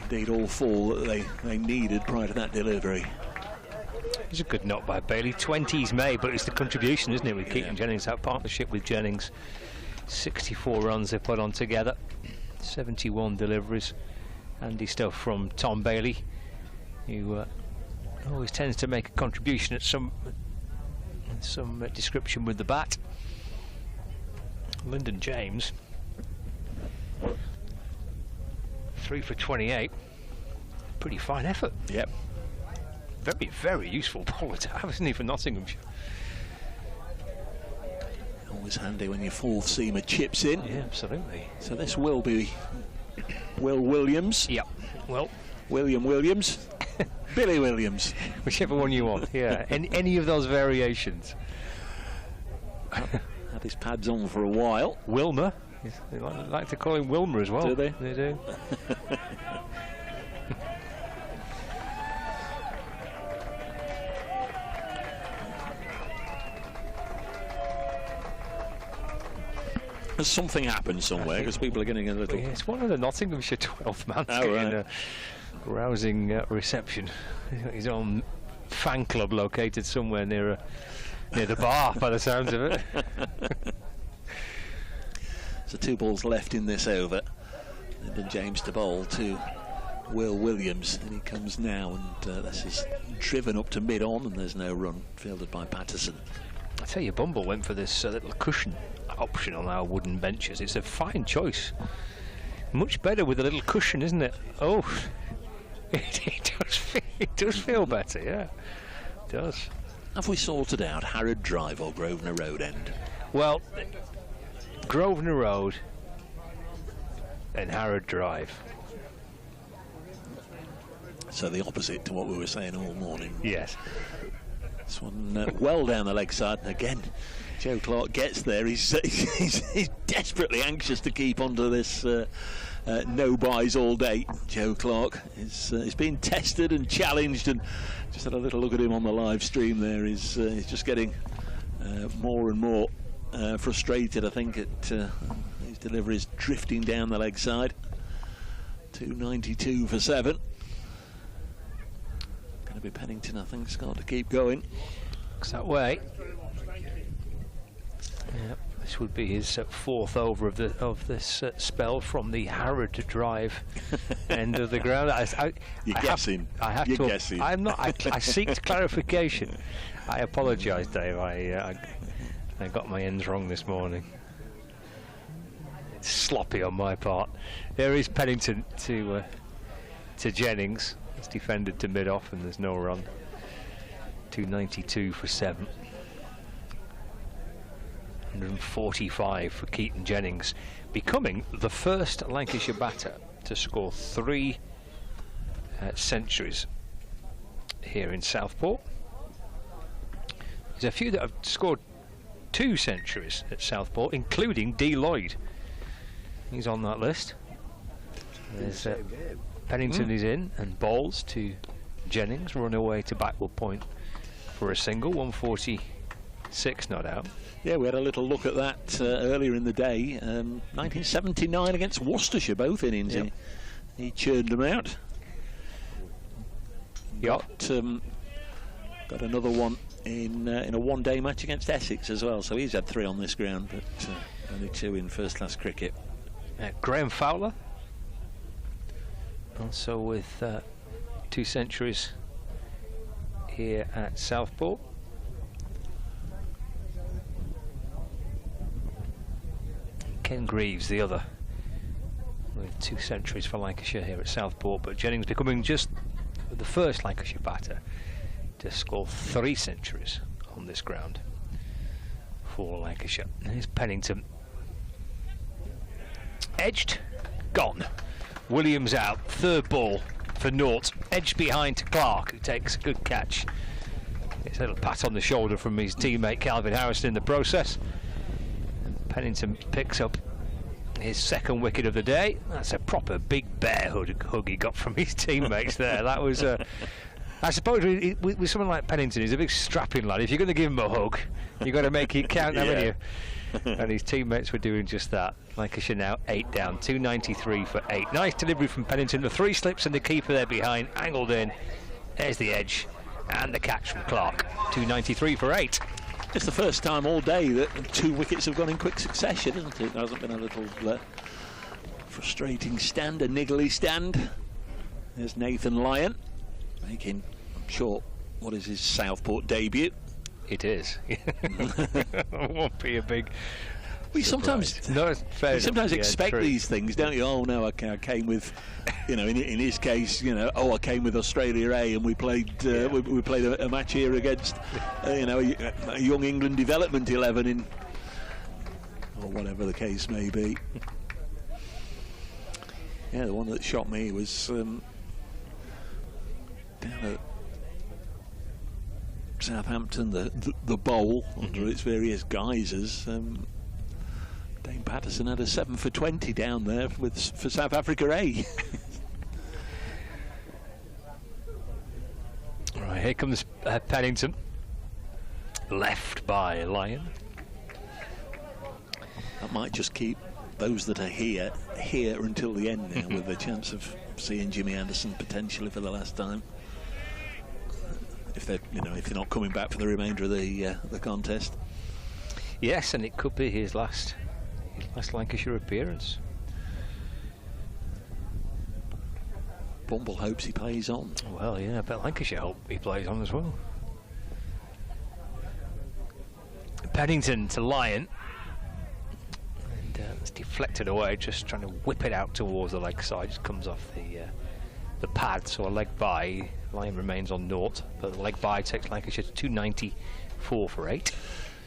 indeed all 4 that they needed prior to that delivery. It's a good knock by Bailey. 20's made, but it's the contribution, isn't it, with Keaton Jennings, that partnership with Jennings. 64 runs they put on together, 71 deliveries. Handy stuff from Tom Bailey, who always tends to make a contribution at some description with the bat. Lyndon James, 3 for 28. Pretty fine effort. Yep. Very, very useful bowler to have, isn't he, for Nottinghamshire? Always handy when your 4th seamer chips in. Yeah, absolutely. So this will be Will Williams. Yep. Well, William Williams. Billy Williams. Whichever one you want, yeah. Any of those variations. Had his pads on for a while. Wilmer. They like to call him Wilmer as well. Do they? They do. Has something happened somewhere? Because people are getting a little... Yeah, it's one of the Nottinghamshire 12th man getting a rousing reception. He's got his own fan club located somewhere near the bar, by the sounds of it. So 2 balls left in this over. Lyndon James to bowl to Will Williams, and he comes now, and this is driven up to mid-on, and there's no run, fielded by Patterson. I tell you, Bumble went for this little cushion option on our wooden benches. It's a fine choice. Much better with a little cushion, isn't it? Oh, it does feel better, yeah. It does. Have we sorted out Harrod Drive or Grosvenor Road end? Well, Grosvenor Road and Harrod Drive. So the opposite to what we were saying all morning. Yes. This one well down the leg side, and again Joe Clark gets there. He's desperately anxious to keep onto this no buys all day. Joe Clark is being tested and challenged, and just had a little look at him on the live stream there. He's just getting more and more frustrated, I think, at his deliveries drifting down the leg side. 292 for 7. Going to be Pennington, I think, Scott, to keep going. Looks that way. Yep, this would be his 4th over of this spell from the Harrod Drive end of the ground. You're guessing. You're guessing. I'm not. I seek clarification. I apologise, Dave. I got my ends wrong this morning. It's sloppy on my part. There is Pennington to Jennings. It's defended to mid-off, and there's no run. 292 for 7. 145 for Keaton Jennings, becoming the first Lancashire batter to score 3 centuries here in Southport. There's a few that have scored 2 centuries at Southport, including D. Lloyd. He's on that list. There's Pennington is in, and Bowles to Jennings, run away to backward point for a single, 146 not out. Yeah, we had a little look at that earlier in the day. 1979 against Worcestershire, both innings. Yep. He churned them out. Got another one in a one-day match against Essex as well. So he's had 3 on this ground, but only 2 in first-class cricket. Graham Fowler, also with 2 centuries here at Southport. Ken Greaves, the other, with 2 centuries for Lancashire here at Southport, but Jennings becoming just the first Lancashire batter to score 3 centuries on this ground for Lancashire. Here's Pennington. Edged, gone. Williams out, 3rd ball for naught. Edged behind to Clark, who takes a good catch. It's a little pat on the shoulder from his teammate Calvin Harrison in the process. Pennington picks up his 2nd wicket of the day. That's a proper big bear hug he got from his teammates there. That was, I suppose, with someone like Pennington, he's a big strapping lad. If you're going to give him a hug, you've got to make it count, haven't you? And his teammates were doing just that. Lancashire now 8 down, 293 for 8. Nice delivery from Pennington. The 3 slips and the keeper there behind, angled in. There's the edge and the catch from Clark. 293 for 8. It's the first time all day that 2 wickets have gone in quick succession, isn't it? There hasn't been a little frustrating stand, a niggly stand. There's Nathan Lyon making, I'm sure, what is his Southport debut? It is. Won't be a big. We sometimes expect these things, don't you? Oh no, I came with, in his case, I came with Australia A, and we played we played a match here against, a young England development 11 in, or whatever the case may be. Yeah, the one that shot me was down at Southampton, the bowl under its various guises. Dane Patterson had a 7 for 20 down there for South Africa A. Right, here comes Pennington, left by Lyon. That might just keep those that are here until the end now, with a chance of seeing Jimmy Anderson potentially for the last time. If they're not coming back for the remainder of the contest. Yes, and it could be his last Lancashire appearance. Bumble hopes he plays on. Well, yeah, but Lancashire hope he plays on as well. Pennington to Lyon. And it's deflected away, just trying to whip it out towards the leg side. Just comes off the pad, so a leg by. Lyon remains on naught, but the leg by takes Lancashire to 294 for 8.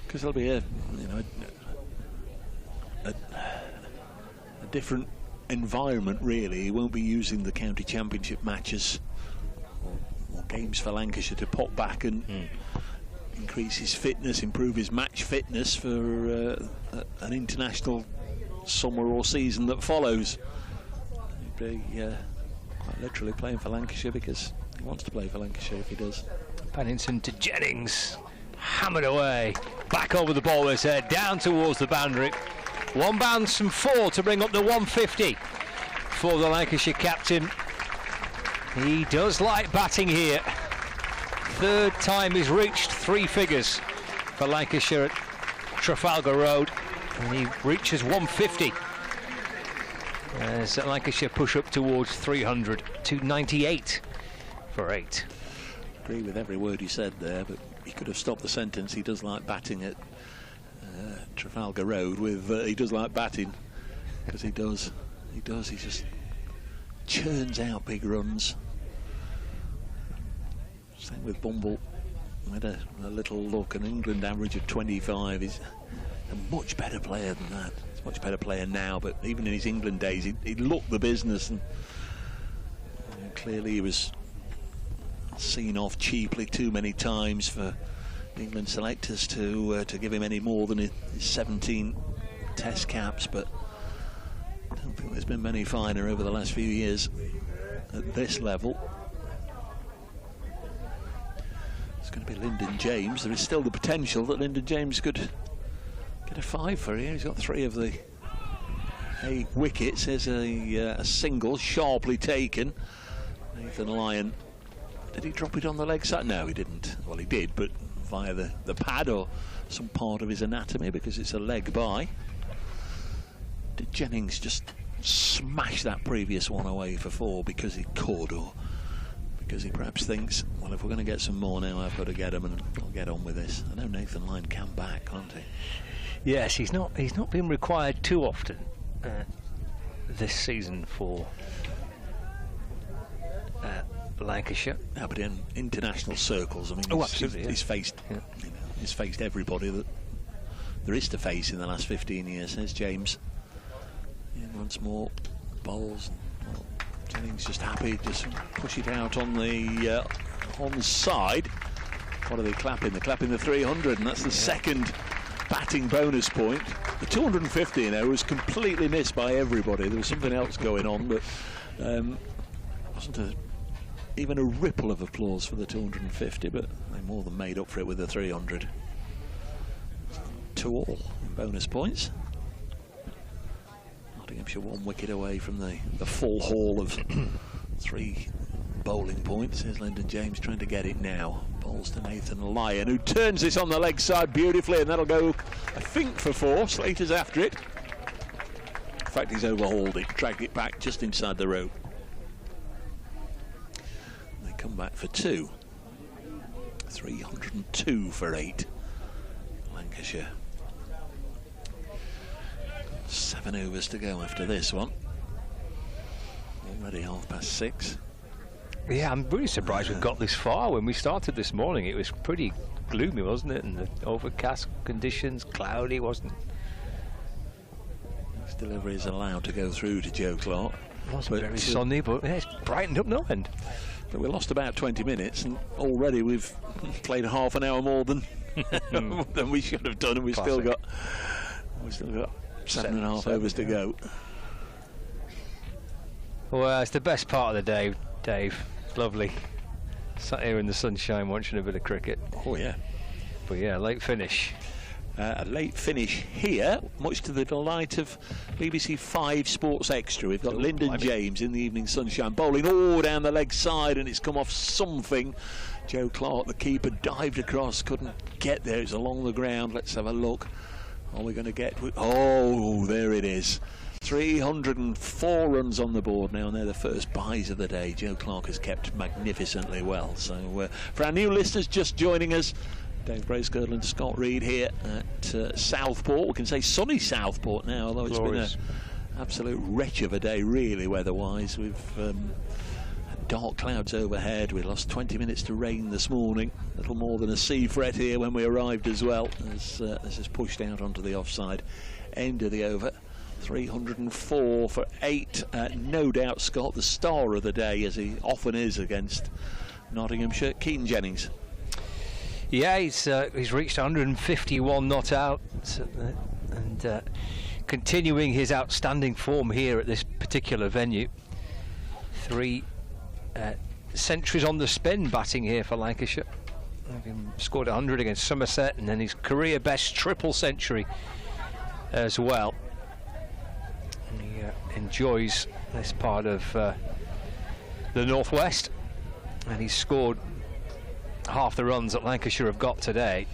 Because there'll be a different environment, really. He won't be using the county championship matches or games for Lancashire to pop back and increase his fitness, improve his match fitness for an international summer or season that follows. He'd be quite literally playing for Lancashire, because he wants to play for Lancashire if he does. Pennington to Jennings, hammered away, back over the bowler's head, down towards the boundary. 1 bounce from 4 to bring up the 150 for the Lancashire captain. He does like batting here. 3rd time he's reached 3 figures for Lancashire at Trafalgar Road, and he reaches 150 as Lancashire push up towards 300. 298 for 8. Agree with every word he said there, but he could have stopped the sentence. He does like batting at Trafalgar Road with he does like batting, because he does. He just churns out big runs. Same with Bumble. I had a little look, an England average of 25. He's a much better player than that. He's a much better player now, but even in his England days, he looked the business, and clearly he was seen off cheaply too many times for England selectors to give him any more than his 17 Test caps, but I don't think there's been many finer over the last few years at this level. It's going to be Lyndon James. There is still the potential that Lyndon James could get a 5 for here. He's got 3 of the 8 wickets. There's a single sharply taken. Nathan Lyon. Did he drop it on the leg side? No, he didn't. Well, he did, but via the pad or some part of his anatomy, because it's a leg by. Did Jennings just smash that previous one away for 4 because he could, or because he perhaps thinks, well, if we're going to get some more now, I've got to get them and I'll get on with this? I know Nathan Lyon can back, can't he? Yes, he's not been required too often this season for Lancashire. No, but in international circles, I mean, he's faced he's faced everybody that there is to face in the last 15 years. There's James. And once more, bowls. Well, Jennings just happy, just push it out on the side. What are they clapping? They're clapping the 300, and that's the second batting bonus point. The 250, you know, was completely missed by everybody. There was something else going on, but wasn't even a ripple of applause for the 250, but they more than made up for it with the 300. 2 all in bonus points. Nottinghamshire 1 wicket away from the full haul of 3 bowling points. Here's Lyndon James trying to get it now. Bowls to Nathan Lyon, who turns this on the leg side beautifully, and that'll go, I think, for 4. Slater's after it. In fact, he's overhauled it, dragged it back just inside the rope. They come back for 2. 302 for 8. Lancashire. 7 overs to go after this one. Already 6:30. Yeah, I'm really surprised we've got this far. When we started this morning, it was pretty gloomy, wasn't it? And the overcast conditions, cloudy, wasn't it? This delivery is allowed to go through to Joe Clark. It wasn't very sunny, but yeah, it's brightened up no end. But we lost about 20 minutes, and already we've played half an hour more than than we should have done, and we've still got 7.5 overs to go. Well, it's the best part of the day, Dave. It's lovely. Sat here in the sunshine watching a bit of cricket. Oh yeah. But yeah, late finish. A late finish here, much to the delight of BBC 5 Sports Extra. We've got Lyndon James in the evening sunshine, bowling all down the leg side, and it's come off something. Joe Clark, the keeper, dived across, couldn't get there. It's along the ground. Let's have a look. Are we going to get... Oh, there it is. 304 runs on the board now, and they're the first buys of the day. Joe Clark has kept magnificently well. So for our new listeners just joining us, Dave Bracegirdle and Scott Reed here at Southport. We can say sunny Southport now, although it's been an absolute wretch of a day, really, weather-wise. We've had dark clouds overhead. We lost 20 minutes to rain this morning. A little more than a sea fret here when we arrived as well. As this is pushed out onto the offside end of the over. 304 for 8. No doubt, Scott, the star of the day, as he often is against Nottinghamshire. Keaton Jennings. Yeah, he's reached 151 not out, and continuing his outstanding form here at this particular venue. 3 centuries on the spin batting here for Lancashire. Having scored 100 against Somerset, and then his career best triple century as well. And he enjoys this part of the Northwest, and he's scored half the runs that Lancashire have got today.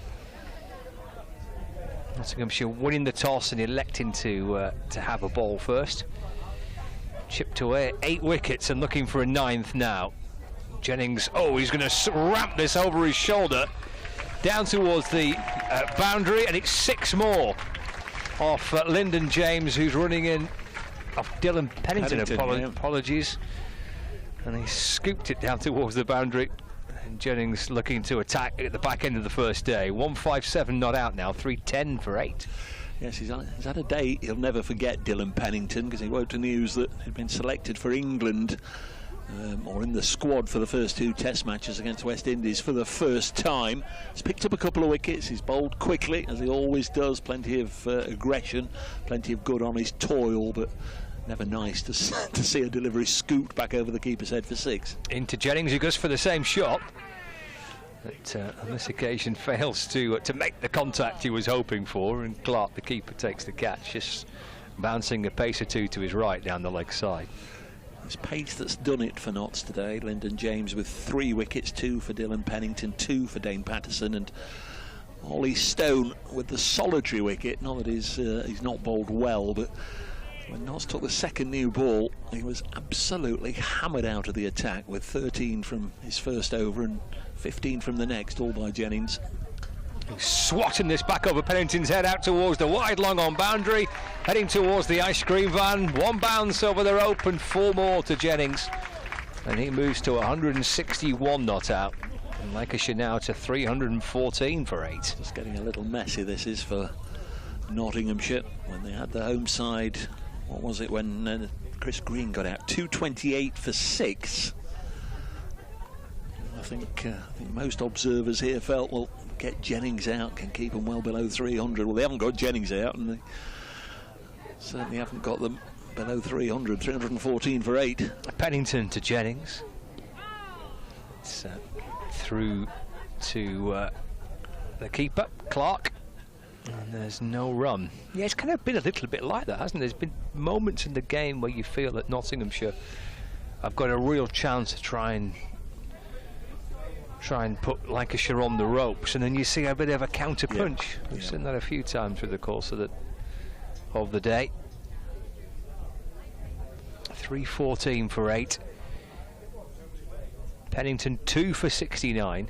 Nottinghamshire winning the toss and electing to have a ball first. Chipped away 8 wickets and looking for a 9th now. Jennings, he's going to ramp this over his shoulder down towards the boundary, and it's 6 more off Lyndon James, who's running in off Dylan Pennington. Apologies. And he scooped it down towards the boundary. And Jennings looking to attack at the back end of the first day. 157 not out now, 310 for 8. Yes, he's had a day he'll never forget, Dylan Pennington, because he woke to news that he'd been selected for England or in the squad for the first 2 Test matches against West Indies for the first time. He's picked up a couple of wickets. He's bowled quickly, as he always does. Plenty of aggression, plenty of good honest toil, but never nice to see a delivery scooped back over the keeper's head for 6. Into Jennings, who goes for the same shot. But on this occasion fails to make the contact he was hoping for, and Clark, the keeper, takes the catch, just bouncing a pace or 2 to his right down the leg side. It's pace that's done it for Notts today. Lyndon James with 3 wickets, 2 for Dylan Pennington, 2 for Dane Patterson, and Ollie Stone with the solitary wicket. Not that he's not bowled well, but when Notts took the second new ball, he was absolutely hammered out of the attack with 13 from his first over and 15 from the next, all by Jennings. Swatting this back over Pennington's head out towards the wide long on boundary, heading towards the ice cream van. 1 bounce over the rope and 4 more to Jennings, and he moves to 161 not out, and Lancashire now to 314 for 8. Just getting a little messy, this is, for Nottinghamshire. When they had the home side, what was it when Chris Green got out? 228 for 6. I think most observers here felt, well, get Jennings out, can keep them well below 300. Well, they haven't got Jennings out, and they certainly haven't got them below 300. 314 for 8. Pennington to Jennings. It's through to the keeper, Clark. And there's no run. Yeah, it's kind of been a little bit like that, hasn't it? There's been moments in the game where you feel that Nottinghamshire have got a real chance to try and put Lancashire on the ropes, and then you see a bit of a counter punch. We've seen that a few times through the course of the day. 314 for 8. Pennington 2 for 69.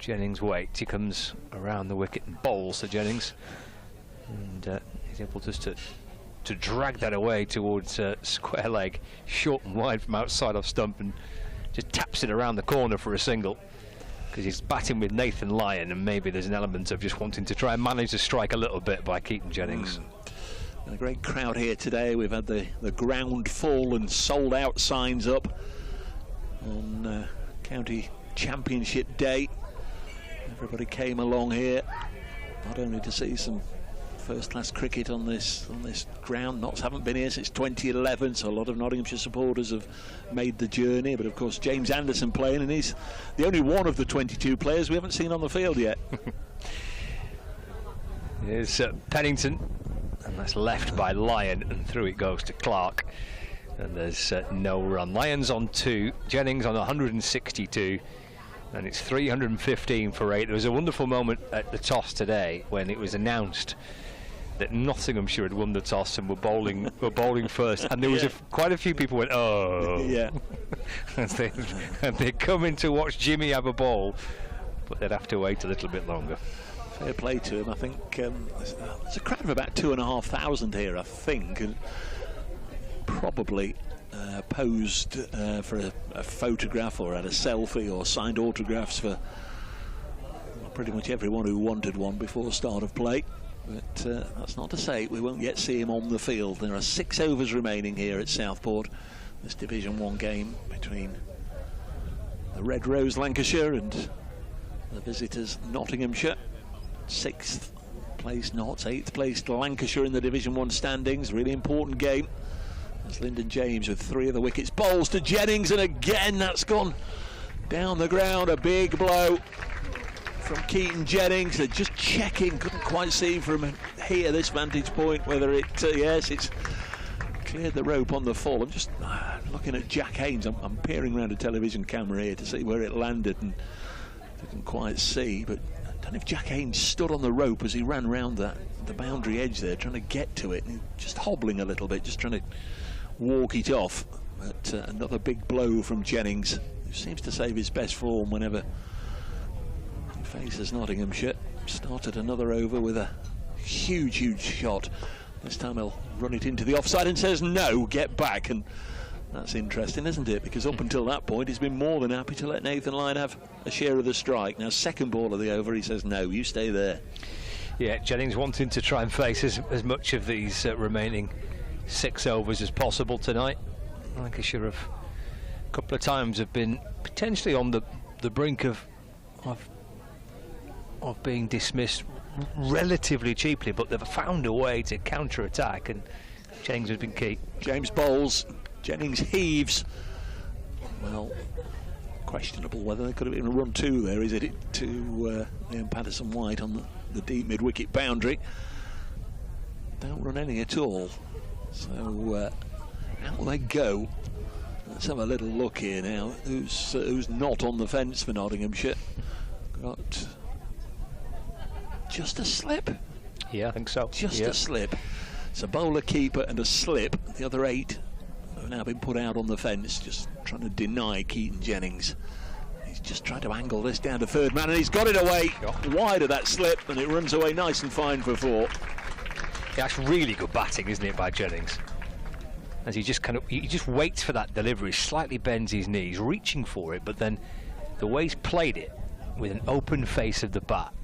Jennings waits. He comes around the wicket and bowls to Jennings, and he's able just to drag that away towards square leg, short and wide from outside off stump, and just taps it around the corner for a single, because he's batting with Nathan Lyon, and maybe there's an element of just wanting to try and manage the strike a little bit by keeping Jennings. And a great crowd here today. We've had the ground full and sold out signs up on County Championship Day. Everybody came along here not only to see some first-class cricket on this ground. Notts haven't been here since 2011, so a lot of Nottinghamshire supporters have made the journey. But of course, James Anderson playing, and he's the only one of the 22 players we haven't seen on the field yet. Here's Pennington, and that's left by Lyon, and through it goes to Clark, and there's no run. Lyon's on 2, Jennings on 162. And it's 315 for 8. There was a wonderful moment at the toss today when it was announced that Nottinghamshire had won the toss and were bowling first, and there was quite a few people went, oh, yeah. and they come in to watch Jimmy have a bowl, but they'd have to wait a little bit longer. Fair play to him. I think there's a crowd of about 2,500 here, I think, and probably posed for a photograph or had a selfie or signed autographs for pretty much everyone who wanted one before start of play. But that's not to say we won't yet see him on the field. There are 6 overs remaining here at Southport, this Division 1 game between the Red Rose Lancashire and the visitors Nottinghamshire. 6th place Notts, 8th place Lancashire in the Division 1 standings. Really important game. There's Lyndon James with 3 of the wickets. Bowls to Jennings, and again that's gone down the ground. A big blow from Keaton Jennings. They're just checking, couldn't quite see from here, this vantage point, whether it, yes, it's cleared the rope on the fall. I'm just looking at Jack Haynes. I'm peering around a television camera here to see where it landed, and didn't quite see, but I don't know if Jack Haynes stood on the rope as he ran round the boundary edge there, trying to get to it, and just hobbling a little bit, just trying to walk it off. But another big blow from Jennings, who seems to save his best form whenever he faces Nottinghamshire. Started another over with a huge shot. This time he'll run it into the offside and says no, get back. And that's interesting, isn't it? Because up until that point he's been more than happy to let Nathan Lyon have a share of the strike. Now, second ball of the over, he says no, you stay there. Yeah, Jennings wanting to try and face as much of these remaining 6 overs as possible tonight. Lancashire have couple of times have been potentially on the brink of being dismissed relatively cheaply, but they've found a way to counter-attack, and Jennings has been key. James bowls, Jennings heaves. Well, questionable whether there could have been a run two there. Is it to Liam Patterson-White on the deep mid-wicket boundary? Don't run any at all. So out they go. Let's have a little look here now. Who's not on the fence for Nottinghamshire? Got just a slip. Yeah, I think so. Just a slip. It's a bowler, keeper and a slip. The other 8 have now been put out on the fence, just trying to deny Keaton Jennings. He's just trying to angle this down to third man, and he's got it away wide of that slip, and it runs away nice and fine for 4. Yeah, that's really good batting, isn't it, by Jennings? As he just waits for that delivery, slightly bends his knees, reaching for it, but then the way he's played it, with an open face of the bat,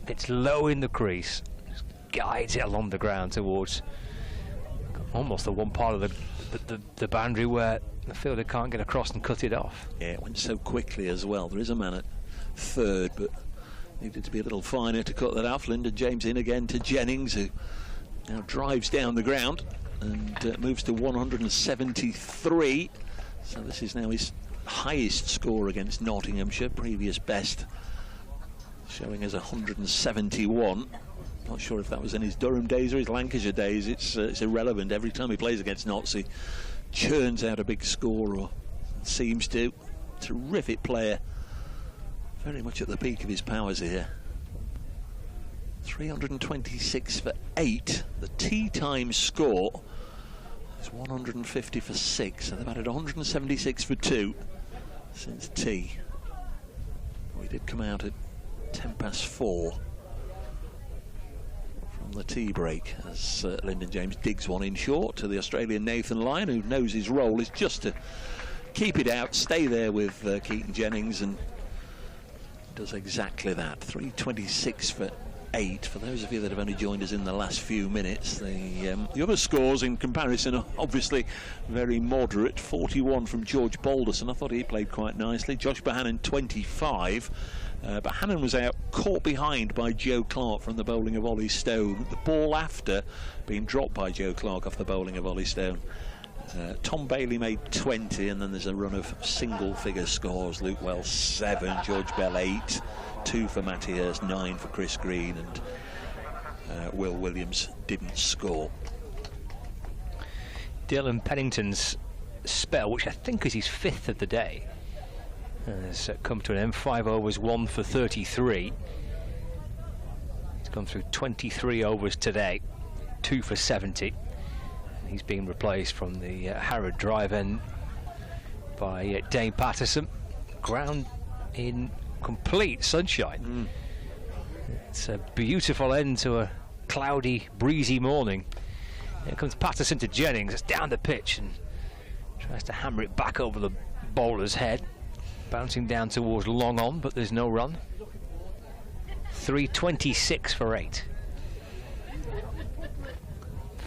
it's low in the crease, just guides it along the ground towards almost the one part of the boundary where the fielder can't get across and cut it off. Yeah, it went so quickly as well. There is a man at third, but needed to be a little finer to cut that off. Lyndon James in again to Jennings, who now drives down the ground and moves to 173. So this is now his highest score against Nottinghamshire. Previous best showing as 171. Not sure if that was in his Durham days or his Lancashire days. It's irrelevant. Every time he plays against Notts, he churns out a big score, or seems to. Terrific player. Very much at the peak of his powers here. 326 for 8. The tea time score is 150 for 6. So they've added 176 for 2 since tea. We did come out at 4:10 from the tea break as Lyndon James digs one in short to the Australian Nathan Lyon, who knows his role is just to keep it out, stay there with Keaton Jennings, and does exactly that. 326 for 8. For those of you that have only joined us in the last few minutes, the other scores in comparison are obviously very moderate. 41 from George Balderson. I thought he played quite nicely. Josh Bohannon 25. Bohannon was out, caught behind by Joe Clark from the bowling of Ollie Stone. The ball after being dropped by Joe Clark off the bowling of Ollie Stone. Tom Bailey made 20, and then there's a run of single-figure scores. Luke Wells 7, George Bell 8, 2 for Matty Hurst, 9 for Chris Green, and Will Williams didn't score. Dylan Pennington's spell, which I think is his 5th of the day, has come to an end. 5 overs, 1 for 33. He's gone through 23 overs today, 2 for 70. He's been replaced from the Harrod drive end by Dane Patterson. Ground in complete sunshine. It's a beautiful end to a cloudy, breezy morning. Here comes Patterson to Jennings. It's down the pitch and tries to hammer it back over the bowler's head. Bouncing down towards long on, but there's no run. 326 for 8.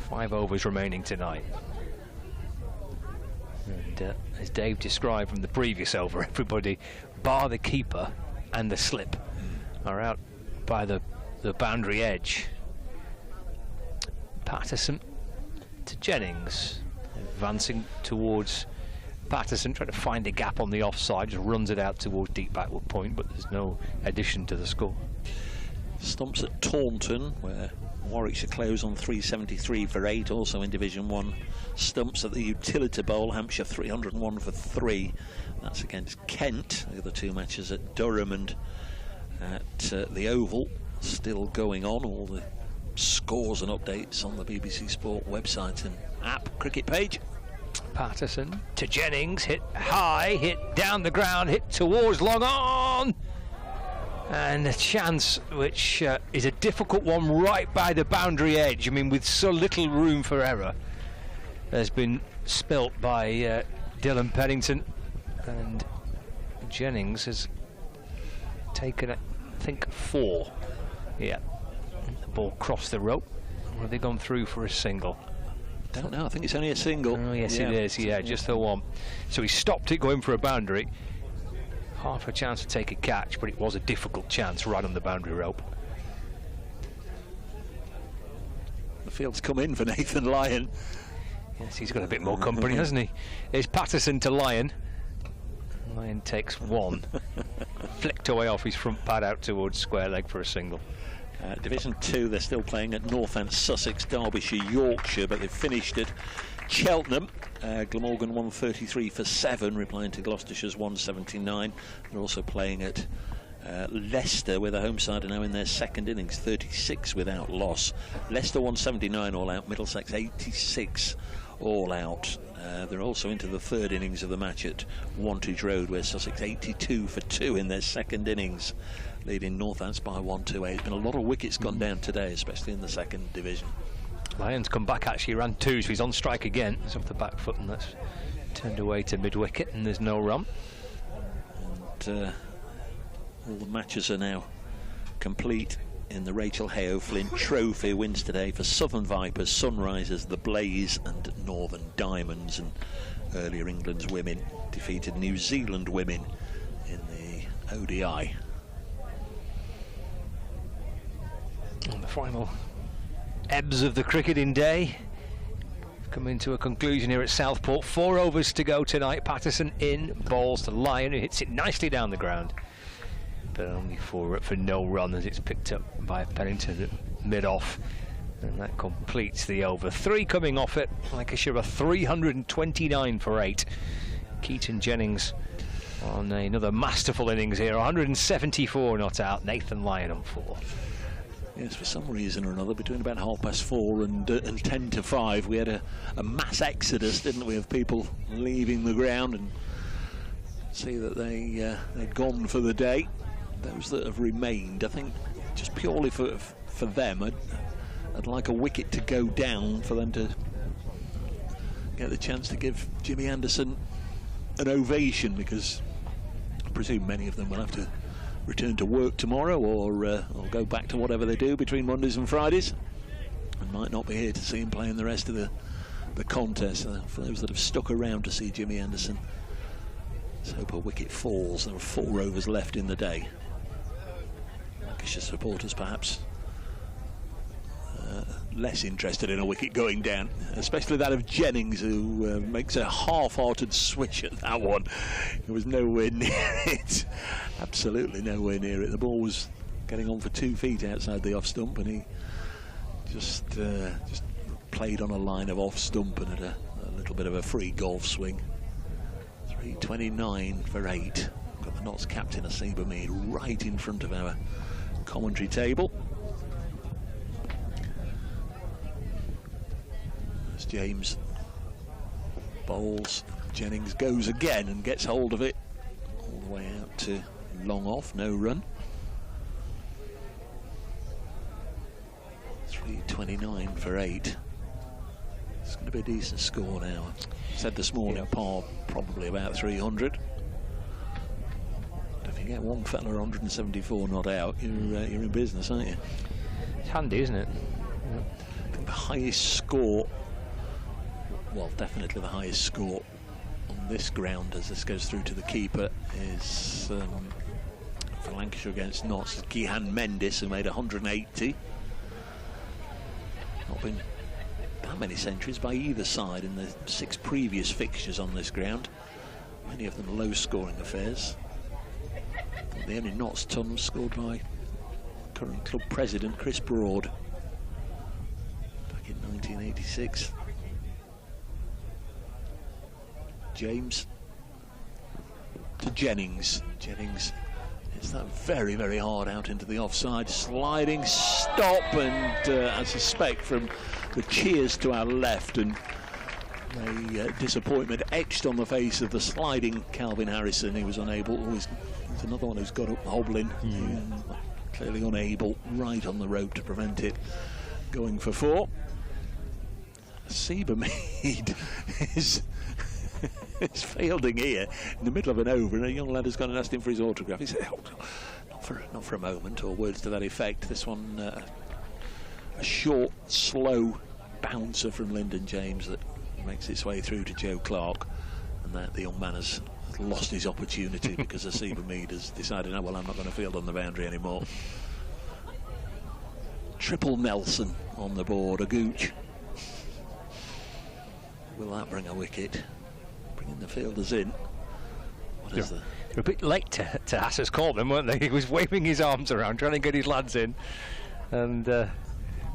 5 overs remaining tonight. And as Dave described from the previous over, everybody, bar the keeper and the slip, are out by the boundary edge. Patterson to Jennings, advancing towards Patterson, trying to find a gap on the offside, just runs it out towards deep backward point, but there's no addition to the score. Stumps at Taunton, where Warwickshire close on 373 for 8, also in Division 1. Stumps at the Utility Bowl, Hampshire 301 for 3. That's against Kent. The other 2 matches at Durham and at the Oval still going on. All the scores and updates on the BBC Sport website and app cricket page. Patterson to Jennings, hit high, hit down the ground, hit towards long on, and a chance which is a difficult one right by the boundary edge. I mean, with so little room for error, has been spilt by Dylan Pennington, and Jennings has taken, I think, 4. Yeah, the ball crossed the rope. Or have they gone through for a single? Don't know, I think it's only a single. Oh, yes, it is, yeah, just the one. So he stopped it going for a boundary. Half a chance to take a catch, but it was a difficult chance right on the boundary rope. The field's come in for Nathan Lyon. Yes, he's got a bit more company, hasn't he? Here's Patterson to Lyon. Lyon takes one. Flicked away off his front pad out towards square leg for a single. Division 2, they're still playing at Northants, Sussex, Derbyshire, Yorkshire, but they've finished at Cheltenham. Glamorgan 133 for 7, replying to Gloucestershire's 179. They're also playing at Leicester, where the home side are now in their second innings, 36 without loss. Leicester 179 all out, Middlesex 86 all out. They're also into the third innings of the match at Wantage Road, where Sussex 82 for 2 in their second innings, leading Northants by 1-2-8. There's been a lot of wickets gone down today, especially in the second division. Lyon's come back, actually ran 2, so he's on strike again. He's off the back foot, and that's turned away to mid-wicket, and there's no run. And all the matches are now complete in the Rachel Hayo Flint Trophy. Wins today for Southern Vipers, Sunrisers, the Blaze and Northern Diamonds. And earlier England's women defeated New Zealand women in the ODI. And the final ebbs of the cricketing day come into a conclusion here at Southport. 4 overs to go tonight. Patterson in, balls to Lyon, who hits it nicely down the ground, but only for no run as it's picked up by Pennington at mid-off, and that completes the over. 3 coming off it. Lancashire are 329 for 8. Keaton Jennings on another masterful innings here. 174 not out. Nathan Lyon on 4. Yes, for some reason or another, between about 4:30 and 10 to 5, we had a mass exodus, didn't we, of people leaving the ground, and see that they'd gone for the day. Those that have remained, I think, just purely for them, I'd like a wicket to go down for them to get the chance to give Jimmy Anderson an ovation, because I presume many of them will have to return to work tomorrow or go back to whatever they do between Mondays and Fridays, and might not be here to see him playing the rest of the contest. For those that have stuck around to see Jimmy Anderson, let's hope a wicket falls. There are 4 overs left in the day. Lancashire supporters perhaps less interested in a wicket going down, especially that of Jennings, who makes a half-hearted switch at that one. It was nowhere near it, absolutely nowhere near it. The ball was getting on for 2 feet outside the off stump, and he just played on a line of off stump and had a little bit of a free golf swing. 329 for 8. Got the Notts captain, Asiba Mead, right in front of our commentary table. As James bowls, Jennings goes again and gets hold of it all the way out to long off, no run. 329 for 8. It's going to be a decent score now. I said this morning, par probably about 300. But if you get one fella 174 not out, you're in business, aren't you? It's handy, isn't it? I think the highest score, well, definitely the highest score on this ground as this goes through to the keeper, is for Lancashire against Notts, Gihan Mendes, who made 180. Not been that many centuries by either side in the 6 previous fixtures on this ground, many of them low-scoring affairs. The only Notts ton was scored by current club president Chris Broad back in 1986. James to Jennings. Jennings hits that very, very hard out into the offside. Sliding stop, and I suspect from the cheers to our left and the disappointment etched on the face of the sliding Calvin Harrison, he was unable. He's another one who's got up hobbling, clearly unable, right on the rope to prevent it going for 4. Asiba Mead is fielding here in the middle of an over, and a young lad has gone and asked him for his autograph. He said, oh, not for a moment, or words to that effect. This one, a short, slow bouncer from Lyndon James that makes its way through to Joe Clark, and that the young man has lost his opportunity because Asiba Mead has decided, oh well, I'm not going to field on the boundary anymore. Triple Nelson on the board, a gooch. Will that bring a wicket? Bringing the fielders in. What is They're a bit late to Hass's Coleman, weren't they? He was waving his arms around, trying to get his lads in, and they've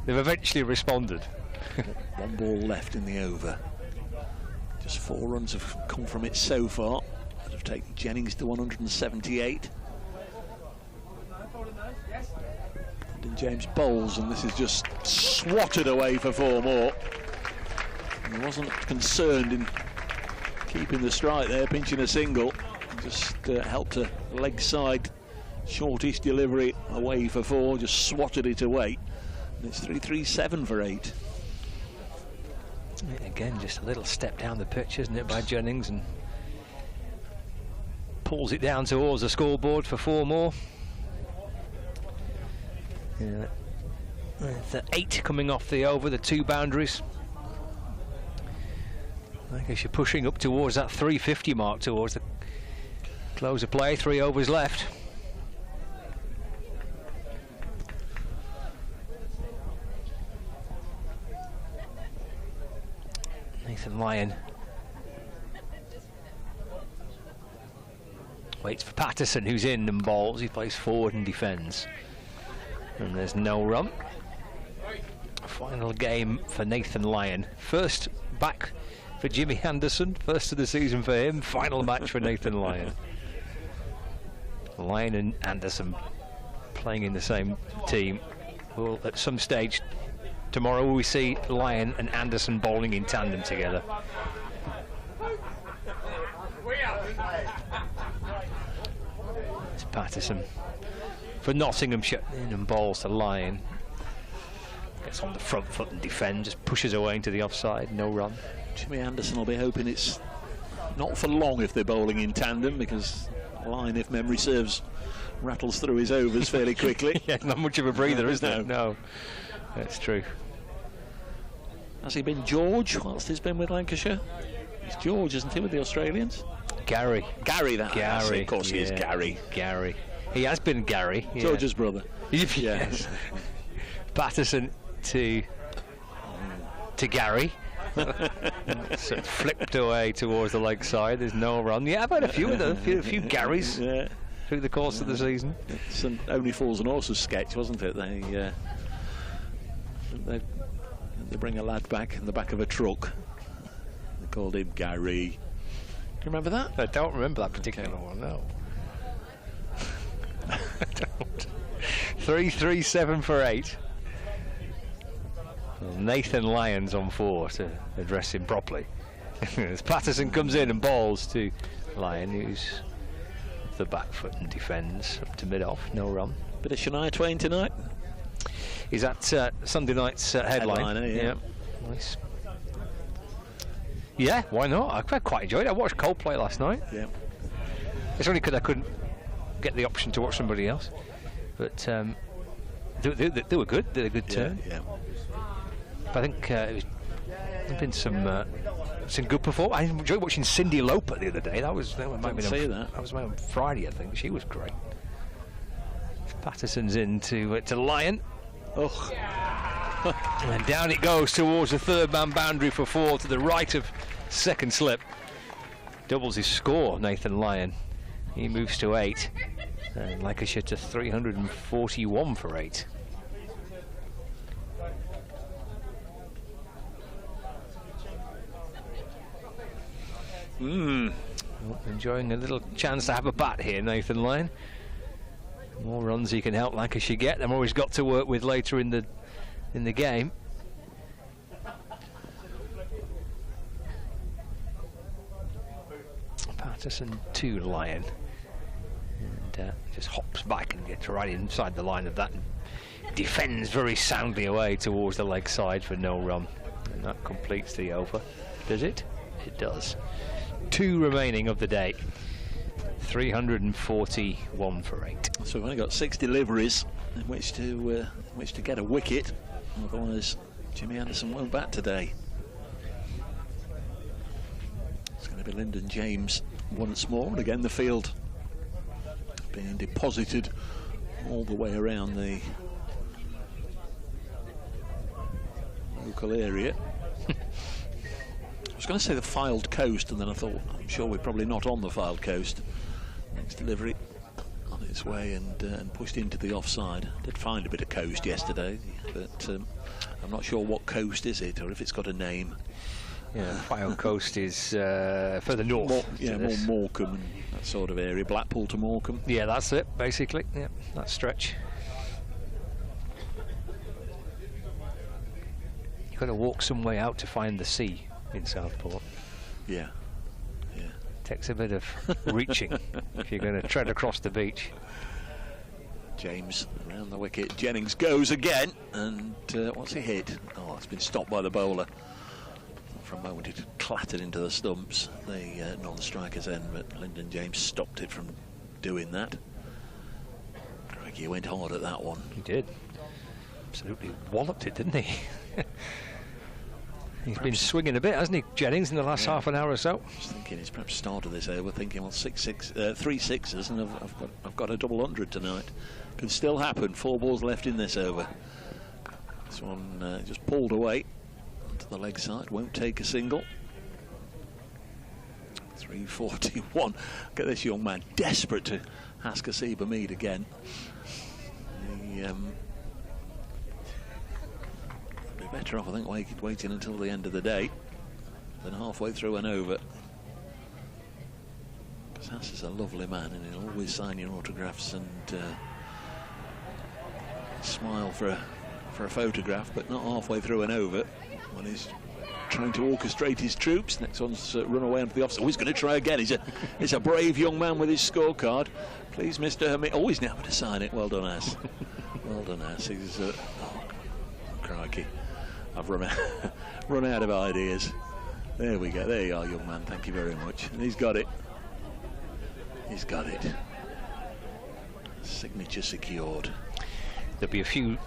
eventually responded. One ball left in the over. Just 4 runs have come from it so far. That have taken Jennings to 178. And James bowls, and this is just swatted away for 4 more. And he wasn't concerned in keeping the strike there, pinching a single. Just helped a leg side shortish delivery away for 4, just swatted it away. And it's 3-3-7 for 8. Again, just a little step down the pitch, isn't it, by Jennings, and pulls it down towards the scoreboard for 4 more. Yeah. The 8 coming off the over, the 2 boundaries. I guess you're pushing up towards that 350 mark, towards the close of play. 3 overs left. Nathan Lyon waits for Patterson, who's in and bowls. He plays forward and defends. And there's no run. Final game for Nathan Lyon. First back for Jimmy Anderson. First of the season for him. Final match for Nathan Lyon. Lyon and Anderson playing in the same team. Well, at some stage tomorrow we see Lyon and Anderson bowling in tandem together. It's Patterson for Nottinghamshire, in and bowls to Lyon. Gets on the front foot and defends, just pushes away into the offside, no run. Jimmy Anderson will be hoping it's not for long if they're bowling in tandem, because Lyon, if memory serves, rattles through his overs fairly quickly. Yeah, not much of a breather, is there? No, that's true. Has he been George whilst he's been with Lancashire? He's George, isn't he, with the Australians? Gary. Gary, that. Gary. Of course, he is Gary. Gary. He has been Gary. Yeah. George's brother. Yes. Patterson to Gary. So flipped away towards the leg side. There's no run. Yeah, I've had a few of them. A few Garys through the course of the season. It's an Only Fools and Horses sketch, wasn't it? They bring a lad back in the back of a truck. They called him Gary. Do you remember that? I don't remember that particular one, no. I don't. 3-3-7 for 8. Well, Nathan Lyon's on 4 to address him properly. As Patterson comes in and bowls to Lyon, who's off the back foot and defends up to mid-off, no run. Bit of Shania Twain tonight. Is that Sunday night's headline? Headliner, yeah. Nice. Yeah, why not? I quite enjoyed it. I watched Coldplay last night. Yeah. It's only because I couldn't get the option to watch somebody else. But they were good. They had a good turn. Yeah. But I think there's been some good performance. I enjoyed watching Cyndi Lauper the other day. That was on Friday, I think. She was great. Patterson's in to Lyon. Oh. And down it goes towards the 3rd man boundary for 4 to the right of second slip. Doubles his score, Nathan Lyon. He moves to 8. And Lancashire to 341 for 8. Well, enjoying a little chance to have a bat here, Nathan Lyon. The more runs he can help Lancashire get, the more he's got to work with later in the game. Patterson to Lyon, and just hops back and gets right inside the line of that and defends very soundly away towards the leg side for no run, and that completes the over. Does it? It does. 2 remaining of the day. 341 for 8. So we've only got 6 deliveries in which to get a wicket. Otherwise, Jimmy Anderson won't bat today. It's going to be Lyndon James once more, and again the field being deposited all the way around the local area. I was going to say the filed coast, and then I thought, I'm sure we're probably not on the filed coast. Next delivery on its way and pushed into the offside. Did find a bit of coast yesterday, but I'm not sure what coast is it, or if it's got a name. Yeah, filed coast is further north. More Morecambe and that sort of area, Blackpool to Morecambe. Yeah, that's it, basically. Yeah, that stretch. You've got to walk some way out to find the sea in Southport. Yeah. Takes a bit of reaching if you're going to tread across the beach. James around the wicket. Jennings goes again, and what's he hit? Oh, it's been stopped by the bowler. For a moment it clattered into the stumps, the non-striker's end, but Lyndon James stopped it from doing that. Crikey, he went hard at that one. He did. Absolutely walloped it, didn't he? He's been swinging a bit, hasn't he, Jennings, in the last half an hour or so? I was thinking he's perhaps started this over, thinking, well, 3 sixes, and I've got a double 100 tonight. Can still happen. 4 balls left in this over. This one just pulled away to the leg side, won't take a single. 341. Look at this young man, desperate to ask Asiba Mead again. Better off, I think, waiting until the end of the day than halfway through and over. Because Haas is a lovely man, and he'll always sign your autographs and smile for a photograph, but not halfway through and over when he's trying to orchestrate his troops. Next one's run away onto the offside. Oh, he's going to try again. He's a brave young man with his scorecard. Please, Mr. Hermit. Oh, he's now going to sign it. Well done, Haas. Well done, Haas. He's crikey. I've run out of ideas. There we go. There you are, young man. Thank you very much. And he's got it. He's got it. Signature secured. There'll be a few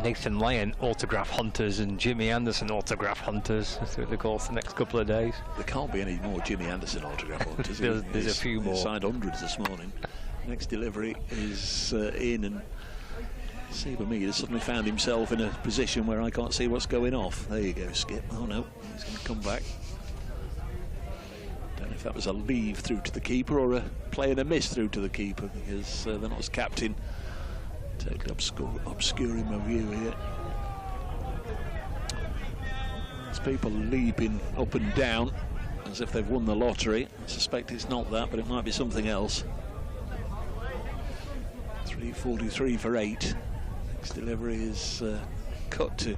Nathan Lyon autograph hunters and Jimmy Anderson autograph hunters through the course of the next couple of days. There can't be any more Jimmy Anderson autograph hunters. There's a few more. Signed hundreds this morning. Next delivery is in, and Asiba Mead has suddenly found himself in a position where I can't see what's going off. There you go, Skip. Oh no, he's going to come back. Don't know if that was a leave through to the keeper or a play and a miss through to the keeper, because they're not as captain. Totally obscuring my view here. There's people leaping up and down as if they've won the lottery. I suspect it's not that, but it might be something else. 343 for 8. Next delivery is cut to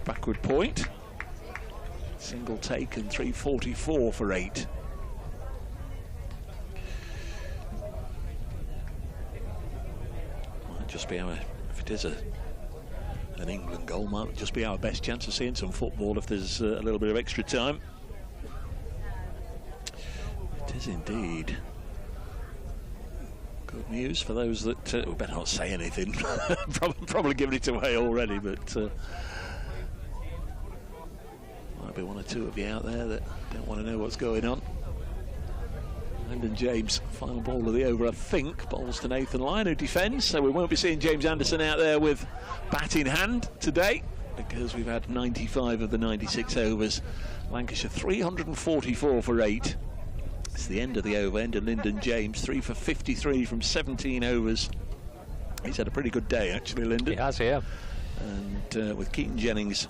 backward point. Single taken, 344 for 8. Might just be our, if it is an England goal, might just be our best chance of seeing some football if there's a little bit of extra time. It is indeed. Good news for those that we better not say anything. probably giving it away already, but might be one or two of you out there that don't want to know what's going on. Lyndon James, final ball of the over, I think, bowls to Nathan Lyon, who defends, so we won't be seeing James Anderson out there with bat in hand today, because we've had 95 of the 96 overs. Lancashire 344 for 8. It's the end of the over, end of Lyndon James, 3 for 53 from 17 overs. He's had a pretty good day, actually, Lyndon. He has, yeah. And with Keaton Jennings,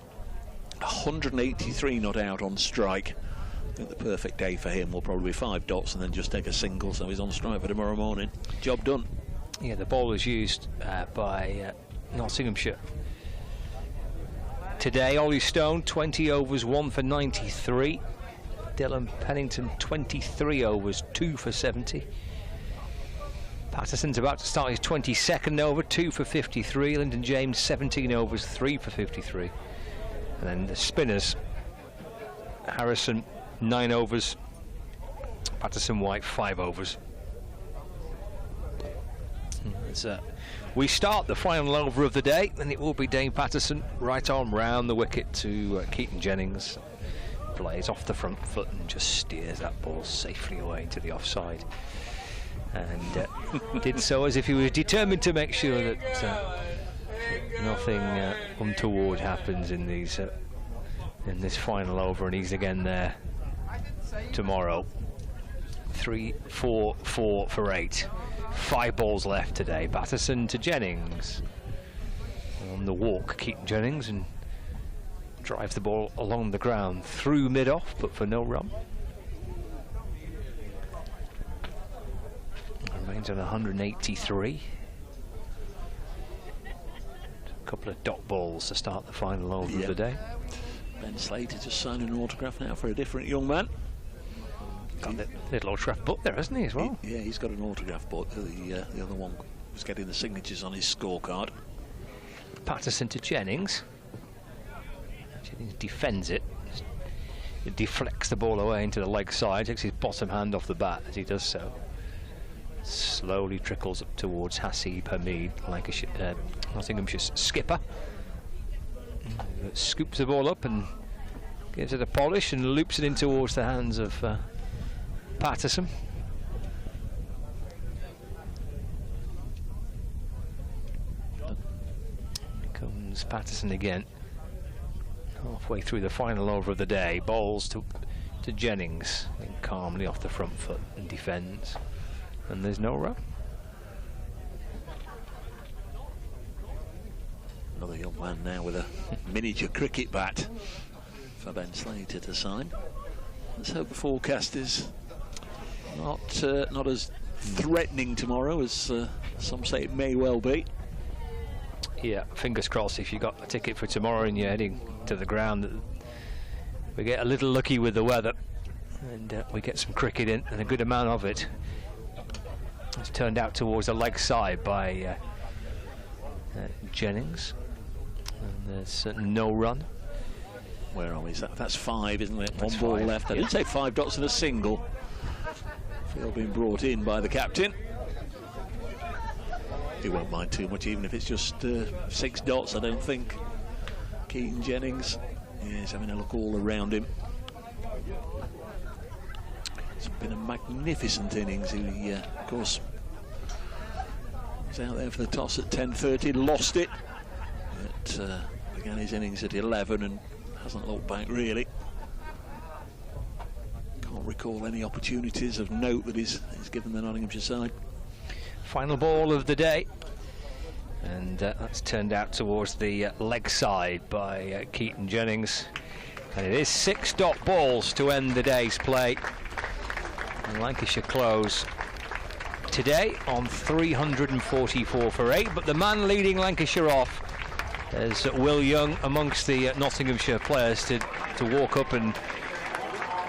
183 not out on strike. I think the perfect day for him will probably be 5 dots and then just take a single, so he's on strike for tomorrow morning. Job done. Yeah, the ball was used by Nottinghamshire. Today, Ollie Stone, 20 overs, 1 for 93. Dylan Pennington, 23 overs, 2 for 70. Patterson's about to start his 22nd over, 2 for 53. Lyndon James, 17 overs, 3 for 53. And then the spinners, Harrison, 9 overs. Patterson White, 5 overs. There's We start the final over of the day, and it will be Dane Patterson right on round the wicket to Keaton Jennings. Plays off the front foot and just steers that ball safely away into the offside. And did so as if he was determined to make sure that nothing untoward happens in these in this final over, and he's again there tomorrow. 3, 4, 4 for 8. 5 balls left today. Patterson to Jennings. On the walk, Keaton Jennings, and drives the ball along the ground through mid-off, but for no run. Remains on 183. A couple of dot balls to start the final over of the day. Ben Slater just signed an autograph now for a different young man. Got a little autograph book there, hasn't he, as well? Yeah, he's got an autograph book. The other one was getting the signatures on his scorecard. Patterson to Jennings. Jennings defends it. He deflects the ball away into the leg side, takes his bottom hand off the bat as he does so. Slowly trickles up towards Hasib Hamid, Lancashire, Nottinghamshire's skipper. Scoops the ball up and gives it a polish and loops it in towards the hands of Patterson. Here comes Patterson again. Halfway through the final over of the day, bowls to Jennings, then calmly off the front foot and defends. And there's no run. Another young man now with a miniature cricket bat for Ben Slater to sign. Let's hope the forecast is not as threatening tomorrow as some say it may well be. Yeah, fingers crossed. If you got a ticket for tomorrow and you're heading to the ground, we get a little lucky with the weather and we get some cricket in, and a good amount of it. It's turned out towards the leg side by Jennings, and there's no run. Where are we? That's 5, isn't it? That's one ball 5, left. I didn't say 5 dots and a single. Field being brought in by the captain. He won't mind too much, even if it's just 6 dots, I don't think. Keaton Jennings, he's having a look all around him. It's been a magnificent innings. He, of course, was out there for the toss at 10:30, lost it. But began his innings at 11 and hasn't looked back really. Can't recall any opportunities of note that he's given the Nottinghamshire side. Final ball of the day, and that's turned out towards the leg side by Keaton Jennings, and it is 6 dot balls to end the day's play. And Lancashire close today on 344 for 8, but the man leading Lancashire off is Will Young amongst the Nottinghamshire players to walk up and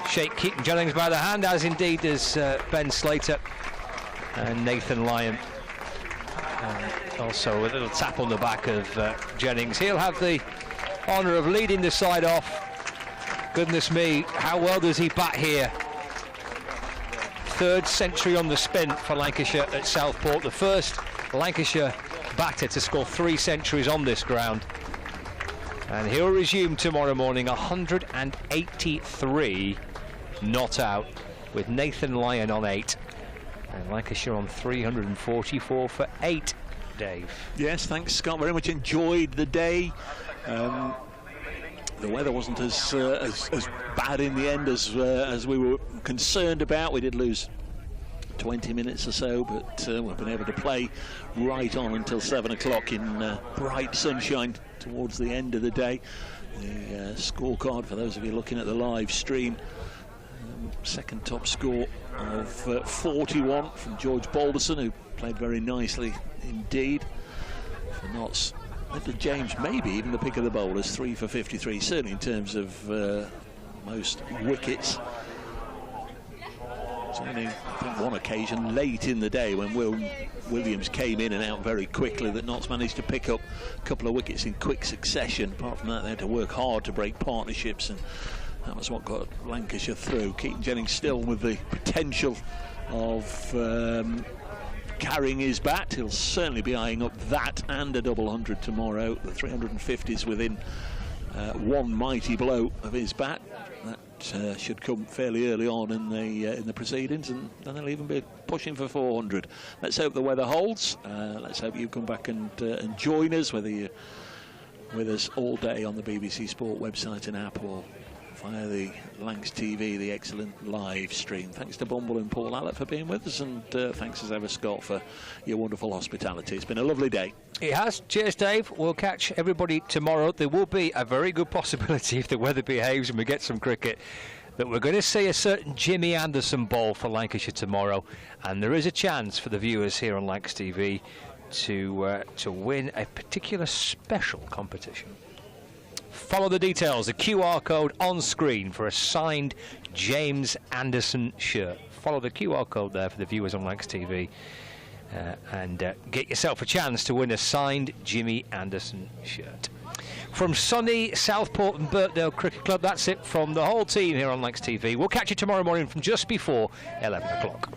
shake Keaton Jennings by the hand, as indeed does Ben Slater and Nathan Lyon. Also a little tap on the back of Jennings. He'll have the honour of leading the side off. Goodness me, how well does he bat here? 3rd century on the spin for Lancashire at Southport. The first Lancashire batter to score 3 centuries on this ground. And he'll resume tomorrow morning, 183 not out, with Nathan Lyon on 8. And Lancashire on 344 for 8, Dave. Yes, thanks, Scott. Very much enjoyed the day. The weather wasn't as bad in the end as we were concerned about. We did lose 20 minutes or so, but we've been able to play right on until 7 o'clock in bright sunshine towards the end of the day. The scorecard, for those of you looking at the live stream, second top score of 41 from George Balderson, who played very nicely indeed for Notts. Little James, maybe even the pick of the bowlers, 3 for 53, certainly in terms of most wickets. It's only, I think, one occasion late in the day when Williams came in and out very quickly that Notts managed to pick up a couple of wickets in quick succession. Apart from that, they had to work hard to break partnerships, and that was what got Lancashire through. Keaton Jennings still with the potential of carrying his bat. He'll certainly be eyeing up that and a double 100 tomorrow. The 350s within one mighty blow of his bat. That should come fairly early on in the proceedings, and then they'll even be pushing for 400. Let's hope the weather holds. Let's hope you come back and join us, whether you're with us all day on the BBC Sport website and app, or via the Lancs TV, the excellent live stream. Thanks to Bumble and Paul Allett for being with us, and thanks as ever, Scott, for your wonderful hospitality. It's been a lovely day. It has. Cheers, Dave. We'll catch everybody tomorrow. There will be a very good possibility, if the weather behaves and we get some cricket, that we're going to see a certain Jimmy Anderson ball for Lancashire tomorrow, and there is a chance for the viewers here on Lancs TV to win a particular special competition. Follow the details, the QR code on screen for a signed James Anderson shirt. Follow the QR code there for the viewers on Lancs TV, and get yourself a chance to win a signed Jimmy Anderson shirt. From sunny Southport and Birkdale Cricket Club, that's it from the whole team here on Lancs TV. We'll catch you tomorrow morning from just before 11 o'clock.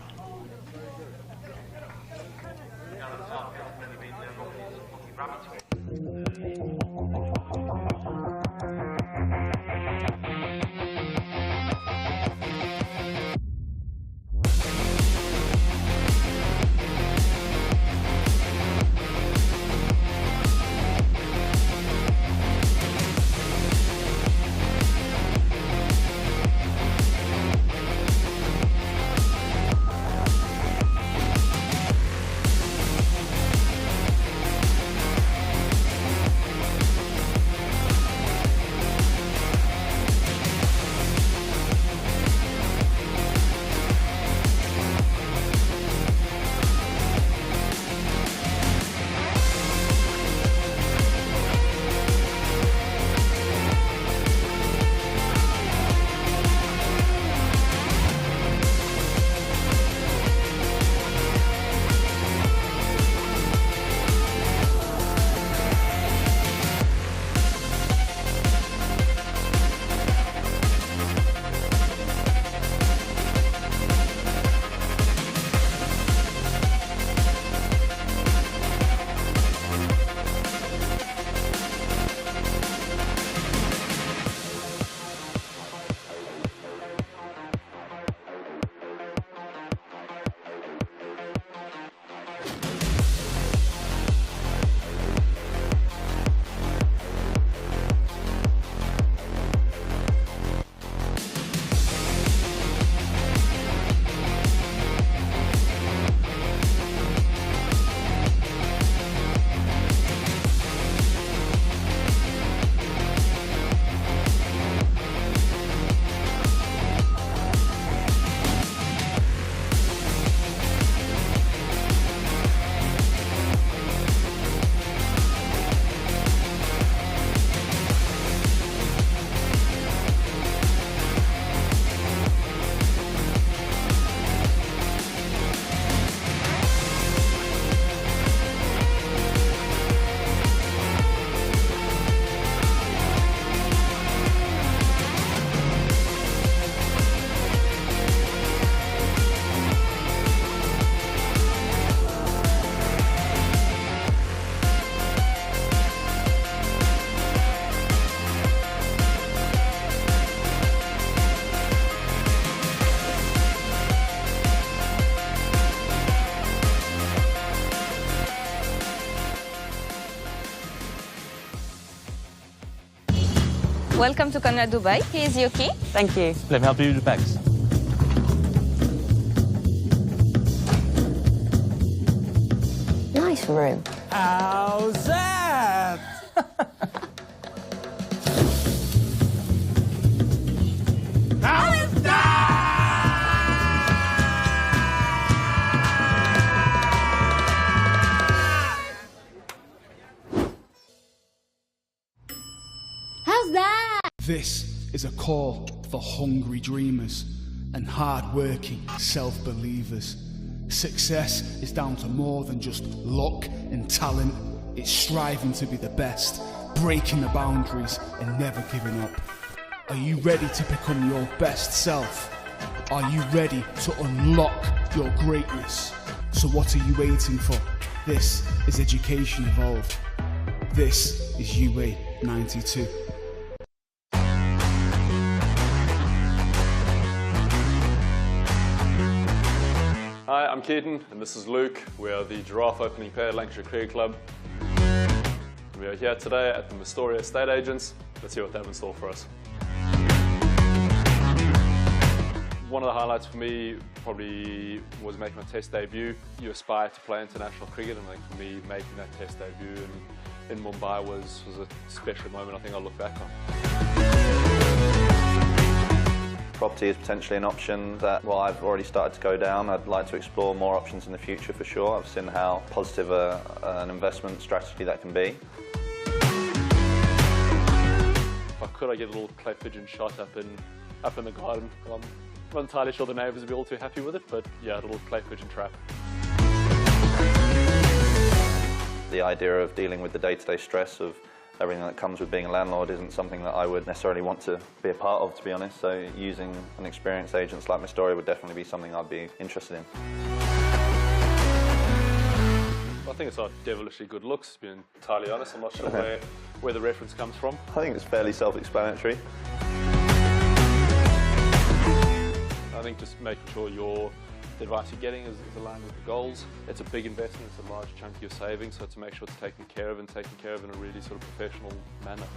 Welcome to Conrad Dubai. Here's your key. Thank you. Let me help you with the bags. Nice room. How's that? How's that? How's that? This is a call for hungry dreamers and hard-working self-believers. Success is down to more than just luck and talent. It's striving to be the best, breaking the boundaries and never giving up. Are you ready to become your best self? Are you ready to unlock your greatness? So what are you waiting for? This is Education Evolved. This is UA 92. Hi, I'm Keaton and this is Luke. We are the Giraffe opening pair at Lancashire Cricket Club. We are here today at the Astoria Estate Agents. Let's see what they have in store for us. One of the highlights for me probably was making my Test debut. You aspire to play international cricket, and I think for me making that Test debut in Mumbai was a special moment I think I'll look back on. Property is potentially an option that, well, I've already started to go down. I'd like to explore more options in the future for sure. I've seen how positive an investment strategy that can be. If I could, I'd get a little clay pigeon shot up in the garden. I'm not entirely sure the neighbours would be all too happy with it, but yeah, a little clay pigeon trap. The idea of dealing with the day-to-day stress of everything that comes with being a landlord isn't something that I would necessarily want to be a part of, to be honest. So using an experienced agent like Astoria would definitely be something I'd be interested in. I think it's not devilishly good looks, to be entirely honest. I'm not sure where the reference comes from. I think it's fairly self-explanatory. I think just making sure the advice you're getting is aligned with the goals. It's a big investment, it's a large chunk of your savings, so to make sure it's taken care of and taken care of in a really sort of professional manner.